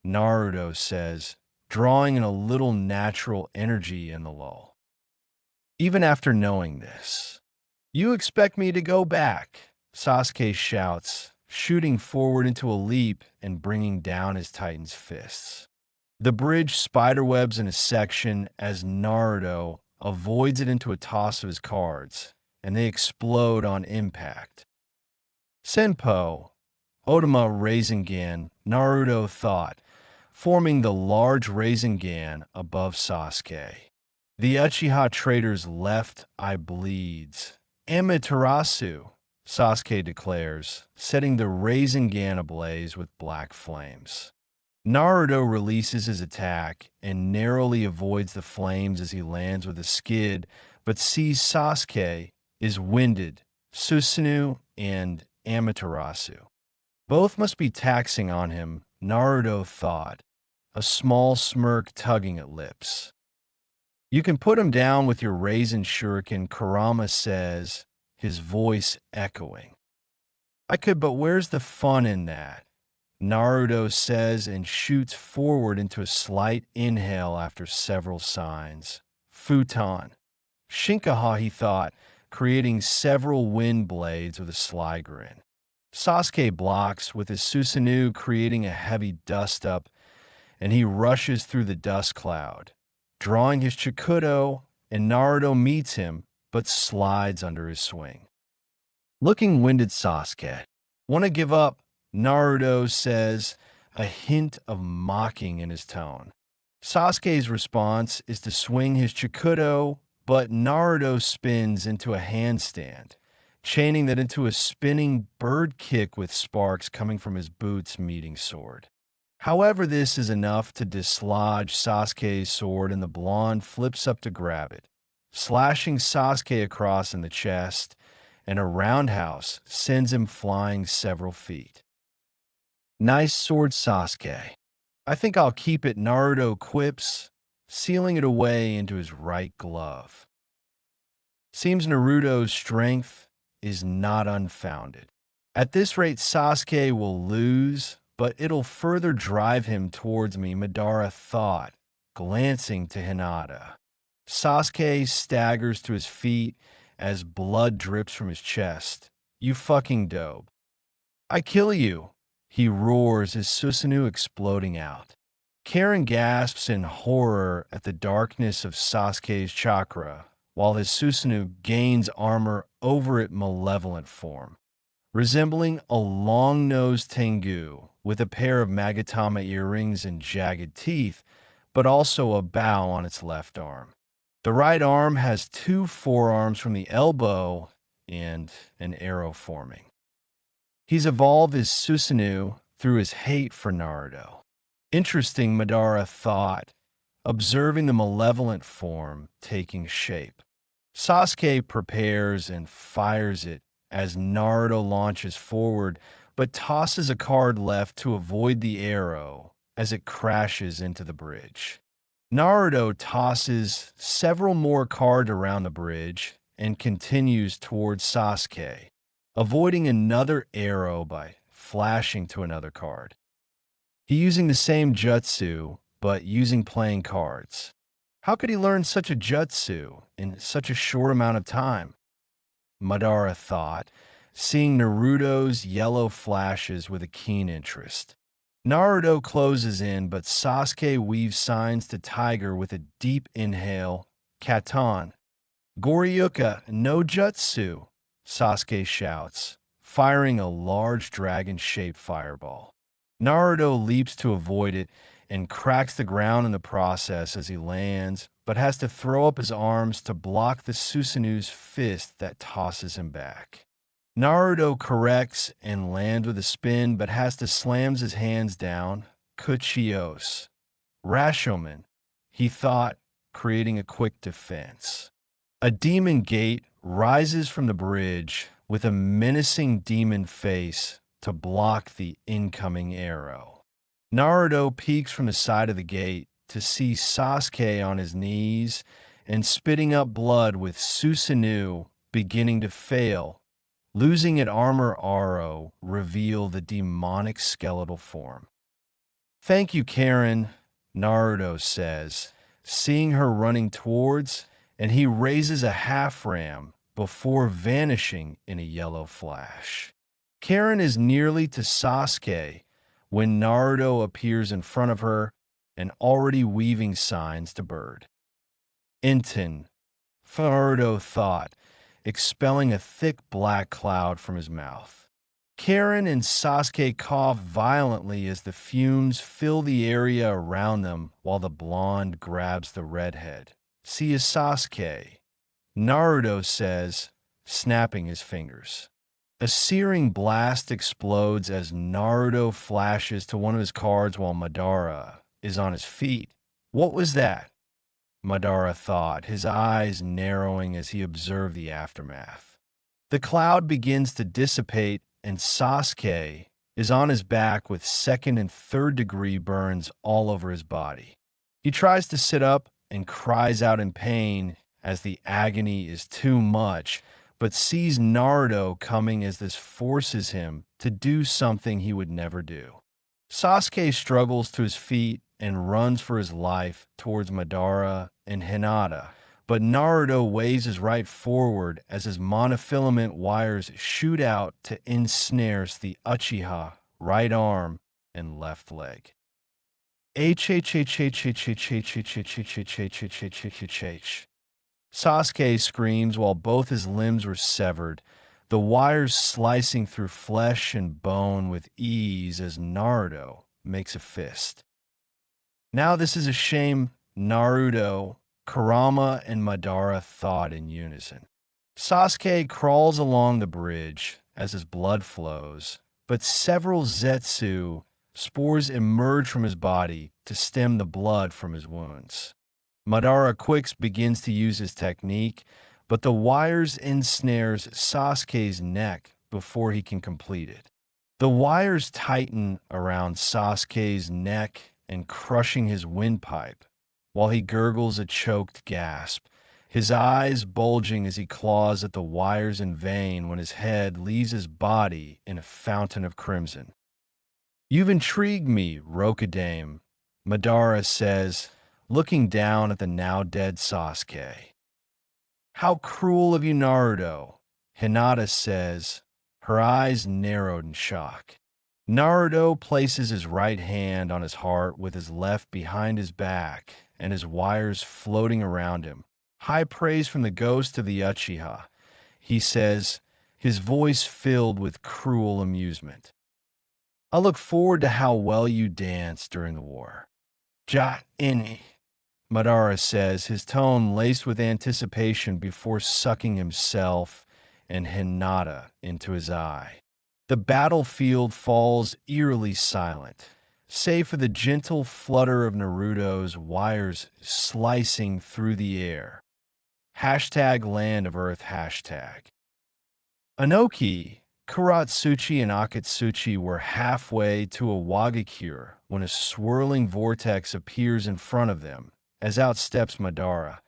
Naruto says, drawing in a little natural energy in the lull. Even after knowing this, you expect me to go back, Sasuke shouts, shooting forward into a leap and bringing down his Titan's fists. The bridge spiderwebs in a section as Naruto avoids it into a toss of his cards, and they explode on impact. Senpo, Otama Rasengan, Naruto thought, forming the large Rasengan above Sasuke. The Uchiha traitor's left eye bleeds. Amaterasu, Sasuke declares, setting the Rasengan ablaze with black flames. Naruto releases his attack and narrowly avoids the flames as he lands with a skid, but sees Sasuke is winded, Susanoo and Amaterasu. Both must be taxing on him, Naruto thought, a small smirk tugging at lips. You can put him down with your Raisin Shuriken, Kurama says, his voice echoing. I could, but where's the fun in that? Naruto says and shoots forward into a slight inhale after several signs. Futon. Shinkaha, he thought, creating several wind blades with a sly grin. Sasuke blocks with his Susanoo creating a heavy dust-up, and he rushes through the dust cloud, drawing his Chikudo, and Naruto meets him, but slides under his swing. Looking winded, Sasuke. Want to give up? Naruto says, a hint of mocking in his tone. Sasuke's response is to swing his Chikudo, but Naruto spins into a handstand, chaining that into a spinning bird kick with sparks coming from his boots meeting sword. However, this is enough to dislodge Sasuke's sword, and the blonde flips up to grab it, slashing Sasuke across in the chest, and a roundhouse sends him flying several feet. Nice sword, Sasuke. I think I'll keep it, Naruto quips, sealing it away into his right glove. Seems Naruto's strength is not unfounded. At this rate, Sasuke will lose, but it'll further drive him towards me, Madara thought, glancing to Hinata. Sasuke staggers to his feet as blood drips from his chest. You fucking dope. I kill you, he roars, his Susanoo exploding out. Karen gasps in horror at the darkness of Sasuke's chakra, while his Susanoo gains armor over its malevolent form. Resembling a long-nosed Tengu with a pair of Magatama earrings and jagged teeth, but also a bow on its left arm. The right arm has two forearms from the elbow and an arrow forming. He's evolved his Susanoo through his hate for Naruto. Interesting, Madara thought, observing the malevolent form taking shape. Sasuke prepares and fires it as Naruto launches forward, but tosses a card left to avoid the arrow as it crashes into the bridge. Naruto tosses several more cards around the bridge and continues towards Sasuke, avoiding another arrow by flashing to another card. He's using the same jutsu, but using playing cards. How could he learn such a jutsu in such a short amount of time? Madara thought, seeing Naruto's yellow flashes with a keen interest. Naruto closes in, but Sasuke weaves signs to Tiger with a deep inhale. Katan. Goryuka no jutsu, Sasuke shouts, firing a large dragon-shaped fireball. Naruto leaps to avoid it and cracks the ground in the process as he lands, but has to throw up his arms to block the Susanoo's fist that tosses him back. Naruto corrects and lands with a spin, but has to slams his hands down, Kuchios, Rashomon, he thought, creating a quick defense. A demon gate rises from the bridge with a menacing demon face to block the incoming arrow. Naruto peeks from the side of the gate to see Sasuke on his knees and spitting up blood with Susanoo beginning to fail, losing at Armor Aro reveal the demonic skeletal form. "Thank you, Karen," Naruto says, seeing her running towards, and he raises a half-ram before vanishing in a yellow flash. Karen is nearly to Sasuke when Naruto appears in front of her and already weaving signs to Bird. "Inten," Naruto thought, expelling a thick black cloud from his mouth. Karen and Sasuke cough violently as the fumes fill the area around them while the blonde grabs the redhead. "See you, Sasuke," Naruto says, snapping his fingers. A searing blast explodes as Naruto flashes to one of his cards while Madara is on his feet. "What was that?" Madara thought, his eyes narrowing as he observed the aftermath. The cloud begins to dissipate, and Sasuke is on his back with second and third degree burns all over his body. He tries to sit up and cries out in pain as the agony is too much, but sees Naruto coming as this forces him to do something he would never do. Sasuke struggles to his feet and runs for his life towards Madara and Hinata, but Naruto waves his right forward as his monofilament wires shoot out to ensnare the Uchiha right arm and left leg. Sasuke screams while both his limbs were severed, the wires slicing through flesh and bone with ease as Naruto makes a fist. "Now this is a shame," Naruto, Kurama, and Madara thought in unison. Sasuke crawls along the bridge as his blood flows, but several Zetsu spores emerge from his body to stem the blood from his wounds. Madara Quicks begins to use his technique, but the wires ensnares Sasuke's neck before he can complete it. The wires tighten around Sasuke's neck and crushing his windpipe, while he gurgles a choked gasp, his eyes bulging as he claws at the wires in vain when his head leaves his body in a fountain of crimson. "You've intrigued me, Rokudame," Madara says, looking down at the now-dead Sasuke. "How cruel of you, Naruto," Hinata says, her eyes narrowed in shock. Naruto places his right hand on his heart with his left behind his back and his wires floating around him. "High praise from the ghost of the Uchiha," he says, his voice filled with cruel amusement. "I look forward to how well you dance during the war." "Ja-ini," Madara says, his tone laced with anticipation before sucking himself and Hinata into his eye. The battlefield falls eerily silent, save for the gentle flutter of Naruto's wires slicing through the air. #Land of Earth #. Inoki, Kuratsuchi, and Akatsuchi were halfway to a Wagakure when a swirling vortex appears in front of them, as out steps Madara.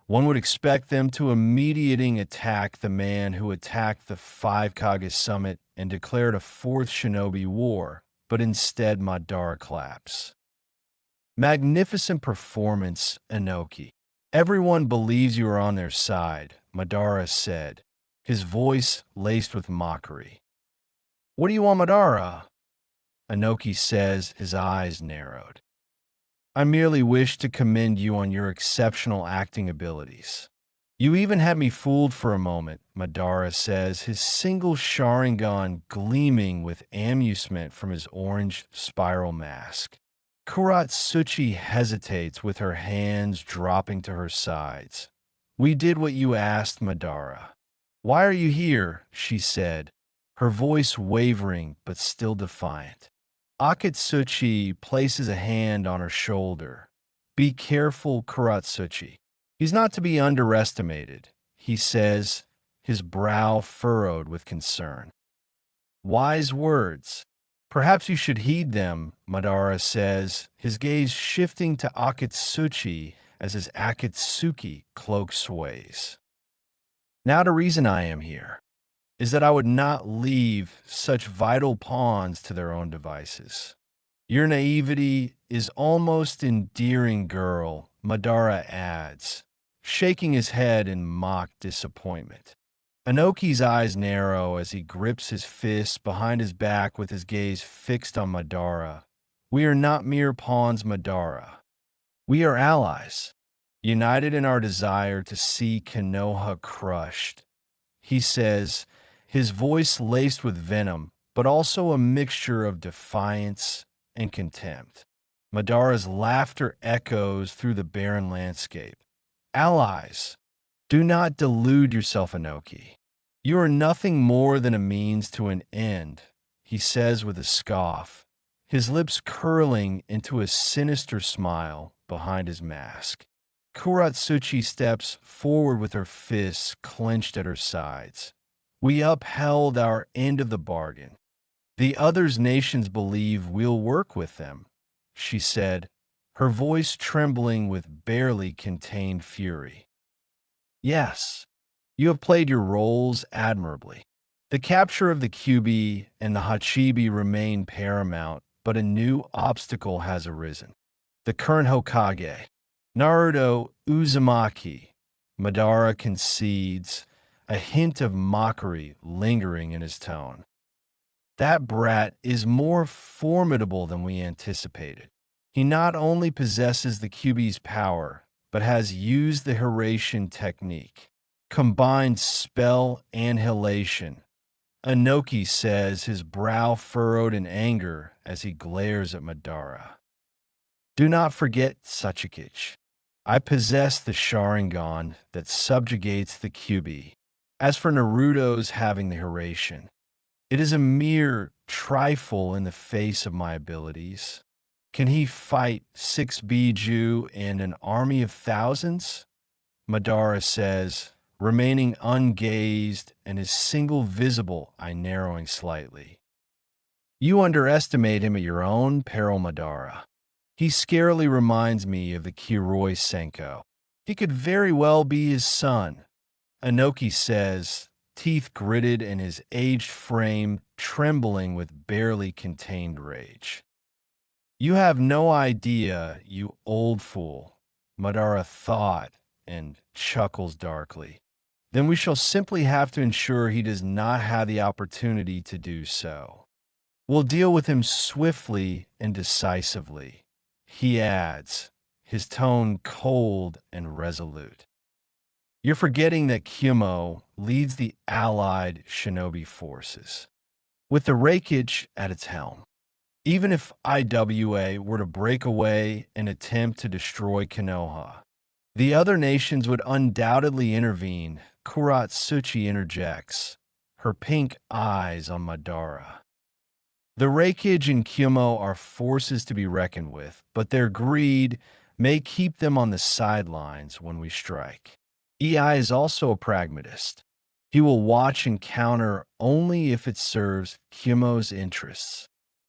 One would expect them to immediately attack the man who attacked the Five Kage summit and declared a fourth shinobi war, but instead Madara claps. "Magnificent performance, Inoki. Everyone believes you are on their side," Madara said, his voice laced with mockery. "What do you want, Madara?" Inoki says, his eyes narrowed. "I merely wish to commend you on your exceptional acting abilities." "You even had me fooled for a moment," Madara says, his single Sharingan gleaming with amusement from his orange spiral mask. Kuratsuchi hesitates with her hands dropping to her sides. "We did what you asked, Madara." "Why are you here?" she said, her voice wavering but still defiant. Akatsuchi places a hand on her shoulder. Be careful, Kuratsuchi. He's not to be underestimated, he says, his brow furrowed with concern. Wise words. Perhaps you should heed them, Madara says, his gaze shifting to Akatsuchi as his Akatsuki cloak sways. Now the reason I am here is that I would not leave such vital pawns to their own devices. Your naivety is almost endearing, girl, Madara adds, shaking his head in mock disappointment. Inoki's eyes narrow as he grips his fists behind his back with his gaze fixed on Madara. We are not mere pawns, Madara. We are allies, united in our desire to see Konoha crushed. He says, his voice laced with venom, but also a mixture of defiance and contempt. Madara's laughter echoes through the barren landscape. Allies, do not delude yourself, Inoki. You are nothing more than a means to an end, he says with a scoff, his lips curling into a sinister smile behind his mask. Kuratsuchi steps forward with her fists clenched at her sides. We upheld our end of the bargain. The others' nations believe we'll work with them, she said, her voice trembling with barely contained fury. Yes, you have played your roles admirably. The capture of the Kyuubi and the Hachibi remain paramount, but a new obstacle has arisen. The current Hokage, Naruto Uzumaki, Madara concedes, a hint of mockery lingering in his tone. That brat is more formidable than we anticipated. He not only possesses the Kyuubi's power, but has used the Hiratian technique, combined spell annihilation. Inoki says, his brow furrowed in anger as he glares at Madara. Do not forget, Sachikage. I possess the Sharingan that subjugates the Kyuubi. As for Naruto's having the Hiratian, it is a mere trifle in the face of my abilities. Can he fight 6 Biju and an army of thousands? Madara says, remaining ungazed and his single visible eye narrowing slightly. You underestimate him at your own peril, Madara. He scarcely reminds me of the Kiroi Senko. He could very well be his son. Inoki says, teeth gritted and his aged frame trembling with barely contained rage. You have no idea, you old fool, Madara thought and chuckles darkly. Then we shall simply have to ensure he does not have the opportunity to do so. We'll deal with him swiftly and decisively, he adds, his tone cold and resolute. You're forgetting that Kyumo leads the allied shinobi forces, with the Hokage at its helm. Even if IWA were to break away and attempt to destroy Konoha, the other nations would undoubtedly intervene, Kuratsuchi interjects, her pink eyes on Madara. The Hokage and Kyumo are forces to be reckoned with, but their greed may keep them on the sidelines when we strike. EI is also a pragmatist. He will watch and counter only if it serves Kyumo's interests.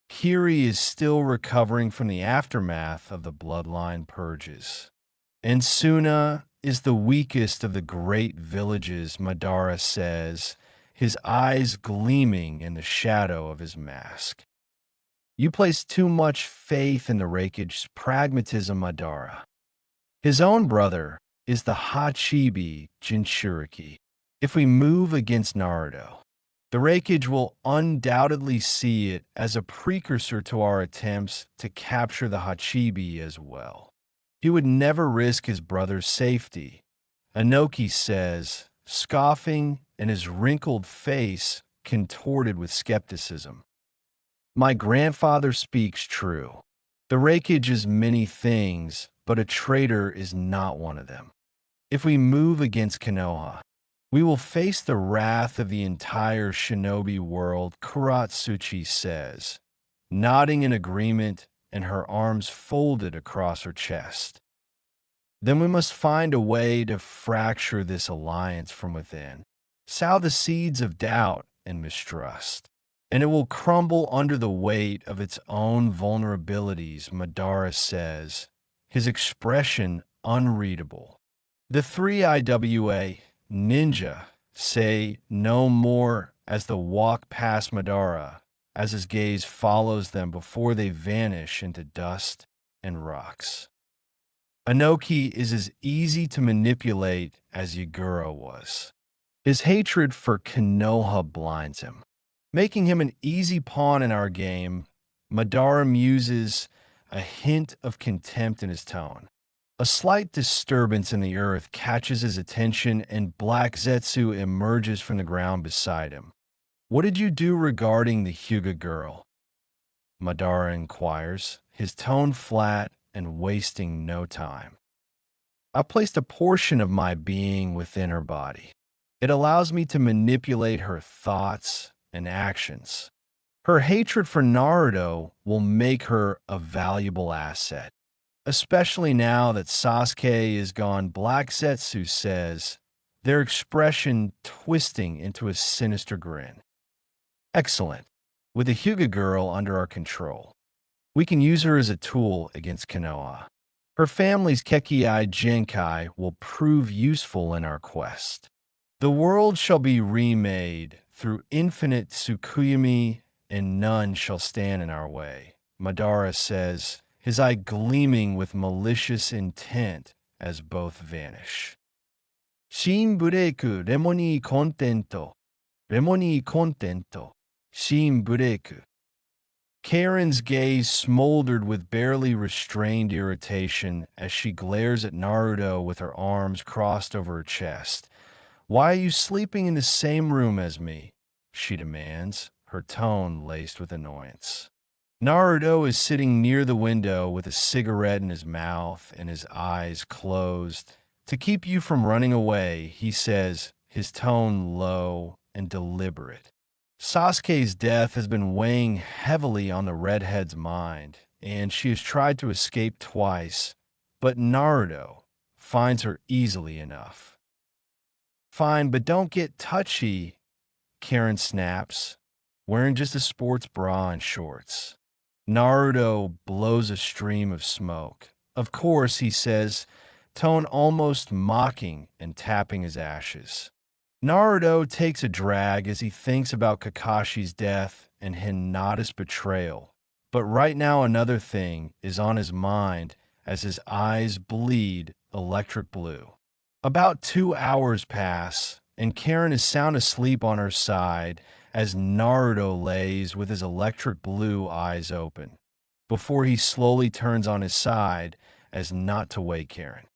Kiri is still recovering from the aftermath of the bloodline purges. And Suna is the weakest of the great villages, Madara says, his eyes gleaming in the shadow of his mask. You place too much faith in the Hokage's pragmatism, Madara. His own brother is the Hachibi Jinchuriki. If we move against Naruto, the Hokage will undoubtedly see it as a precursor to our attempts to capture the Hachibi as well. He would never risk his brother's safety, Inoki says, scoffing and his wrinkled face contorted with skepticism. My grandfather speaks true. The Hokage is many things, but a traitor is not one of them. If we move against Konoha, we will face the wrath of the entire shinobi world, Kuratsuchi says, nodding in agreement and her arms folded across her chest. Then we must find a way to fracture this alliance from within, sow the seeds of doubt and mistrust, and it will crumble under the weight of its own vulnerabilities, Madara says, his expression unreadable. The three IWA ninja say no more as they walk past Madara, as his gaze follows them before they vanish into dust and rocks. Inoki is as easy to manipulate as Yagura was. His hatred for Konoha blinds him, making him an easy pawn in our game. Madara muses a hint of contempt in his tone. A slight disturbance in the earth catches his attention and Black Zetsu emerges from the ground beside him. "What did you do regarding the Hyuga girl?" Madara inquires, his tone flat and wasting no time. "I placed a portion of my being within her body. It allows me to manipulate her thoughts and actions. Her hatred for Naruto will make her a valuable asset, especially now that Sasuke is gone," Black Zetsu says, their expression twisting into a sinister grin. "Excellent. With the Hyuga girl under our control, we can use her as a tool against Konoha. Her family's Kekkei Genkai will prove useful in our quest. The world shall be remade through infinite Tsukuyomi, and none shall stand in our way," Madara says, his eye gleaming with malicious intent as both vanish. "Shin bureku, remo ni contento. Remo ni contento. Shin bureku." Karen's gaze smoldered with barely restrained irritation as she glares at Naruto with her arms crossed over her chest. "Why are you sleeping in the same room as me?" she demands, her tone laced with annoyance. Naruto is sitting near the window with a cigarette in his mouth and his eyes closed. "To keep you from running away," he says, his tone low and deliberate. Sasuke's death has been weighing heavily on the redhead's mind, and she has tried to escape twice, but Naruto finds her easily enough. "Fine, but don't get touchy," Karen snaps, wearing just a sports bra and shorts. Naruto blows a stream of smoke. "Of course," he says, tone almost mocking and tapping his ashes. Naruto takes a drag as he thinks about Kakashi's death and Hinata's betrayal. But right now another thing is on his mind as his eyes bleed electric blue. About 2 hours pass, and Karen is sound asleep on her side as Naruto lays with his electric blue eyes open, before he slowly turns on his side as not to wake Karen.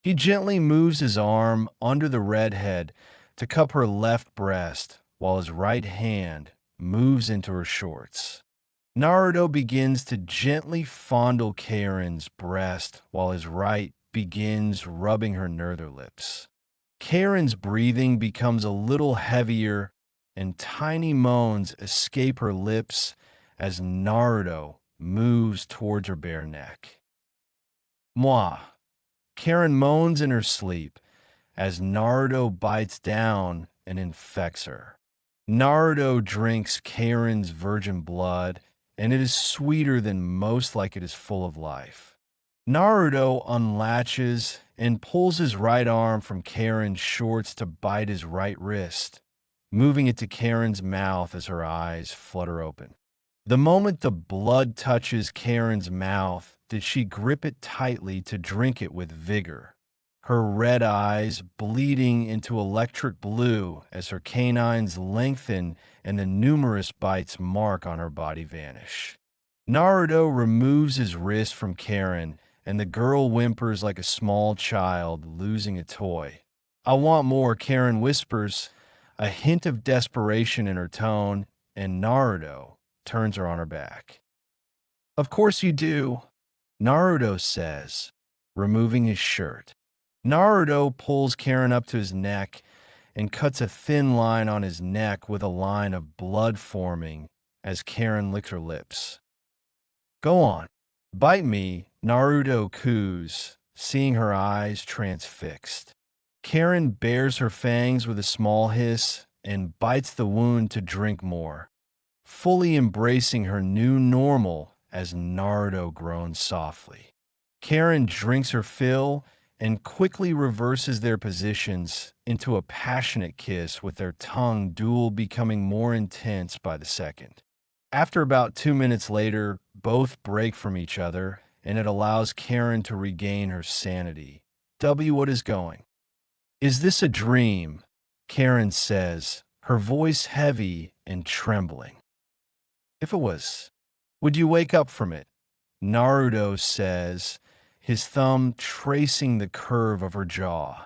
He gently moves his arm under the redhead to cup her left breast, while his right hand moves into her shorts. Naruto begins to gently fondle Karen's breast, while his right begins rubbing her nether lips. Karen's breathing becomes a little heavier, and tiny moans escape her lips as Naruto moves towards her bare neck. "Mwah!" Karen moans in her sleep as Naruto bites down and infects her. Naruto drinks Karen's virgin blood, and it is sweeter than most, like it is full of life. Naruto unlatches and pulls his right arm from Karen's shorts to bite his right wrist, moving it to Karen's mouth as her eyes flutter open. The moment the blood touches Karen's mouth, did she grip it tightly to drink it with vigor, her red eyes bleeding into electric blue as her canines lengthen and the numerous bites mark on her body vanish. Naruto removes his wrist from Karen, and the girl whimpers like a small child losing a toy. "I want more," Karen whispers, a hint of desperation in her tone, and Naruto turns her on her back. "Of course you do," Naruto says, removing his shirt. Naruto pulls Karen up to his neck and cuts a thin line on his neck with a line of blood forming as Karen licks her lips. Go on. Bite me, Naruto coos, seeing her eyes transfixed. Karen bares her fangs with a small hiss and bites the wound to drink more, fully embracing her new normal as Naruto groans softly. Karen drinks her fill and quickly reverses their positions into a passionate kiss, with their tongue duel becoming more intense by the second. After about 2 minutes later, both break from each other, and it allows Karen to regain her sanity. What is going? Is this a dream? Karen says, her voice heavy and trembling. If it was, would you wake up from it? Naruto says, his thumb tracing the curve of her jaw.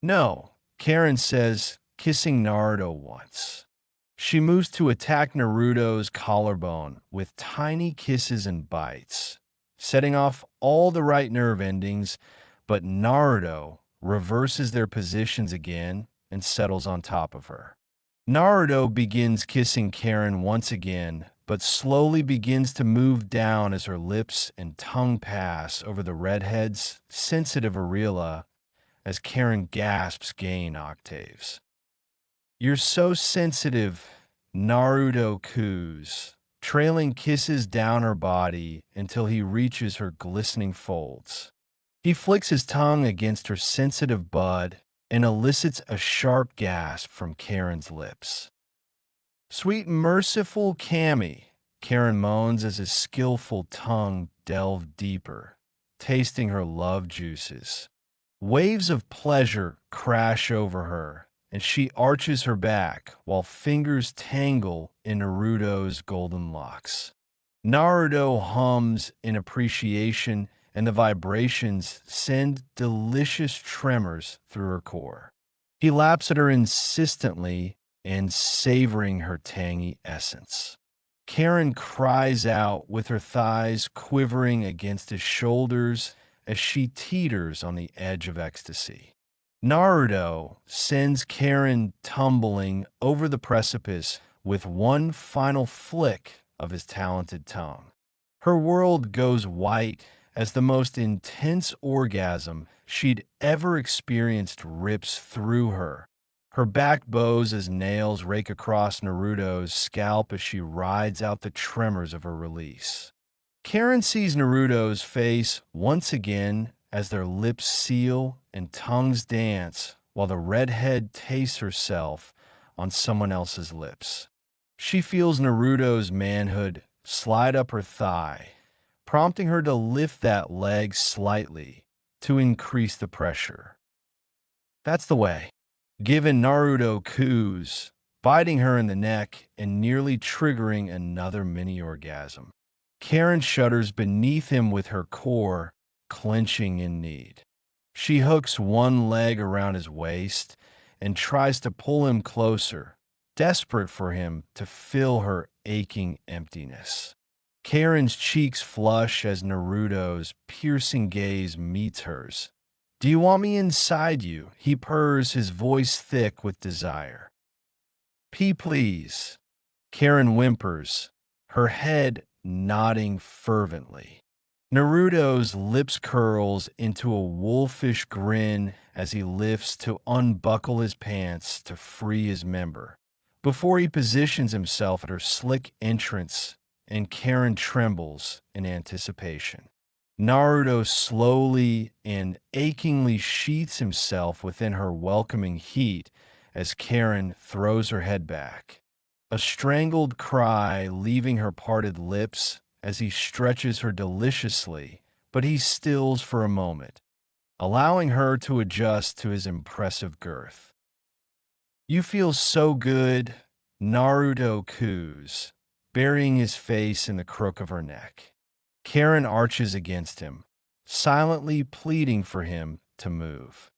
No, Karen says, kissing Naruto once. She moves to attack Naruto's collarbone with tiny kisses and bites, setting off all the right nerve endings, but Naruto reverses their positions again and settles on top of her. Naruto begins kissing Karen once again, but slowly begins to move down as her lips and tongue pass over the redhead's sensitive areola as Karen gasps gain octaves. You're so sensitive, Naruto coos, trailing kisses down her body until he reaches her glistening folds. He flicks his tongue against her sensitive bud and elicits a sharp gasp from Karen's lips. Sweet merciful Cammy, Karen moans as his skillful tongue delves deeper, tasting her love juices. Waves of pleasure crash over her, and she arches her back while fingers tangle in Naruto's golden locks. Naruto hums in appreciation, and the vibrations send delicious tremors through her core. He laps at her insistently and savoring her tangy essence. Karen cries out with her thighs quivering against his shoulders as she teeters on the edge of ecstasy. Naruto sends Karen tumbling over the precipice with one final flick of his talented tongue. Her world goes white as the most intense orgasm she'd ever experienced rips through her. Her back bows as nails rake across Naruto's scalp as she rides out the tremors of her release. Karen sees Naruto's face once again as their lips seal and tongues dance while the redhead tastes herself on someone else's lips. She feels Naruto's manhood slide up her thigh, prompting her to lift that leg slightly to increase the pressure. That's the way. Given Naruto coos, biting her in the neck and nearly triggering another mini orgasm. Karen shudders beneath him with her core clenching in need. She hooks one leg around his waist and tries to pull him closer, desperate for him to fill her aching emptiness. Karen's cheeks flush as Naruto's piercing gaze meets hers. Do you want me inside you? He purrs, his voice thick with desire. Please. Karen whimpers, her head nodding fervently. Naruto's lips curls into a wolfish grin as he lifts to unbuckle his pants to free his member, before he positions himself at her slick entrance, and Karen trembles in anticipation. Naruto slowly and achingly sheaths himself within her welcoming heat as Karen throws her head back, a strangled cry leaving her parted lips as he stretches her deliciously, but he stills for a moment, allowing her to adjust to his impressive girth. You feel so good, Naruto coos, burying his face in the crook of her neck. Karen arches against him, silently pleading for him to move.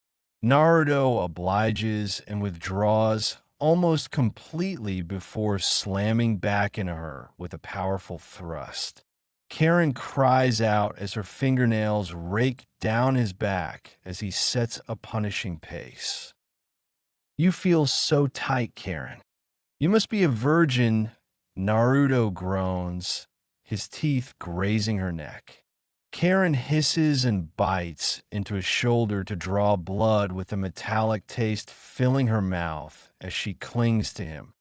Naruto obliges and withdraws almost completely before slamming back into her with a powerful thrust. Karen cries out as her fingernails rake down his back as he sets a punishing pace. You feel so tight, Karen. You must be a virgin, Naruto groans, his teeth grazing her neck. Karen hisses and bites into his shoulder to draw blood with a metallic taste filling her mouth as she clings to him,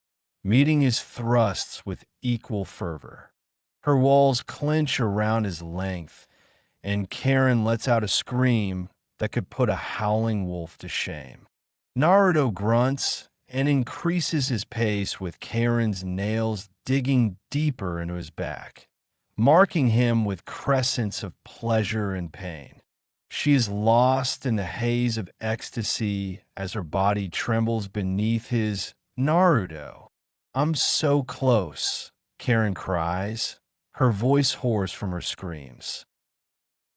meeting his thrusts with equal fervor. Her walls clench around his length, and Karen lets out a scream that could put a howling wolf to shame. Naruto grunts and increases his pace with Karen's nails digging deeper into his back, marking him with crescents of pleasure and pain. She is lost in the haze of ecstasy as her body trembles beneath his. Naruto, I'm so close, Karen cries, her voice hoarse from her screams.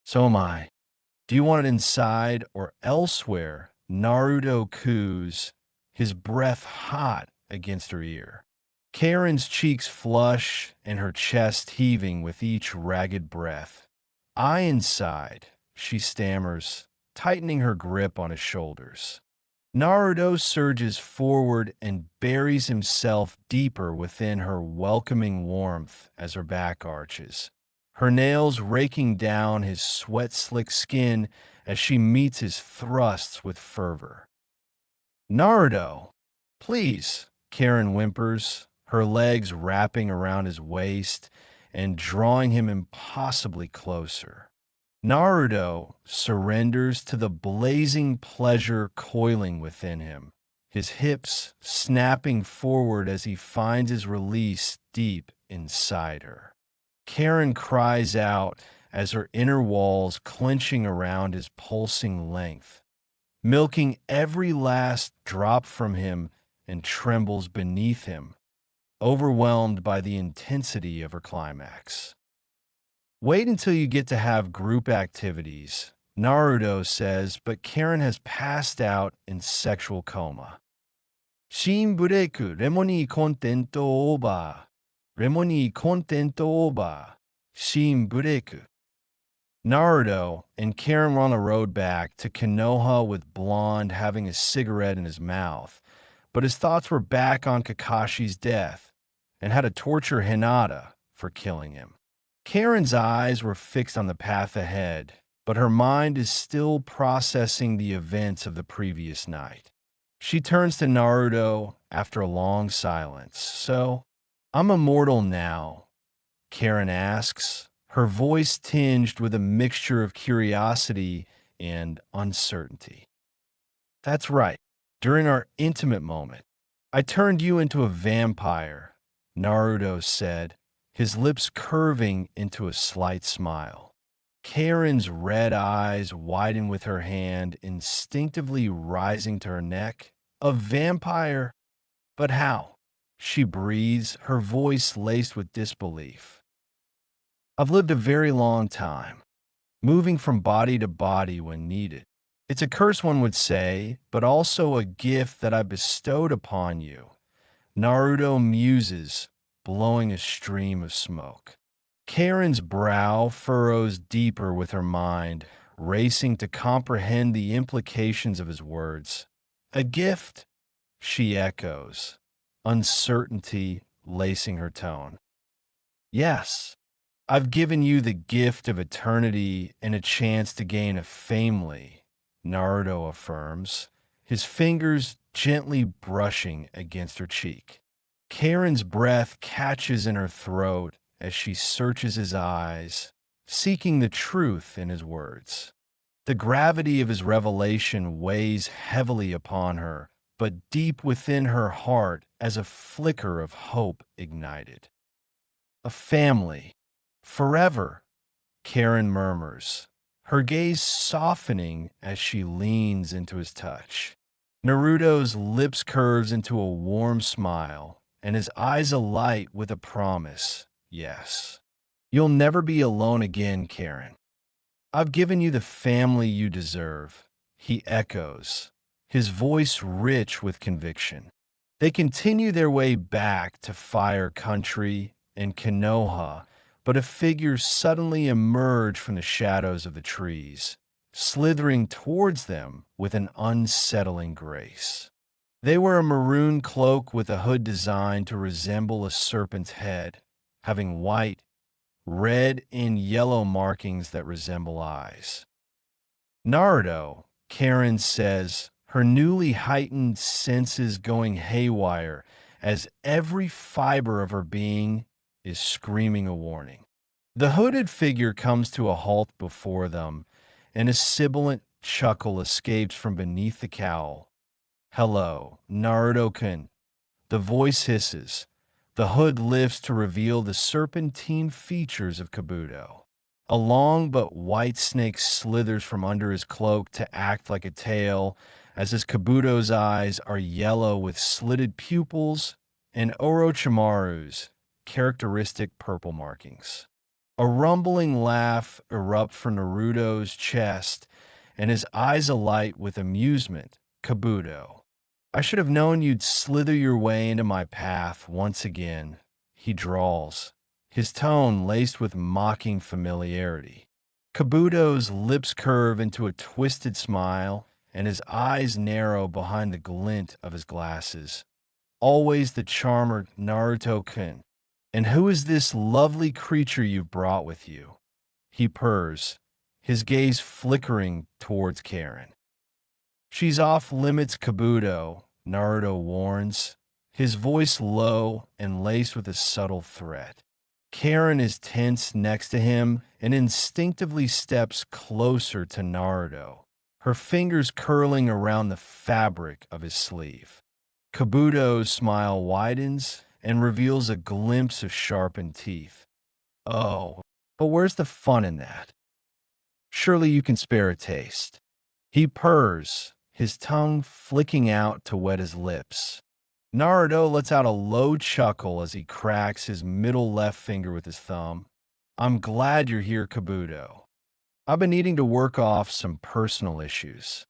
So am I. Do you want it inside or elsewhere? Naruto coos, his breath hot against her ear. Karen's cheeks flush and her chest heaving with each ragged breath. I inside, she stammers, tightening her grip on his shoulders. Naruto surges forward and buries himself deeper within her welcoming warmth as her back arches, her nails raking down his sweat-slick skin as she meets his thrusts with fervor. Naruto, please, Karen whimpers, her legs wrapping around his waist and drawing him impossibly closer. Naruto surrenders to the blazing pleasure coiling within him, his hips snapping forward as he finds his release deep inside her. Karen cries out as her inner walls clenching around his pulsing length, milking every last drop from him, and trembles beneath him, overwhelmed by the intensity of her climax. Wait until you get to have group activities, Naruto says, but Karen has passed out in sexual coma. Shin bureku, remoni contento oba. Remoni contento oba. Shin bureku. Naruto and Karen were on the road back to Konoha with Blonde having a cigarette in his mouth, but his thoughts were back on Kakashi's death and how to torture Hinata for killing him. Karen's eyes were fixed on the path ahead, but her mind is still processing the events of the previous night. She turns to Naruto after a long silence. So, I'm immortal now, Karen asks, her voice tinged with a mixture of curiosity and uncertainty. That's right. During our intimate moment, I turned you into a vampire, Naruto said, his lips curving into a slight smile. Karen's red eyes widen with her hand instinctively rising to her neck. A vampire? But how? She breathes, her voice laced with disbelief. I've lived a very long time, moving from body to body when needed. It's a curse, one would say, but also a gift that I bestowed upon you. Naruto muses, blowing a stream of smoke. Karen's brow furrows deeper with her mind, racing to comprehend the implications of his words. A gift? She echoes, uncertainty lacing her tone. Yes, I've given you the gift of eternity and a chance to gain a family, Naruto affirms, his fingers gently brushing against her cheek. Karen's breath catches in her throat as she searches his eyes, seeking the truth in his words. The gravity of his revelation weighs heavily upon her, but deep within her heart as a flicker of hope ignited. A family. Forever, Karen murmurs, her gaze softening as she leans into his touch. Naruto's lips curves into a warm smile, and his eyes alight with a promise. Yes. You'll never be alone again, Karen. I've given you the family you deserve, he echoes, his voice rich with conviction. They continue their way back to Fire Country and Konoha, but a figure suddenly emerged from the shadows of the trees, slithering towards them with an unsettling grace. They wore a maroon cloak with a hood designed to resemble a serpent's head, having white, red and yellow markings that resemble eyes. Naruto, Karen says, her newly heightened senses going haywire as every fiber of her being is screaming a warning. The hooded figure comes to a halt before them, and a sibilant chuckle escapes from beneath the cowl. Hello, Naruto-kun. The voice hisses. The hood lifts to reveal the serpentine features of Kabuto. A long but white snake slithers from under his cloak to act like a tail, as his Kabuto's eyes are yellow with slitted pupils and Orochimaru's characteristic purple markings. A rumbling laugh erupts from Naruto's chest, and his eyes alight with amusement. Kabuto. I should have known you'd slither your way into my path once again, he drawls, his tone laced with mocking familiarity. Kabuto's lips curve into a twisted smile, and his eyes narrow behind the glint of his glasses. Always the charmer Naruto-kun. And who is this lovely creature you've brought with you? He purrs, his gaze flickering towards Karen. She's off limits, Kabuto, Naruto warns, his voice low and laced with a subtle threat. Karen is tense next to him and instinctively steps closer to Naruto, her fingers curling around the fabric of his sleeve. Kabuto's smile widens and reveals a glimpse of sharpened teeth. Oh, but where's the fun in that? Surely you can spare a taste. He purrs, his tongue flicking out to wet his lips. Naruto lets out a low chuckle as he cracks his middle left finger with his thumb. I'm glad you're here, Kabuto. I've been needing to work off some personal issues.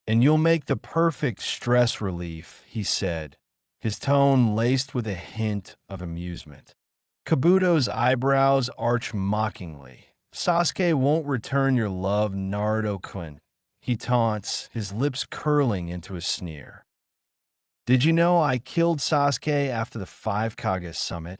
And you'll make the perfect stress relief, he said, his tone laced with a hint of amusement. Kabuto's eyebrows arch mockingly. Sasuke won't return your love, Naruto-kun. He taunts, his lips curling into a sneer. Did you know I killed Sasuke after the 5 Kage summit?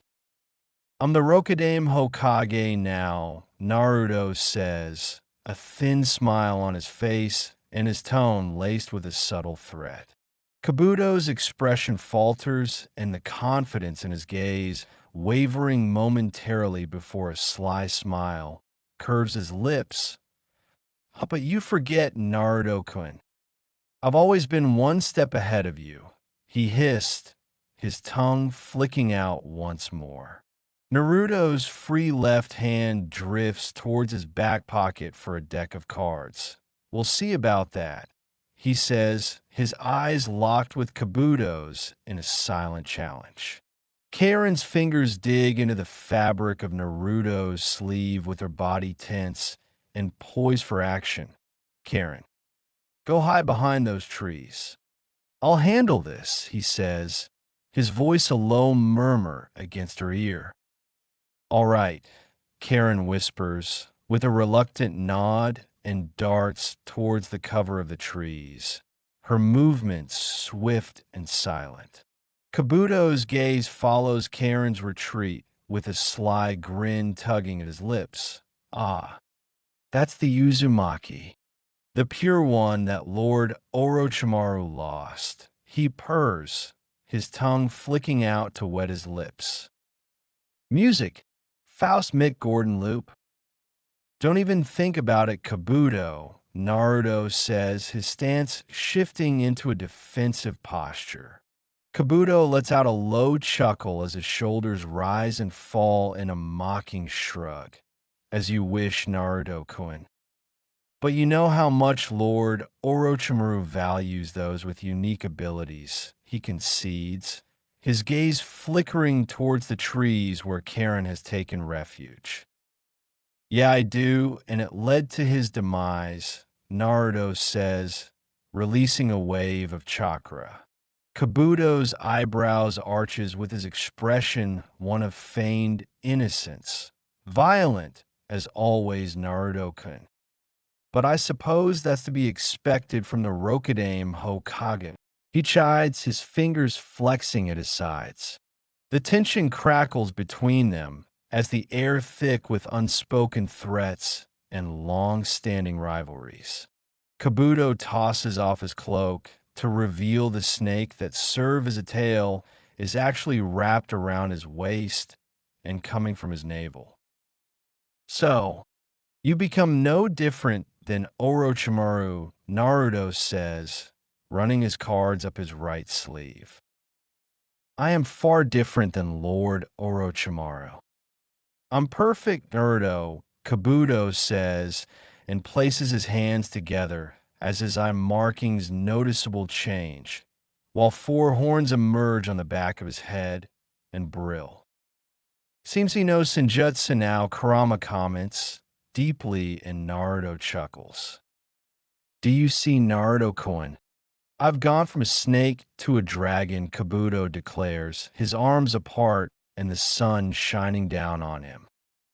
I'm the Rokudame Hokage now, Naruto says, a thin smile on his face and his tone laced with a subtle threat. Kabuto's expression falters and the confidence in his gaze, wavering momentarily before a sly smile, curves his lips. Oh, but you forget, Naruto-kun. I've always been one step ahead of you, he hissed, his tongue flicking out once more. Naruto's free left hand drifts towards his back pocket for a deck of cards. We'll see about that, he says, his eyes locked with Kabuto's in a silent challenge. Karen's fingers dig into the fabric of Naruto's sleeve with her body tense and poised for action. Karen, go hide behind those trees. I'll handle this, he says, his voice a low murmur against her ear. All right, Karen whispers, with a reluctant nod and darts towards the cover of the trees, her movements swift and silent. Kabuto's gaze follows Karen's retreat with a sly grin tugging at his lips. Ah, that's the Uzumaki, the pure one that Lord Orochimaru lost. He purrs, his tongue flicking out to wet his lips. Music. Faust Mick Gordon loop. Don't even think about it, Kabuto, Naruto says, his stance shifting into a defensive posture. Kabuto lets out a low chuckle as his shoulders rise and fall in a mocking shrug. As you wish, Naruto-kun. But you know how much Lord Orochimaru values those with unique abilities, he concedes, his gaze flickering towards the trees where Karen has taken refuge. Yeah, I do, and it led to his demise, Naruto says, releasing a wave of chakra. Kabuto's eyebrows arches with his expression one of feigned innocence. Violent, as always, Naruto-kun. But I suppose that's to be expected from the Rokudame Hokage. He chides, his fingers flexing at his sides. The tension crackles between them, as the air thick with unspoken threats and long-standing rivalries. Kabuto tosses off his cloak to reveal the snake that served as a tail is actually wrapped around his waist and coming from his navel. So, you become no different than Orochimaru, Naruto says, running his cards up his right sleeve. I am far different than Lord Orochimaru. I'm perfect, Naruto, Kabuto says, and places his hands together as his eye markings noticeable change, while four horns emerge on the back of his head and brill. Seems he knows Senjutsu now, Kurama comments, deeply, and Naruto chuckles. Do you see Naruto-kun? I've gone from a snake to a dragon, Kabuto declares, his arms apart and the sun shining down on him.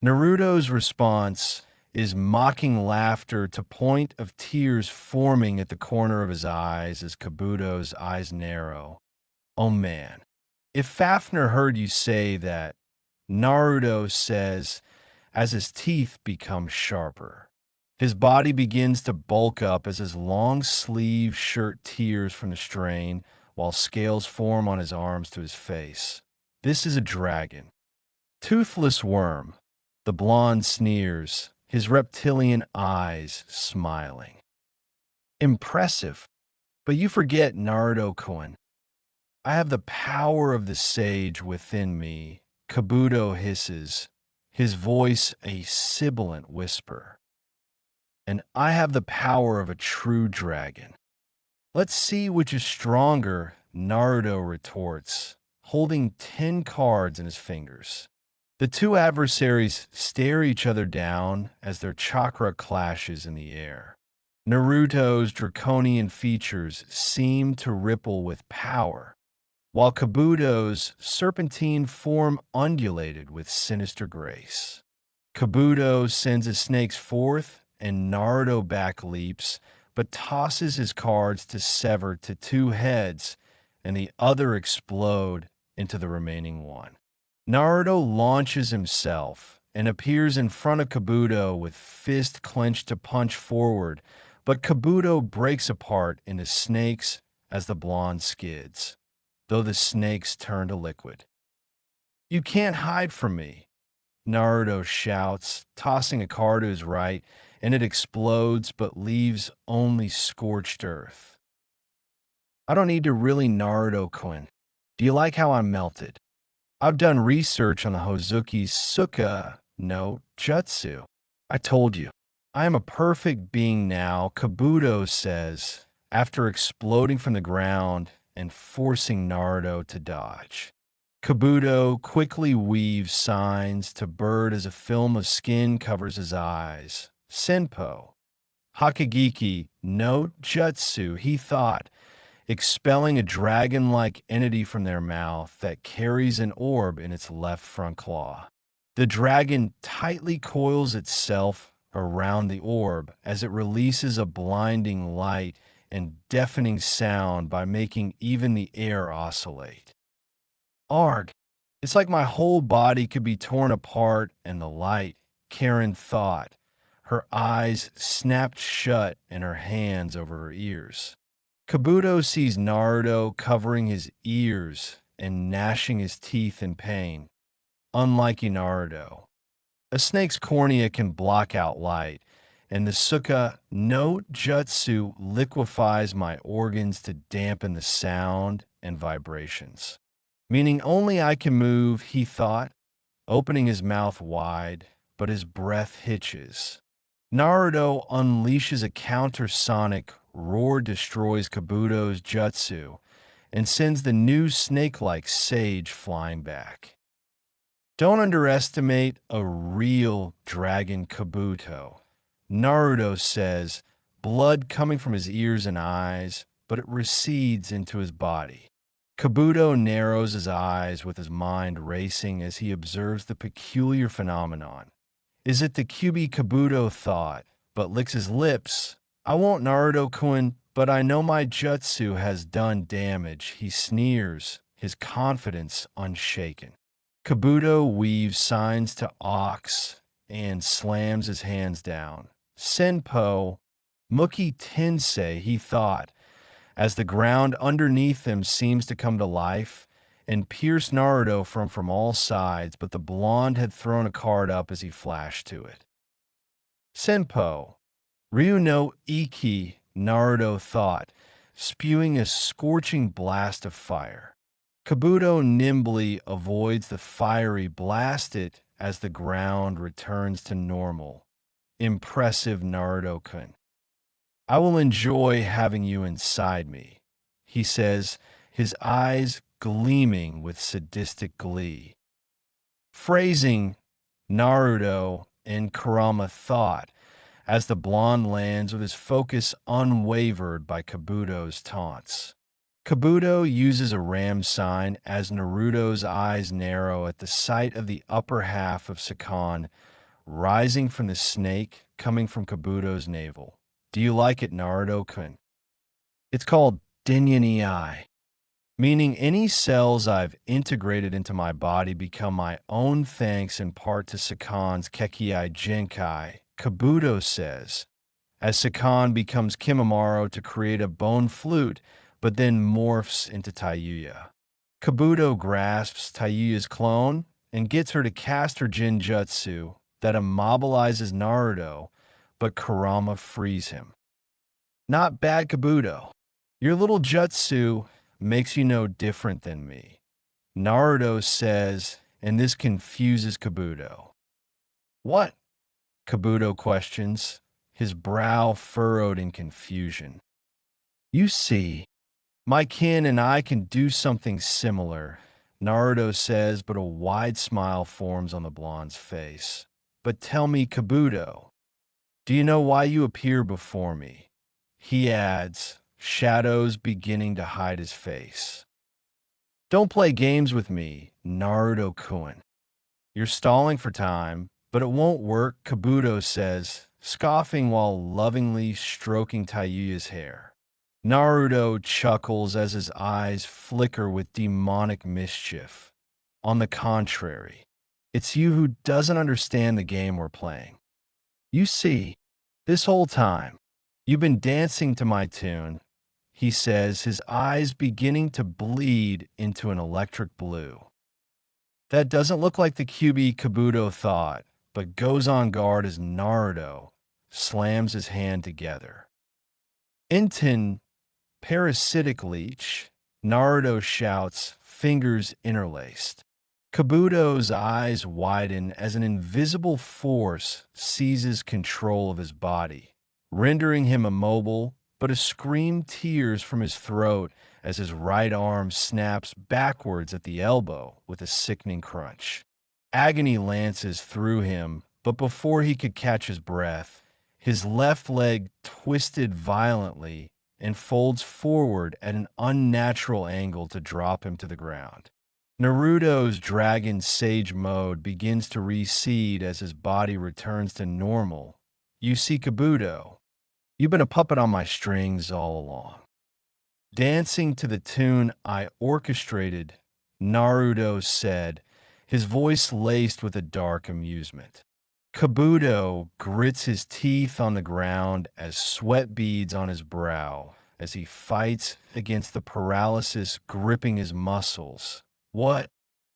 Naruto's response is mocking laughter to point of tears forming at the corner of his eyes as Kabuto's eyes narrow. Oh man, if Fafner heard you say that, Naruto says as his teeth become sharper. His body begins to bulk up as his long-sleeve shirt tears from the strain, while scales form on his arms to his face. This is a dragon. Toothless worm. The blonde sneers, his reptilian eyes smiling. Impressive. But you forget, Naruto-kun. I have the power of the sage within me, Kabuto hisses, his voice a sibilant whisper. And I have the power of a true dragon. Let's see which is stronger, Naruto retorts, holding 10 cards in his fingers. The two adversaries stare each other down as their chakra clashes in the air. Naruto's draconian features seem to ripple with power, while Kabuto's serpentine form undulated with sinister grace. Kabuto sends his snakes forth, and Naruto back leaps, but tosses his cards to sever to two heads, and the other explode into the remaining one. Naruto launches himself and appears in front of Kabuto with fist clenched to punch forward, but Kabuto breaks apart into snakes as the blonde skids, though the snakes turn to liquid. You can't hide from me, Naruto shouts, tossing a card to his right, and it explodes but leaves only scorched earth. I don't need to really, Naruto-kun. Do you like how I'm melted? I've done research on the Hozuki's Suka no Jutsu. I told you. I am a perfect being now, Kabuto says, after exploding from the ground and forcing Naruto to dodge. Kabuto quickly weaves signs to bird as a film of skin covers his eyes. Senpo. Hokage no Jutsu, he thought, expelling a dragon-like entity from their mouth that carries an orb in its left front claw. The dragon tightly coils itself around the orb as it releases a blinding light and deafening sound by making even the air oscillate. Arg! It's like my whole body could be torn apart and the light, Karen thought. Her eyes snapped shut and her hands over her ears. Kabuto sees Naruto covering his ears and gnashing his teeth in pain. Unlike Naruto, a snake's cornea can block out light, and the Suka no Jutsu liquefies my organs to dampen the sound and vibrations. Meaning only I can move, he thought, opening his mouth wide, but his breath hitches. Naruto unleashes a countersonic roar, destroys Kabuto's jutsu, and sends the new snake-like sage flying back. Don't underestimate a real dragon, Kabuto, Naruto says, blood coming from his ears and eyes, but it recedes into his body. Kabuto narrows his eyes with his mind racing as he observes the peculiar phenomenon. Is it the Kyuubi, Kabuto thought, but licks his lips. I won't, Naruto-kun, but I know my jutsu has done damage, he sneers, his confidence unshaken. Kabuto weaves signs to Ox and slams his hands down. Senpo, Muki Tensei, he thought, as the ground underneath him seems to come to life and pierce Naruto from all sides, but the blonde had thrown a card up as he flashed to it. Senpo, Ryu no Iki, Naruto thought, spewing a scorching blast of fire. Kabuto nimbly avoids the fiery blast as the ground returns to normal. Impressive, Naruto-kun. I will enjoy having you inside me, he says, his eyes gleaming with sadistic glee. Phrasing, Naruto and Kurama thought, as the blonde lands with his focus unwavered by Kabuto's taunts. Kabuto uses a ram sign as Naruto's eyes narrow at the sight of the upper half of Sakan rising from the snake coming from Kabuto's navel. Do you like it, Naruto-kun? It's called Dinyan-ei, meaning any cells I've integrated into my body become my own thanks in part to Sakan's Kekkei Genkai, Kabuto says, as Sakan becomes Kimimaro to create a bone flute, but then morphs into Tayuya. Kabuto grasps Tayuya's clone and gets her to cast her Jinjutsu that immobilizes Naruto, but Kurama frees him. Not bad, Kabuto. Your little jutsu makes you no different than me, Naruto says, and this confuses Kabuto. What? Kabuto questions, his brow furrowed in confusion. You see, my kin and I can do something similar, Naruto says, but a wide smile forms on the blonde's face. But tell me, Kabuto, do you know why you appear before me? He adds, shadows beginning to hide his face. Don't play games with me, Naruto-kun. You're stalling for time, but it won't work, Kabuto says, scoffing while lovingly stroking Tayuya's hair. Naruto chuckles as his eyes flicker with demonic mischief. On the contrary, it's you who doesn't understand the game we're playing. You see, this whole time, you've been dancing to my tune, he says, his eyes beginning to bleed into an electric blue. That doesn't look like the QB Kabuto thought, but goes on guard as Naruto slams his hand together. Inten, parasitic leech, Naruto shouts, fingers interlaced. Kabuto's eyes widen as an invisible force seizes control of his body, rendering him immobile, but a scream tears from his throat as his right arm snaps backwards at the elbow with a sickening crunch. Agony lances through him, but before he could catch his breath, his left leg twisted violently and folds forward at an unnatural angle to drop him to the ground. Naruto's Dragon Sage mode begins to recede as his body returns to normal. You see, Kabuto, you've been a puppet on my strings all along. Dancing to the tune I orchestrated, Naruto said, his voice laced with a dark amusement. Kabuto grits his teeth on the ground as sweat beads on his brow as he fights against the paralysis gripping his muscles. What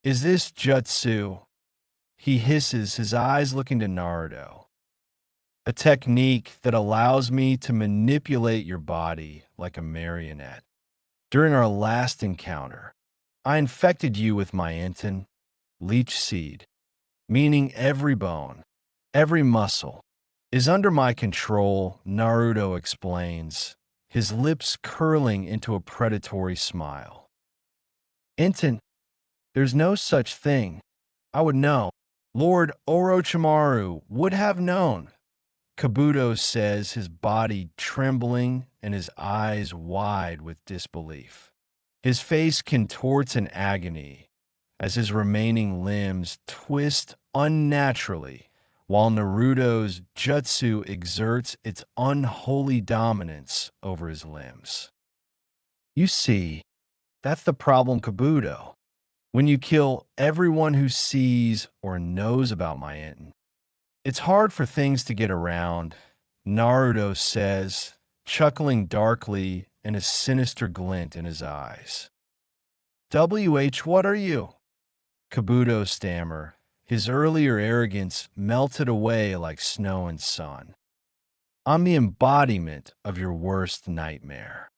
is this jutsu? He hisses, his eyes looking to Naruto. A technique that allows me to manipulate your body like a marionette. During our last encounter, I infected you with my Enten, leech seed, meaning every bone, every muscle, is under my control, Naruto explains, his lips curling into a predatory smile. Enten, there's no such thing. I would know. Lord Orochimaru would have known. Kabuto says, his body trembling and his eyes wide with disbelief. His face contorts in agony as his remaining limbs twist unnaturally while Naruto's jutsu exerts its unholy dominance over his limbs. You see, that's the problem, Kabuto. When you kill everyone who sees or knows about my end, it's hard for things to get around, Naruto says, chuckling darkly and a sinister glint in his eyes. What are you? Kabuto stammered. His earlier arrogance melted away like snow and sun. I'm the embodiment of your worst nightmare.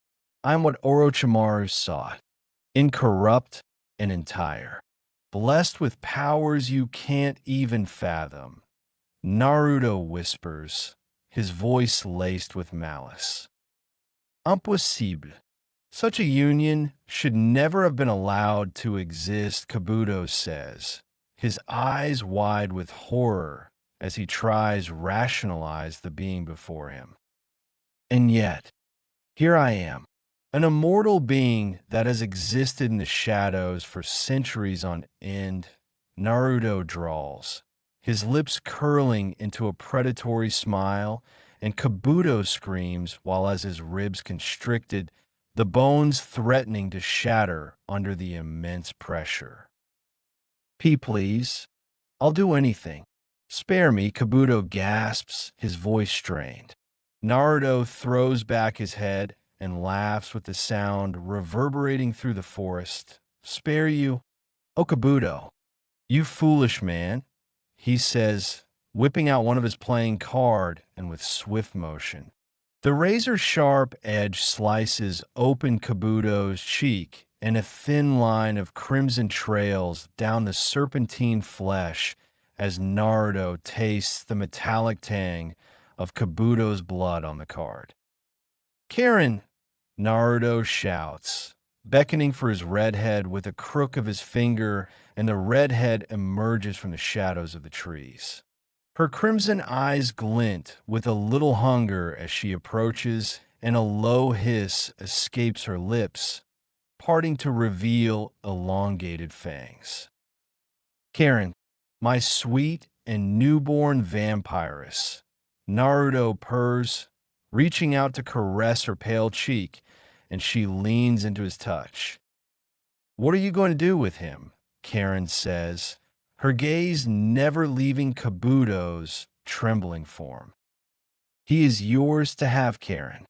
I'm what Orochimaru sought, incorrupt and entire, blessed with powers you can't even fathom. Naruto whispers, his voice laced with malice. Impossible. Such a union should never have been allowed to exist, Kabuto says, his eyes wide with horror as he tries rationalize the being before him. And yet, here I am, an immortal being that has existed in the shadows for centuries on end, Naruto drawls, his lips curling into a predatory smile, and Kabuto screams while as his ribs constricted, the bones threatening to shatter under the immense pressure. Please. I'll do anything. Spare me, Kabuto gasps, his voice strained. Naruto throws back his head and laughs with the sound reverberating through the forest. Spare you? Oh, Kabuto, you foolish man, he says, whipping out one of his playing card and with swift motion. The razor-sharp edge slices open Kabuto's cheek, and a thin line of crimson trails down the serpentine flesh as Naruto tastes the metallic tang of Kabuto's blood on the card. Karen, Naruto shouts, beckoning for his redhead with a crook of his finger, and the redhead emerges from the shadows of the trees. Her crimson eyes glint with a little hunger as she approaches, and a low hiss escapes her lips, parting to reveal elongated fangs. Karen, my sweet and newborn vampiress, Naruto purrs, reaching out to caress her pale cheek, and she leans into his touch. What are you going to do with him? Karen says, her gaze never leaving Kabuto's trembling form. He is yours to have, Karen.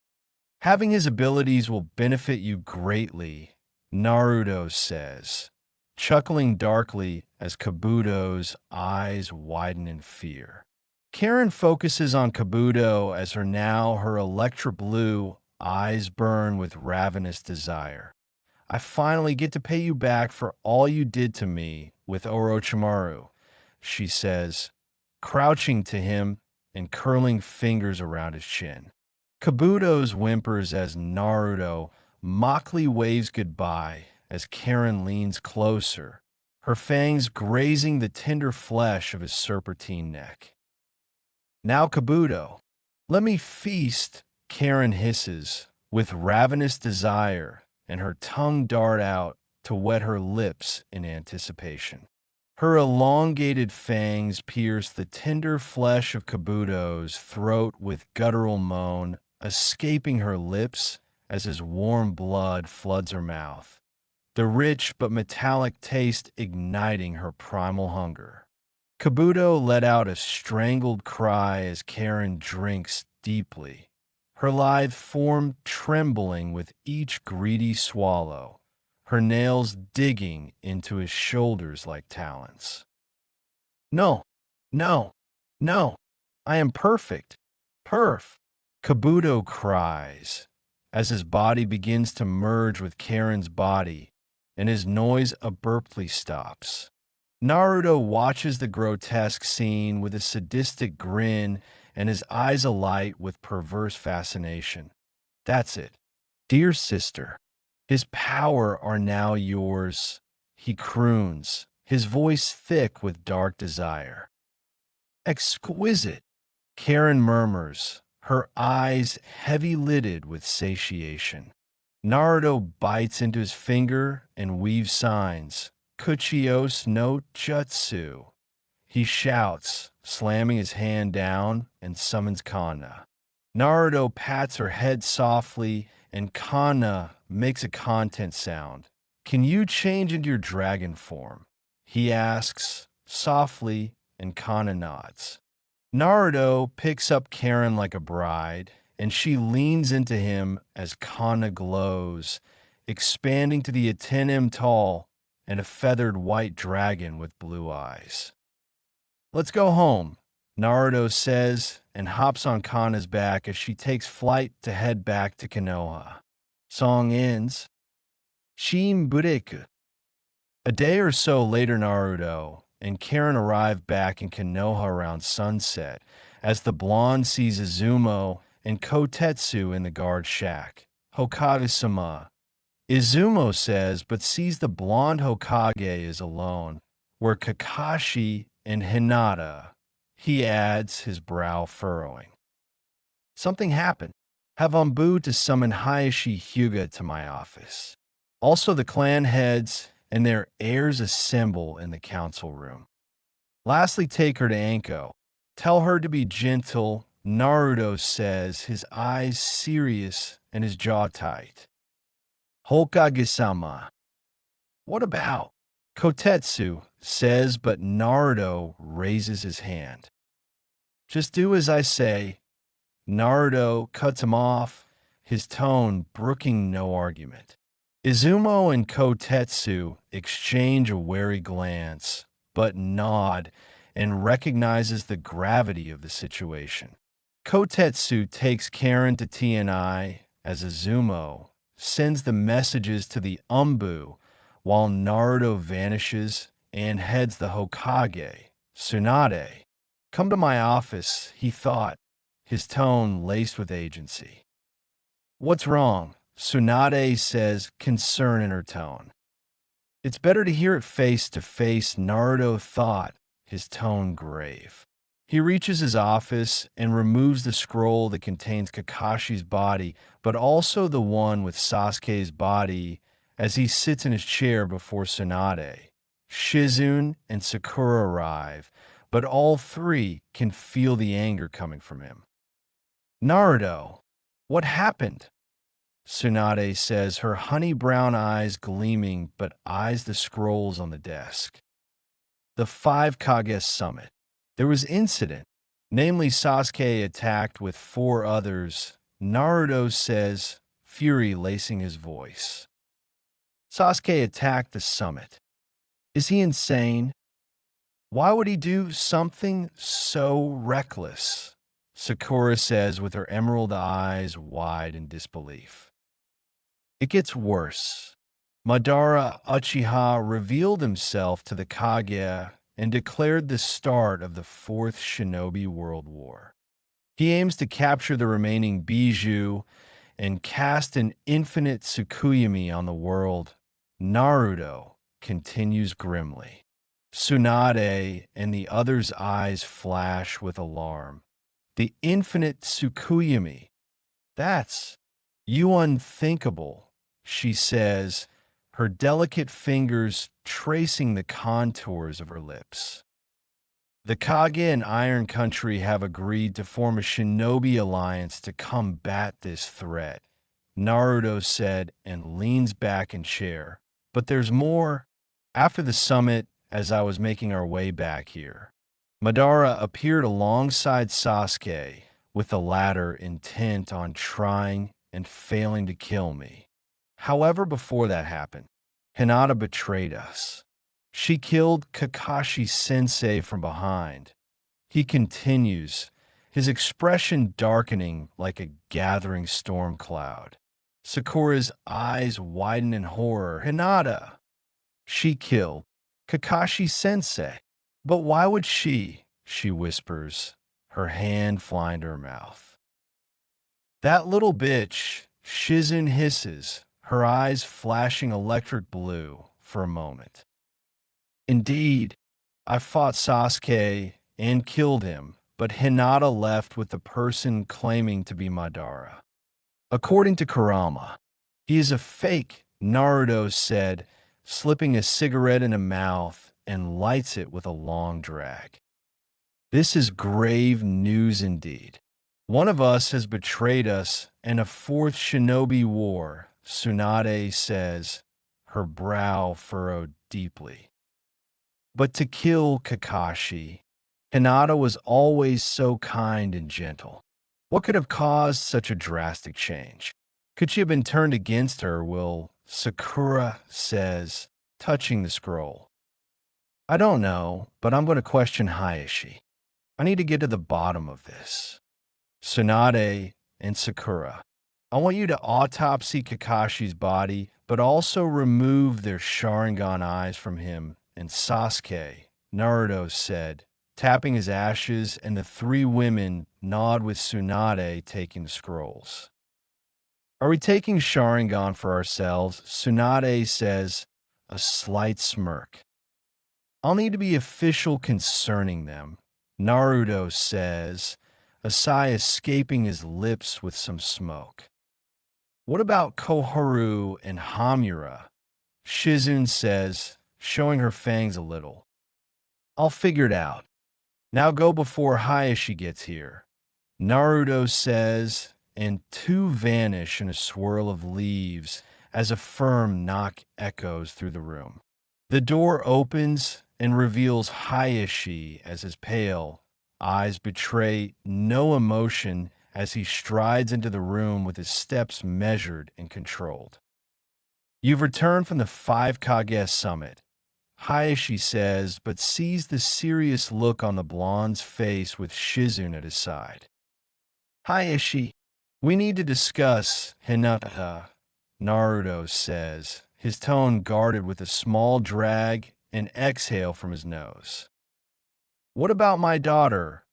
Having his abilities will benefit you greatly, Naruto says, chuckling darkly as Kabuto's eyes widen in fear. Karen focuses on Kabuto as her electro blue eyes burn with ravenous desire. I finally get to pay you back for all you did to me with Orochimaru, she says, crouching to him and curling fingers around his chin. Kabuto's whimpers as Naruto mockingly waves goodbye as Karen leans closer, her fangs grazing the tender flesh of his serpentine neck. Now, Kabuto, let me feast, Karen hisses, with ravenous desire, and her tongue dart out to wet her lips in anticipation. Her elongated fangs pierce the tender flesh of Kabuto's throat with guttural moan, escaping her lips as his warm blood floods her mouth, the rich but metallic taste igniting her primal hunger. Kabuto let out a strangled cry as Karen drinks deeply, her lithe form trembling with each greedy swallow, her nails digging into his shoulders like talons. No, no, no, I am perfect. Perf. Kabuto cries as his body begins to merge with Karen's body and his noise abruptly stops. Naruto watches the grotesque scene with a sadistic grin and his eyes alight with perverse fascination. That's it. Dear sister, his power are now yours, he croons, his voice thick with dark desire. Exquisite, Karen murmurs, her eyes heavy-lidded with satiation. Naruto bites into his finger and weaves signs. Kuchios no Jutsu. He shouts, slamming his hand down, and summons Kana. Naruto pats her head softly, and Kana makes a content sound, Can you change into your dragon form? He asks, softly, and Kana nods. Naruto picks up Karen like a bride, and she leans into him as Kana glows, expanding to the a 10 tall and a feathered white dragon with blue eyes. Let's go home, Naruto says and hops on Kana's back as she takes flight to head back to Konoha. Song ends. Shin Bureku. A day or so later, Naruto and Karen arrive back in Konoha around sunset as the blonde sees Izumo and Kotetsu in the guard shack. Hokage-sama. Izumo says, but sees the blonde Hokage is alone, where Kakashi and Hinata. He adds, his brow furrowing. Something happened. Have Ambu to summon Hayashi Hyuga to my office. Also, the clan heads and their heirs assemble in the council room. Lastly, take her to Anko. Tell her to be gentle, Naruto says, his eyes serious and his jaw tight. Hokage-sama. What about? Kotetsu says, but Naruto raises his hand. Just do as I say. Naruto cuts him off, his tone brooking no argument. Izumo and Kotetsu exchange a wary glance, but nod and recognizes the gravity of the situation. Kotetsu takes Karen to TNI as Izumo sends the messages to the Umbu while Naruto vanishes and heads the Hokage, Tsunade. Come to my office, he thought, his tone laced with agency. What's wrong? Tsunade says, concern in her tone. It's better to hear it face to face, Naruto thought, his tone grave. He reaches his office and removes the scroll that contains Kakashi's body, but also the one with Sasuke's body as he sits in his chair before Tsunade. Shizune and Sakura arrive, but all three can feel the anger coming from him. Naruto, what happened? Tsunade says, her honey brown eyes gleaming, but eyes the scrolls on the desk. The 5 Kage summit. There was incident, namely Sasuke attacked with 4 others, Naruto says, fury lacing his voice. Sasuke attacked the summit. Is he insane? Why would he do something so reckless? Sakura says with her emerald eyes wide in disbelief. It gets worse. Madara Uchiha revealed himself to the Kage and declared the start of the 4th Shinobi World War. He aims to capture the remaining Bijou and cast an infinite Tsukuyomi on the world. Naruto continues grimly. Tsunade and the others' eyes flash with alarm. The infinite Tsukuyomi. That's you unthinkable, she says, her delicate fingers tracing the contours of her lips. The Kage and Iron Country have agreed to form a shinobi alliance to combat this threat, Naruto said and leans back in chair. But there's more. After the summit, as I was making our way back here, Madara appeared alongside Sasuke with the latter intent on trying and failing to kill me. However, before that happened, Hinata betrayed us. She killed Kakashi-sensei from behind. He continues, his expression darkening like a gathering storm cloud. Sakura's eyes widen in horror. Hinata! She killed Kakashi-sensei. But why would she whispers, her hand flying to her mouth. That little bitch, Shizune hisses, her eyes flashing electric blue for a moment. Indeed, I fought Sasuke and killed him, but Hinata left with the person claiming to be Madara. According to Kurama, he is a fake, Naruto said, slipping a cigarette in a mouth and lights it with a long drag. This is grave news indeed. One of us has betrayed us in a 4th Shinobi War, Tsunade says, her brow furrowed deeply. But to kill Kakashi, Hinata was always so kind and gentle. What could have caused such a drastic change? Could she have been turned against her, Will Sakura says, touching the scroll. I don't know, but I'm going to question Hayashi. I need to get to the bottom of this. Tsunade and Sakura, I want you to autopsy Kakashi's body, but also remove their Sharingan eyes from him. And Sasuke, Naruto said, tapping his ashes, and the three women nod with Tsunade taking the scrolls. Are we taking Sharingan for ourselves? Tsunade says, a slight smirk. I'll need to be official concerning them. Naruto says, a sigh escaping his lips with some smoke. What about Koharu and Hamura? Shizune says, showing her fangs a little. I'll figure it out. Now go before Hayashi gets here. Naruto says, and two vanish in a swirl of leaves as a firm knock echoes through the room. The door opens and reveals Hayashi as his pale eyes betray no emotion as he strides into the room with his steps measured and controlled. You've returned from the 5 Kage summit, Hayashi says, but sees the serious look on the blonde's face with Shizune at his side. Hayashi, we need to discuss, Hinata, Naruto says, his tone guarded with a small drag and exhale from his nose. What about my daughter?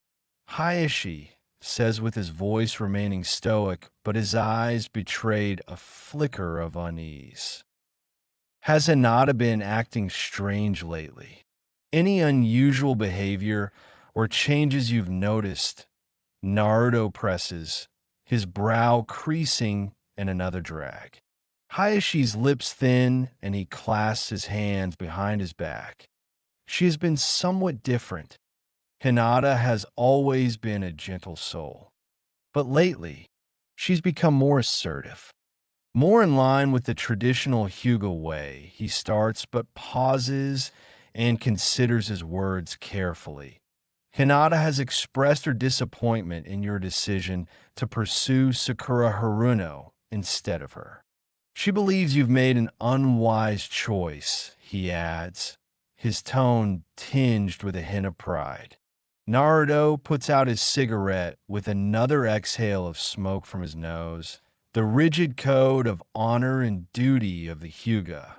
Hayashi says with his voice remaining stoic, but his eyes betrayed a flicker of unease. Has Hinata been acting strange lately? Any unusual behavior or changes you've noticed? Naruto presses, his brow creasing in another drag. Hayashi's lips thin and he clasps his hands behind his back. She has been somewhat different. Hinata has always been a gentle soul. But lately, she's become more assertive. More in line with the traditional Hyuga way, he starts but pauses and considers his words carefully. Hinata has expressed her disappointment in your decision to pursue Sakura Haruno instead of her. She believes you've made an unwise choice, he adds, his tone tinged with a hint of pride. Naruto puts out his cigarette with another exhale of smoke from his nose, the rigid code of honor and duty of the Hyuga.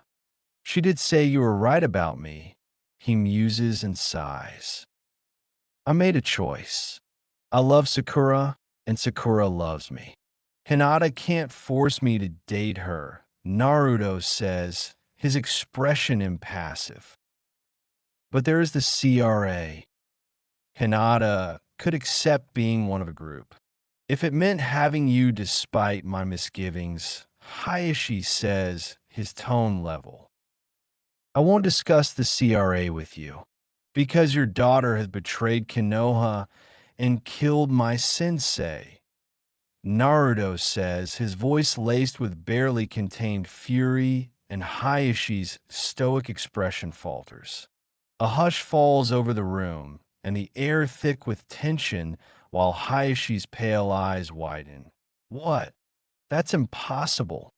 She did say you were right about me, he muses and sighs. I made a choice. I love Sakura, and Sakura loves me. Hinata can't force me to date her, Naruto says, his expression impassive. But there is the CRA. Hinata could accept being one of a group. If it meant having you despite my misgivings, Hayashi says, his tone level. I won't discuss the CRA with you, because your daughter has betrayed Konoha and killed my sensei. Naruto says, his voice laced with barely contained fury, and Hayashi's stoic expression falters. A hush falls over the room, and the air thick with tension while Hayashi's pale eyes widen. What? That's impossible.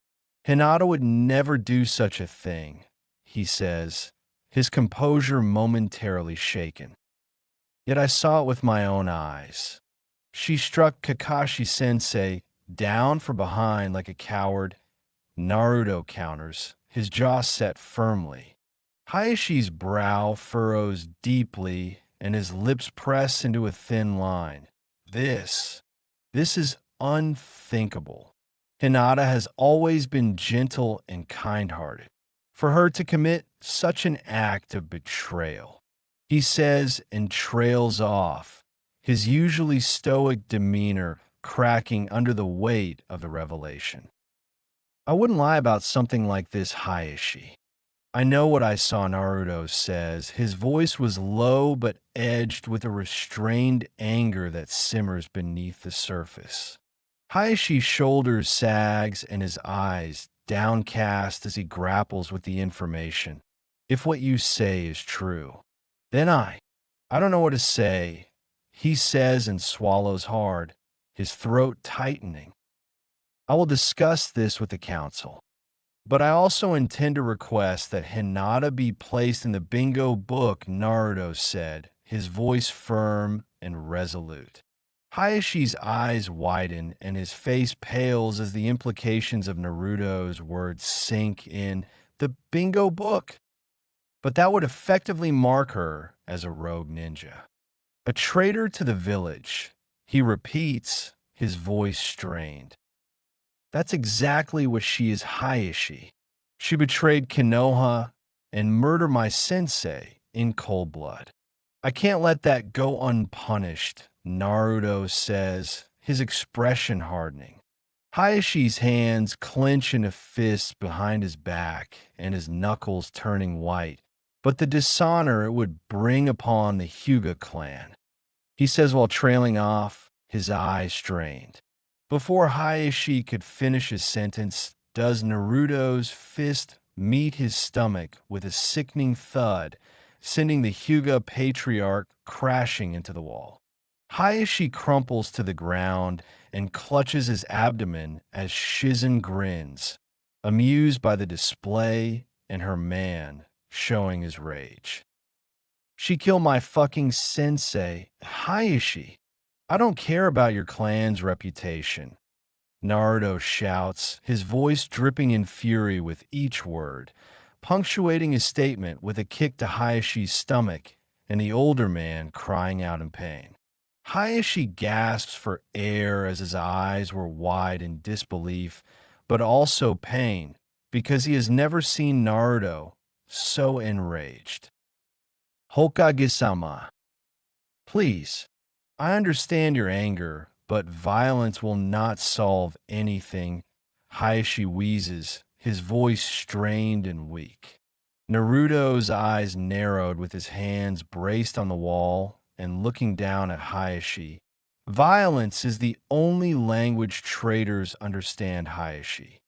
Hinata would never do such a thing, he says, his composure momentarily shaken. Yet I saw it with my own eyes. She struck Kakashi-sensei down from behind like a coward. Naruto counters, his jaw set firmly. Hayashi's brow furrows deeply and his lips press into a thin line. This is unthinkable. Hinata has always been gentle and kind-hearted. For her to commit such an act of betrayal, he says and trails off, his usually stoic demeanor cracking under the weight of the revelation. I wouldn't lie about something like this, Hayashi. I know what I saw, Naruto says. His voice was low but edged with a restrained anger that simmers beneath the surface. Hayashi's shoulders sags and his eyes downcast as he grapples with the information. If what you say is true, then I don't know what to say, he says and swallows hard, his throat tightening. I will discuss this with the council, but I also intend to request that Hinata be placed in the bingo book, Naruto said, his voice firm and resolute. Hayashi's eyes widen and his face pales as the implications of Naruto's words sink in. The bingo book? But that would effectively mark her as a rogue ninja. A traitor to the village, he repeats, his voice strained. That's exactly what she is, Hayashi. She betrayed Konoha and murdered my sensei in cold blood. I can't let that go unpunished, Naruto says, his expression hardening. Hayashi's hands clench in a fist behind his back and his knuckles turning white. But the dishonor it would bring upon the Hyuga clan, he says while trailing off, his eyes strained. Before Hayashi could finish his sentence, does Naruto's fist meet his stomach with a sickening thud, sending the Hyuga patriarch crashing into the wall. Hayashi crumples to the ground and clutches his abdomen as Shizen grins, amused by the display and her man showing his rage. She killed my fucking sensei, Hayashi. I don't care about your clan's reputation, Naruto shouts, his voice dripping in fury with each word, punctuating his statement with a kick to Hayashi's stomach and the older man crying out in pain. Hayashi gasps for air as his eyes were wide in disbelief, but also pain, because he has never seen Naruto so enraged. Hokage-sama, please, I understand your anger, but violence will not solve anything, Hayashi wheezes, his voice strained and weak. Naruto's eyes narrowed with his hands braced on the wall and looking down at Hayashi. Violence is the only language traitors understand, Hayashi.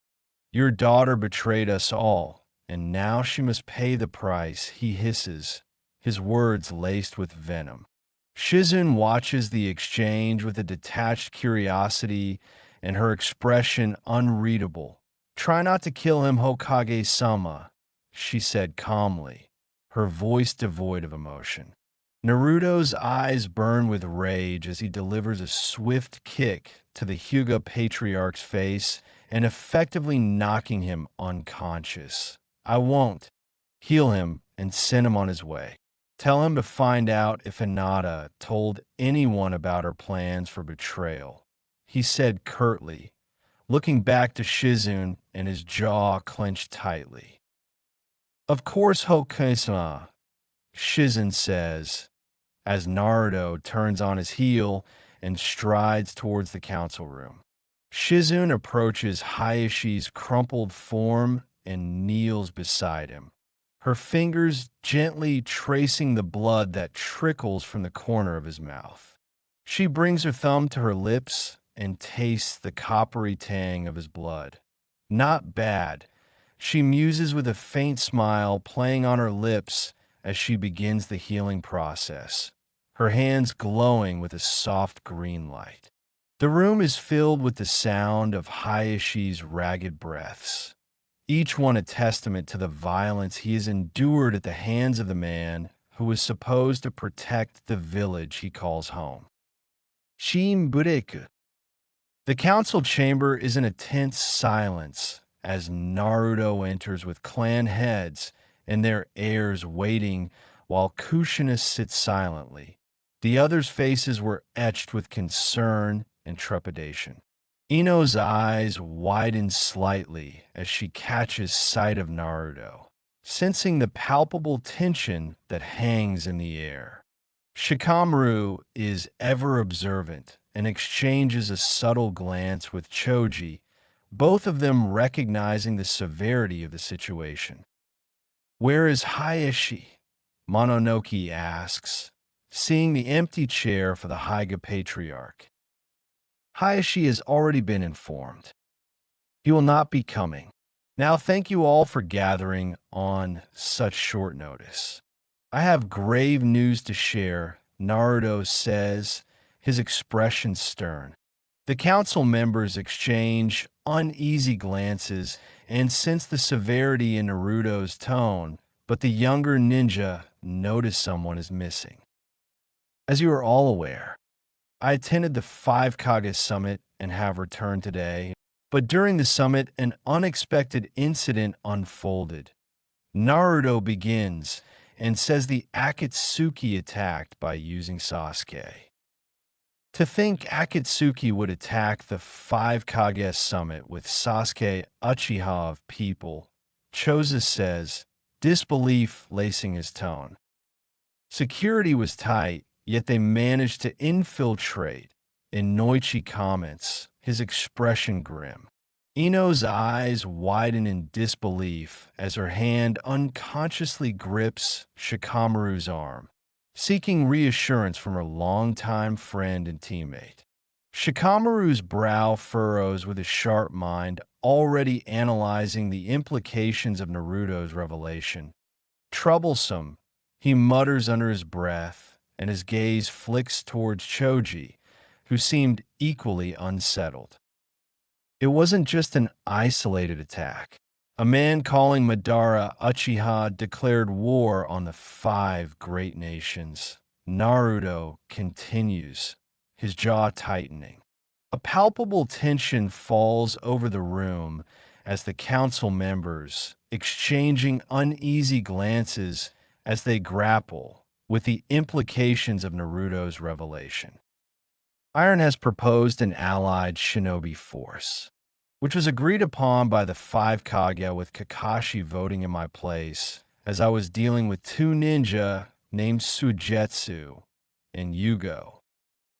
Your daughter betrayed us all, and now she must pay the price, he hisses, his words laced with venom. Shizen watches the exchange with a detached curiosity and her expression unreadable. Try not to kill him, Hokage-sama, she said calmly, her voice devoid of emotion. Naruto's eyes burn with rage as he delivers a swift kick to the Hyuga patriarch's face and effectively knocking him unconscious. I won't. Heal him and send him on his way. Tell him to find out if Hinata told anyone about her plans for betrayal, he said curtly, looking back to Shizune and his jaw clenched tightly. Of course, Hokage-sama, Shizen says, as Naruto turns on his heel and strides towards the council room. Shizune approaches Hayashi's crumpled form and kneels beside him, her fingers gently tracing the blood that trickles from the corner of his mouth. She brings her thumb to her lips and tastes the coppery tang of his blood. Not bad, she muses with a faint smile playing on her lips as she begins the healing process, her hands glowing with a soft green light. The room is filled with the sound of Hayashi's ragged breaths, each one a testament to the violence he has endured at the hands of the man who was supposed to protect the village he calls home. Shinbureku. The council chamber is in a tense silence as Naruto enters with clan heads and their heirs waiting while Kushina sits silently. The others' faces were etched with concern and trepidation. Ino's eyes widen slightly as she catches sight of Naruto, sensing the palpable tension that hangs in the air. Shikamaru is ever observant and exchanges a subtle glance with Choji, both of them recognizing the severity of the situation. Where is Hayashi? Mononoke asks, seeing the empty chair for the Hyuga patriarch. Hayashi has already been informed. He will not be coming. Now, thank you all for gathering on such short notice. I have grave news to share, Naruto says, his expression stern. The council members exchange uneasy glances and sense the severity in Naruto's tone, but the younger ninja notice someone is missing. As you are all aware, I attended the Five Kage Summit and have returned today, but during the summit, an unexpected incident unfolded. Naruto begins and says the Akatsuki attacked by using Sasuke. To think Akatsuki would attack the Five Kage Summit with Sasuke Uchiha of people, Choza says, disbelief lacing his tone. Security was tight, yet they managed to infiltrate. Inoichi comments, his expression grim. Ino's eyes widen in disbelief as her hand unconsciously grips Shikamaru's arm, seeking reassurance from her longtime friend and teammate. Shikamaru's brow furrows with a sharp mind, already analyzing the implications of Naruto's revelation. Troublesome, he mutters under his breath, and his gaze flicks towards Choji, who seemed equally unsettled. It wasn't just an isolated attack. A man calling Madara Uchiha declared war on the five great nations. Naruto continues, his jaw tightening. A palpable tension falls over the room as the council members, exchanging uneasy glances as they grapple with the implications of Naruto's revelation. Iron has proposed an allied shinobi force, which was agreed upon by the Five Kage with Kakashi voting in my place as I was dealing with two ninja named Suigetsu and Yugo,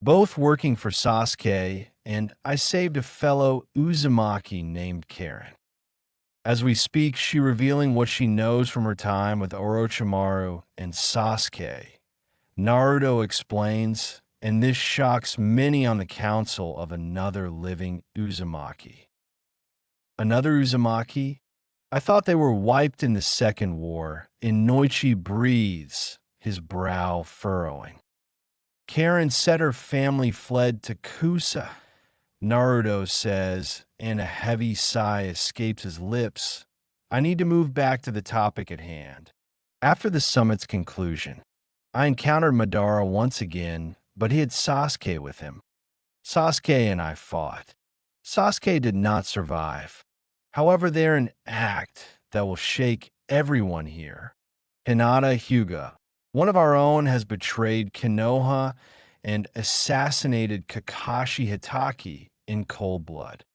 both working for Sasuke, and I saved a fellow Uzumaki named Karen. As we speak, she revealing what she knows from her time with Orochimaru and Sasuke. Naruto explains, and this shocks many on the council of another living Uzumaki. Another Uzumaki? I thought they were wiped in the Second War. Inoichi breathes, his brow furrowing. Karen said her family fled to Kusa. Naruto says, and a heavy sigh escapes his lips. I need to move back to the topic at hand. After the summit's conclusion, I encountered Madara once again, but he had Sasuke with him. Sasuke and I fought. Sasuke did not survive. However, they're an act that will shake everyone here. Hinata Hyuga, one of our own, has betrayed Konoha and assassinated Kakashi Hitaki in cold blood.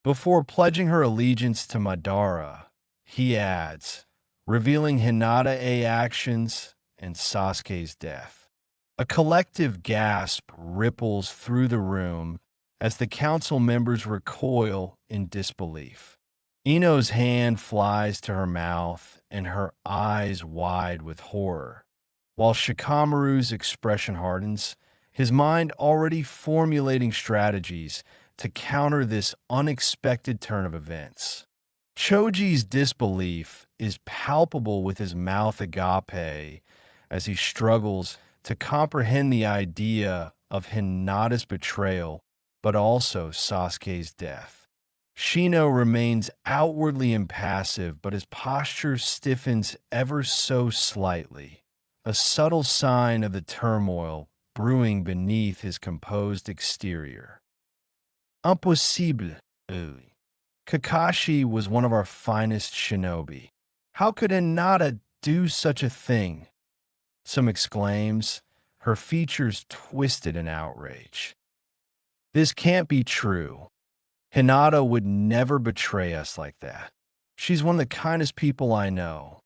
Before pledging her allegiance to Madara, he adds, revealing Hinata-A actions and Sasuke's death. A collective gasp ripples through the room as the council members recoil in disbelief. Ino's hand flies to her mouth and her eyes wide with horror, while Shikamaru's expression hardens, his mind already formulating strategies to counter this unexpected turn of events. Choji's disbelief is palpable with his mouth agape as he struggles to comprehend the idea of Hinata's betrayal, but also Sasuke's death. Shino remains outwardly impassive, but his posture stiffens ever so slightly, a subtle sign of the turmoil brewing beneath his composed exterior. Impossible. Kakashi was one of our finest shinobi. How could Hinata do such a thing? Some exclaims, her features twisted in outrage. This can't be true. Hinata would never betray us like that. She's one of the kindest people I know.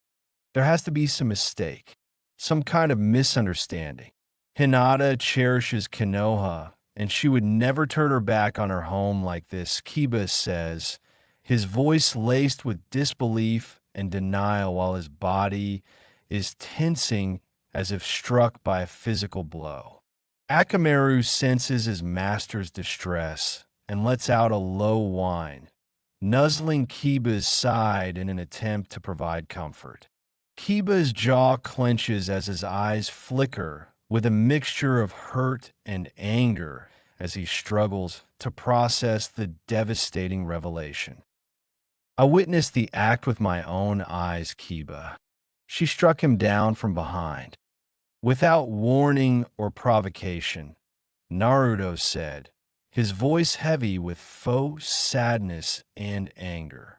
There has to be some mistake, some kind of misunderstanding. Hinata cherishes Konoha, and she would never turn her back on her home like this, Kiba says, his voice laced with disbelief and denial while his body is tensing as if struck by a physical blow. Akamaru senses his master's distress and lets out a low whine. nuzzling Kiba's side in an attempt to provide comfort. Kiba's jaw clenches as his eyes flicker with a mixture of hurt and anger as he struggles to process the devastating revelation. I witnessed the act with my own eyes, Kiba. She struck him down from behind. Without warning or provocation, Naruto said, his voice heavy with faux sadness and anger.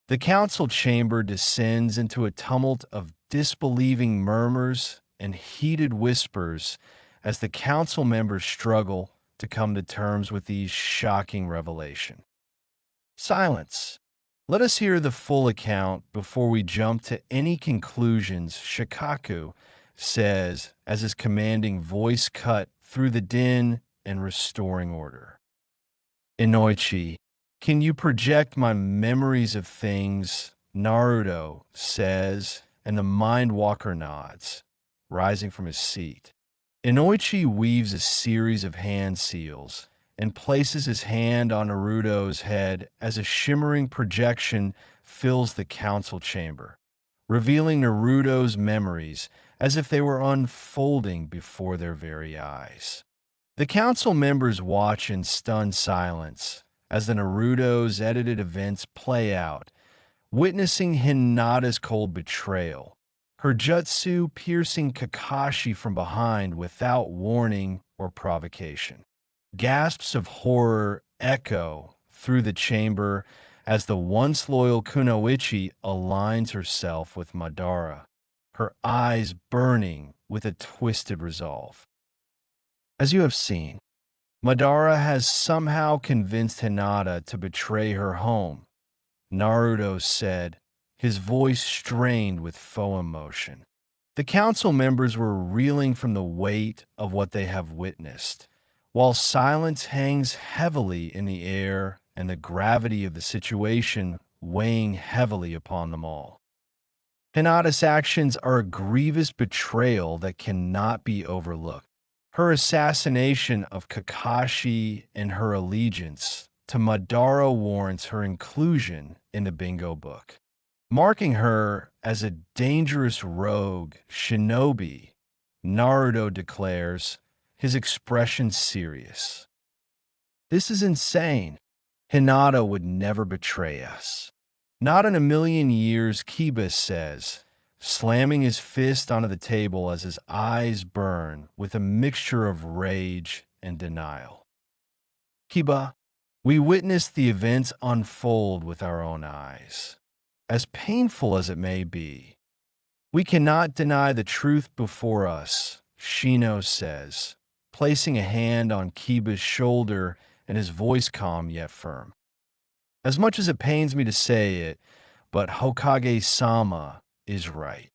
The council chamber descends into a tumult of disbelieving murmurs and heated whispers as the council members struggle to come to terms with these shocking revelations. Silence. Let us hear the full account before we jump to any conclusions, Shikaku says as his commanding voice cut through the din and restoring order. Inoichi, can you project my memories of things? Naruto says, and the Mind Walker nods, rising from his seat. Inoichi weaves a series of hand seals and places his hand on Naruto's head as a shimmering projection fills the council chamber, revealing Naruto's memories as if they were unfolding before their very eyes. The council members watch in stunned silence as the Naruto's edited events play out, witnessing Hinata's cold betrayal, her jutsu piercing Kakashi from behind without warning or provocation. Gasps of horror echo through the chamber as the once loyal Kunoichi aligns herself with Madara, her eyes burning with a twisted resolve. As you have seen, Madara has somehow convinced Hinata to betray her home, Naruto said, his voice strained with faux emotion. The council members were reeling from the weight of what they have witnessed, while silence hangs heavily in the air and the gravity of the situation weighing heavily upon them all. Hinata's actions are a grievous betrayal that cannot be overlooked. Her assassination of Kakashi and her allegiance to Madara warrants her inclusion in the bingo book, marking her as a dangerous rogue shinobi. Naruto declares, his expression serious. This is insane. Hinata would never betray us. Not in a million years, Kiba says, slamming his fist onto the table as his eyes burn with a mixture of rage and denial. Kiba, we witnessed the events unfold with our own eyes. As painful as it may be, we cannot deny the truth before us, Shino says, placing a hand on Kiba's shoulder and his voice calm yet firm. As much as it pains me to say it, but Hokage-sama is right.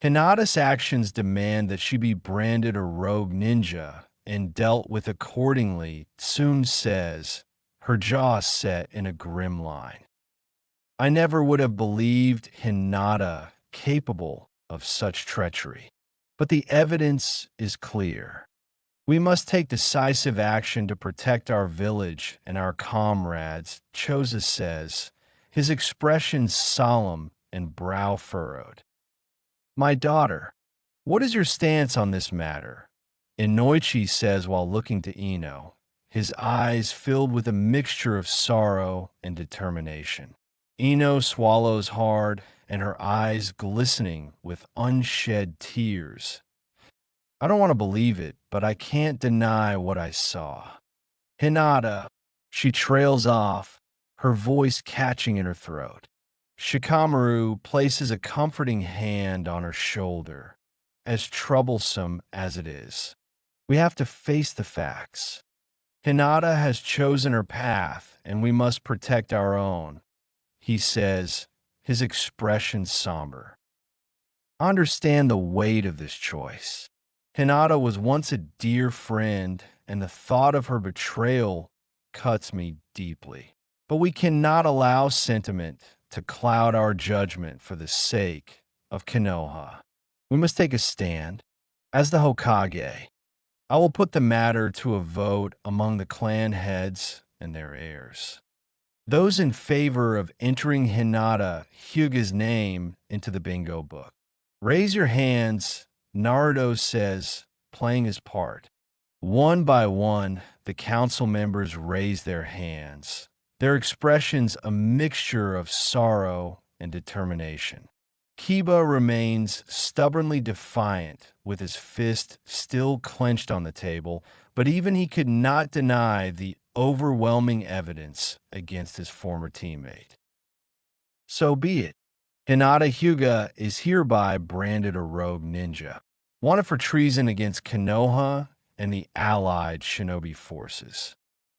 Hinata's actions demand that she be branded a rogue ninja and dealt with accordingly, Tsun says, her jaw set in a grim line. I never would have believed Hinata capable of such treachery, but the evidence is clear. We must take decisive action to protect our village and our comrades, Choza says, his expression solemn and brow furrowed. My daughter, what is your stance on this matter? Inoichi says while looking to Ino, his eyes filled with a mixture of sorrow and determination. Ino swallows hard and her eyes glistening with unshed tears. I don't want to believe it, but I can't deny what I saw. Hinata, she trails off, her voice catching in her throat. Shikamaru places a comforting hand on her shoulder, as troublesome as it is. We have to face the facts. Hinata has chosen her path, and we must protect our own, he says, his expression somber. I understand the weight of this choice. Hinata was once a dear friend, and the thought of her betrayal cuts me deeply. But we cannot allow sentiment to cloud our judgment for the sake of Konoha. We must take a stand. As the Hokage, I will put the matter to a vote among the clan heads and their heirs. Those in favor of entering Hinata Hyuga's name into the bingo book. Raise your hands, Naruto says, playing his part. One by one, the council members raise their hands, their expressions a mixture of sorrow and determination. Kiba remains stubbornly defiant, with his fist still clenched on the table, but even he could not deny the overwhelming evidence against his former teammate. So be it. Hinata Hyuga is hereby branded a rogue ninja, wanted for treason against Konoha and the allied shinobi forces.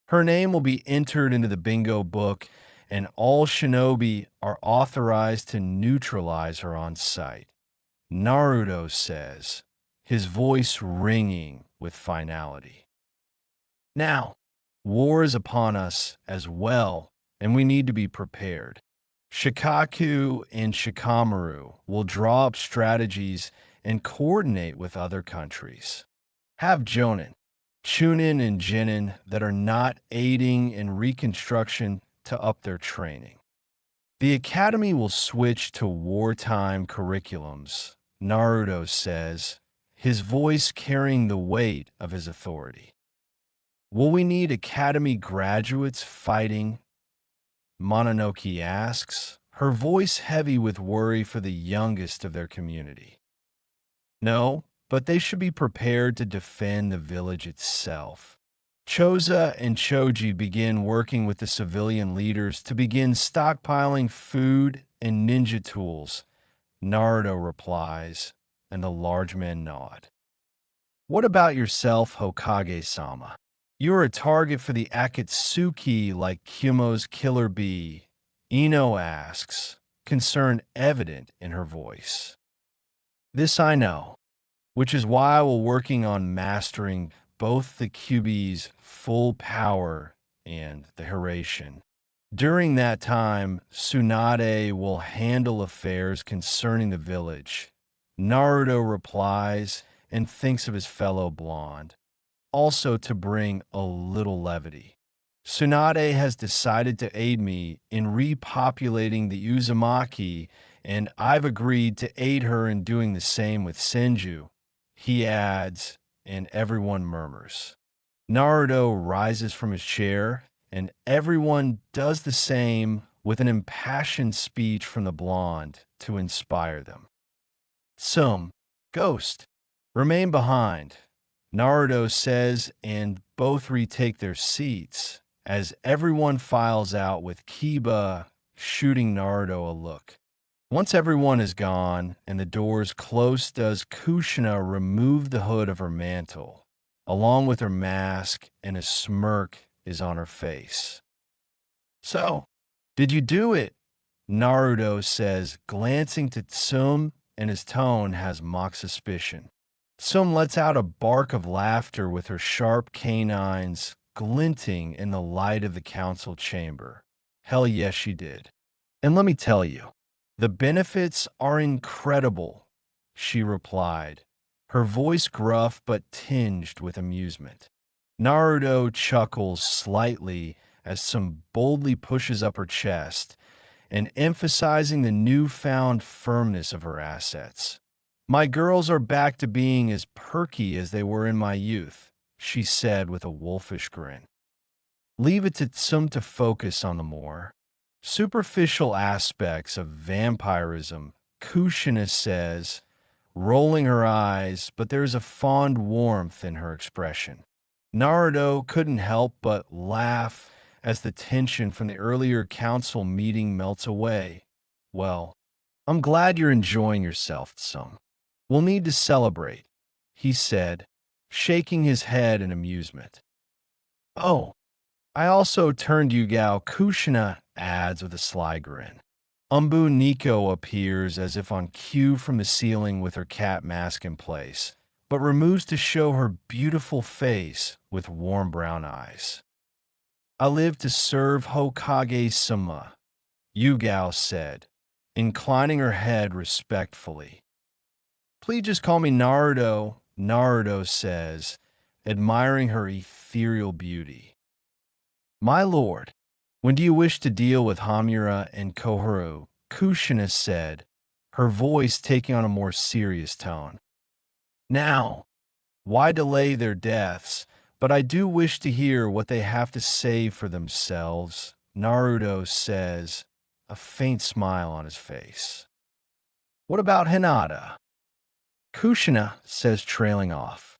Her name will be entered into the bingo book, and all shinobi are authorized to neutralize her on sight. Naruto says, his voice ringing with finality. Now, war is upon us as well, and we need to be prepared. Shikaku and Shikamaru will draw up strategies and coordinate with other countries. Have Jonin, Chunin, and Jinin that are not aiding in reconstruction to up their training. The academy will switch to wartime curriculums, Naruto says, his voice carrying the weight of his authority. Will we need academy graduates fighting? Mononoke asks, her voice heavy with worry for the youngest of their community. No, but they should be prepared to defend the village itself. Choza and Choji begin working with the civilian leaders to begin stockpiling food and ninja tools. Naruto replies, and the large men nod. What about yourself, Hokage-sama? You're a target for the Akatsuki like Kumo's killer bee. Ino asks, concern evident in her voice. This I know, which is why while working on mastering both the Kyuubi's full power and the Hiraishin. During that time, Tsunade will handle affairs concerning the village. Naruto replies and thinks of his fellow blonde, also to bring a little levity. Tsunade has decided to aid me in repopulating the Uzumaki, and I've agreed to aid her in doing the same with Senju. He adds, and everyone murmurs. Naruto rises from his chair, and everyone does the same with an impassioned speech from the blonde to inspire them. Some, Ghost, remain behind, Naruto says, and both retake their seats as everyone files out with Kiba shooting Naruto a look. Once everyone is gone and the doors close, does Kushina remove the hood of her mantle, along with her mask, and a smirk is on her face. So, did you do it? Naruto says, glancing to Tsum, and his tone has mock suspicion. Tsum lets out a bark of laughter with her sharp canines glinting in the light of the council chamber. Hell yes, she did. And let me tell you, the benefits are incredible, she replied, her voice gruff but tinged with amusement. Naruto chuckles slightly as Tsum boldly pushes up her chest and emphasizing the newfound firmness of her assets. My girls are back to being as perky as they were in my youth, she said with a wolfish grin. Leave it to Tsum to focus on the more superficial aspects of vampirism, Kushina says, rolling her eyes, but there is a fond warmth in her expression. Naruto couldn't help but laugh as the tension from the earlier council meeting melts away. Well, I'm glad you're enjoying yourself, Tsum. We'll need to celebrate, he said, shaking his head in amusement. Oh, I also turned Yugao, Kushina adds with a sly grin. Umbu Nico appears as if on cue from the ceiling with her cat mask in place, but removes to show her beautiful face with warm brown eyes. I live to serve Hokage-sama, Yugao said, inclining her head respectfully. Please just call me Naruto, Naruto says, admiring her ethereal beauty. My lord, When do you wish to deal with Hamura and Koharu? Kushina said, her voice taking on a more serious tone. Now, why delay their deaths? But I do wish to hear what they have to say for themselves, Naruto says, a faint smile on his face. What about Hinata? Kushina says, trailing off.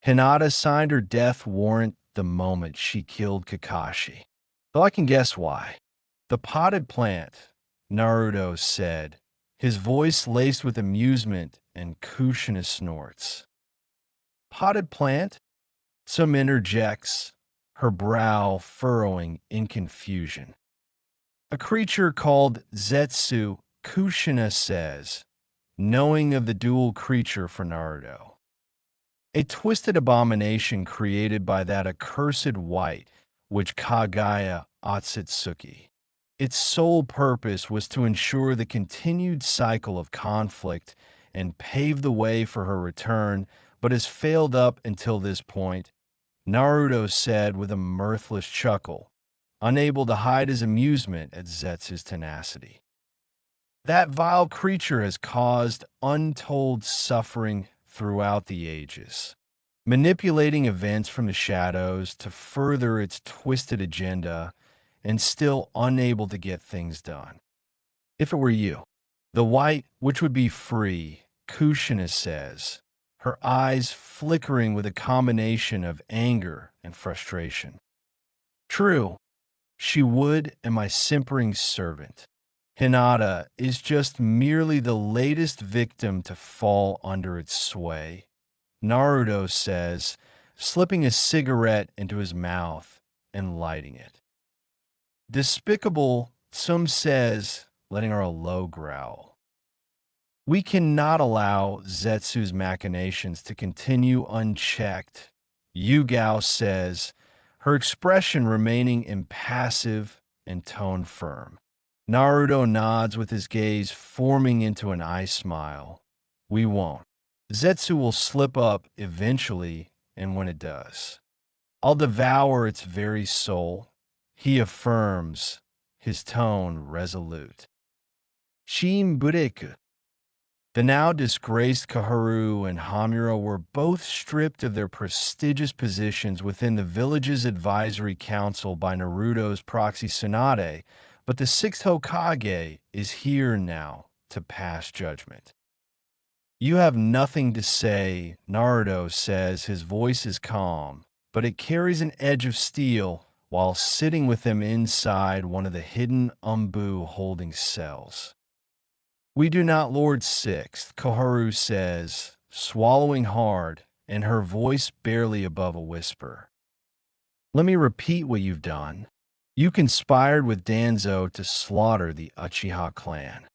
Hinata signed her death warrant the moment she killed Kakashi. Though I can guess why. The potted plant, Naruto said, his voice laced with amusement, and Kushina snorts. Potted plant? Some interjects, her brow furrowing in confusion. A creature called Zetsu, Kushina says, knowing of the dual creature for Naruto. A twisted abomination created by that accursed white, which Kagaya Otsutsuki. Its sole purpose was to ensure the continued cycle of conflict and pave the way for her return, but has failed up until this point, Naruto said with a mirthless chuckle, unable to hide his amusement at Zetsu's tenacity. That vile creature has caused untold suffering throughout the ages, manipulating events from the shadows to further its twisted agenda, and still unable to get things done. If it were you, the white, which would be free, Kushina says, her eyes flickering with a combination of anger and frustration. True, she would, and my simpering servant. Hinata is just merely the latest victim to fall under its sway, Naruto says, slipping a cigarette into his mouth and lighting it. Despicable, some says, letting out a low growl. We cannot allow Zetsu's machinations to continue unchecked, Yugao says, her expression remaining impassive and tone firm. Naruto nods with his gaze forming into an eye smile. We won't. Zetsu will slip up eventually, and when it does, I'll devour its very soul, he affirms, his tone resolute. Shin Bureku. The now disgraced Koharu and Hamura were both stripped of their prestigious positions within the village's advisory council by Naruto's proxy Tsunade, but the sixth Hokage is here now to pass judgment. You have nothing to say, Naruto says, his voice is calm, but it carries an edge of steel while sitting with them inside one of the hidden Umbu holding cells. We do not, Lord Sixth, Koharu says, swallowing hard, and her voice barely above a whisper. Let me repeat what you've done. You conspired with Danzo to slaughter the Uchiha clan,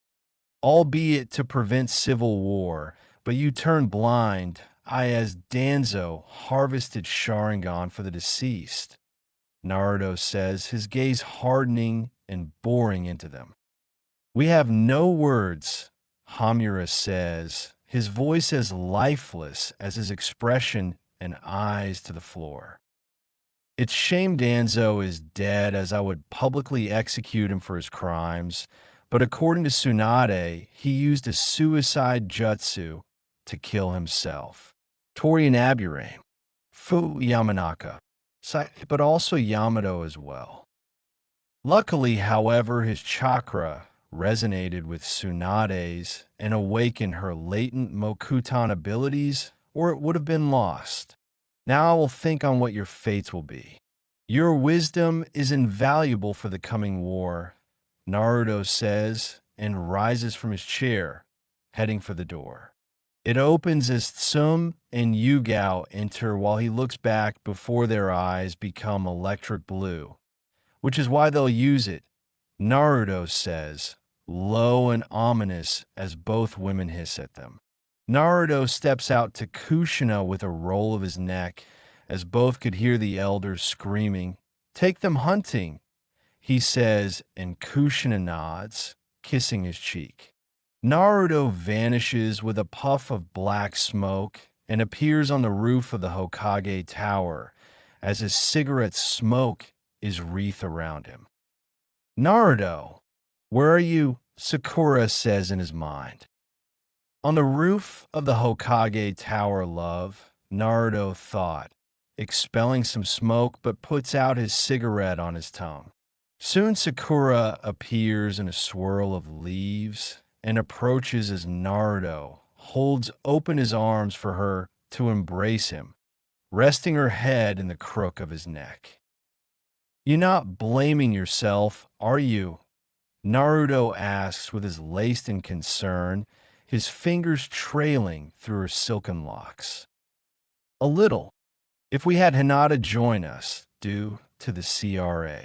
albeit to prevent civil war, but you turned blind, as Danzo harvested Sharingan for the deceased. Naruto says, his gaze hardening and boring into them. We have no words, Hamura says, his voice as lifeless as his expression and eyes to the floor. It's shame Danzo is dead, as I would publicly execute him for his crimes, but according to Tsunade, he used a suicide jutsu to kill himself. Tori and Aburame, Fu Yamanaka, but also Yamato as well. Luckily, however, his chakra resonated with Tsunade's and awakened her latent Mokutan abilities, or it would have been lost. Now I will think on what your fates will be. Your wisdom is invaluable for the coming war, Naruto says, and rises from his chair, heading for the door. It opens as Tsum and Yugao enter while he looks back before their eyes become electric blue, which is why they'll use it, Naruto says, low and ominous as both women hiss at them. Naruto steps out to Kushina with a roll of his neck, as both could hear the elders screaming, "Take them hunting," he says, and Kushina nods, kissing his cheek. Naruto vanishes with a puff of black smoke and appears on the roof of the Hokage Tower as his cigarette smoke is wreathed around him. Naruto, where are you? Sakura says in his mind. On the roof of the Hokage Tower Love, Naruto thought, expelling some smoke but puts out his cigarette on his tongue. Soon Sakura appears in a swirl of leaves and approaches as Naruto holds open his arms for her to embrace him, resting her head in the crook of his neck. You're not blaming yourself, are you? Naruto asks with his laced in concern, his fingers trailing through her silken locks. A little, if we had Hinata join us, due to the CRA.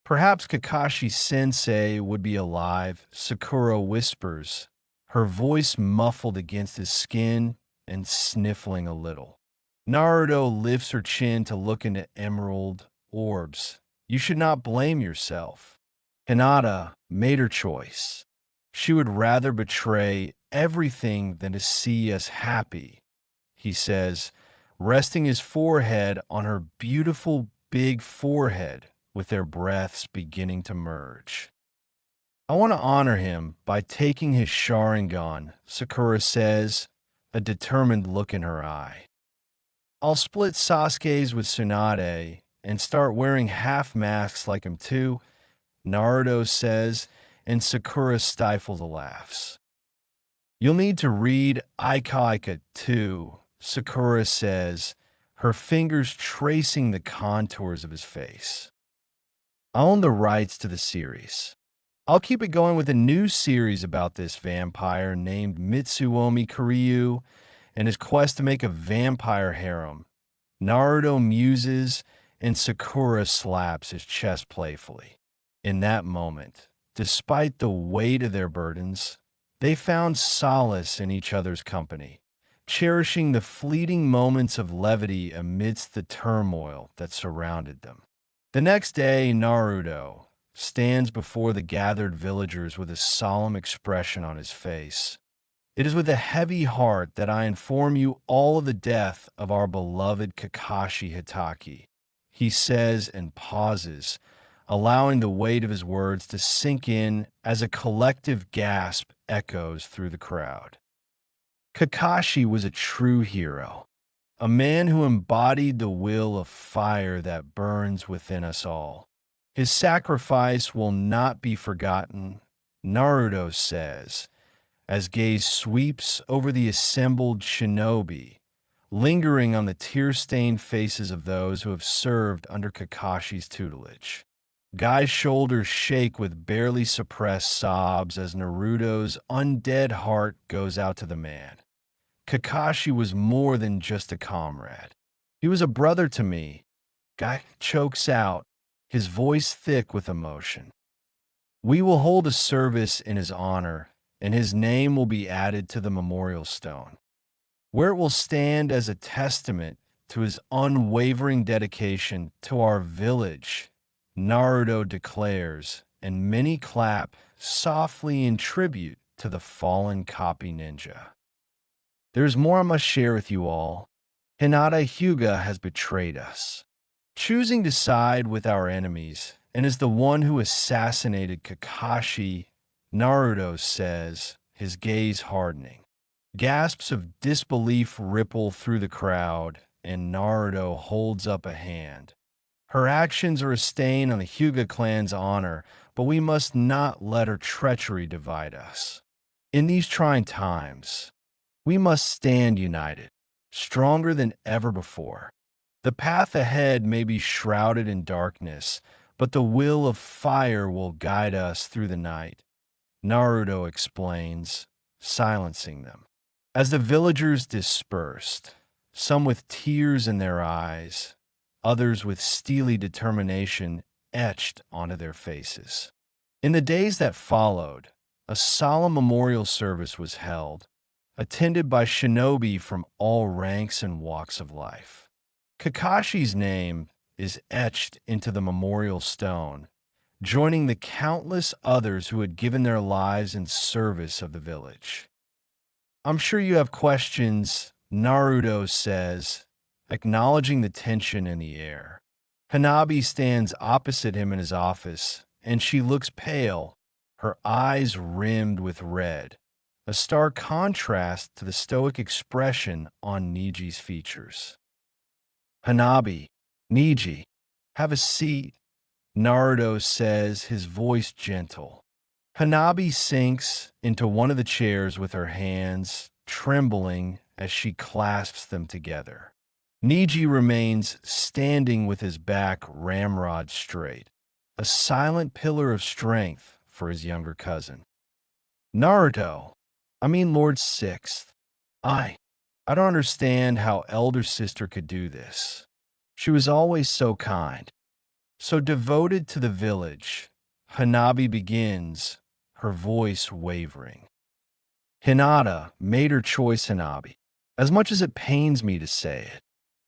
Perhaps Kakashi-sensei would be alive, Sakura whispers, her voice muffled against his skin and sniffling a little. Naruto lifts her chin to look into emerald orbs. You should not blame yourself. Hinata made her choice. She would rather betray everything than to see us happy, he says, resting his forehead on her beautiful big forehead with their breaths beginning to merge. I want to honor him by taking his Sharingan, Sakura says, a determined look in her eye. I'll split Sasuke's with Tsunade and start wearing half masks like him too, Naruto says, and Sakura stifles the laughs. You'll need to read Ika too, Sakura says, her fingers tracing the contours of his face. I own the rights to the series. I'll keep it going with a new series about this vampire named Mitsuomi Kiryu and his quest to make a vampire harem. Naruto muses and Sakura slaps his chest playfully. In that moment, despite the weight of their burdens, they found solace in each other's company, cherishing the fleeting moments of levity amidst the turmoil that surrounded them. The next day, Naruto stands before the gathered villagers with a solemn expression on his face. It is with a heavy heart that I inform you all of the death of our beloved Kakashi Hitaki, he says and pauses, allowing the weight of his words to sink in as a collective gasp echoes through the crowd. Kakashi was a true hero, a man who embodied the will of fire that burns within us all. His sacrifice will not be forgotten, Naruto says, as gaze sweeps over the assembled shinobi, lingering on the tear-stained faces of those who have served under Kakashi's tutelage. Guy's shoulders shake with barely suppressed sobs as Naruto's undead heart goes out to the man. Kakashi was more than just a comrade. He was a brother to me. Guy chokes out, his voice thick with emotion. We will hold a service in his honor, and his name will be added to the memorial stone, where it will stand as a testament to his unwavering dedication to our village, Naruto declares, and many clap softly in tribute to the fallen copy ninja. There's more I must share with you all. Hinata Hyuga has betrayed us, choosing to side with our enemies, and is the one who assassinated Kakashi, Naruto says, his gaze hardening. Gasps of disbelief ripple through the crowd, and Naruto holds up a hand. Her actions are a stain on the Hyuga clan's honor, but we must not let her treachery divide us. In these trying times, we must stand united, stronger than ever before. The path ahead may be shrouded in darkness, but the will of fire will guide us through the night, Naruto explains, silencing them. As the villagers dispersed, some with tears in their eyes, others with steely determination etched onto their faces. In the days that followed, a solemn memorial service was held, attended by shinobi from all ranks and walks of life. Kakashi's name is etched into the memorial stone, joining the countless others who had given their lives in service of the village. I'm sure you have questions, Naruto says, acknowledging the tension in the air. Hanabi stands opposite him in his office, and she looks pale, her eyes rimmed with red, a stark contrast to the stoic expression on Niji's features. Hanabi, Niji, have a seat, Naruto says, his voice gentle. Hanabi sinks into one of the chairs with her hands trembling as she clasps them together. Niji remains standing with his back ramrod straight, a silent pillar of strength for his younger cousin. Naruto, Lord Sixth, I, I don't understand how elder sister could do this. She was always so kind, so devoted to the village. Hanabi begins, her voice wavering. Hinata made her choice, Hanabi, as much as it pains me to say it.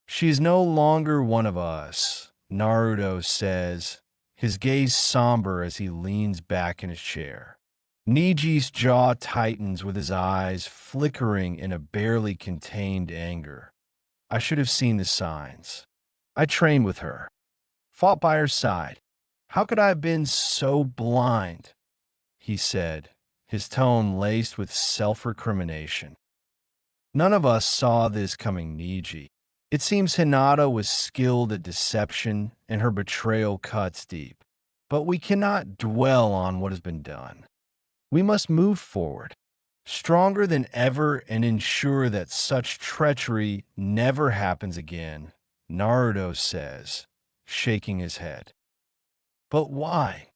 She is no longer one of us, Naruto says, his gaze somber as he leans back in his chair. Niji's jaw tightens with his eyes flickering in a barely contained anger. I should have seen the signs. I trained with her, fought by her side. How could I have been so blind? He said, his tone laced with self-recrimination. None of us saw this coming, Niji. It seems Hinata was skilled at deception, and her betrayal cuts deep. But we cannot dwell on what has been done. We must move forward, stronger than ever, and ensure that such treachery never happens again, Naruto says, shaking his head. But why?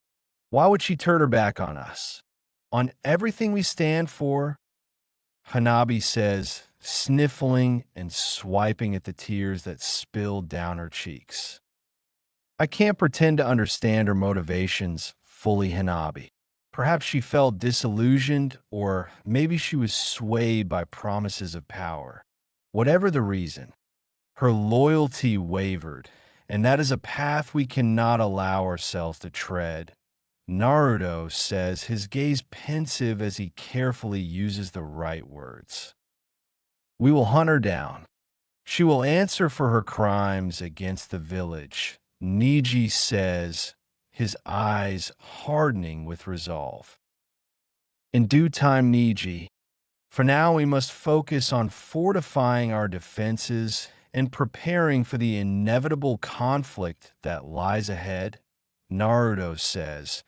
Why would she turn her back on us? On everything we stand for? Hanabi says, sniffling and swiping at the tears that spilled down her cheeks. I can't pretend to understand her motivations fully, Hanabi. Perhaps she felt disillusioned, or maybe she was swayed by promises of power. Whatever the reason, her loyalty wavered, and that is a path we cannot allow ourselves to tread. Naruto says, his gaze pensive as he carefully uses the right words. We will hunt her down. She will answer for her crimes against the village, Niji says, his eyes hardening with resolve. In due time, Niji. For now, we must focus on fortifying our defenses and preparing for the inevitable conflict that lies ahead, Naruto says,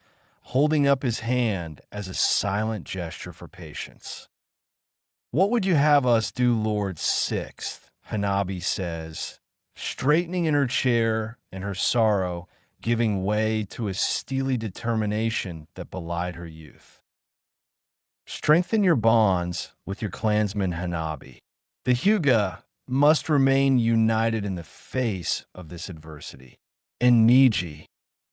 holding up his hand as a silent gesture for patience. What would you have us do, Lord Sixth? Hanabi says, straightening in her chair and her sorrow giving way to a steely determination that belied her youth. Strengthen your bonds with your clansman Hanabi. The Hyuga must remain united in the face of this adversity. And Niji,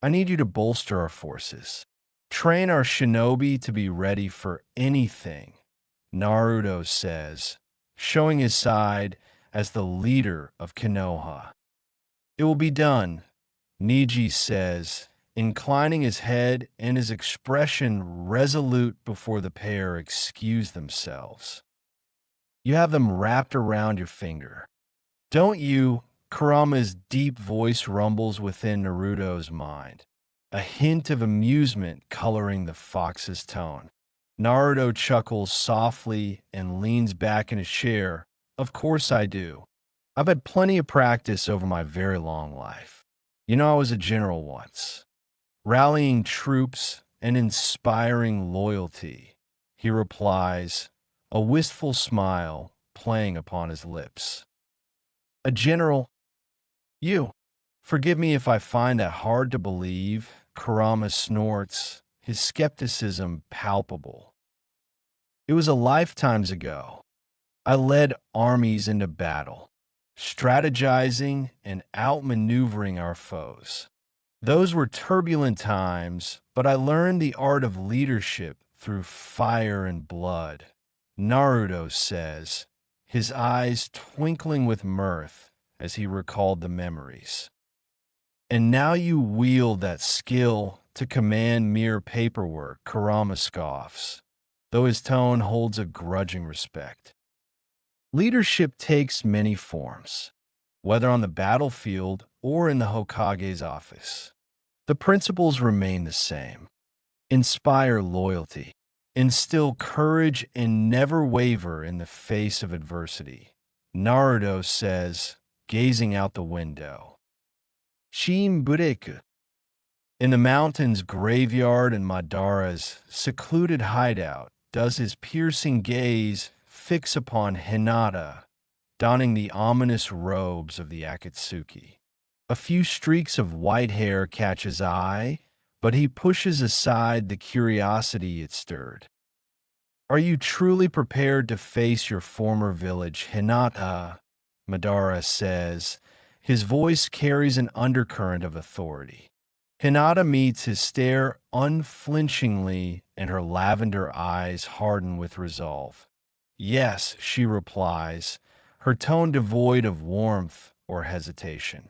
I need you to bolster our forces. Train our shinobi to be ready for anything, Naruto says, showing his side as the leader of Konoha. It will be done, Niji says, inclining his head and his expression resolute before the pair excuse themselves. You have them wrapped around your finger. Don't you? Kurama's deep voice rumbles within Naruto's mind, a hint of amusement coloring the fox's tone. Naruto chuckles softly and leans back in his chair. Of course I do. I've had plenty of practice over my very long life. You know, I was a general once, rallying troops and inspiring loyalty, he replies, a wistful smile playing upon his lips. A general? You. Forgive me if I find that hard to believe, Kurama snorts, his skepticism palpable. It was a lifetimes ago. I led armies into battle, strategizing and outmaneuvering our foes. Those were turbulent times, but I learned the art of leadership through fire and blood, Naruto says, his eyes twinkling with mirth as he recalled the memories. And now you wield that skill to command mere paperwork, Kurama scoffs, though his tone holds a grudging respect. Leadership takes many forms, whether on the battlefield or in the Hokage's office. The principles remain the same. Inspire loyalty, instill courage, and never waver in the face of adversity. Naruto says, gazing out the window. Shin Bureku. In the mountains, graveyard, and Madara's secluded hideout, does his piercing gaze fix upon Hinata, donning the ominous robes of the Akatsuki. A few streaks of white hair catch his eye, but he pushes aside the curiosity it stirred. Are you truly prepared to face your former village, Hinata? Madara says. His voice carries an undercurrent of authority. Hinata meets his stare unflinchingly, and her lavender eyes harden with resolve. Yes, she replies, her tone devoid of warmth or hesitation.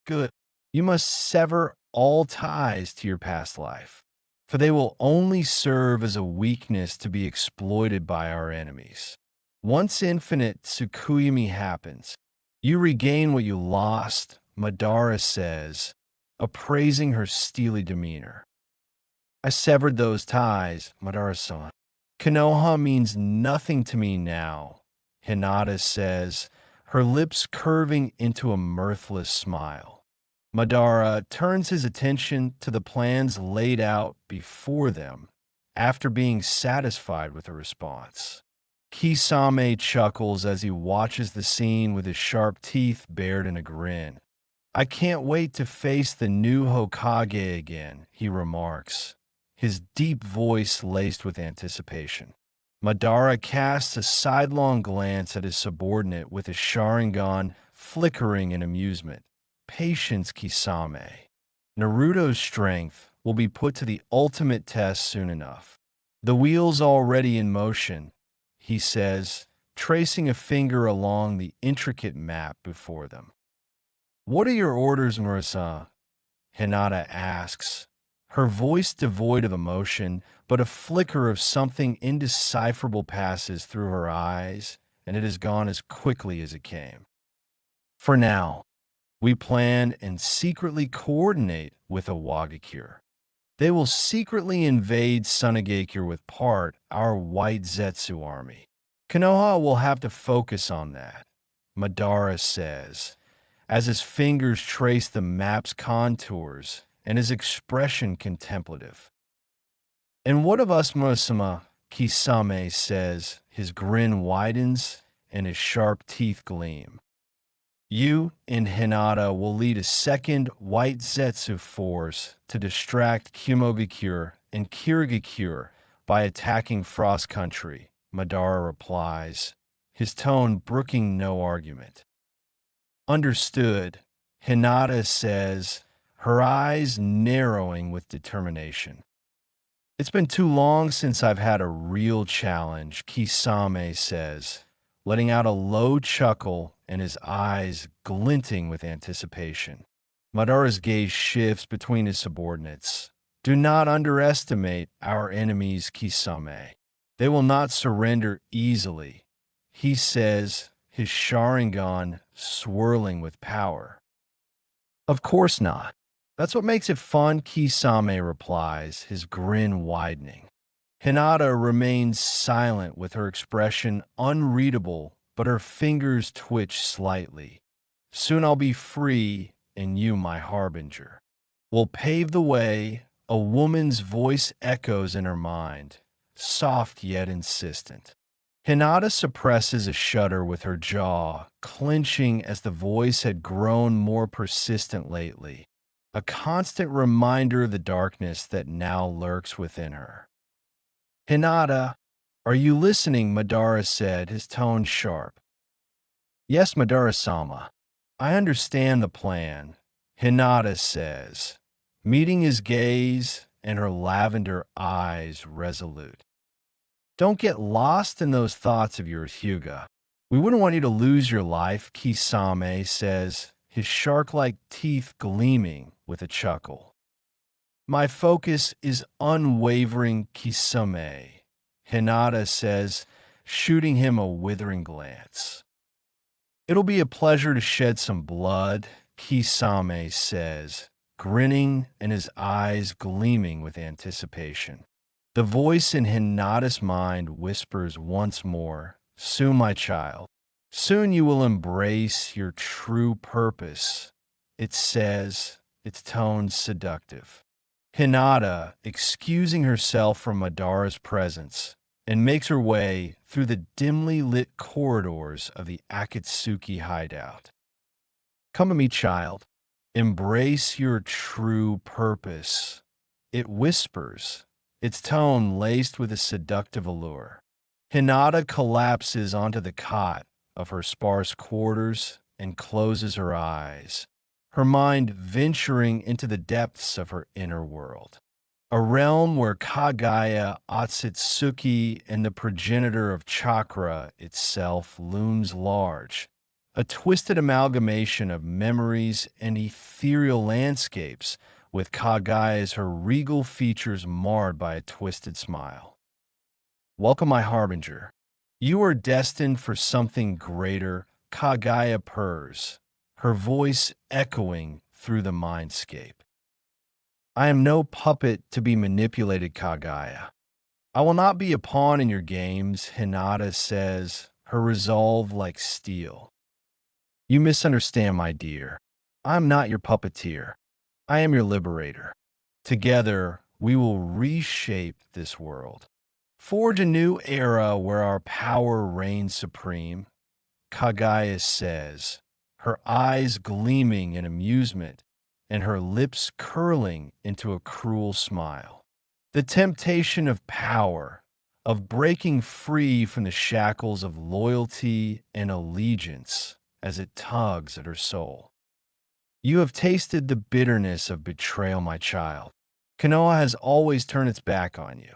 Good. You must sever all ties to your past life, for they will only serve as a weakness to be exploited by our enemies. Once infinite Tsukuyami happens, you regain what you lost, Madara says, appraising her steely demeanor. I severed those ties, Madara-san. Konoha means nothing to me now, Hinata says, her lips curving into a mirthless smile. Madara turns his attention to the plans laid out before them after being satisfied with the response. Kisame chuckles as he watches the scene with his sharp teeth bared in a grin. I can't wait to face the new Hokage again, he remarks, his deep voice laced with anticipation. Madara casts a sidelong glance at his subordinate with his Sharingan flickering in amusement. Patience, Kisame. Naruto's strength will be put to the ultimate test soon enough. The wheel's already in motion, he says, tracing a finger along the intricate map before them. What are your orders, Murasa? Hinata asks, her voice devoid of emotion, but a flicker of something indecipherable passes through her eyes, and it is gone as quickly as it came. For now, we plan and secretly coordinate with a Wagakure. They will secretly invade Sunagakure with our white Zetsu army. Konoha will have to focus on that, Madara says, as his fingers trace the map's contours and his expression contemplative. And what of us, Murasama? Kisame says, his grin widens and his sharp teeth gleam. You and Hinata will lead a second white Zetsu force to distract Kumogakure and Kirigakure by attacking Frost Country, Madara replies, his tone brooking no argument. Understood, Hinata says, her eyes narrowing with determination. It's been too long since I've had a real challenge, Kisame says, letting out a low chuckle and his eyes glinting with anticipation. Madara's gaze shifts between his subordinates. Do not underestimate our enemies, Kisame. They will not surrender easily, he says, his Sharingan swirling with power. Of course not. That's what makes it fun, Kisame replies, his grin widening. Hinata remains silent with her expression unreadable, but her fingers twitch slightly. Soon I'll be free, and you my harbinger. Will pave the way, a woman's voice echoes in her mind, soft yet insistent. Hinata suppresses a shudder with her jaw, clenching as the voice had grown more persistent lately, a constant reminder of the darkness that now lurks within her. Hinata, are you listening? Madara said, his tone sharp. Yes, Madara-sama. I understand the plan, Hinata says, meeting his gaze and her lavender eyes resolute. Don't get lost in those thoughts of yours, Hyuga. We wouldn't want you to lose your life, Kisame says, his shark-like teeth gleaming with a chuckle. My focus is unwavering, Kisame, Hinata says, shooting him a withering glance. It'll be a pleasure to shed some blood, Kisame says, grinning and his eyes gleaming with anticipation. The voice in Hinata's mind whispers once more, soon, my child, soon you will embrace your true purpose. It says, its tone seductive. Hinata, excusing herself from Madara's presence, and makes her way through the dimly lit corridors of the Akatsuki hideout. Come to me, child. Embrace your true purpose. It whispers, its tone laced with a seductive allure. Hinata collapses onto the cot of her sparse quarters and closes her eyes, her mind venturing into the depths of her inner world. A realm where Kagaya, Otsutsuki, and the progenitor of chakra itself looms large, a twisted amalgamation of memories and ethereal landscapes, with Kagaya as her regal features marred by a twisted smile. Welcome, my harbinger. You are destined for something greater, Kagaya purrs, her voice echoing through the mindscape. I am no puppet to be manipulated, Kagaya. I will not be a pawn in your games, Hinata says, her resolve like steel. You misunderstand, my dear. I am not your puppeteer. I am your liberator. Together, we will reshape this world. Forge a new era where our power reigns supreme, Kagaya says, her eyes gleaming in amusement and her lips curling into a cruel smile. The temptation of power, of breaking free from the shackles of loyalty and allegiance as it tugs at her soul. You have tasted the bitterness of betrayal, my child. Konoha has always turned its back on you,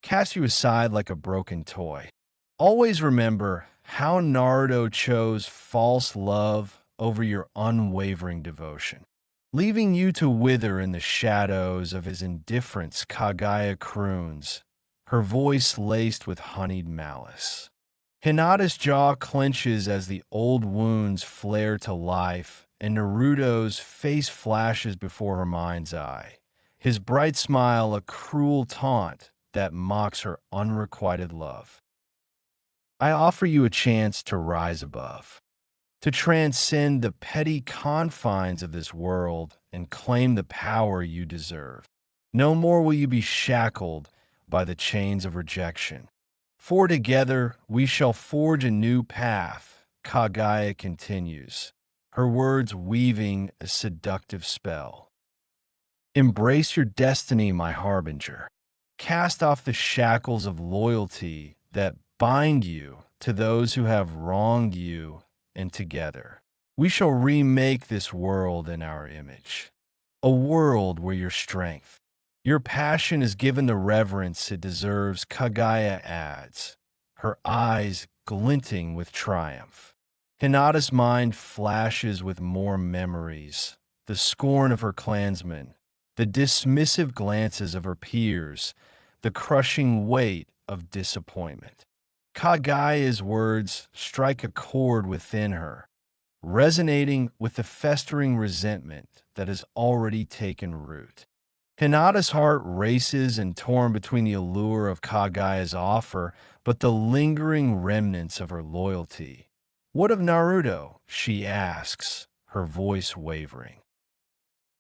cast you aside like a broken toy. Always remember how Naruto chose false love over your unwavering devotion, leaving you to wither in the shadows of his indifference. Kagaya croons, her voice laced with honeyed malice. Hinata's jaw clenches as the old wounds flare to life, and Naruto's face flashes before her mind's eye, his bright smile a cruel taunt that mocks her unrequited love. I offer you a chance to rise above, to transcend the petty confines of this world and claim the power you deserve. No more will you be shackled by the chains of rejection. For together we shall forge a new path, Kagaya continues, her words weaving a seductive spell. Embrace your destiny, my harbinger. Cast off the shackles of loyalty that bind you to those who have wronged you, and together we shall remake this world in our image. A world where your strength, your passion is given the reverence it deserves, Kagaya adds, her eyes glinting with triumph. Hinata's mind flashes with more memories, the scorn of her clansmen, the dismissive glances of her peers, the crushing weight of disappointment. Kagaya's words strike a chord within her, resonating with the festering resentment that has already taken root. Hinata's heart races and torn between the allure of Kagaya's offer, but the lingering remnants of her loyalty. What of Naruto? She asks, her voice wavering.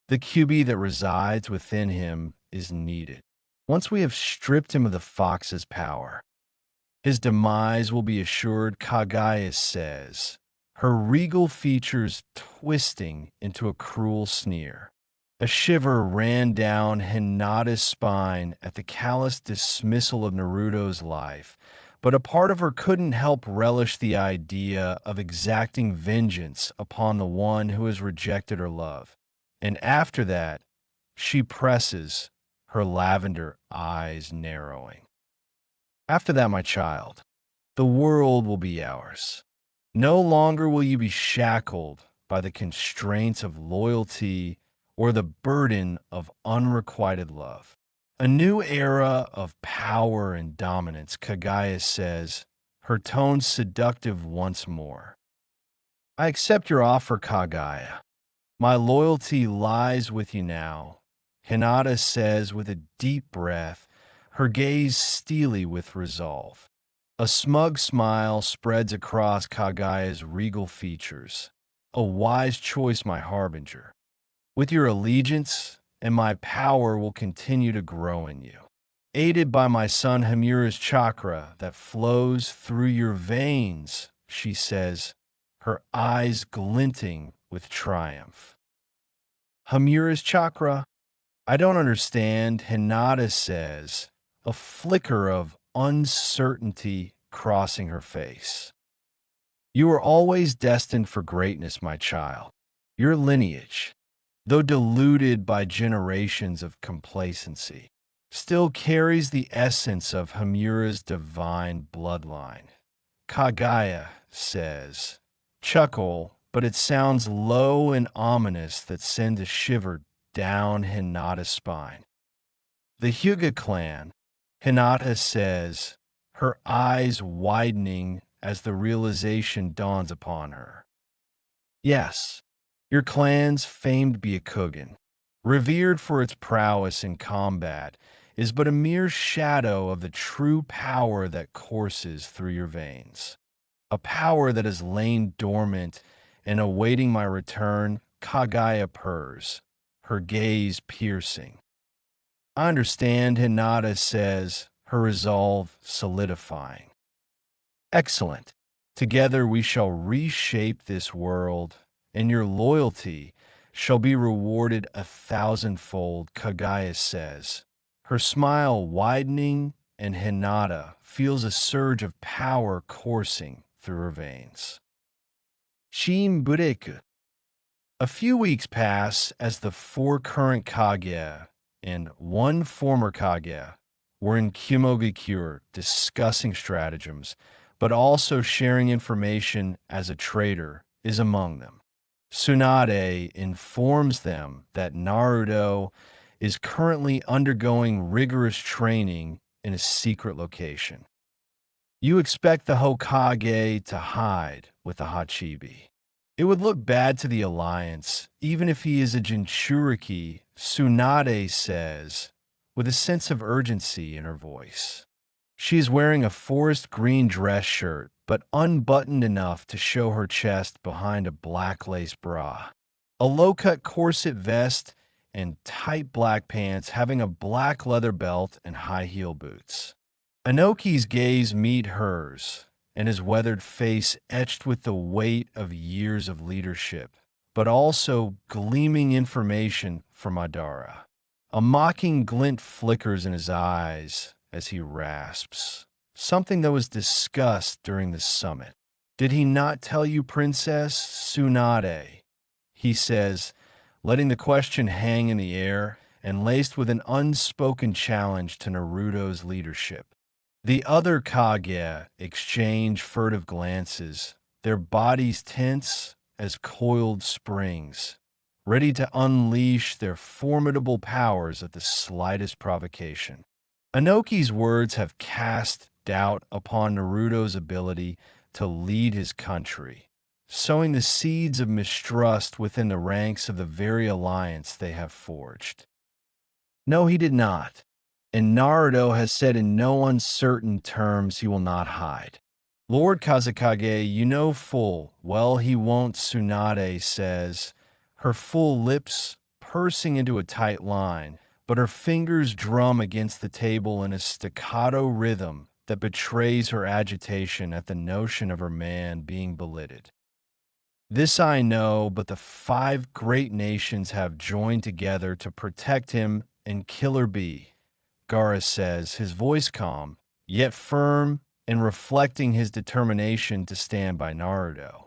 The QB that resides within him is needed. Once we have stripped him of the fox's power, his demise will be assured, Kagaya says, her regal features twisting into a cruel sneer. A shiver ran down Hinata's spine at the callous dismissal of Naruto's life, but a part of her couldn't help relish the idea of exacting vengeance upon the one who has rejected her love. And after that, she presses, her lavender eyes narrowing. After that, my child, the world will be ours. No longer will you be shackled by the constraints of loyalty or the burden of unrequited love. A new era of power and dominance, Kagaya says, her tone seductive once more. I accept your offer, Kagaya. My loyalty lies with you now, Hinata says with a deep breath, her gaze steely with resolve. A smug smile spreads across Kagaya's regal features. A wise choice, my harbinger. With your allegiance, and my power will continue to grow in you. Aided by my son Hamura's chakra that flows through your veins, she says, her eyes glinting with triumph. Hamura's chakra? I don't understand, Hinata says, a flicker of uncertainty crossing her face. You are always destined for greatness, my child. Your lineage, though diluted by generations of complacency, still carries the essence of Hamura's divine bloodline. Kagaya says, chuckle, but it sounds low and ominous that sends a shiver down Hinata's spine. The Hyuga clan, Hinata says, her eyes widening as the realization dawns upon her. Yes, your clan's famed Byakugan, revered for its prowess in combat, is but a mere shadow of the true power that courses through your veins. A power that has lain dormant and awaiting my return, Kagaya purrs, her gaze piercing. I understand, Hinata says, her resolve solidifying. Excellent. Together we shall reshape this world, and your loyalty shall be rewarded 1,000-fold, Kagaya says, her smile widening, and Hinata feels a surge of power coursing through her veins. Shin Bureku. A few weeks pass as the 4 current Kage and 1 former Kage were in Kimogakure discussing stratagems, but also sharing information as a trader is among them. Tsunade informs them that Naruto is currently undergoing rigorous training in a secret location. You expect the Hokage to hide with the Hachibi. It would look bad to the Alliance, even if he is a Jinchuriki, Tsunade says, with a sense of urgency in her voice. She is wearing a forest green dress shirt, but unbuttoned enough to show her chest behind a black lace bra. A low-cut corset vest and tight black pants having a black leather belt and high heel boots. Anoki's gaze meet hers, and his weathered face etched with the weight of years of leadership, but also gleaming information from Madara. A mocking glint flickers in his eyes as he rasps, something that was discussed during the summit. Did he not tell you, Princess Tsunade? He says, letting the question hang in the air and laced with an unspoken challenge to Naruto's leadership. The other Kage exchange furtive glances, their bodies tense as coiled springs, ready to unleash their formidable powers at the slightest provocation. Anoki's words have cast doubt upon Naruto's ability to lead his country, sowing the seeds of mistrust within the ranks of the very alliance they have forged. No, he did not. And Naruto has said in no uncertain terms he will not hide. Lord Kazekage, you know full well he won't, Tsunade says, her full lips pursing into a tight line, but her fingers drum against the table in a staccato rhythm that betrays her agitation at the notion of her man being belittled. This I know, but the 5 great nations have joined together to protect him and Killer Bee. Gaara says, his voice calm, yet firm and reflecting his determination to stand by Naruto.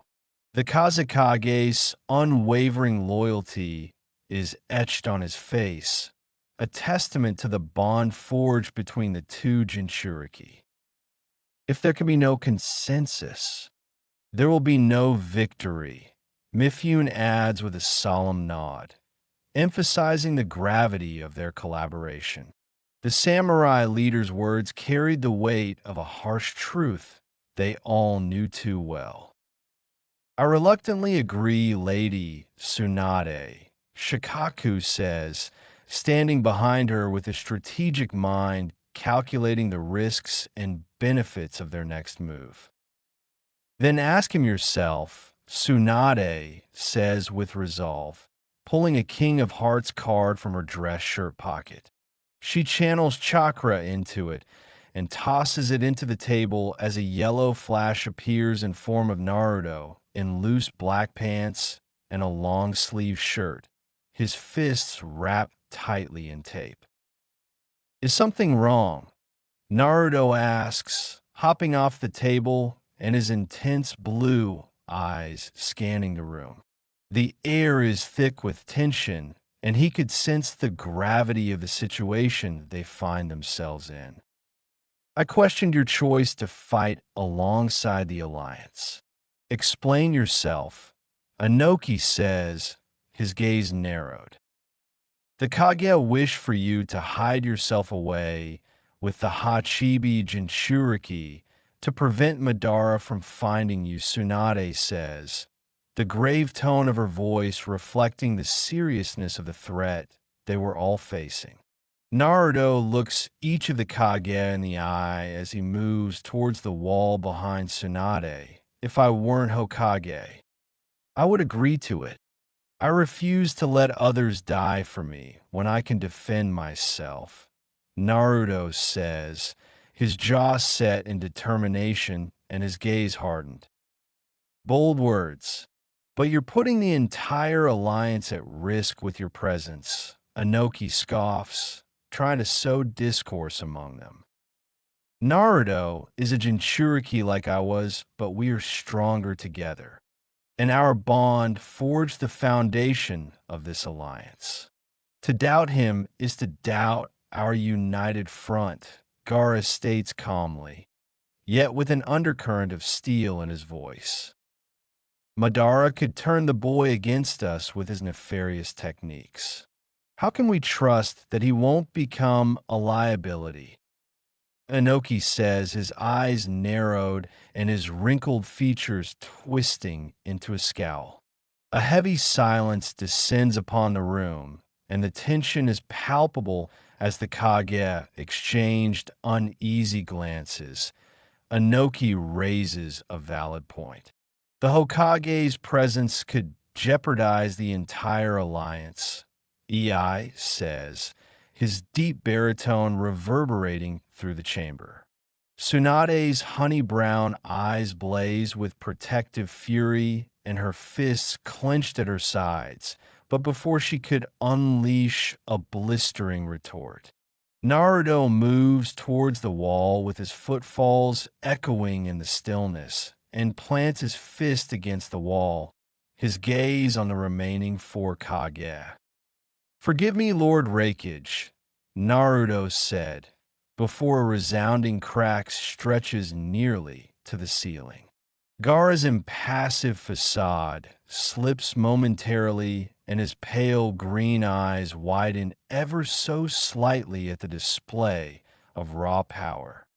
The Kazekage's unwavering loyalty is etched on his face, a testament to the bond forged between the 2 Jinchuriki. If there can be no consensus, there will be no victory, Mifune adds with a solemn nod, emphasizing the gravity of their collaboration. The samurai leader's words carried the weight of a harsh truth they all knew too well. I reluctantly agree, Lady Tsunade, Shikaku says, standing behind her with a strategic mind calculating the risks and benefits of their next move. Then ask him yourself, Tsunade says with resolve, pulling a King of Hearts card from her dress shirt pocket. She channels chakra into it and tosses it into the table as a yellow flash appears in form of Naruto in loose black pants and a long-sleeved shirt, his fists wrapped tightly in tape. Is something wrong? Naruto asks, hopping off the table and his intense blue eyes scanning the room. The air is thick with tension, and he could sense the gravity of the situation they find themselves in. I questioned your choice to fight alongside the Alliance. Explain yourself. Anoki says, his gaze narrowed. The Kage wish for you to hide yourself away with the Hachibi Jinchuriki to prevent Madara from finding you, Tsunade says, the grave tone of her voice reflecting the seriousness of the threat they were all facing. Naruto looks each of the Kage in the eye as he moves towards the wall behind Tsunade. If I weren't Hokage, I would agree to it. I refuse to let others die for me when I can defend myself, Naruto says, his jaw set in determination and his gaze hardened. Bold words, but you're putting the entire alliance at risk with your presence, Anoki scoffs, trying to sow discourse among them. Naruto is a Jinchuriki like I was, but we are stronger together. And our bond forged the foundation of this alliance. To doubt him is to doubt our united front, Gaara states calmly, yet with an undercurrent of steel in his voice. Madara could turn the boy against us with his nefarious techniques. How can we trust that he won't become a liability? Anoki says, his eyes narrowed and his wrinkled features twisting into a scowl. A heavy silence descends upon the room, and the tension is palpable as the Kage exchanged uneasy glances. Anoki raises a valid point. The Hokage's presence could jeopardize the entire alliance, Ei says, his deep baritone reverberating through the chamber. Tsunade's honey-brown eyes blaze with protective fury and her fists clenched at her sides, but before she could unleash a blistering retort. Naruto moves towards the wall with his footfalls echoing in the stillness and plants his fist against the wall, his gaze on the remaining four Kage. Forgive me, Lord Raikage, Naruto said, before a resounding crack stretches nearly to the ceiling. Gaara's impassive facade slips momentarily and his pale green eyes widen ever so slightly at the display of raw power.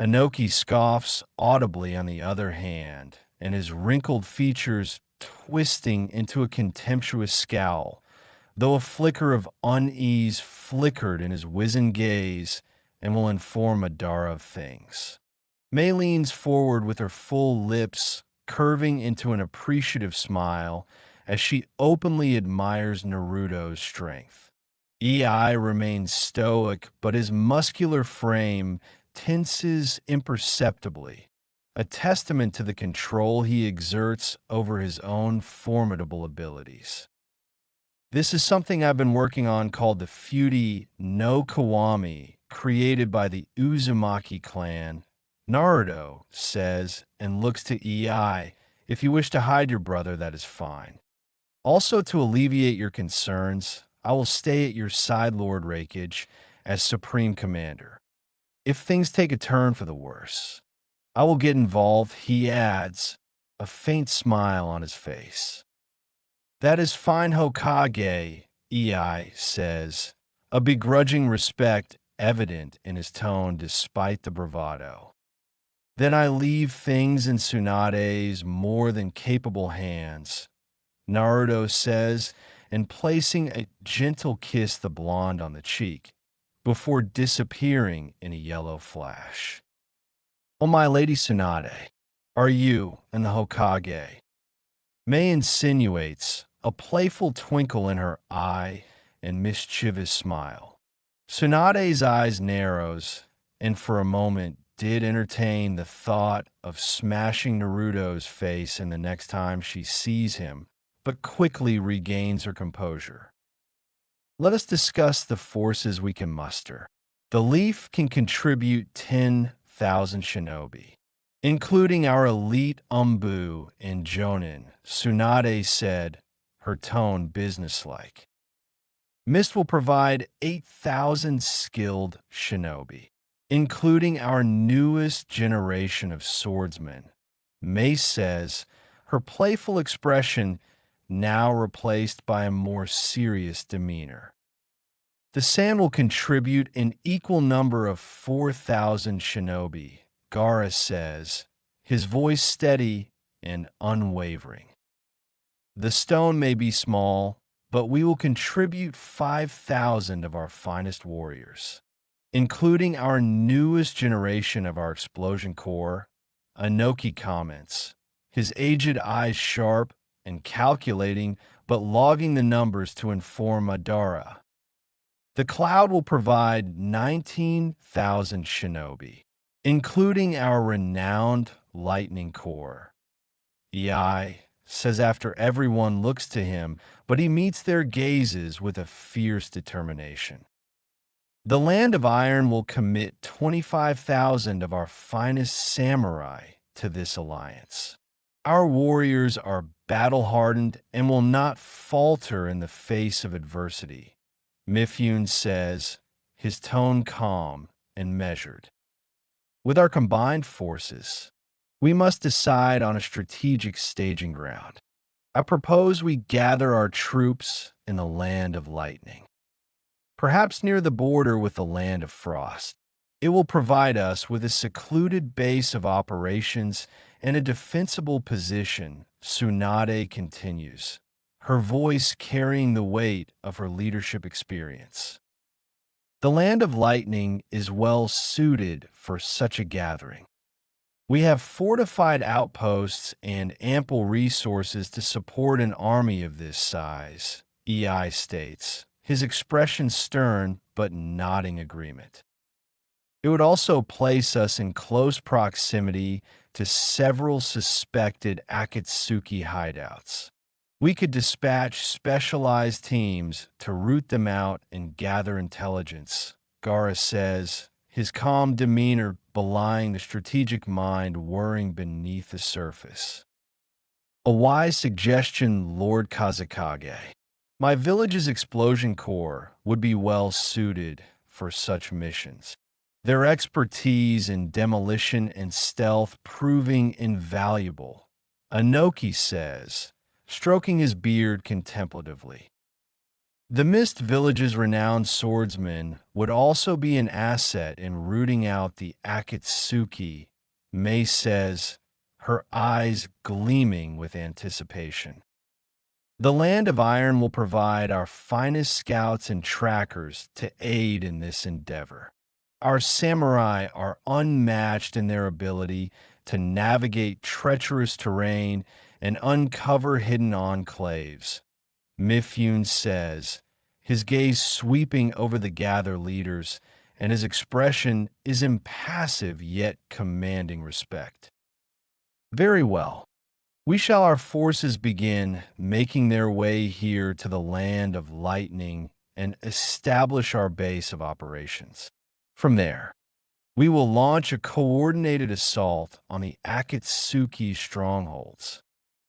Anoki scoffs audibly on the other hand, and his wrinkled features twisting into a contemptuous scowl, though a flicker of unease flickered in his wizened gaze and will inform Madara of things. Mei leans forward with her full lips curving into an appreciative smile as she openly admires Naruto's strength. Ei remains stoic, but his muscular frame tenses imperceptibly, a testament to the control he exerts over his own formidable abilities. This is something I've been working on called the Futi no Kiwami, created by the Uzumaki clan, Naruto says, and looks to Ei. If you wish to hide your brother, that is fine. Also, to alleviate your concerns, I will stay at your side, Lord Raikage, as Supreme Commander. If things take a turn for the worse, I will get involved, he adds, a faint smile on his face. That is fine, Hokage, Ei says, a begrudging respect evident in his tone despite the bravado. Then I leave things in Tsunade's more than capable hands, Naruto says, and placing a gentle kiss the blonde on the cheek, before disappearing in a yellow flash. Oh, my Lady Tsunade, are you and the Hokage? May insinuates, a playful twinkle in her eye and mischievous smile. Tsunade's eyes narrows, and for a moment did entertain the thought of smashing Naruto's face in the next time she sees him, but quickly regains her composure. Let us discuss the forces we can muster. The Leaf can contribute 10,000 shinobi, including our elite Umbu and Jonin, Tsunade said, her tone businesslike. Mist will provide 8,000 skilled shinobi, including our newest generation of swordsmen. Mace says, her playful expression now replaced by a more serious demeanor. The Sand will contribute an equal number of 4,000 shinobi, Gaara says, his voice steady and unwavering. The Stone may be small, but we will contribute 5,000 of our finest warriors, including our newest generation of our Explosion Corps. Anoki comments, his aged eyes sharp and calculating, but logging the numbers to inform Madara. The Cloud will provide 19,000 shinobi, including our renowned Lightning Corps. Ei says after everyone looks to him, but he meets their gazes with a fierce determination. The Land of Iron will commit 25,000 of our finest samurai to this alliance. Our warriors are battle-hardened and will not falter in the face of adversity, Mifune says, his tone calm and measured. With our combined forces, we must decide on a strategic staging ground. I propose we gather our troops in the Land of Lightning, perhaps near the border with the Land of Frost. It will provide us with a secluded base of operations and a defensible position, Tsunade continues, her voice carrying the weight of her leadership experience. The Land of Lightning is well suited for such a gathering. We have fortified outposts and ample resources to support an army of this size, Ei states, his expression stern but nodding agreement. It would also place us in close proximity to several suspected Akatsuki hideouts. We could dispatch specialized teams to root them out and gather intelligence, Gaara says, his calm demeanor belying the strategic mind whirring beneath the surface. A wise suggestion, Lord Kazekage. My village's Explosion Corps would be well suited for such missions, their expertise in demolition and stealth proving invaluable, Anoki says, stroking his beard contemplatively. The Mist Village's renowned swordsmen would also be an asset in rooting out the Akatsuki, Mei says, her eyes gleaming with anticipation. The Land of Iron will provide our finest scouts and trackers to aid in this endeavor. Our samurai are unmatched in their ability to navigate treacherous terrain and uncover hidden enclaves, Mifune says, his gaze sweeping over the gather leaders, and his expression is impassive yet commanding respect. Very well. We shall our forces begin making their way here to the Land of Lightning and establish our base of operations. From there, we will launch a coordinated assault on the Akatsuki strongholds,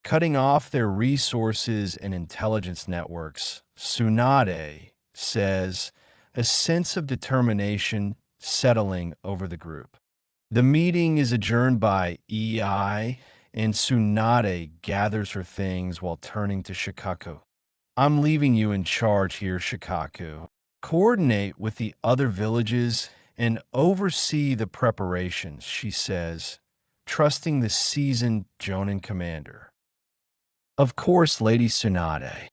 cutting off their resources and intelligence networks. Tsunade says, a sense of determination settling over the group. The meeting is adjourned by Ei, and Tsunade gathers her things while turning to Shikaku. I'm leaving you in charge here, Shikaku. Coordinate with the other villages and oversee the preparations, she says, trusting the seasoned Jonin commander. Of course, Lady Tsunade.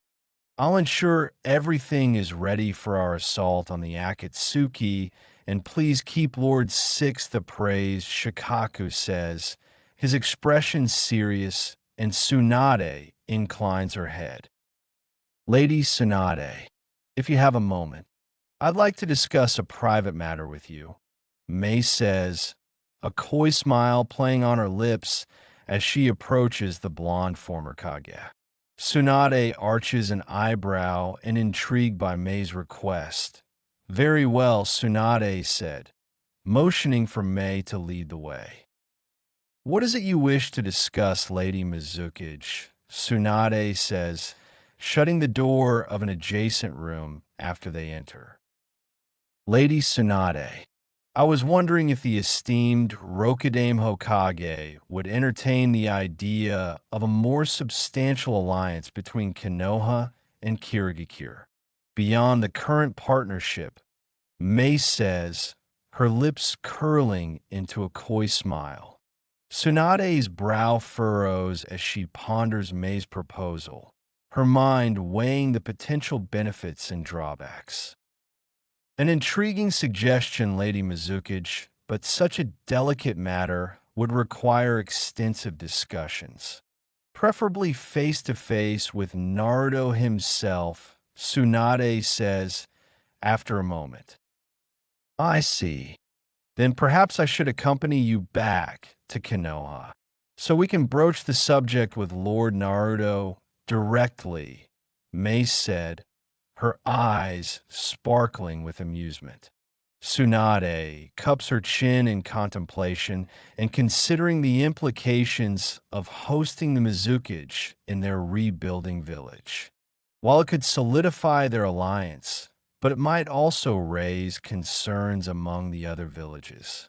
I'll ensure everything is ready for our assault on the Akatsuki, and please keep Lord Sixth appraised, Shikaku says, his expression serious, and Tsunade inclines her head. Lady Tsunade, if you have a moment, I'd like to discuss a private matter with you, Mei says, a coy smile playing on her lips as she approaches the blonde former Kage. Tsunade arches an eyebrow and intrigued by Mei's request. Very well, Tsunade said, motioning for Mei to lead the way. What is it you wish to discuss, Lady Mizukage? Tsunade says, shutting the door of an adjacent room after they enter. Lady Tsunade, I was wondering if the esteemed Rokudame Hokage would entertain the idea of a more substantial alliance between Konoha and Kirigakure. Beyond the current partnership, Mei says, her lips curling into a coy smile. Tsunade's brow furrows as she ponders Mei's proposal, her mind weighing the potential benefits and drawbacks. An intriguing suggestion, Lady Mizukage, but such a delicate matter would require extensive discussions. Preferably face-to-face with Naruto himself, Tsunade says after a moment. I see. Then perhaps I should accompany you back to Konoha, so we can broach the subject with Lord Naruto directly, Mei said, her eyes sparkling with amusement. Tsunade cups her chin in contemplation and considering the implications of hosting the Mizukage in their rebuilding village. While it could solidify their alliance, but it might also raise concerns among the other villages.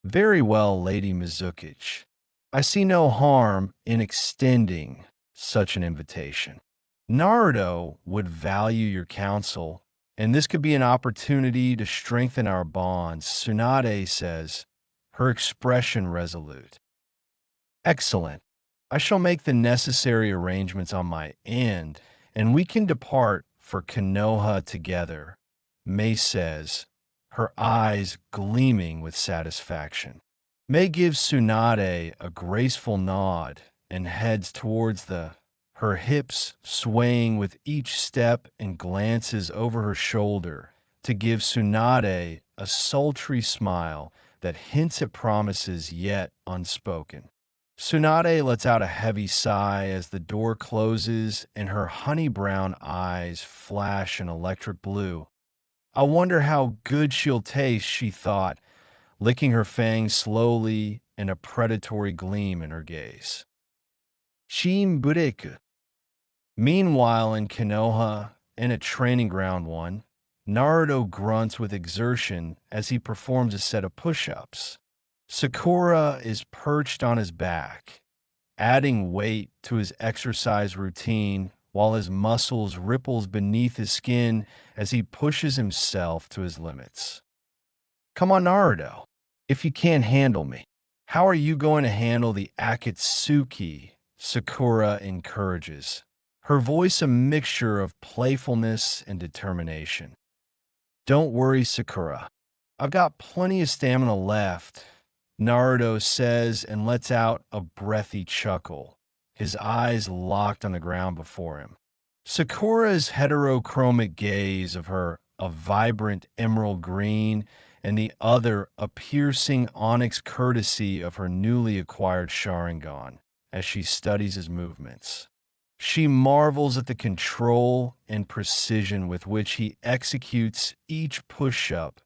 Very well, Lady Mizukage. I see no harm in extending such an invitation. Naruto would value your counsel, and this could be an opportunity to strengthen our bonds, Tsunade says, her expression resolute. Excellent. I shall make the necessary arrangements on my end, and we can depart for Konoha together, Mei says, her eyes gleaming with satisfaction. Mei gives Tsunade a graceful nod and heads towards her hips swaying with each step and glances over her shoulder to give Tsunade a sultry smile that hints at promises yet unspoken. Tsunade lets out a heavy sigh as the door closes and her honey brown eyes flash an electric blue. I wonder how good she'll taste, she thought, licking her fangs slowly and a predatory gleam in her gaze. Shimbureku. Meanwhile, in Konoha, in a training ground one, Naruto grunts with exertion as he performs a set of push-ups. Sakura is perched on his back, adding weight to his exercise routine while his muscles ripples beneath his skin as he pushes himself to his limits. Come on, Naruto. If you can't handle me, how are you going to handle the Akatsuki? Sakura encourages, her voice a mixture of playfulness and determination. Don't worry, Sakura. I've got plenty of stamina left, Naruto says and lets out a breathy chuckle, his eyes locked on the ground before him. Sakura's heterochromic gaze of her a vibrant emerald green and the other a piercing onyx courtesy of her newly acquired Sharingan as she studies his movements. She marvels at the control and precision with which he executes each push-up,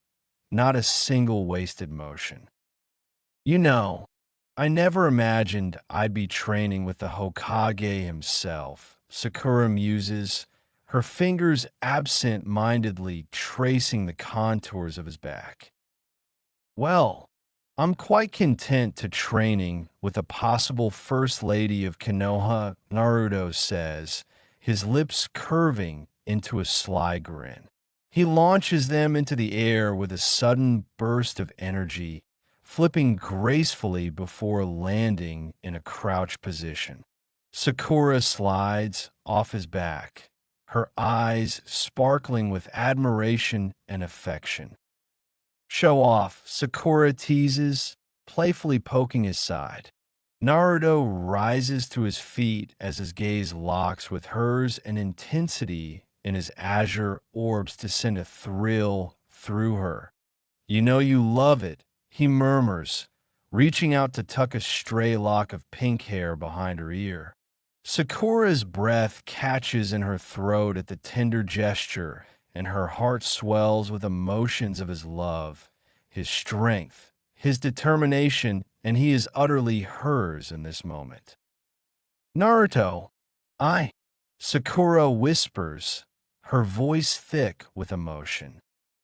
not a single wasted motion. You know, I never imagined I'd be training with the Hokage himself, Sakura muses, her fingers absent-mindedly tracing the contours of his back. Well, I'm quite content to training with a possible First Lady of Konoha, Naruto says, his lips curving into a sly grin. He launches them into the air with a sudden burst of energy, flipping gracefully before landing in a crouch position. Sakura slides off his back, her eyes sparkling with admiration and affection. Show off, Sakura teases, playfully poking his side. Naruto rises to his feet as his gaze locks with hers, and intensity in his azure orbs to send a thrill through her. You know you love it, he murmurs, reaching out to tuck a stray lock of pink hair behind her ear. Sakura's breath catches in her throat at the tender gesture, and her heart swells with emotions of his love, his strength, his determination, and he is utterly hers in this moment. Naruto, I. Sakura whispers, her voice thick with emotion.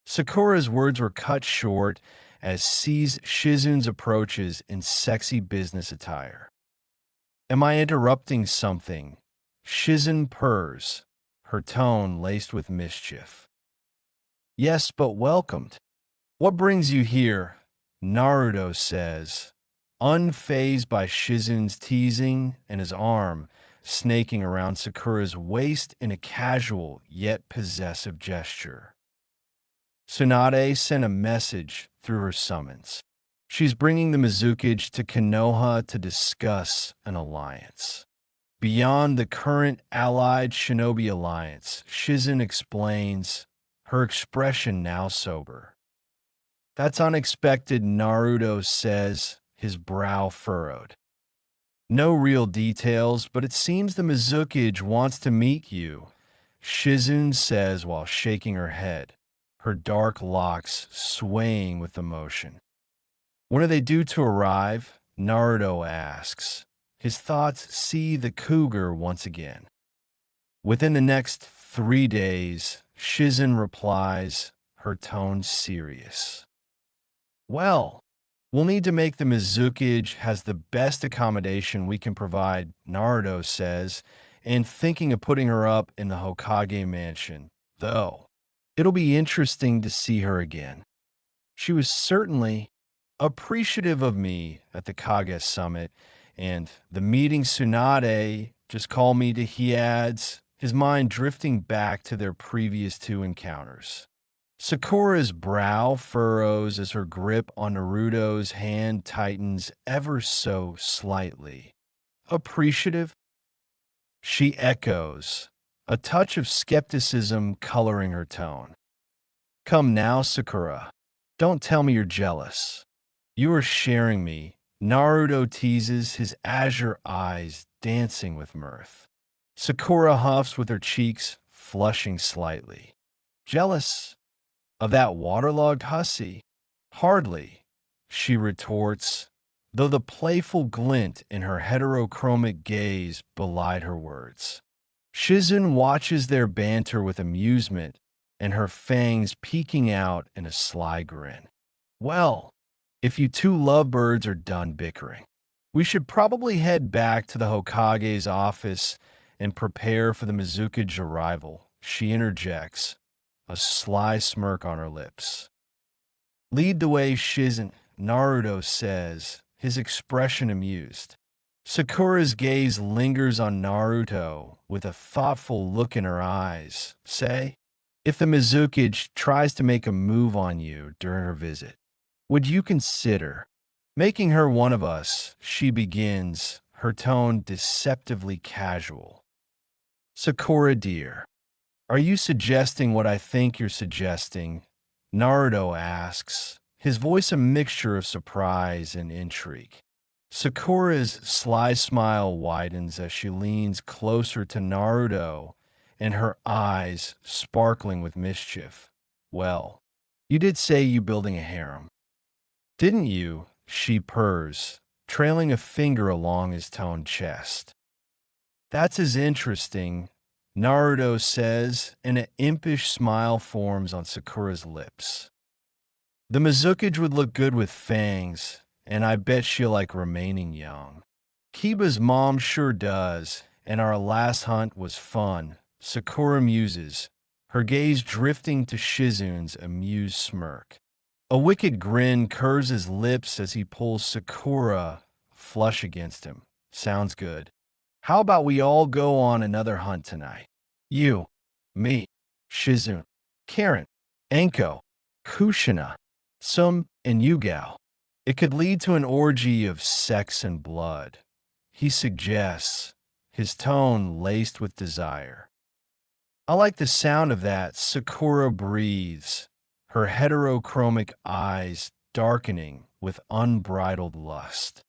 Sakura's words were cut short as sees Shizune's approaches in sexy business attire. Am I interrupting something? Shizune purrs, her tone laced with mischief. Yes, but welcomed. What brings you here? Naruto says, unfazed by Shizune's teasing and his arm snaking around Sakura's waist in a casual yet possessive gesture. Tsunade sent a message through her summons. She's bringing the Mizukage to Konoha to discuss an alliance. Beyond the current allied shinobi alliance, Shizune explains, her expression now sober. That's unexpected, Naruto says, his brow furrowed. No real details, but it seems the Mizukage wants to meet you, Shizune says while shaking her head, her dark locks swaying with emotion. When are they due to arrive? Naruto asks. His thoughts see the cougar once again. Within the next 3 days, Shizune replies, her tone serious. Well, we'll need to make the Mizukage has the best accommodation we can provide, Naruto says, and thinking of putting her up in the Hokage mansion, though. It'll be interesting to see her again. She was certainly appreciative of me at the Kage summit, and the meeting Tsunade just called me to, he adds, his mind drifting back to their previous 2 encounters. Sakura's brow furrows as her grip on Naruto's hand tightens ever so slightly. Appreciative? She echoes, a touch of skepticism coloring her tone. Come now, Sakura. Don't tell me you're jealous. You are sharing me, Naruto teases, his azure eyes dancing with mirth. Sakura huffs with her cheeks flushing slightly. Jealous? Of that waterlogged hussy? Hardly, she retorts, though the playful glint in her heterochromic gaze belied her words. Shizune watches their banter with amusement, and her fangs peeking out in a sly grin. Well, if you 2 lovebirds are done bickering, we should probably head back to the Hokage's office and prepare for the Mizukage arrival, she interjects, a sly smirk on her lips. Lead the way, Shizune, Naruto says, his expression amused. Sakura's gaze lingers on Naruto with a thoughtful look in her eyes. Say, if the Mizukage tries to make a move on you during her visit, would you consider making her one of us? She begins, her tone deceptively casual. Sakura dear, are you suggesting what I think you're suggesting? Naruto asks, his voice a mixture of surprise and intrigue. Sakura's sly smile widens as she leans closer to Naruto, and her eyes sparkling with mischief. Well, you did say you building a harem, didn't you? She purrs, trailing a finger along his toned chest. That's as interesting, Naruto says, and an impish smile forms on Sakura's lips. The Mizukage would look good with fangs, and I bet she'll like remaining young. Kiba's mom sure does, and our last hunt was fun, Sakura muses, her gaze drifting to Shizune's amused smirk. A wicked grin curves his lips as he pulls Sakura flush against him. Sounds good. How about we all go on another hunt tonight? You, me, Shizune, Karen, Anko, Kushina, Sum, and Yugao. It could lead to an orgy of sex and blood. He suggests, his tone laced with desire. I like the sound of that, Sakura breathes, her heterochromic eyes darkening with unbridled lust.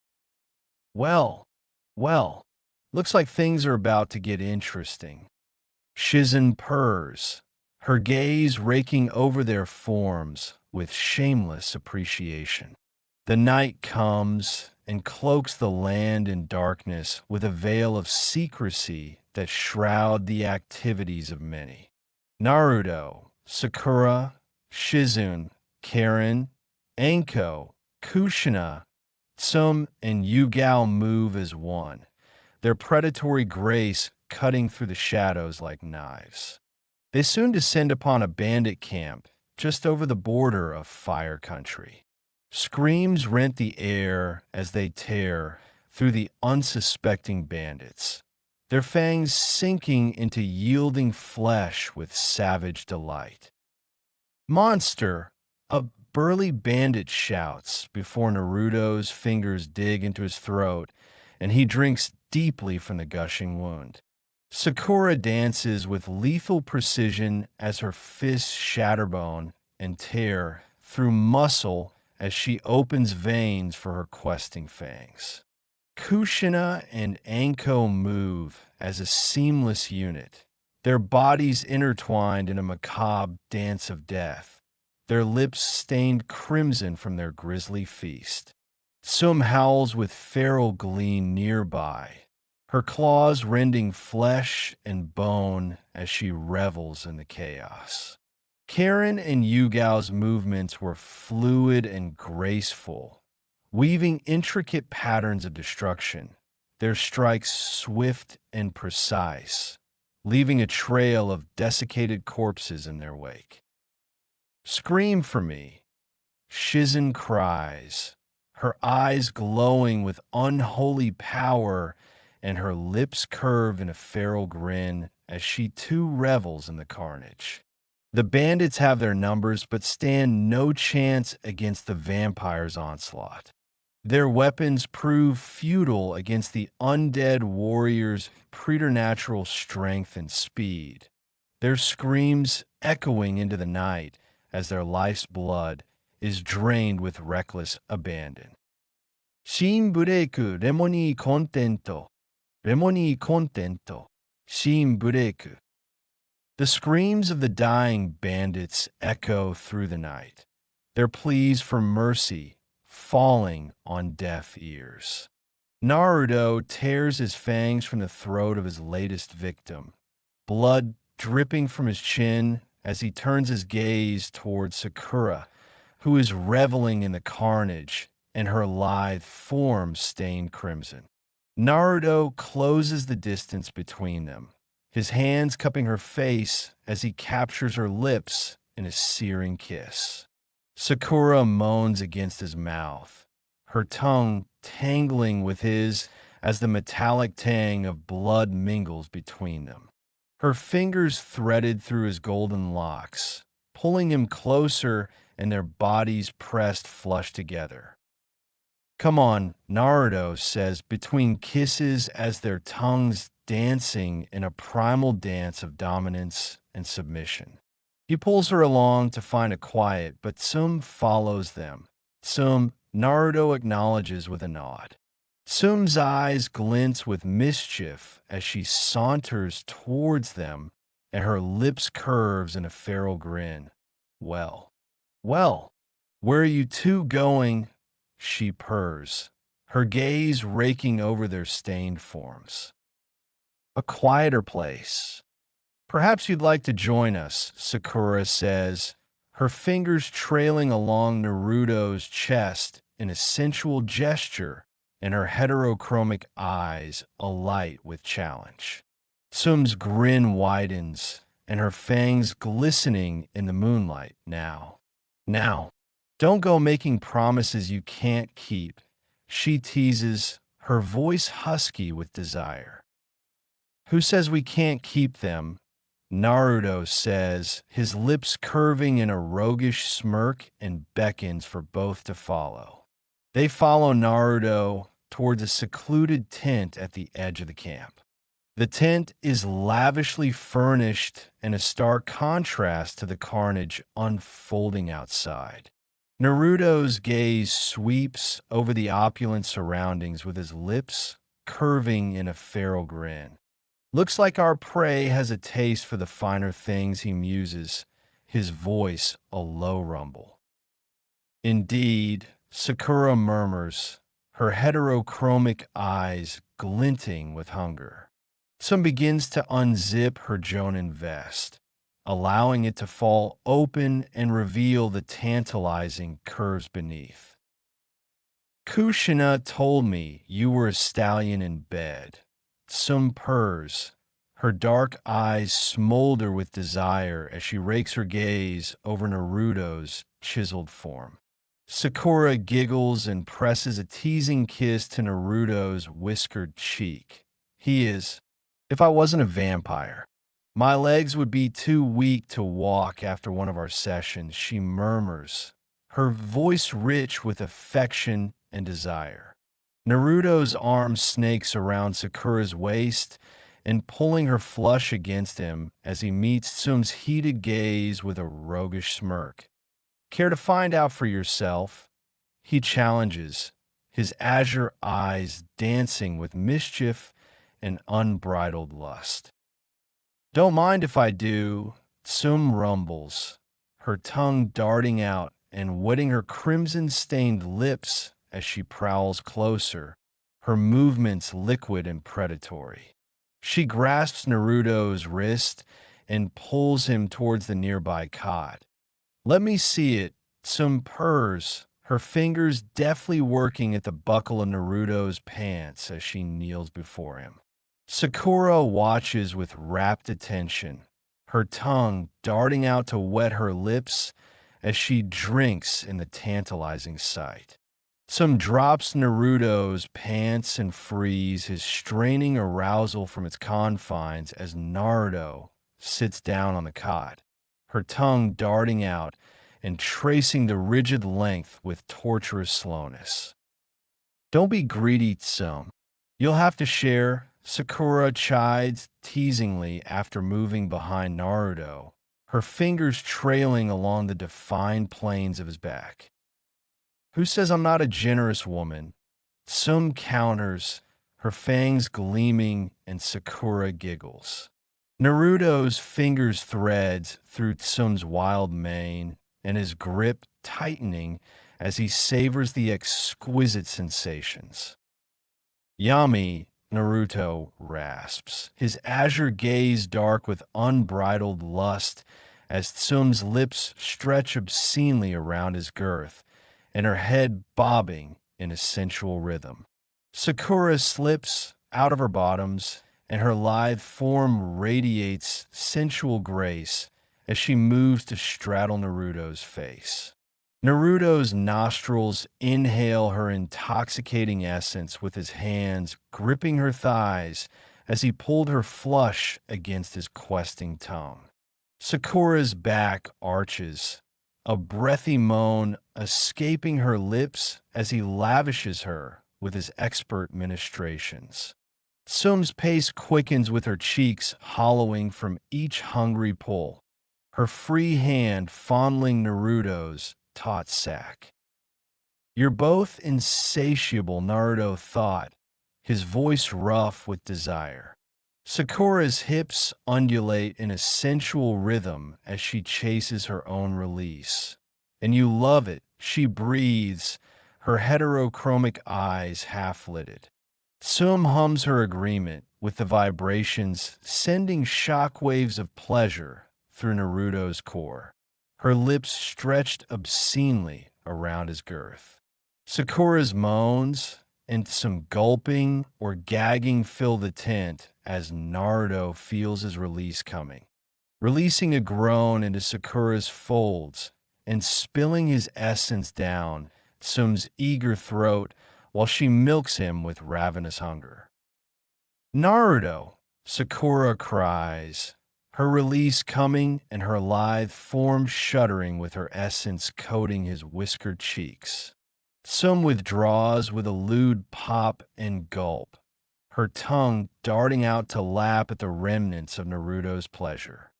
Well, well, looks like things are about to get interesting. Shizen purrs, her gaze raking over their forms with shameless appreciation. The night comes and cloaks the land in darkness with a veil of secrecy that shroud the activities of many. Naruto, Sakura, Shizune, Karen, Anko, Kushina, Tsum, and Yugao move as one, their predatory grace cutting through the shadows like knives. They soon descend upon a bandit camp just over the border of Fire Country. Screams rent the air as they tear through the unsuspecting bandits, their fangs sinking into yielding flesh with savage delight. Monster! A burly bandit shouts before Naruto's fingers dig into his throat and he drinks deeply from the gushing wound. Sakura dances with lethal precision as her fists shatter bone and tear through muscle as she opens veins for her questing fangs. Kushina and Anko move as a seamless unit, their bodies intertwined in a macabre dance of death, their lips stained crimson from their grisly feast. Sum howls with feral glee nearby, her claws rending flesh and bone as she revels in the chaos. Karen and Yugao's movements were fluid and graceful, weaving intricate patterns of destruction, their strikes swift and precise, leaving a trail of desiccated corpses in their wake. Scream for me, Shizen cries, her eyes glowing with unholy power and her lips curve in a feral grin as she too revels in the carnage. The bandits have their numbers but stand no chance against the vampire's onslaught. Their weapons prove futile against the undead warrior's preternatural strength and speed, their screams echoing into the night as their life's blood is drained with reckless abandon. Shin bureku, remoni contento, remoni contento, shin bureku. The screams of the dying bandits echo through the night, their pleas for mercy falling on deaf ears. Naruto tears his fangs from the throat of his latest victim, blood dripping from his chin as he turns his gaze towards Sakura, who is reveling in the carnage and her lithe form stained crimson. Naruto closes the distance between them, his hands cupping her face as he captures her lips in a searing kiss. Sakura moans against his mouth, her tongue tangling with his as the metallic tang of blood mingles between them. Her fingers threaded through his golden locks, pulling him closer and their bodies pressed flush together. Come on, Naruto says between kisses as their tongues dancing in a primal dance of dominance and submission. He pulls her along to find a quiet, but Tsum follows them. Tsum, Naruto acknowledges with a nod. Tsum's eyes glint with mischief as she saunters towards them, and her lips curves in a feral grin. Well, where are you two going? She purrs, her gaze raking over their stained forms. A quieter place. Perhaps you'd like to join us, Sakura says, her fingers trailing along Naruto's chest in a sensual gesture and her heterochromic eyes alight with challenge. Tsum's grin widens and her fangs glistening in the moonlight now. Don't go making promises you can't keep, she teases, her voice husky with desire. Who says we can't keep them? Naruto says, his lips curving in a roguish smirk, and beckons for both to follow. They follow Naruto towards a secluded tent at the edge of the camp. The tent is lavishly furnished in a stark contrast to the carnage unfolding outside. Naruto's gaze sweeps over the opulent surroundings with his lips curving in a feral grin. Looks like our prey has a taste for the finer things, he muses, his voice a low rumble. Indeed, Sakura murmurs, her heterochromic eyes glinting with hunger. Tsum begins to unzip her Jonin vest, allowing it to fall open and reveal the tantalizing curves beneath. Kushina told me you were a stallion in bed. Tsum purrs. Her dark eyes smolder with desire as she rakes her gaze over Naruto's chiseled form. Sakura giggles and presses a teasing kiss to Naruto's whiskered cheek. He is, if I wasn't a vampire, my legs would be too weak to walk after one of our sessions, she murmurs, her voice rich with affection and desire. Naruto's arm snakes around Sakura's waist and pulling her flush against him as he meets Tsum's heated gaze with a roguish smirk. Care to find out for yourself? He challenges, his azure eyes dancing with mischief and unbridled lust. Don't mind if I do, Tsum rumbles, her tongue darting out and wetting her crimson-stained lips as she prowls closer, her movements liquid and predatory. She grasps Naruto's wrist and pulls him towards the nearby cot. Let me see it, Tsum purrs, her fingers deftly working at the buckle of Naruto's pants as she kneels before him. Sakura watches with rapt attention, her tongue darting out to wet her lips as she drinks in the tantalizing sight. Tsum drops Naruto's pants and frees his straining arousal from its confines as Naruto sits down on the cot, her tongue darting out and tracing the rigid length with torturous slowness. Don't be greedy, Tsum. You'll have to share, Sakura chides teasingly after moving behind Naruto, her fingers trailing along the defined planes of his back. Who says I'm not a generous woman? Tsum counters, her fangs gleaming, and Sakura giggles. Naruto's fingers threads through Tsum's wild mane, and his grip tightening as he savors the exquisite sensations. Yummy, Naruto rasps, his azure gaze dark with unbridled lust as Tsum's lips stretch obscenely around his girth, and her head bobbing in a sensual rhythm. Sakura slips out of her bottoms, and her lithe form radiates sensual grace as she moves to straddle Naruto's face. Naruto's nostrils inhale her intoxicating essence with his hands gripping her thighs as he pulled her flush against his questing tongue. Sakura's back arches, a breathy moan escaping her lips as he lavishes her with his expert ministrations. Tsum's pace quickens with her cheeks hollowing from each hungry pull, her free hand fondling Naruto's taut sack. You're both insatiable, Naruto thought, his voice rough with desire. Sakura's hips undulate in a sensual rhythm as she chases her own release. And you love it, she breathes, her heterochromic eyes half-lidded. Tsum hums her agreement, with the vibrations sending shockwaves of pleasure through Naruto's core, her lips stretched obscenely around his girth. Sakura's moans and some gulping or gagging fill the tent as Naruto feels his release coming, releasing a groan into Sakura's folds and spilling his essence down Tsum's eager throat while she milks him with ravenous hunger. Naruto, Sakura cries, her release coming and her lithe form shuddering with her essence coating his whiskered cheeks. Tsum withdraws with a lewd pop and gulp, her tongue darting out to lap at the remnants of Naruto's pleasure.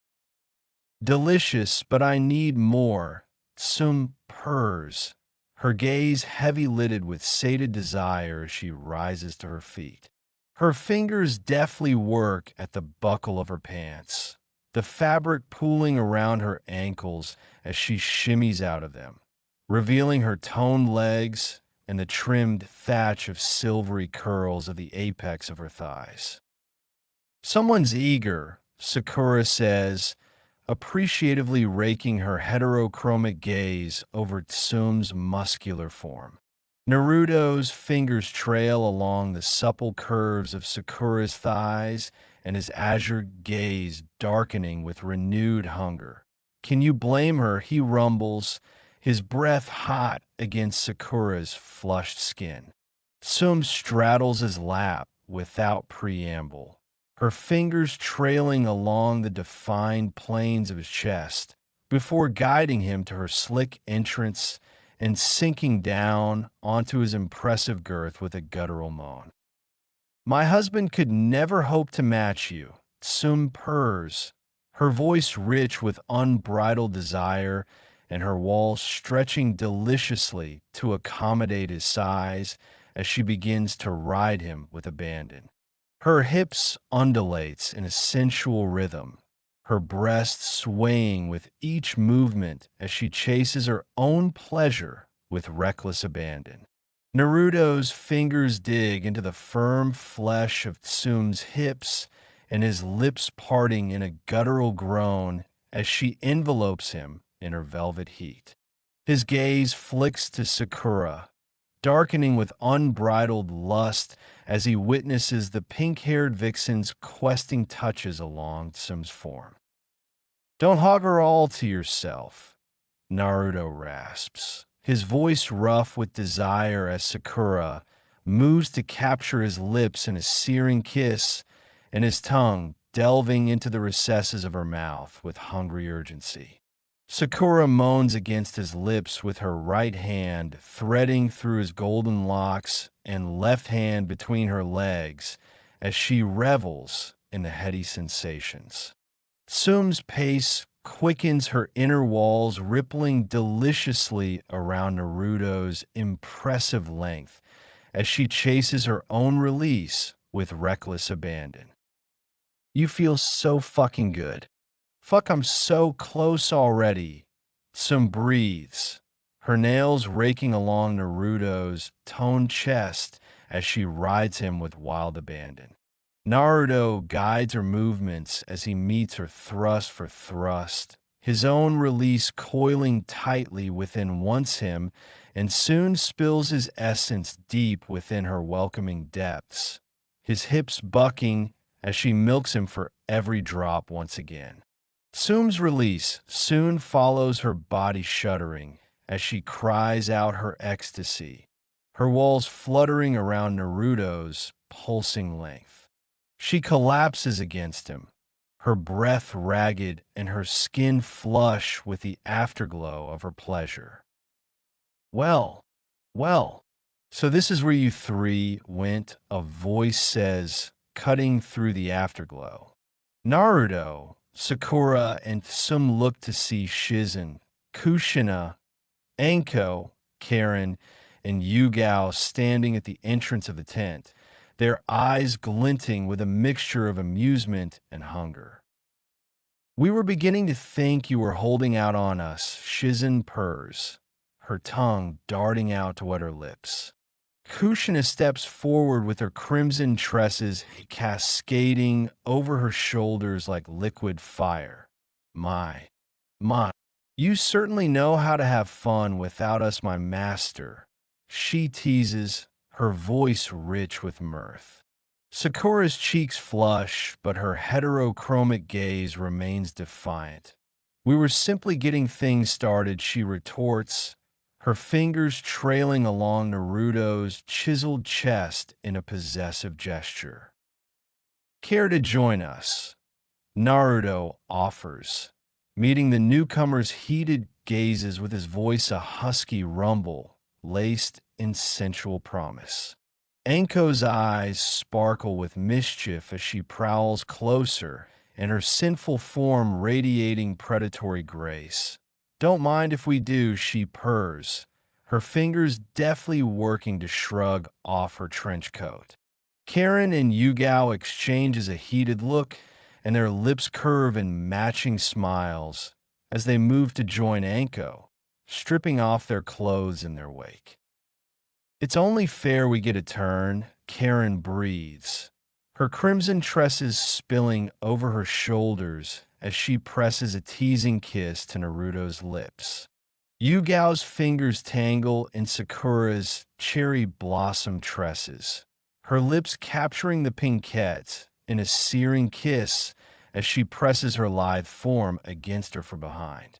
Delicious, but I need more, Tsum purrs, her gaze heavy-lidded with sated desire as she rises to her feet. Her fingers deftly work at the buckle of her pants, the fabric pooling around her ankles as she shimmies out of them, revealing her toned legs and the trimmed thatch of silvery curls of the apex of her thighs. Someone's eager, Sakura says, appreciatively raking her heterochromic gaze over Tsum's muscular form. Naruto's fingers trail along the supple curves of Sakura's thighs and his azure gaze darkening with renewed hunger. Can you blame her? He rumbles, his breath hot against Sakura's flushed skin. Tsum straddles his lap without preamble, her fingers trailing along the defined planes of his chest, before guiding him to her slick entrance and sinking down onto his impressive girth with a guttural moan. My husband could never hope to match you, Tsum purrs, her voice rich with unbridled desire and her walls stretching deliciously to accommodate his size as she begins to ride him with abandon. Her hips undulates in a sensual rhythm, her breasts swaying with each movement as she chases her own pleasure with reckless abandon. Naruto's fingers dig into the firm flesh of Tsum's hips and his lips parting in a guttural groan as she envelopes him in her velvet heat. His gaze flicks to Sakura, darkening with unbridled lust as he witnesses the pink-haired vixen's questing touches along Tsum's form. Don't hog her all to yourself, Naruto rasps, his voice rough with desire as Sakura moves to capture his lips in a searing kiss and his tongue delving into the recesses of her mouth with hungry urgency. Sakura moans against his lips with her right hand threading through his golden locks and left hand between her legs as she revels in the heady sensations. Tsum's pace quickens, her inner walls rippling deliciously around Naruto's impressive length as she chases her own release with reckless abandon. You feel so fucking good. Fuck, I'm so close already. Tsum breathes, her nails raking along Naruto's toned chest as she rides him with wild abandon. Naruto guides her movements as he meets her thrust for thrust, his own release coiling tightly within once him, and soon spills his essence deep within her welcoming depths, his hips bucking as she milks him for every drop once again. Tsum's release soon follows her body shuddering as she cries out her ecstasy, her walls fluttering around Naruto's pulsing length. She collapses against him, her breath ragged and her skin flush with the afterglow of her pleasure. Well, so this is where you three went, a voice says, cutting through the afterglow. Naruto, Sakura, and Tsum look to see Shizen, Kushina, Anko, Karen, and Yugao standing at the entrance of the tent, their eyes glinting with a mixture of amusement and hunger. We were beginning to think you were holding out on us, Shizen purrs, her tongue darting out to wet her lips. Kushina steps forward with her crimson tresses cascading over her shoulders like liquid fire. My, you certainly know how to have fun without us, my master, she teases, her voice rich with mirth. Sakura's cheeks flush, but her heterochromic gaze remains defiant, We were simply getting things started, she retorts, her fingers trailing along Naruto's chiseled chest in a possessive gesture. Care to join us? Naruto offers, meeting the newcomer's heated gazes with his voice a husky rumble, laced in sensual promise. Anko's eyes sparkle with mischief as she prowls closer, and her sinful form radiating predatory grace. Don't mind if we do, she purrs, her fingers deftly working to shrug off her trench coat. Karen and Yugao exchanges a heated look, and their lips curve in matching smiles as they move to join Anko, stripping off their clothes in their wake. It's only fair we get a turn, Karen breathes, her crimson tresses spilling over her shoulders as she presses a teasing kiss to Naruto's lips. Yugao's fingers tangle in Sakura's cherry blossom tresses, her lips capturing the pinquette in a searing kiss as she presses her lithe form against her from behind.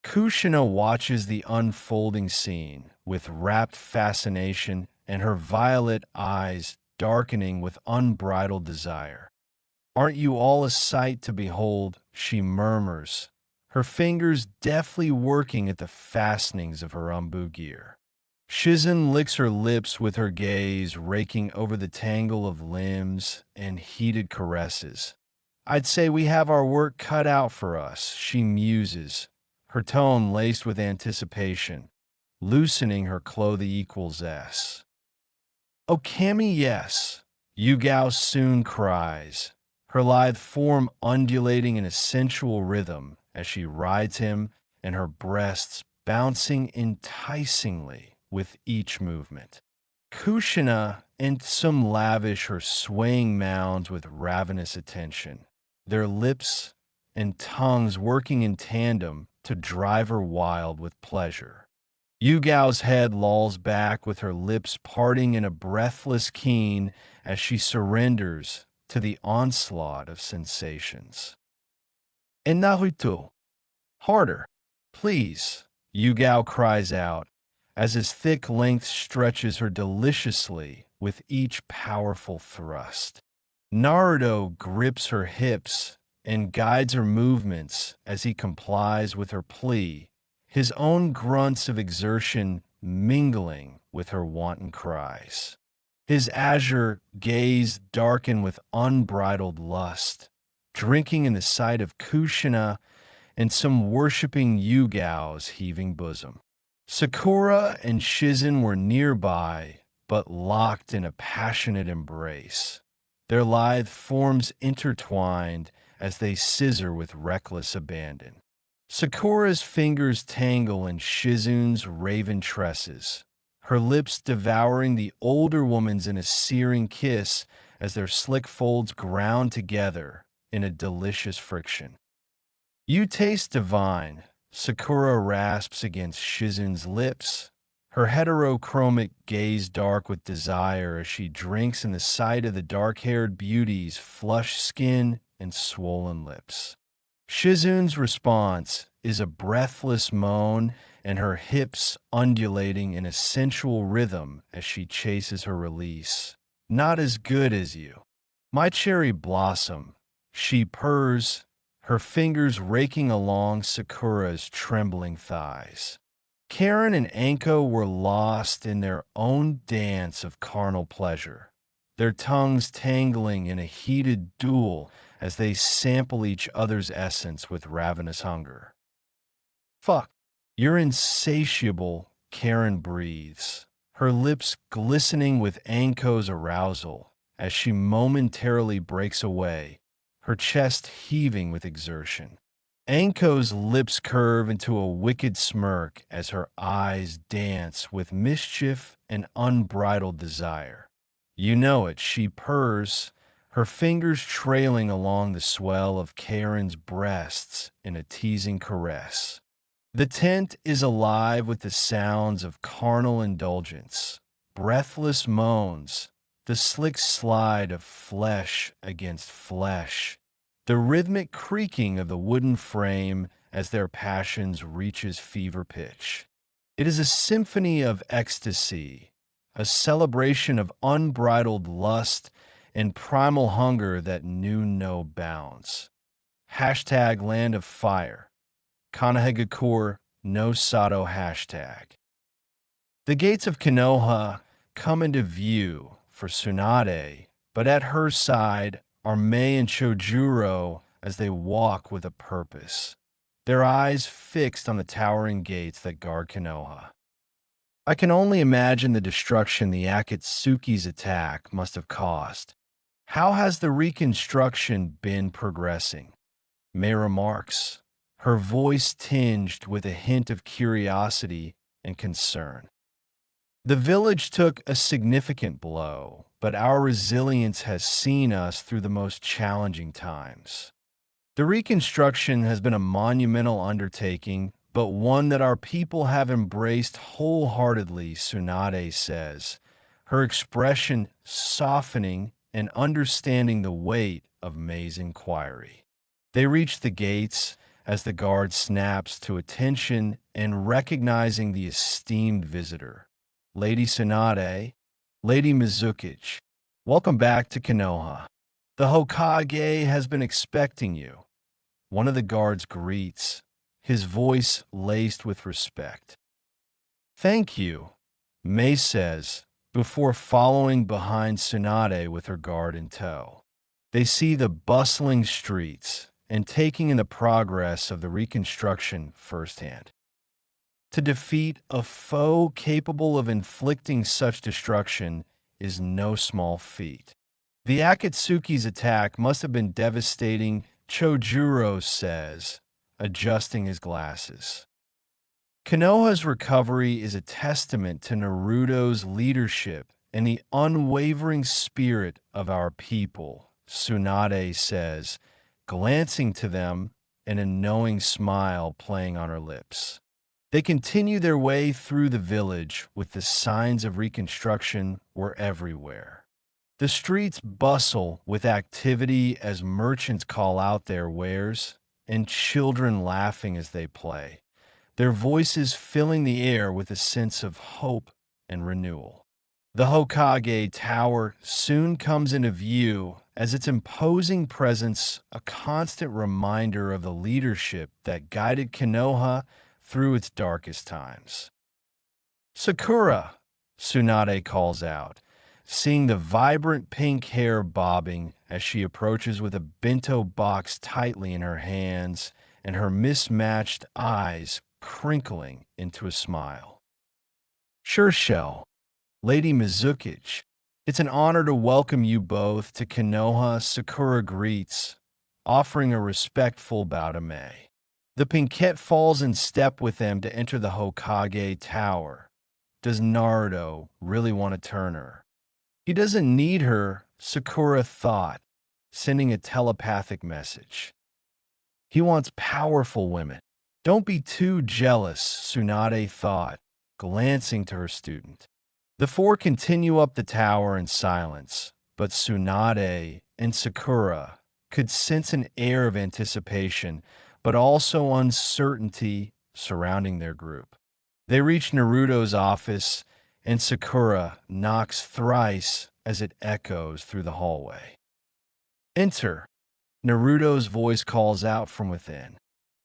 Kushina watches the unfolding scene with rapt fascination and her violet eyes darkening with unbridled desire. Aren't you all a sight to behold? She murmurs, her fingers deftly working at the fastenings of her umbu gear. Shizen licks her lips with her gaze raking over the tangle of limbs and heated caresses. I'd say we have our work cut out for us, she muses, her tone laced with anticipation, loosening her clothing equals S. Okami, yes, Yugao soon cries, her lithe form undulating in a sensual rhythm as she rides him and her breasts bouncing enticingly with each movement. Kushina and some lavish her swaying mounds with ravenous attention, their lips and tongues working in tandem to drive her wild with pleasure. Yugao's head lolls back with her lips parting in a breathless keen as she surrenders to the onslaught of sensations. And Naruto, harder, please, Yugao cries out, as his thick length stretches her deliciously with each powerful thrust. Naruto grips her hips and guides her movements as he complies with her plea, his own grunts of exertion mingling with her wanton cries. His azure gaze darkened with unbridled lust, drinking in the sight of Kushina and some worshipping Yugao's heaving bosom. Sakura and Shizen were nearby, but locked in a passionate embrace, their lithe forms intertwined as they scissor with reckless abandon. Sakura's fingers tangle in Shizen's raven tresses, her lips devouring the older woman's in a searing kiss as their slick folds ground together in a delicious friction. You taste divine, Sakura rasps against Shizen's lips, her heterochromic gaze dark with desire as she drinks in the sight of the dark-haired beauty's flushed skin and swollen lips. Shizen's response is a breathless moan and her hips undulating in a sensual rhythm as she chases her release. Not as good as you. My cherry blossom, she purrs, her fingers raking along Sakura's trembling thighs. Karen and Anko were lost in their own dance of carnal pleasure, their tongues tangling in a heated duel as they sample each other's essence with ravenous hunger. Fuck, you're insatiable, Karen breathes, her lips glistening with Anko's arousal as she momentarily breaks away, her chest heaving with exertion. Anko's lips curve into a wicked smirk as her eyes dance with mischief and unbridled desire. You know it, she purrs, her fingers trailing along the swell of Karen's breasts in a teasing caress. The tent is alive with the sounds of carnal indulgence, breathless moans, the slick slide of flesh against flesh, the rhythmic creaking of the wooden frame as their passions reaches fever pitch. It is a symphony of ecstasy, a celebration of unbridled lust and primal hunger that knew no bounds. Hashtag Land of Fire. Kanahegakure no Sato hashtag. The gates of Konoha come into view for Tsunade, but at her side are Mei and Chojuro as they walk with a purpose, their eyes fixed on the towering gates that guard Konoha. I can only imagine the destruction the Akatsuki's attack must have caused. How has the reconstruction been progressing? Mei remarks, her voice tinged with a hint of curiosity and concern. The village took a significant blow, but our resilience has seen us through the most challenging times. The reconstruction has been a monumental undertaking, but one that our people have embraced wholeheartedly, Tsunade says, her expression softening and understanding the weight of Mei's inquiry. They reach the gates as the guard snaps to attention and recognizing the esteemed visitor. Lady Tsunade, Lady Mizukichi, welcome back to Konoha. The Hokage has been expecting you. One of the guards greets, his voice laced with respect. Thank you, Mei says, before following behind Tsunade with her guard in tow. They see the bustling streets and taking in the progress of the reconstruction firsthand. To defeat a foe capable of inflicting such destruction is no small feat. The Akatsuki's attack must have been devastating, Chojuro says, adjusting his glasses. Konoha's recovery is a testament to Naruto's leadership and the unwavering spirit of our people, Tsunade says, glancing to them and a knowing smile playing on her lips. They continue their way through the village with the signs of reconstruction were everywhere. The streets bustle with activity as merchants call out their wares and children laughing as they play, their voices filling the air with a sense of hope and renewal. The Hokage Tower soon comes into view as its imposing presence a constant reminder of the leadership that guided Konoha through its darkest times. Sakura, Tsunade calls out, seeing the vibrant pink hair bobbing as she approaches with a bento box tightly in her hands and her mismatched eyes crinkling into a smile. Sure, Shell, Lady Mizukichi, it's an honor to welcome you both to Konoha, Sakura greets, offering a respectful bow to Mei. The pinkette falls in step with them to enter the Hokage Tower. Does Naruto really want to turn her? He doesn't need her, Sakura thought, sending a telepathic message. He wants powerful women. Don't be too jealous, Tsunade thought, glancing to her student. The four continue up the tower in silence, but Tsunade and Sakura could sense an air of anticipation, but also uncertainty surrounding their group. They reach Naruto's office, and Sakura knocks thrice as it echoes through the hallway. Enter, Naruto's voice calls out from within.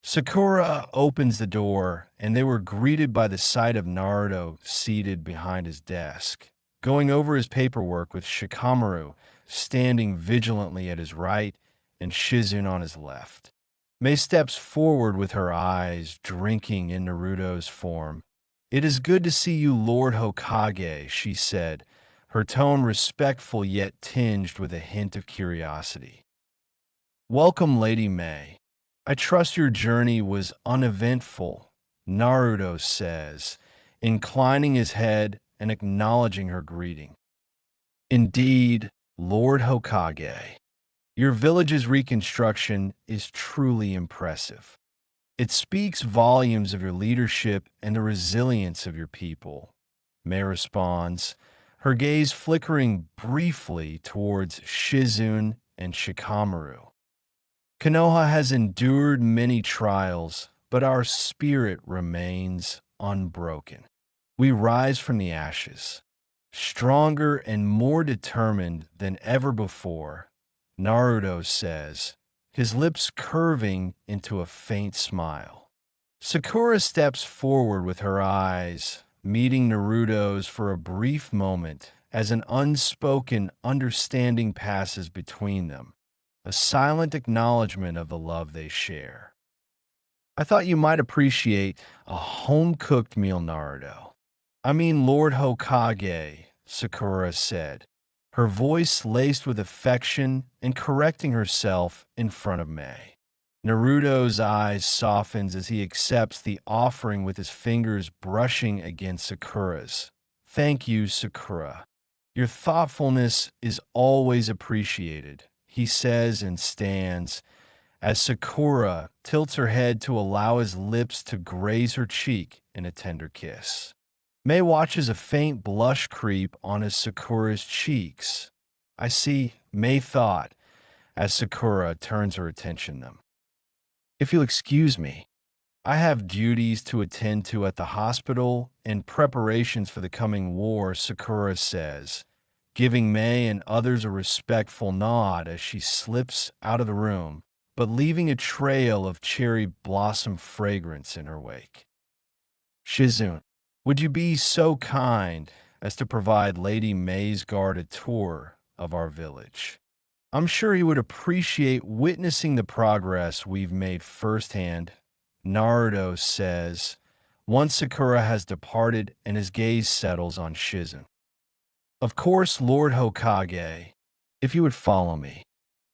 Sakura opens the door, and they were greeted by the sight of Naruto seated behind his desk, going over his paperwork with Shikamaru standing vigilantly at his right and Shizune on his left. Mei steps forward with her eyes drinking in Naruto's form. It is good to see you, Lord Hokage, she said, her tone respectful yet tinged with a hint of curiosity. Welcome, Lady Mei. I trust your journey was uneventful, Naruto says, inclining his head and acknowledging her greeting. Indeed, Lord Hokage. Your village's reconstruction is truly impressive. It speaks volumes of your leadership and the resilience of your people. Mei responds, her gaze flickering briefly towards Shizune and Shikamaru. Konoha has endured many trials, but our spirit remains unbroken. We rise from the ashes, stronger and more determined than ever before, Naruto says, his lips curving into a faint smile. Sakura steps forward with her eyes, meeting Naruto's for a brief moment as an unspoken understanding passes between them, a silent acknowledgement of the love they share. I thought you might appreciate a home-cooked meal, Naruto. I mean, Lord Hokage, Sakura said, her voice laced with affection and correcting herself in front of May. Naruto's eyes softens as he accepts the offering with his fingers brushing against Sakura's. Thank you, Sakura. Your thoughtfulness is always appreciated, he says and stands, as Sakura tilts her head to allow his lips to graze her cheek in a tender kiss. May watches a faint blush creep on his Sakura's cheeks. I see, May thought, as Sakura turns her attention to them. If you'll excuse me, I have duties to attend to at the hospital and preparations for the coming war, Sakura says, giving May and others a respectful nod as she slips out of the room, but leaving a trail of cherry blossom fragrance in her wake. Shizune, would you be so kind as to provide Lady May's guard a tour of our village? I'm sure he would appreciate witnessing the progress we've made firsthand, Naruto says, once Sakura has departed and his gaze settles on Shizune. Of course, Lord Hokage, if you would follow me,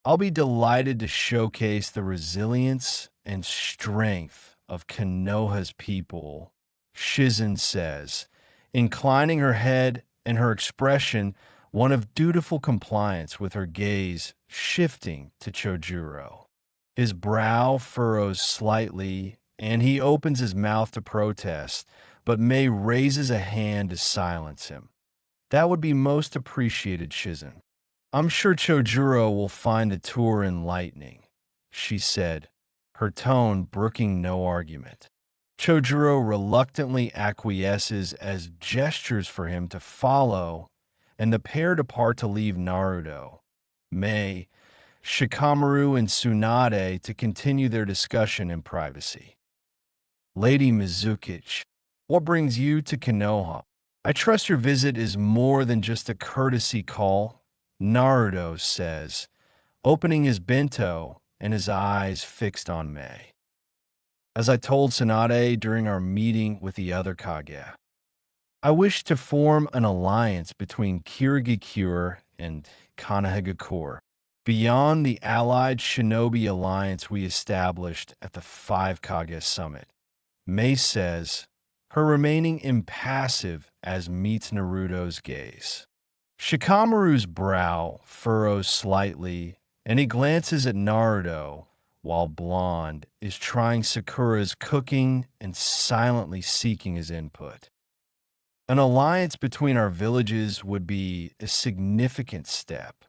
I'll be delighted to showcase the resilience and strength of Konoha's people, Shizune says, inclining her head and her expression one of dutiful compliance with her gaze shifting to Chojuro. His brow furrows slightly, and he opens his mouth to protest, but May raises a hand to silence him. That would be most appreciated, Shizune. I'm sure Chojuro will find the tour enlightening, she said, her tone brooking no argument. Chojuro reluctantly acquiesces as gestures for him to follow, and the pair depart to leave Naruto, May, Shikamaru, and Tsunade to continue their discussion in privacy. Lady Mizukichi, what brings you to Konoha? I trust your visit is more than just a courtesy call, Naruto says, opening his bento and his eyes fixed on May. As I told Tsunade during our meeting with the other Kage, I wish to form an alliance between Kirigakure and Kanehagakure, beyond the allied shinobi alliance we established at the Five Kage Summit. May says, her remaining impassive as meets Naruto's gaze. Shikamaru's brow furrows slightly, and he glances at Naruto, while Blonde is trying Sakura's cooking and silently seeking his input. An alliance between our villages would be a significant step.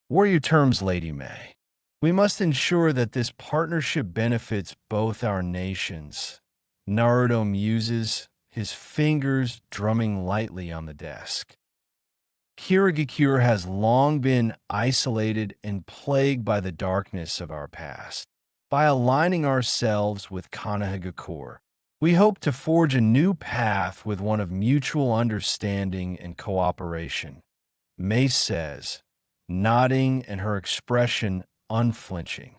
What are your terms, Lady May? We must ensure that this partnership benefits both our nations. Naruto muses, his fingers drumming lightly on the desk. Kirigakure has long been isolated and plagued by the darkness of our past. By aligning ourselves with Kanehagakure, we hope to forge a new path with one of mutual understanding and cooperation, May says, nodding and her expression unflinching.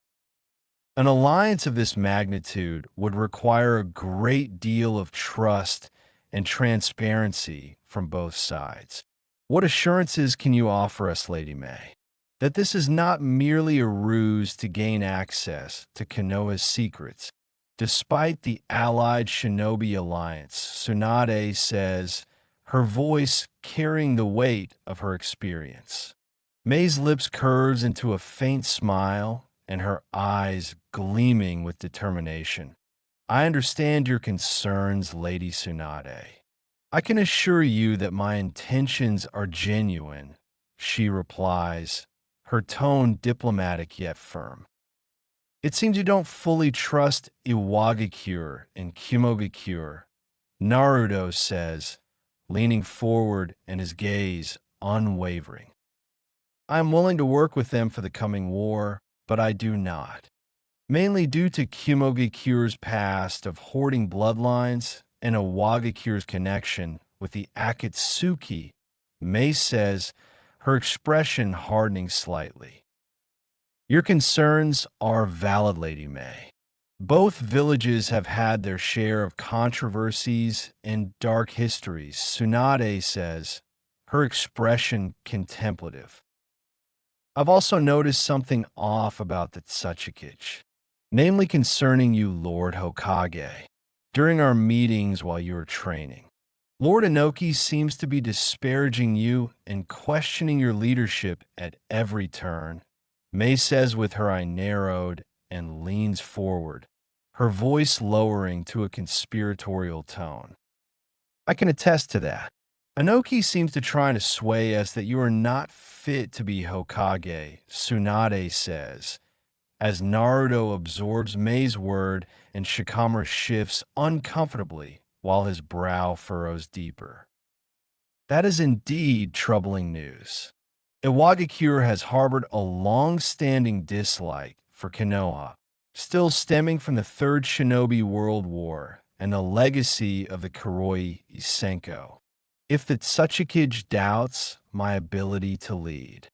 An alliance of this magnitude would require a great deal of trust and transparency from both sides. What assurances can you offer us, Lady May, that this is not merely a ruse to gain access to Konoha's secrets? Despite the allied shinobi alliance, Tsunade says, her voice carrying the weight of her experience. May's lips curves into a faint smile, and her eyes gleaming with determination. I understand your concerns, Lady Tsunade. I can assure you that my intentions are genuine, she replies, her tone diplomatic yet firm. It seems you don't fully trust Iwagakure and Kumogakure, Naruto says, leaning forward and his gaze unwavering. I am willing to work with them for the coming war, but I do not. Mainly due to Kumogakure's past of hoarding bloodlines and Iwagakure's connection with the Akatsuki, Mei says, her expression hardening slightly. Your concerns are valid, Lady May. Both villages have had their share of controversies and dark histories, Tsunade says, her expression contemplative. I've also noticed something off about the Tsuchikage, namely concerning you, Lord Hokage. During our meetings while you were training, Lord Inoki seems to be disparaging you and questioning your leadership at every turn. May says with her eye narrowed and leans forward, her voice lowering to a conspiratorial tone. I can attest to that. Inoki seems to try to sway us that you are not fit to be Hokage, Tsunade says, as Naruto absorbs Mei's word and Shikamaru shifts uncomfortably while his brow furrows deeper. That is indeed troubling news. Iwagakure has harbored a long-standing dislike for Konoha, still stemming from the Third Shinobi World War and the legacy of the Kuroi Isenko. If the Tsuchikage doubts my ability to lead,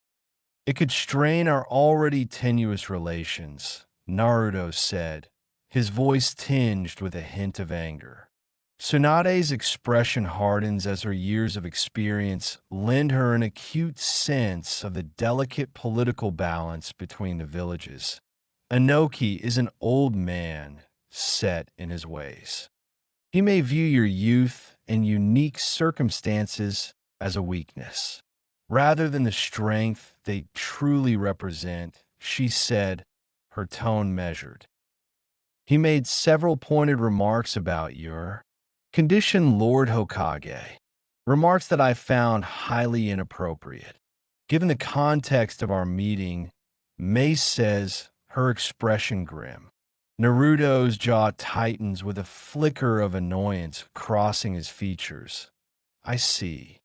it could strain our already tenuous relations, Naruto said, his voice tinged with a hint of anger. Tsunade's expression hardens as her years of experience lend her an acute sense of the delicate political balance between the villages. Inoki is an old man set in his ways. He may view your youth and unique circumstances as a weakness, rather than the strength they truly represent, she said, her tone measured. He made several pointed remarks about your condition, Lord Hokage, remarks that I found highly inappropriate. Given the context of our meeting, Mei says, her expression grim. Naruto's jaw tightens with a flicker of annoyance crossing his features. I see.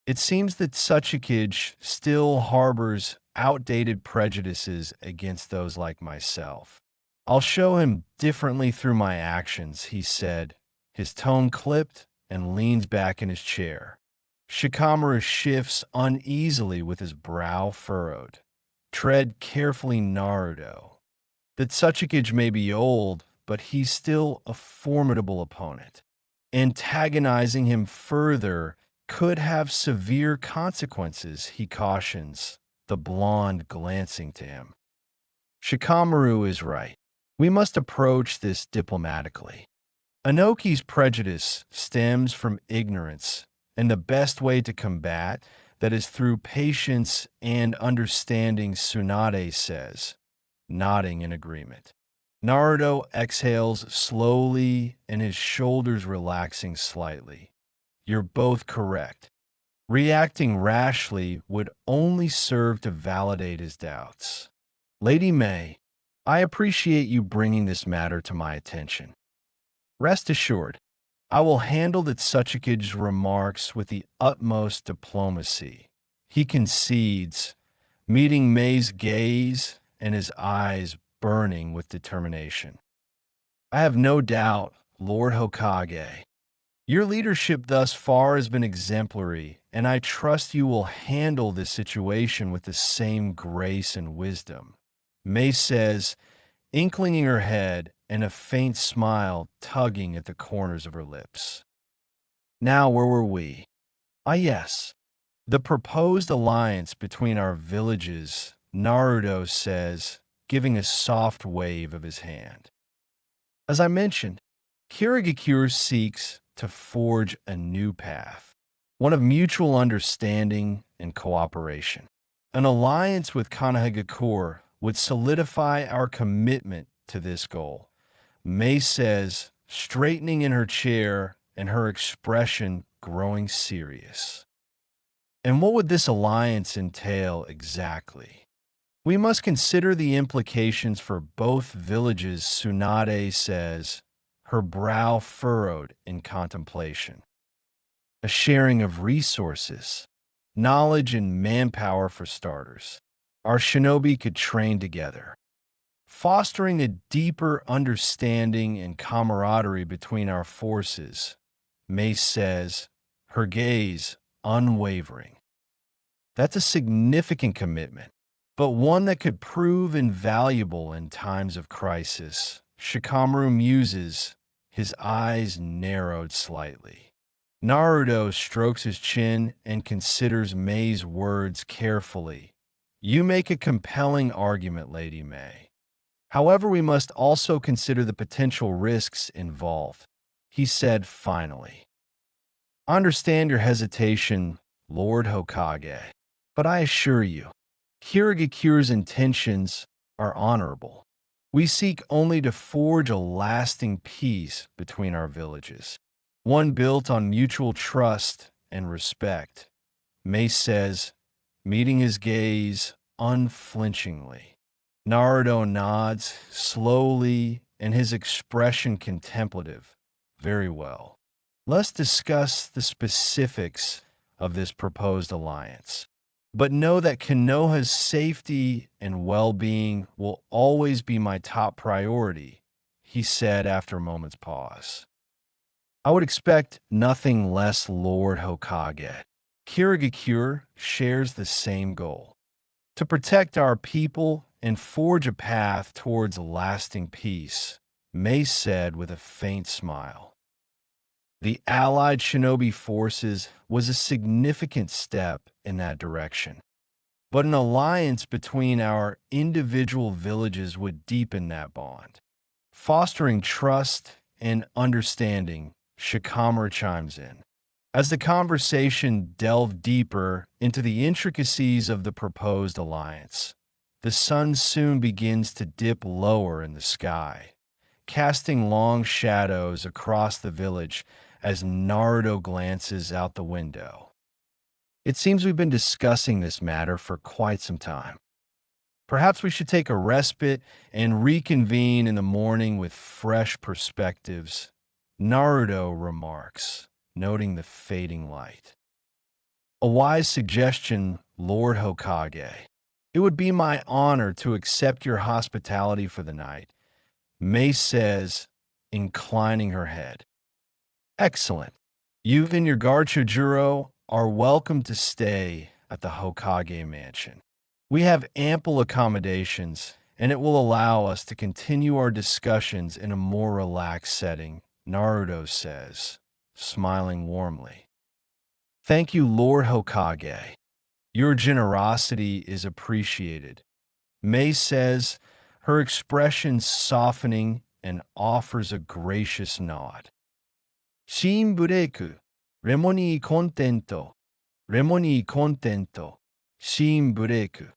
It seems that Tsuchikage still harbors outdated prejudices against those like myself. I'll show him differently through my actions, he said, his tone clipped and leans back in his chair. Shikamaru shifts uneasily with his brow furrowed. Tread carefully, Naruto. The Tsuchikage may be old, but he's still a formidable opponent. Antagonizing him further could have severe consequences, he cautions, the blonde glancing to him. Shikamaru is right. We must approach this diplomatically. Inoki's prejudice stems from ignorance, and the best way to combat that is through patience and understanding, Tsunade says, nodding in agreement. Naruto exhales slowly and his shoulders relaxing slightly. You're both correct. Reacting rashly would only serve to validate his doubts. Lady May, I appreciate you bringing this matter to my attention. Rest assured, I will handle the Tsuchikage's remarks with the utmost diplomacy. He concedes, meeting Mei's gaze and his eyes burning with determination. I have no doubt, Lord Hokage. Your leadership thus far has been exemplary, and I trust you will handle this situation with the same grace and wisdom. Mei says, inclining her head and a faint smile tugging at the corners of her lips. Now, where were we? Ah, yes. The proposed alliance between our villages, Naruto says, giving a soft wave of his hand. As I mentioned, Kirigakure seeks to forge a new path, one of mutual understanding and cooperation. An alliance with Konohagakure would solidify our commitment to this goal, Mei says, straightening in her chair and her expression growing serious. And what would this alliance entail exactly? We must consider the implications for both villages, Tsunade says, her brow furrowed in contemplation. A sharing of resources, knowledge and manpower for starters. Our shinobi could train together, fostering a deeper understanding and camaraderie between our forces, Mace says, her gaze unwavering. That's a significant commitment, but one that could prove invaluable in times of crisis. Shikamaru muses, his eyes narrowed slightly. Naruto strokes his chin and considers Mei's words carefully. You make a compelling argument, Lady Mei. However, we must also consider the potential risks involved, he said finally. I understand your hesitation, Lord Hokage, but I assure you, Kirigakure's intentions are honorable. We seek only to forge a lasting peace between our villages, one built on mutual trust and respect. Mace says, meeting his gaze unflinchingly. Naruto nods slowly and his expression contemplative. Very well. Let's discuss the specifics of this proposed alliance. But know that Konoha's safety and well-being will always be my top priority, he said after a moment's pause. I would expect nothing less, Lord Hokage. Kirigakure shares the same goal. To protect our people and forge a path towards lasting peace, Mace said with a faint smile. The allied shinobi forces was a significant step in that direction. But an alliance between our individual villages would deepen that bond. Fostering trust and understanding, Shikamaru chimes in. As the conversation delved deeper into the intricacies of the proposed alliance, the sun soon begins to dip lower in the sky, casting long shadows across the village as Naruto glances out the window. It seems we've been discussing this matter for quite some time. Perhaps we should take a respite and reconvene in the morning with fresh perspectives, Naruto remarks, noting the fading light. A wise suggestion, Lord Hokage. It would be my honor to accept your hospitality for the night, Mei says, inclining her head. Excellent. You and your guard Chojuro are welcome to stay at the Hokage mansion. We have ample accommodations, and it will allow us to continue our discussions in a more relaxed setting, Naruto says, smiling warmly. Thank you, Lord Hokage. Your generosity is appreciated, Mei says, her expression softening and offers a gracious nod. Shin bureku, remoni contento, shin bureku.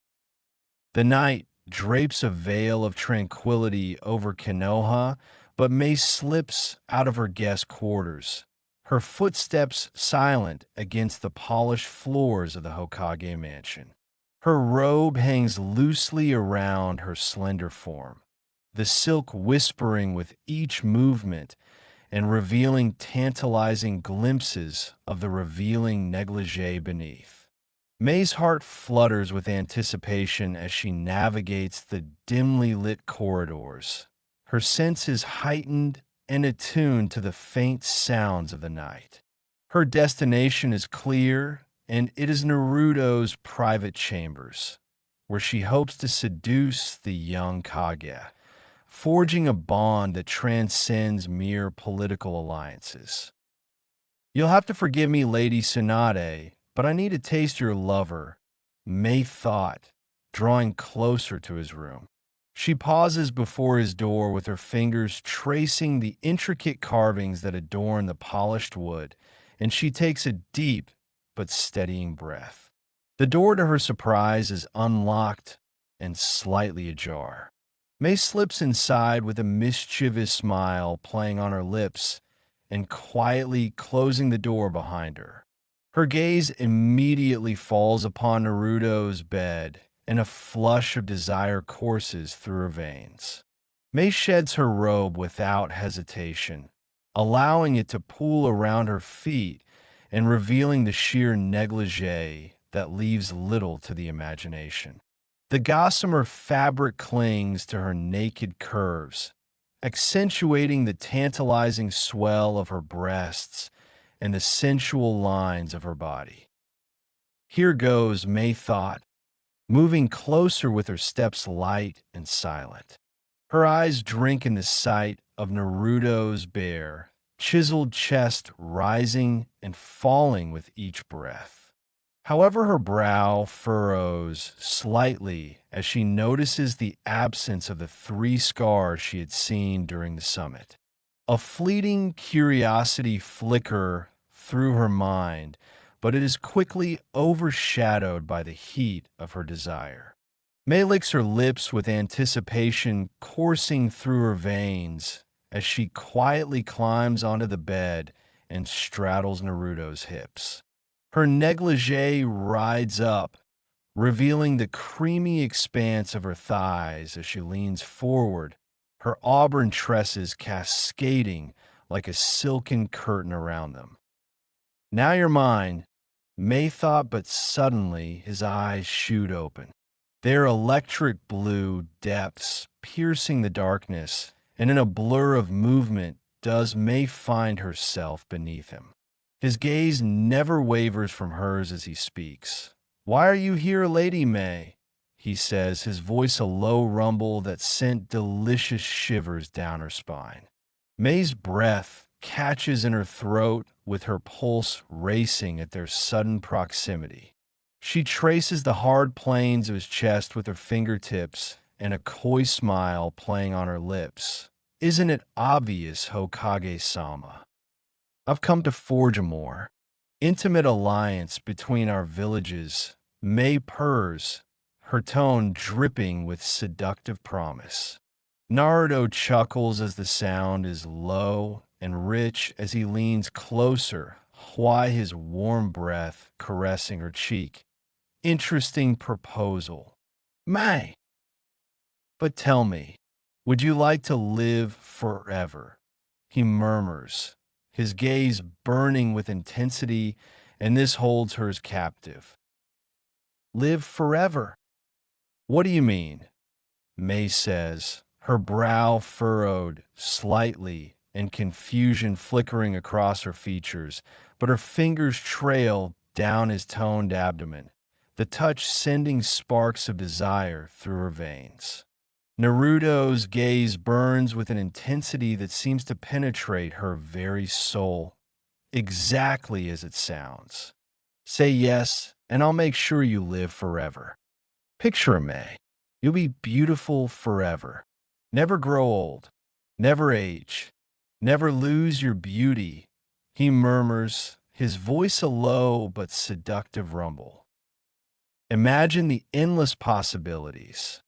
The night drapes a veil of tranquility over Konoha, but Mei slips out of her guest quarters, her footsteps silent against the polished floors of the Hokage mansion. Her robe hangs loosely around her slender form, the silk whispering with each movement and revealing tantalizing glimpses of the revealing negligee beneath. Mei's heart flutters with anticipation as she navigates the dimly lit corridors, her senses heightened and attuned to the faint sounds of the night. Her destination is clear, and it is Naruto's private chambers, where she hopes to seduce the young Kage, forging a bond that transcends mere political alliances. You'll have to forgive me, Lady Tsunade, but I need to taste your lover, Mei thought, drawing closer to his room. She pauses before his door with her fingers tracing the intricate carvings that adorn the polished wood, and she takes a deep but steadying breath. The door, to her surprise, is unlocked and slightly ajar. Mei slips inside with a mischievous smile playing on her lips and quietly closing the door behind her. Her gaze immediately falls upon Naruto's bed and a flush of desire courses through her veins. Mei sheds her robe without hesitation, allowing it to pool around her feet and revealing the sheer negligee that leaves little to the imagination. The gossamer fabric clings to her naked curves, accentuating the tantalizing swell of her breasts and the sensual lines of her body. Here goes, Mei thought, moving closer with her steps light and silent. Her eyes drink in the sight of Naruto's bare, chiseled chest rising and falling with each breath. However, her brow furrows slightly as she notices the absence of the 3 scars she had seen during the summit. A fleeting curiosity flicker through her mind, but it is quickly overshadowed by the heat of her desire. Mei licks her lips with anticipation coursing through her veins as she quietly climbs onto the bed and straddles Naruto's hips. Her negligee rides up, revealing the creamy expanse of her thighs as she leans forward, her auburn tresses cascading like a silken curtain around them. "Now you're mine," Mei thought, but suddenly his eyes shoot open. Their electric blue depths piercing the darkness, and in a blur of movement does Mei find herself beneath him. His gaze never wavers from hers as he speaks. "Why are you here, Lady Mei?" he says, his voice a low rumble that sent delicious shivers down her spine. Mei's breath catches in her throat with her pulse racing at their sudden proximity. She traces the hard planes of his chest with her fingertips and a coy smile playing on her lips. "Isn't it obvious, Hokage-sama? I've come to forge a more intimate alliance between our villages." Mei purrs, her tone dripping with seductive promise. Naruto chuckles as the sound is low and rich as he leans closer, why his warm breath caressing her cheek. "Interesting proposal, Mei. But tell me, would you like to live forever?" he murmurs, his gaze burning with intensity, and this holds hers captive. "Live forever? What do you mean?" Mei says, her brow furrowed slightly and confusion flickering across her features, but her fingers trail down his toned abdomen, the touch sending sparks of desire through her veins. Naruto's gaze burns with an intensity that seems to penetrate her very soul, exactly as it sounds. "Say yes, and I'll make sure you live forever. Picture a Mei. You'll be beautiful forever. Never grow old. Never age. Never lose your beauty," he murmurs, his voice a low but seductive rumble. "Imagine the endless possibilities,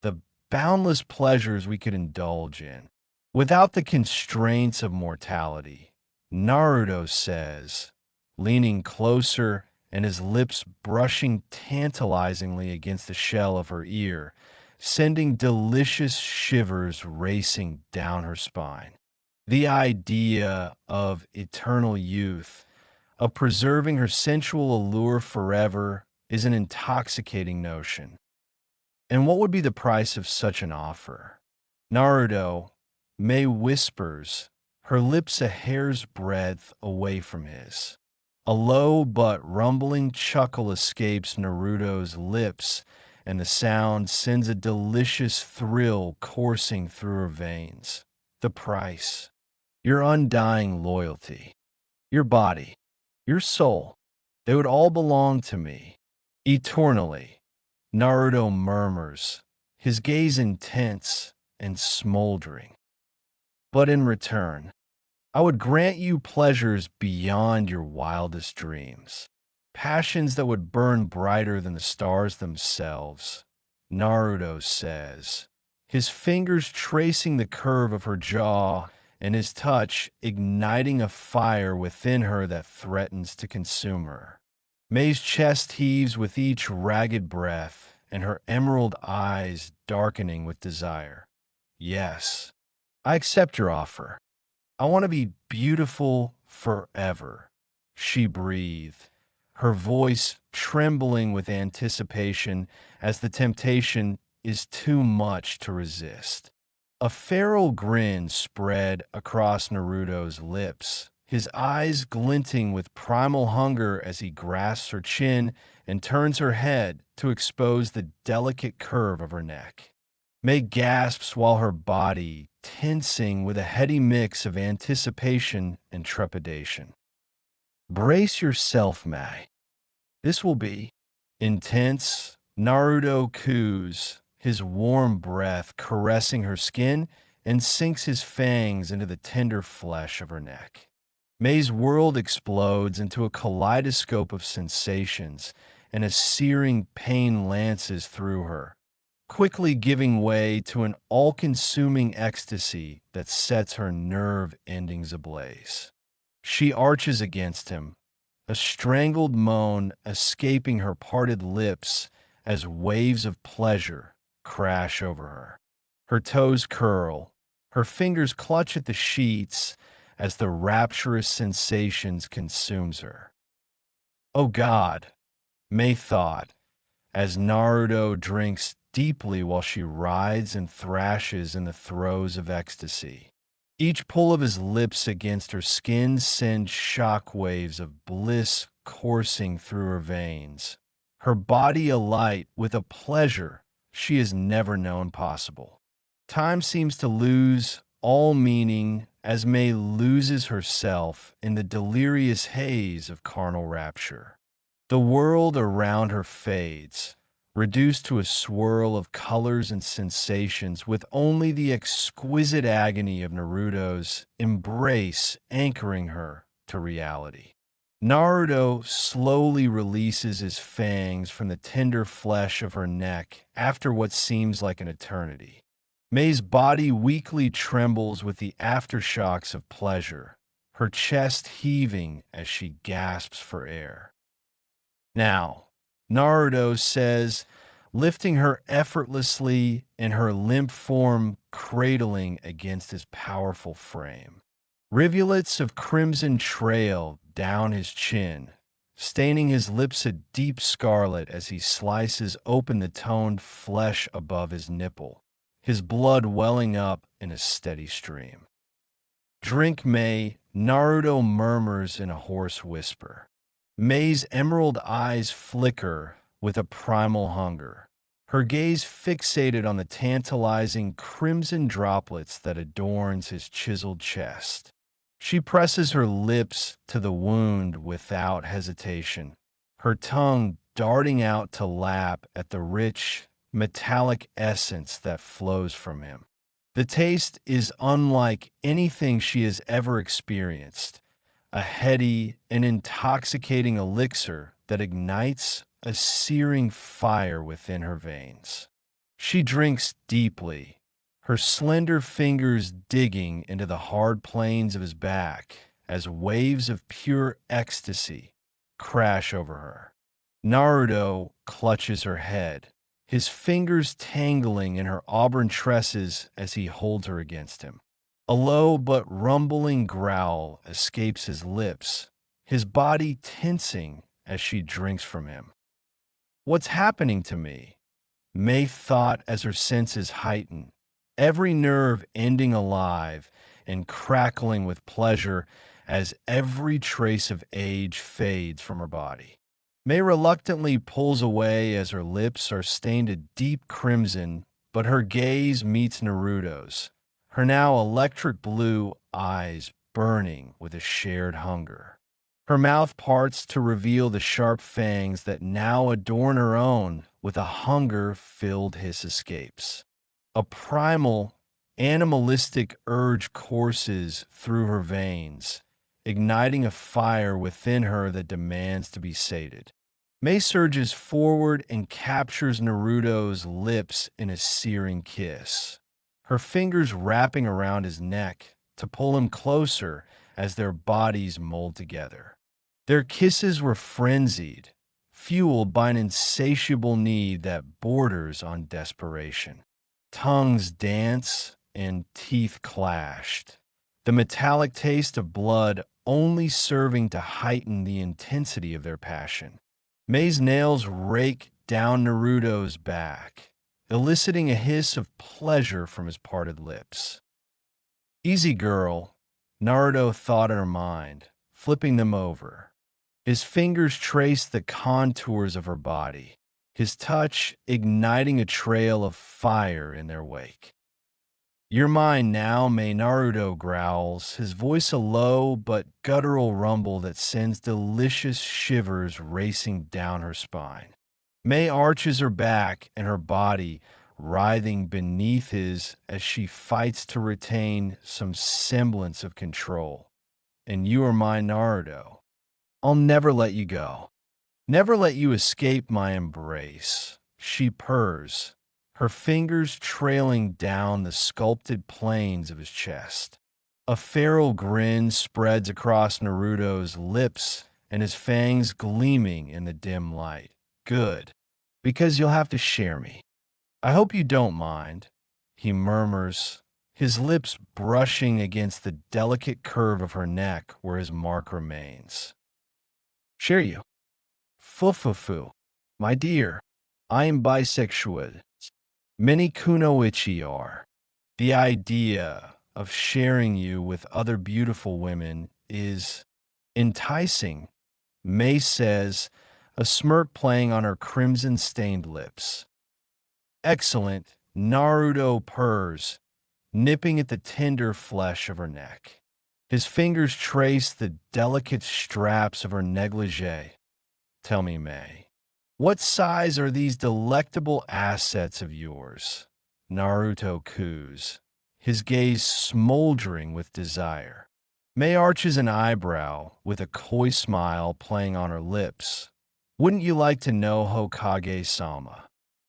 the boundless pleasures we could indulge in, without the constraints of mortality," Naruto says, leaning closer and his lips brushing tantalizingly against the shell of her ear, sending delicious shivers racing down her spine. The idea of eternal youth, of preserving her sensual allure forever, is an intoxicating notion. And what would be the price of such an offer? "Naruto," Mei whispers, her lips a hair's breadth away from his. A low but rumbling chuckle escapes Naruto's lips, and the sound sends a delicious thrill coursing through her veins. "The price. Your undying loyalty. Your body. Your soul. They would all belong to me. Eternally," Naruto murmurs, his gaze intense and smoldering. "But in return, I would grant you pleasures beyond your wildest dreams. Passions that would burn brighter than the stars themselves," Naruto says, his fingers tracing the curve of her jaw and his touch igniting a fire within her that threatens to consume her. Mei's chest heaves with each ragged breath, and her emerald eyes darkening with desire. Yes, I accept your offer. I want to be beautiful forever, she breathed, her voice trembling with anticipation as the temptation is too much to resist. A feral grin spread across Naruto's lips, his eyes glinting with primal hunger as he grasps her chin and turns her head to expose the delicate curve of her neck. May gasps while her body tensing with a heady mix of anticipation and trepidation. Brace yourself, May. This will be intense. Naruto coos, his warm breath caressing her skin, and sinks his fangs into the tender flesh of her neck. May's world explodes into a kaleidoscope of sensations, and a searing pain lances through her, quickly giving way to an all-consuming ecstasy that sets her nerve endings ablaze. She arches against him, a strangled moan escaping her parted lips as waves of pleasure crash over her. Her toes curl, her fingers clutch at the sheets as the rapturous sensations consumes her. Oh God, May thought, as Naruto drinks deeply while she writhes and thrashes in the throes of ecstasy. Each pull of his lips against her skin sends shockwaves of bliss coursing through her veins, her body alight with a pleasure she has never known possible. Time seems to lose all meaning as May loses herself in the delirious haze of carnal rapture. The world around her fades, reduced to a swirl of colors and sensations with only the exquisite agony of Naruto's embrace anchoring her to reality. Naruto slowly releases his fangs from the tender flesh of her neck after what seems like an eternity. May's body weakly trembles with the aftershocks of pleasure, her chest heaving as she gasps for air. Now, Naruto says, lifting her effortlessly and her limp form cradling against his powerful frame. Rivulets of crimson trail down his chin, staining his lips a deep scarlet as he slices open the toned flesh above his nipple, his blood welling up in a steady stream. Drink, May, Naruto murmurs in a hoarse whisper. May's emerald eyes flicker with a primal hunger, her gaze fixated on the tantalizing crimson droplets that adorns his chiseled chest. She presses her lips to the wound without hesitation, her tongue darting out to lap at the rich, metallic essence that flows from him. The taste is unlike anything she has ever experienced, a heady and intoxicating elixir that ignites a searing fire within her veins. She drinks deeply, her slender fingers digging into the hard planes of his back as waves of pure ecstasy crash over her. Naruto clutches her head, his fingers tangling in her auburn tresses as he holds her against him. A low but rumbling growl escapes his lips, his body tensing as she drinks from him. What's happening to me? May thought as her senses heighten, every nerve ending alive and crackling with pleasure as every trace of age fades from her body. May reluctantly pulls away as her lips are stained a deep crimson, but her gaze meets Naruto's, her now electric blue eyes burning with a shared hunger. Her mouth parts to reveal the sharp fangs that now adorn her own with a hunger-filled hiss escapes. A primal, animalistic urge courses through her veins, igniting a fire within her that demands to be sated. May surges forward and captures Naruto's lips in a searing kiss, her fingers wrapping around his neck to pull him closer as their bodies mold together. Their kisses were frenzied, fueled by an insatiable need that borders on desperation. Tongues danced and teeth clashed, the metallic taste of blood only serving to heighten the intensity of their passion. Mei's nails raked down Naruto's back, eliciting a hiss of pleasure from his parted lips. Easy girl, Naruto thought in her mind, flipping them over. His fingers traced the contours of her body, his touch igniting a trail of fire in their wake. You're mine now, Mei, Naruto growls, his voice a low but guttural rumble that sends delicious shivers racing down her spine. Mei arches her back and her body writhing beneath his as she fights to retain some semblance of control. And you are my Naruto. I'll never let you go. Never let you escape my embrace. She purrs, her fingers trailing down the sculpted planes of his chest. A feral grin spreads across Naruto's lips and his fangs gleaming in the dim light. Good, because you'll have to share me. I hope you don't mind, he murmurs, his lips brushing against the delicate curve of her neck where his mark remains. Share you. Fufufu, my dear, I am bisexual. Many kunoichi are. The idea of sharing you with other beautiful women is enticing, Mei says, a smirk playing on her crimson-stained lips. Excellent, Naruto purrs, nipping at the tender flesh of her neck. His fingers trace the delicate straps of her negligee. Tell me, Mei, what size are these delectable assets of yours? Naruto coos, his gaze smoldering with desire. Mei arches an eyebrow with a coy smile playing on her lips. Wouldn't you like to know, Hokage-sama?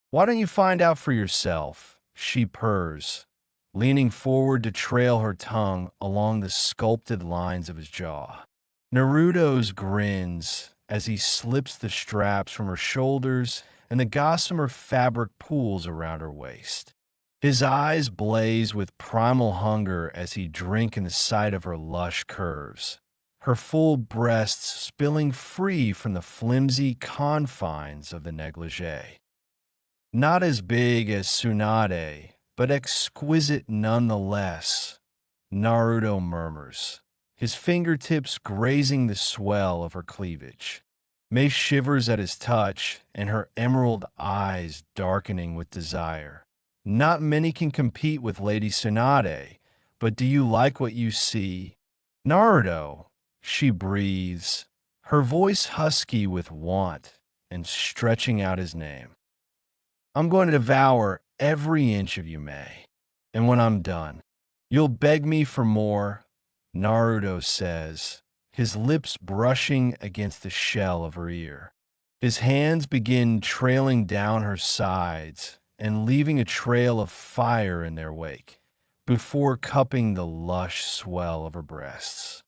Why don't you find out for yourself? She purrs, leaning forward to trail her tongue along the sculpted lines of his jaw. Naruto's grins as he slips the straps from her shoulders and the gossamer fabric pools around her waist. His eyes blaze with primal hunger as he drinks in the sight of her lush curves, her full breasts spilling free from the flimsy confines of the negligee. Not as big as Tsunade, but exquisite nonetheless, Naruto murmurs, his fingertips grazing the swell of her cleavage. Mei shivers at his touch, and her emerald eyes darkening with desire. Not many can compete with Lady Tsunade, but do you like what you see? Naruto, she breathes, her voice husky with want and stretching out his name. I'm going to devour every inch of you, Mei. And when I'm done, you'll beg me for more, Naruto says, his lips brushing against the shell of her ear. His hands begin trailing down her sides and leaving a trail of fire in their wake, before cupping the lush swell of her breasts.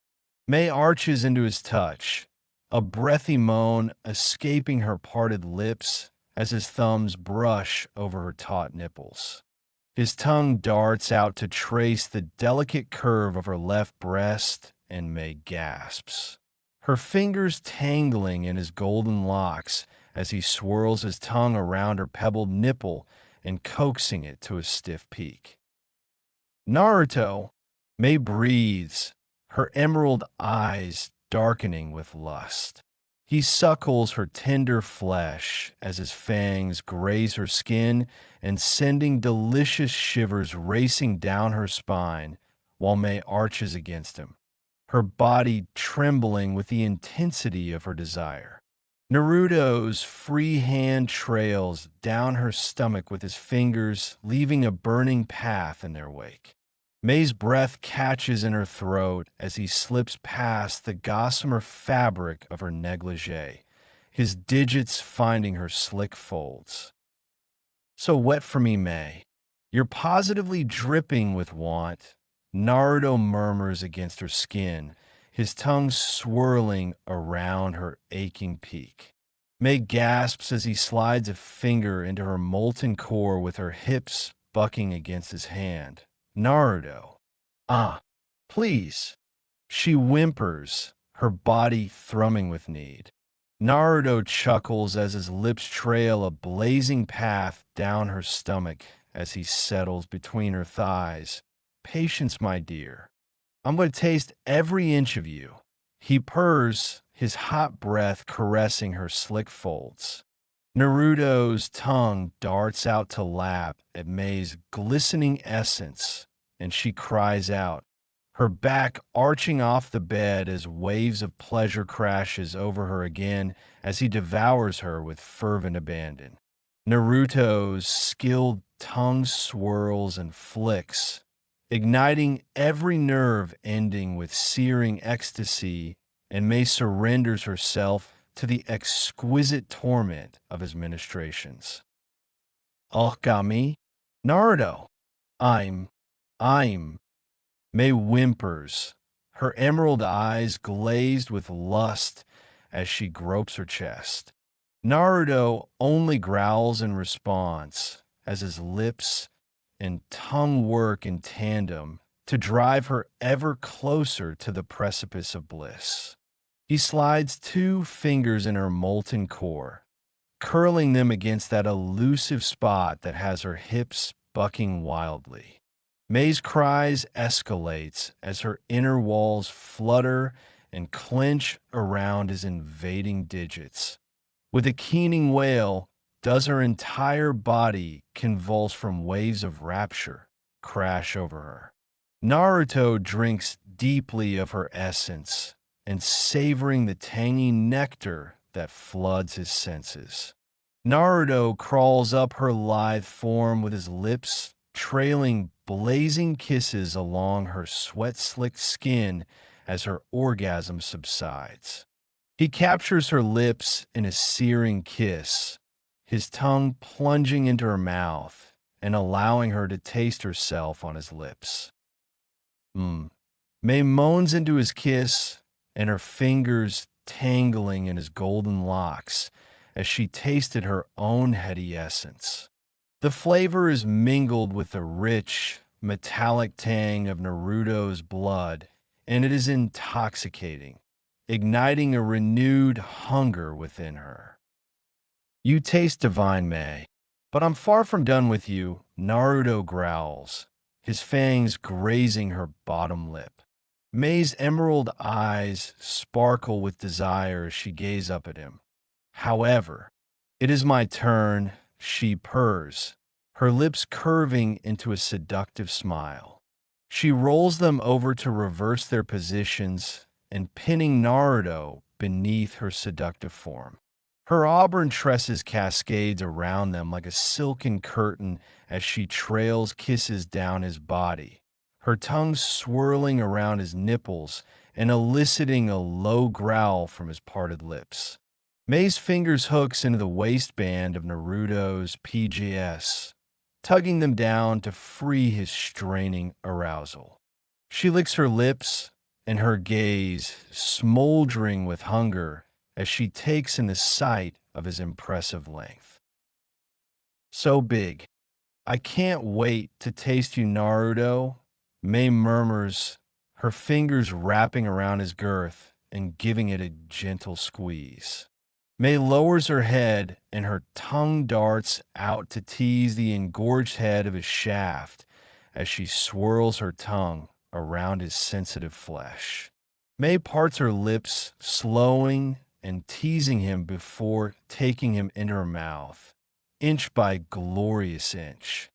Mei arches into his touch, a breathy moan escaping her parted lips as his thumbs brush over her taut nipples. His tongue darts out to trace the delicate curve of her left breast, and Mei gasps, her fingers tangling in his golden locks as he swirls his tongue around her pebbled nipple and coaxing it to a stiff peak. Naruto, Mei breathes, her emerald eyes darkening with lust. He suckles her tender flesh as his fangs graze her skin and sending delicious shivers racing down her spine while Mei arches against him, her body trembling with the intensity of her desire. Naruto's free hand trails down her stomach with his fingers, leaving a burning path in their wake. Mei's breath catches in her throat as he slips past the gossamer fabric of her negligee, his digits finding her slick folds. So wet for me, Mei. You're positively dripping with want, Naruto murmurs against her skin, his tongue swirling around her aching peak. Mei gasps as he slides a finger into her molten core with her hips bucking against his hand. Naruto. Ah, please. She whimpers, her body thrumming with need. Naruto chuckles as his lips trail a blazing path down her stomach as he settles between her thighs. Patience, my dear. I'm going to taste every inch of you. He purrs, his hot breath caressing her slick folds. Naruto's tongue darts out to lap at Mei's glistening essence, and she cries out, her back arching off the bed as waves of pleasure crashes over her again as he devours her with fervent abandon. Naruto's skilled tongue swirls and flicks, igniting every nerve ending with searing ecstasy, and Mei surrenders herself to the exquisite torment of his ministrations. Okami, Naruto, I'm, Mei whimpers, her emerald eyes glazed with lust as she gropes her chest. Naruto only growls in response as his lips and tongue work in tandem to drive her ever closer to the precipice of bliss. He slides two fingers in her molten core, curling them against that elusive spot that has her hips bucking wildly. Mei's cries escalates as her inner walls flutter and clench around his invading digits. With a keening wail, does her entire body convulse from waves of rapture crash over her. Naruto drinks deeply of her essence and savoring the tangy nectar that floods his senses. Naruto crawls up her lithe form with his lips trailing blazing kisses along her sweat-slicked skin as her orgasm subsides. He captures her lips in a searing kiss, his tongue plunging into her mouth and allowing her to taste herself on his lips. Mei moans into his kiss, and her fingers tangling in his golden locks as she tasted her own heady essence. The flavor is mingled with the rich, metallic tang of Naruto's blood, and it is intoxicating, igniting a renewed hunger within her. You taste divine, Mei, but I'm far from done with you, Naruto growls, his fangs grazing her bottom lip. Mei's emerald eyes sparkle with desire as she gazes up at him. However, it is my turn, she purrs, her lips curving into a seductive smile. She rolls them over to reverse their positions and pinning Naruto beneath her seductive form. Her auburn tresses cascades around them like a silken curtain as she trails kisses down his body, her tongue swirling around his nipples and eliciting a low growl from his parted lips. Mei's fingers hooks into the waistband of Naruto's PGS, tugging them down to free his straining arousal. She licks her lips, and her gaze smoldering with hunger as she takes in the sight of his impressive length. So big. I can't wait to taste you, Naruto, Mei murmurs, her fingers wrapping around his girth and giving it a gentle squeeze. Mei lowers her head and her tongue darts out to tease the engorged head of his shaft as she swirls her tongue around his sensitive flesh. Mei parts her lips, slowing and teasing him before taking him into her mouth, inch by glorious inch.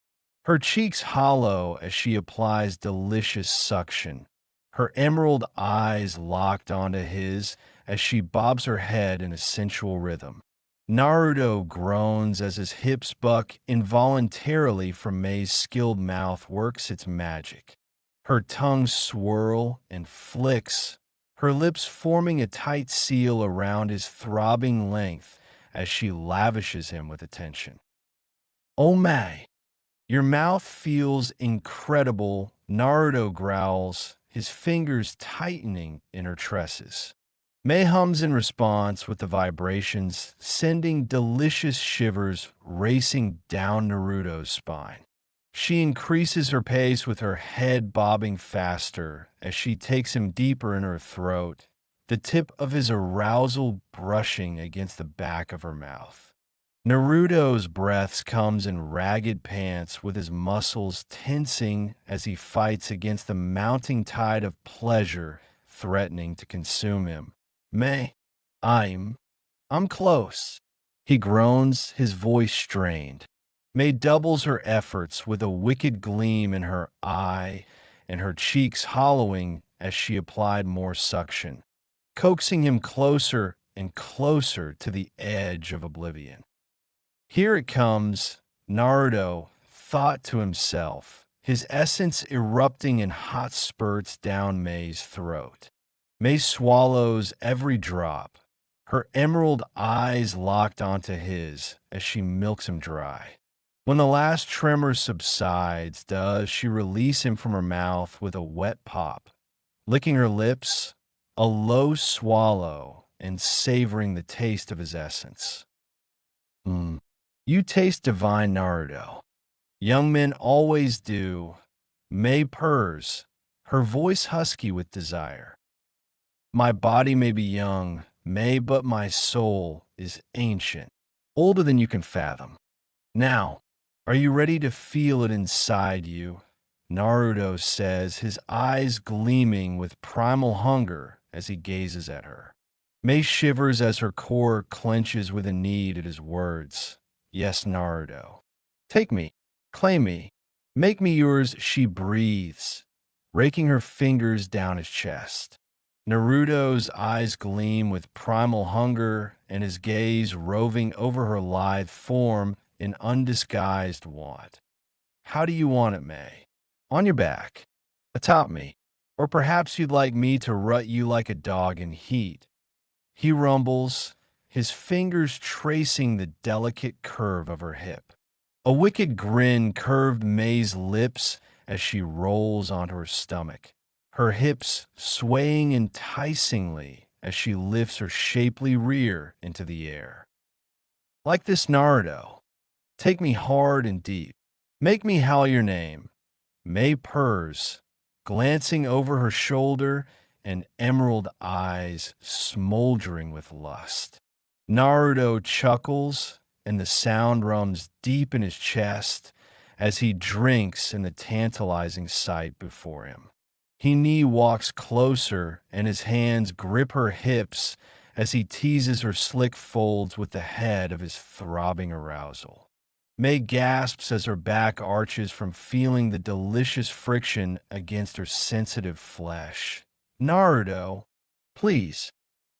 Her cheeks hollow as she applies delicious suction, her emerald eyes locked onto his as she bobs her head in a sensual rhythm. Naruto groans as his hips buck involuntarily from Mei's skilled mouth works its magic. Her tongue swirl and flicks, her lips forming a tight seal around his throbbing length as she lavishes him with attention. Oh Mei, your mouth feels incredible, Naruto growls, his fingers tightening in her tresses. Mei hums in response with the vibrations, sending delicious shivers racing down Naruto's spine. She increases her pace with her head bobbing faster as she takes him deeper in her throat, the tip of his arousal brushing against the back of her mouth. Naruto's breaths comes in ragged pants with his muscles tensing as he fights against the mounting tide of pleasure threatening to consume him. May, I'm, I'm close. He groans, his voice strained. May doubles her efforts with a wicked gleam in her eye and her cheeks hollowing as she applied more suction, coaxing him closer and closer to the edge of oblivion. Here it comes, Naruto thought to himself, his essence erupting in hot spurts down Mei's throat. Mei swallows every drop, her emerald eyes locked onto his as she milks him dry. When the last tremor subsides, does she release him from her mouth with a wet pop, licking her lips, a low swallow, and savoring the taste of his essence. Mm. You taste divine, Naruto. Young men always do. Mei purrs, her voice husky with desire. My body may be young, Mei, but my soul is ancient, older than you can fathom. Now, are you ready to feel it inside you? Naruto says, his eyes gleaming with primal hunger as he gazes at her. Mei shivers as her core clenches with a need at his words. Yes, Naruto. Take me, claim me, make me yours, she breathes, raking her fingers down his chest. Naruto's eyes gleam with primal hunger and his gaze roving over her lithe form in undisguised want. How do you want it, Mei? On your back, atop me, or perhaps you'd like me to rut you like a dog in heat. He rumbles, his fingers tracing the delicate curve of her hip. A wicked grin curved Mei's lips as she rolls onto her stomach, her hips swaying enticingly as she lifts her shapely rear into the air. Like this, Naruto, take me hard and deep. Make me howl your name. Mei purrs, glancing over her shoulder and emerald eyes smoldering with lust. Naruto chuckles, and the sound runs deep in his chest as he drinks in the tantalizing sight before him. He knee walks closer, and his hands grip her hips as he teases her slick folds with the head of his throbbing arousal. Mei gasps as her back arches from feeling the delicious friction against her sensitive flesh. Naruto, please,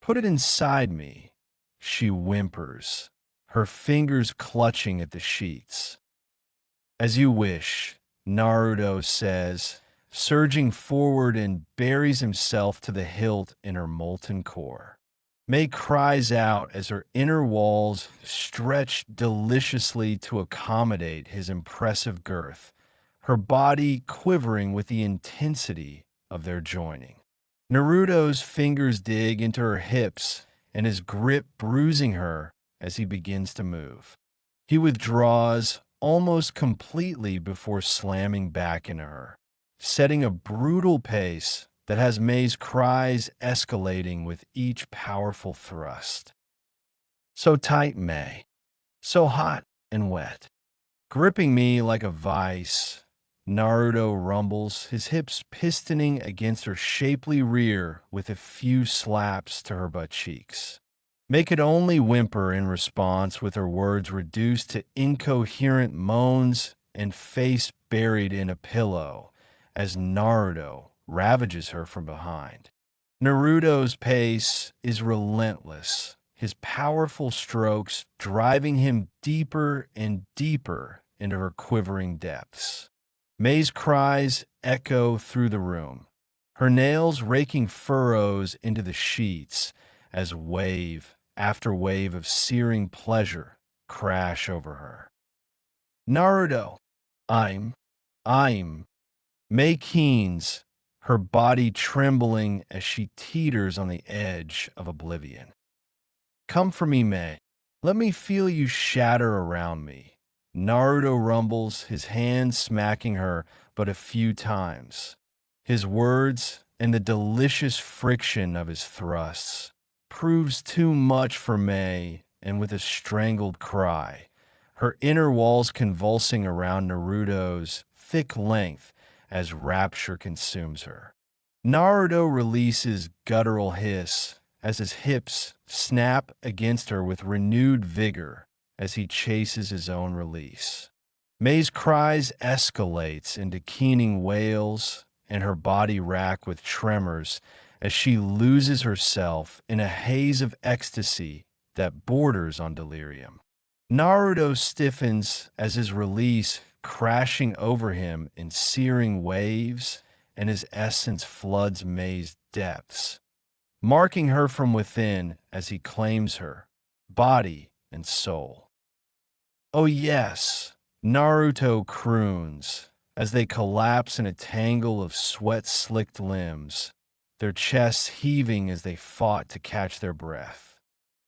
put it inside me, she whimpers, her fingers clutching at the sheets. As you wish, Naruto says, surging forward and buries himself to the hilt in her molten core. Mei cries out as her inner walls stretch deliciously to accommodate his impressive girth, her body quivering with the intensity of their joining. Naruto's fingers dig into her hips and his grip bruising her as he begins to move. He withdraws almost completely before slamming back into her, setting a brutal pace that has Mei's cries escalating with each powerful thrust. So tight, Mei. So hot and wet. Gripping me like a vice, Naruto rumbles, his hips pistoning against her shapely rear with a few slaps to her butt cheeks. Mei could only whimper in response with her words reduced to incoherent moans and face buried in a pillow as Naruto ravages her from behind. Naruto's pace is relentless, his powerful strokes driving him deeper and deeper into her quivering depths. Mei's cries echo through the room, her nails raking furrows into the sheets as wave after wave of searing pleasure crash over her. Naruto, I'm. Mei keens, her body trembling as she teeters on the edge of oblivion. Come for me, Mei. Let me feel you shatter around me. Naruto rumbles, his hand smacking her but a few times. His words and the delicious friction of his thrusts proves too much for Mei, and with a strangled cry, her inner walls convulsing around Naruto's thick length as rapture consumes her. Naruto releases guttural hiss as his hips snap against her with renewed vigor as he chases his own release. Mei's cries escalates into keening wails and her body racked with tremors as she loses herself in a haze of ecstasy that borders on delirium. Naruto stiffens as his release crashing over him in searing waves and his essence floods Mei's depths, marking her from within as he claims her, body and soul. Oh yes, Naruto croons as they collapse in a tangle of sweat-slicked limbs, their chests heaving as they fought to catch their breath.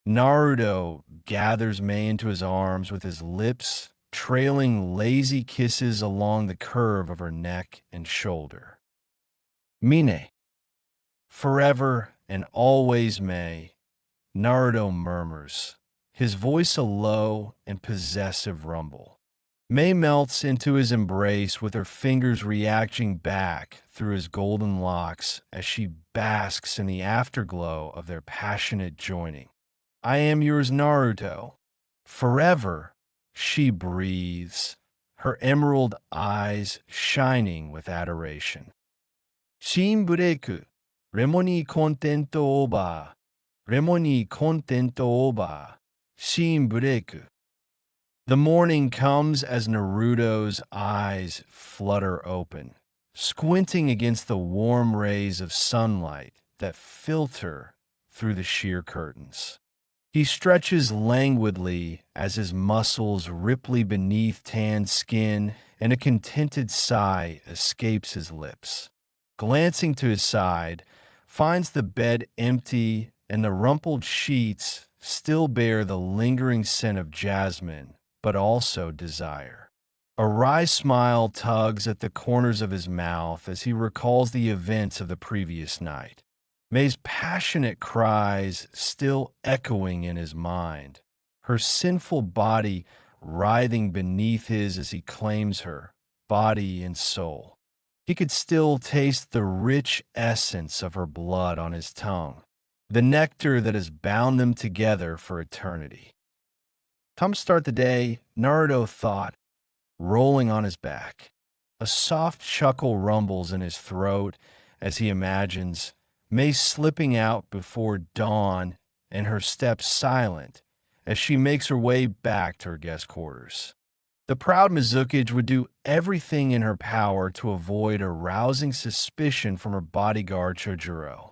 Naruto gathers Mei into his arms with his lips trailing lazy kisses along the curve of her neck and shoulder. Mine, forever and always Mei, Naruto murmurs, his voice a low and possessive rumble. Mei melts into his embrace with her fingers reacting back through his golden locks as she basks in the afterglow of their passionate joining. I am yours, Naruto. Forever, she breathes, her emerald eyes shining with adoration. Shin bureku, remoni contento oba, remoni contento oba, shin bureku. The morning comes as Naruto's eyes flutter open, squinting against the warm rays of sunlight that filter through the sheer curtains. He stretches languidly as his muscles ripply beneath tanned skin and a contented sigh escapes his lips. Glancing to his side, finds the bed empty and the rumpled sheets still bear the lingering scent of jasmine, but also desire. A wry smile tugs at the corners of his mouth as he recalls the events of the previous night. Mei's passionate cries still echoing in his mind, her sinful body writhing beneath his as he claims her, body and soul. He could still taste the rich essence of her blood on his tongue, the nectar that has bound them together for eternity. Come start the day, Naruto thought, rolling on his back. A soft chuckle rumbles in his throat as he imagines Mei slipping out before dawn and her steps silent as she makes her way back to her guest quarters. The proud Mizukage would do everything in her power to avoid arousing suspicion from her bodyguard Chojuro.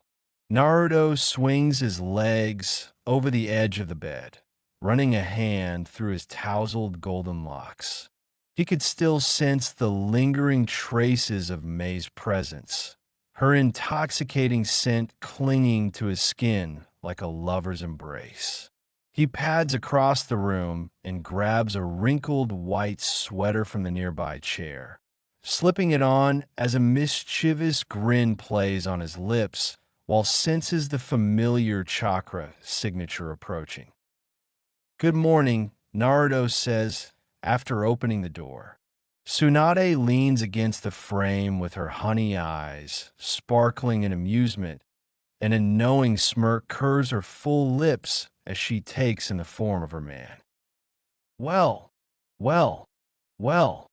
Naruto swings his legs over the edge of the bed, running a hand through his tousled golden locks. He could still sense the lingering traces of Mei's presence, her intoxicating scent clinging to his skin like a lover's embrace. He pads across the room and grabs a wrinkled white sweater from the nearby chair, slipping it on as a mischievous grin plays on his lips while senses the familiar chakra signature approaching. Good morning, Naruto says after opening the door. Tsunade leans against the frame with her honey eyes sparkling in amusement, and a knowing smirk curves her full lips as she takes in the form of her man. Well, well, well,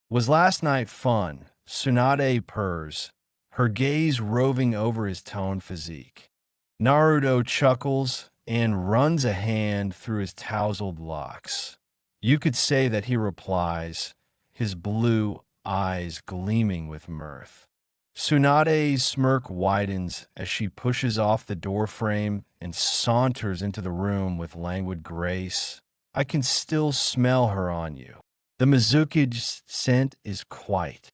was last night fun? Tsunade purrs, her gaze roving over his toned physique. Naruto chuckles and runs a hand through his tousled locks. You could say that he replies, his blue eyes gleaming with mirth. Tsunade's smirk widens as she pushes off the doorframe and saunters into the room with languid grace. I can still smell her on you. The Mizuki's scent is quite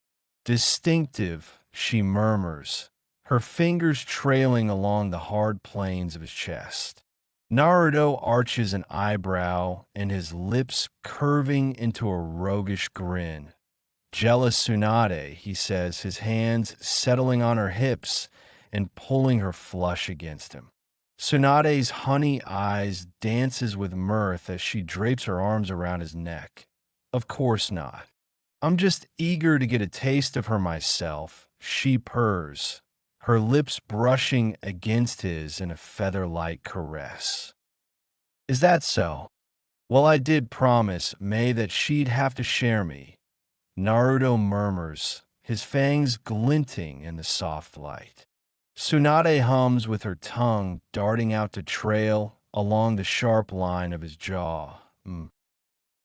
distinctive, she murmurs, her fingers trailing along the hard planes of his chest. Naruto arches an eyebrow and his lips curving into a roguish grin. Jealous Tsunade, he says, his hands settling on her hips and pulling her flush against him. Tsunade's honey eyes dances with mirth as she drapes her arms around his neck. Of course not. I'm just eager to get a taste of her myself, she purrs, her lips brushing against his in a feather-light caress. Is that so? Well, I did promise May that she'd have to share me. Naruto murmurs, his fangs glinting in the soft light. Tsunade hums with her tongue darting out to trail along the sharp line of his jaw.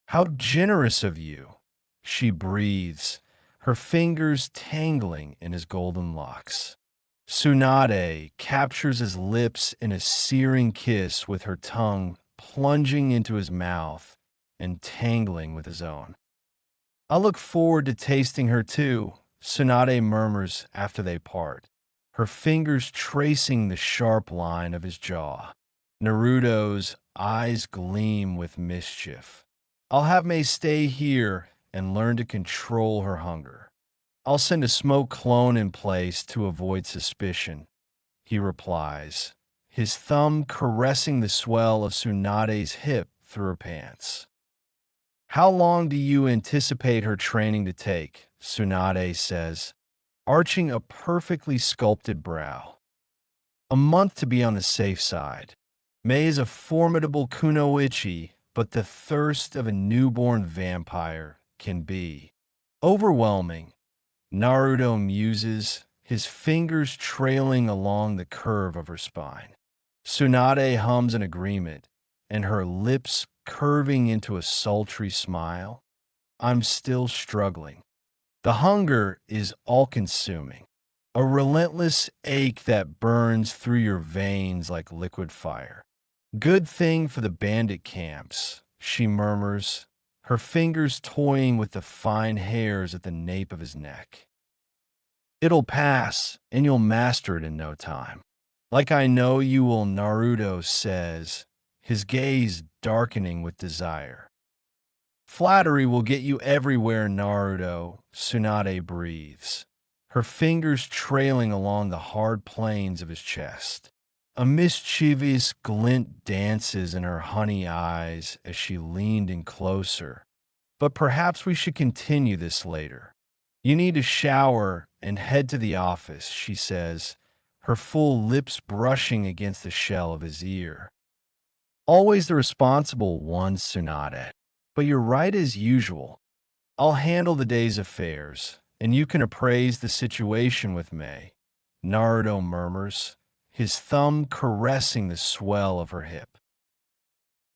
How generous of you, she breathes, her fingers tangling in his golden locks. Tsunade captures his lips in a searing kiss with her tongue plunging into his mouth and tangling with his own. I look forward to tasting her too, Tsunade murmurs after they part, her fingers tracing the sharp line of his jaw. Naruto's eyes gleam with mischief. I'll have May stay here and learn to control her hunger. I'll send a smoke clone in place to avoid suspicion, he replies, his thumb caressing the swell of Tsunade's hip through her pants. How long do you anticipate her training to take? Tsunade says, arching a perfectly sculpted brow. A month to be on the safe side. May is a formidable kunoichi, but the thirst of a newborn vampire can be overwhelming. Naruto muses, his fingers trailing along the curve of her spine. Tsunade hums an agreement, and her lips curving into a sultry smile. I'm still struggling. The hunger is all-consuming, a relentless ache that burns through your veins like liquid fire. Good thing for the bandit camps, she murmurs, her fingers toying with the fine hairs at the nape of his neck. It'll pass, and you'll master it in no time. Like I know you will, Naruto says, his gaze darkening with desire. Flattery will get you everywhere, Naruto, Tsunade breathes, her fingers trailing along the hard planes of his chest. A mischievous glint dances in her honey eyes as she leaned in closer. But perhaps we should continue this later. You need to shower and head to the office, she says, her full lips brushing against the shell of his ear. Always the responsible one, Tsunade. But you're right as usual. I'll handle the day's affairs, and you can appraise the situation with May, Naruto murmurs, his thumb caressing the swell of her hip.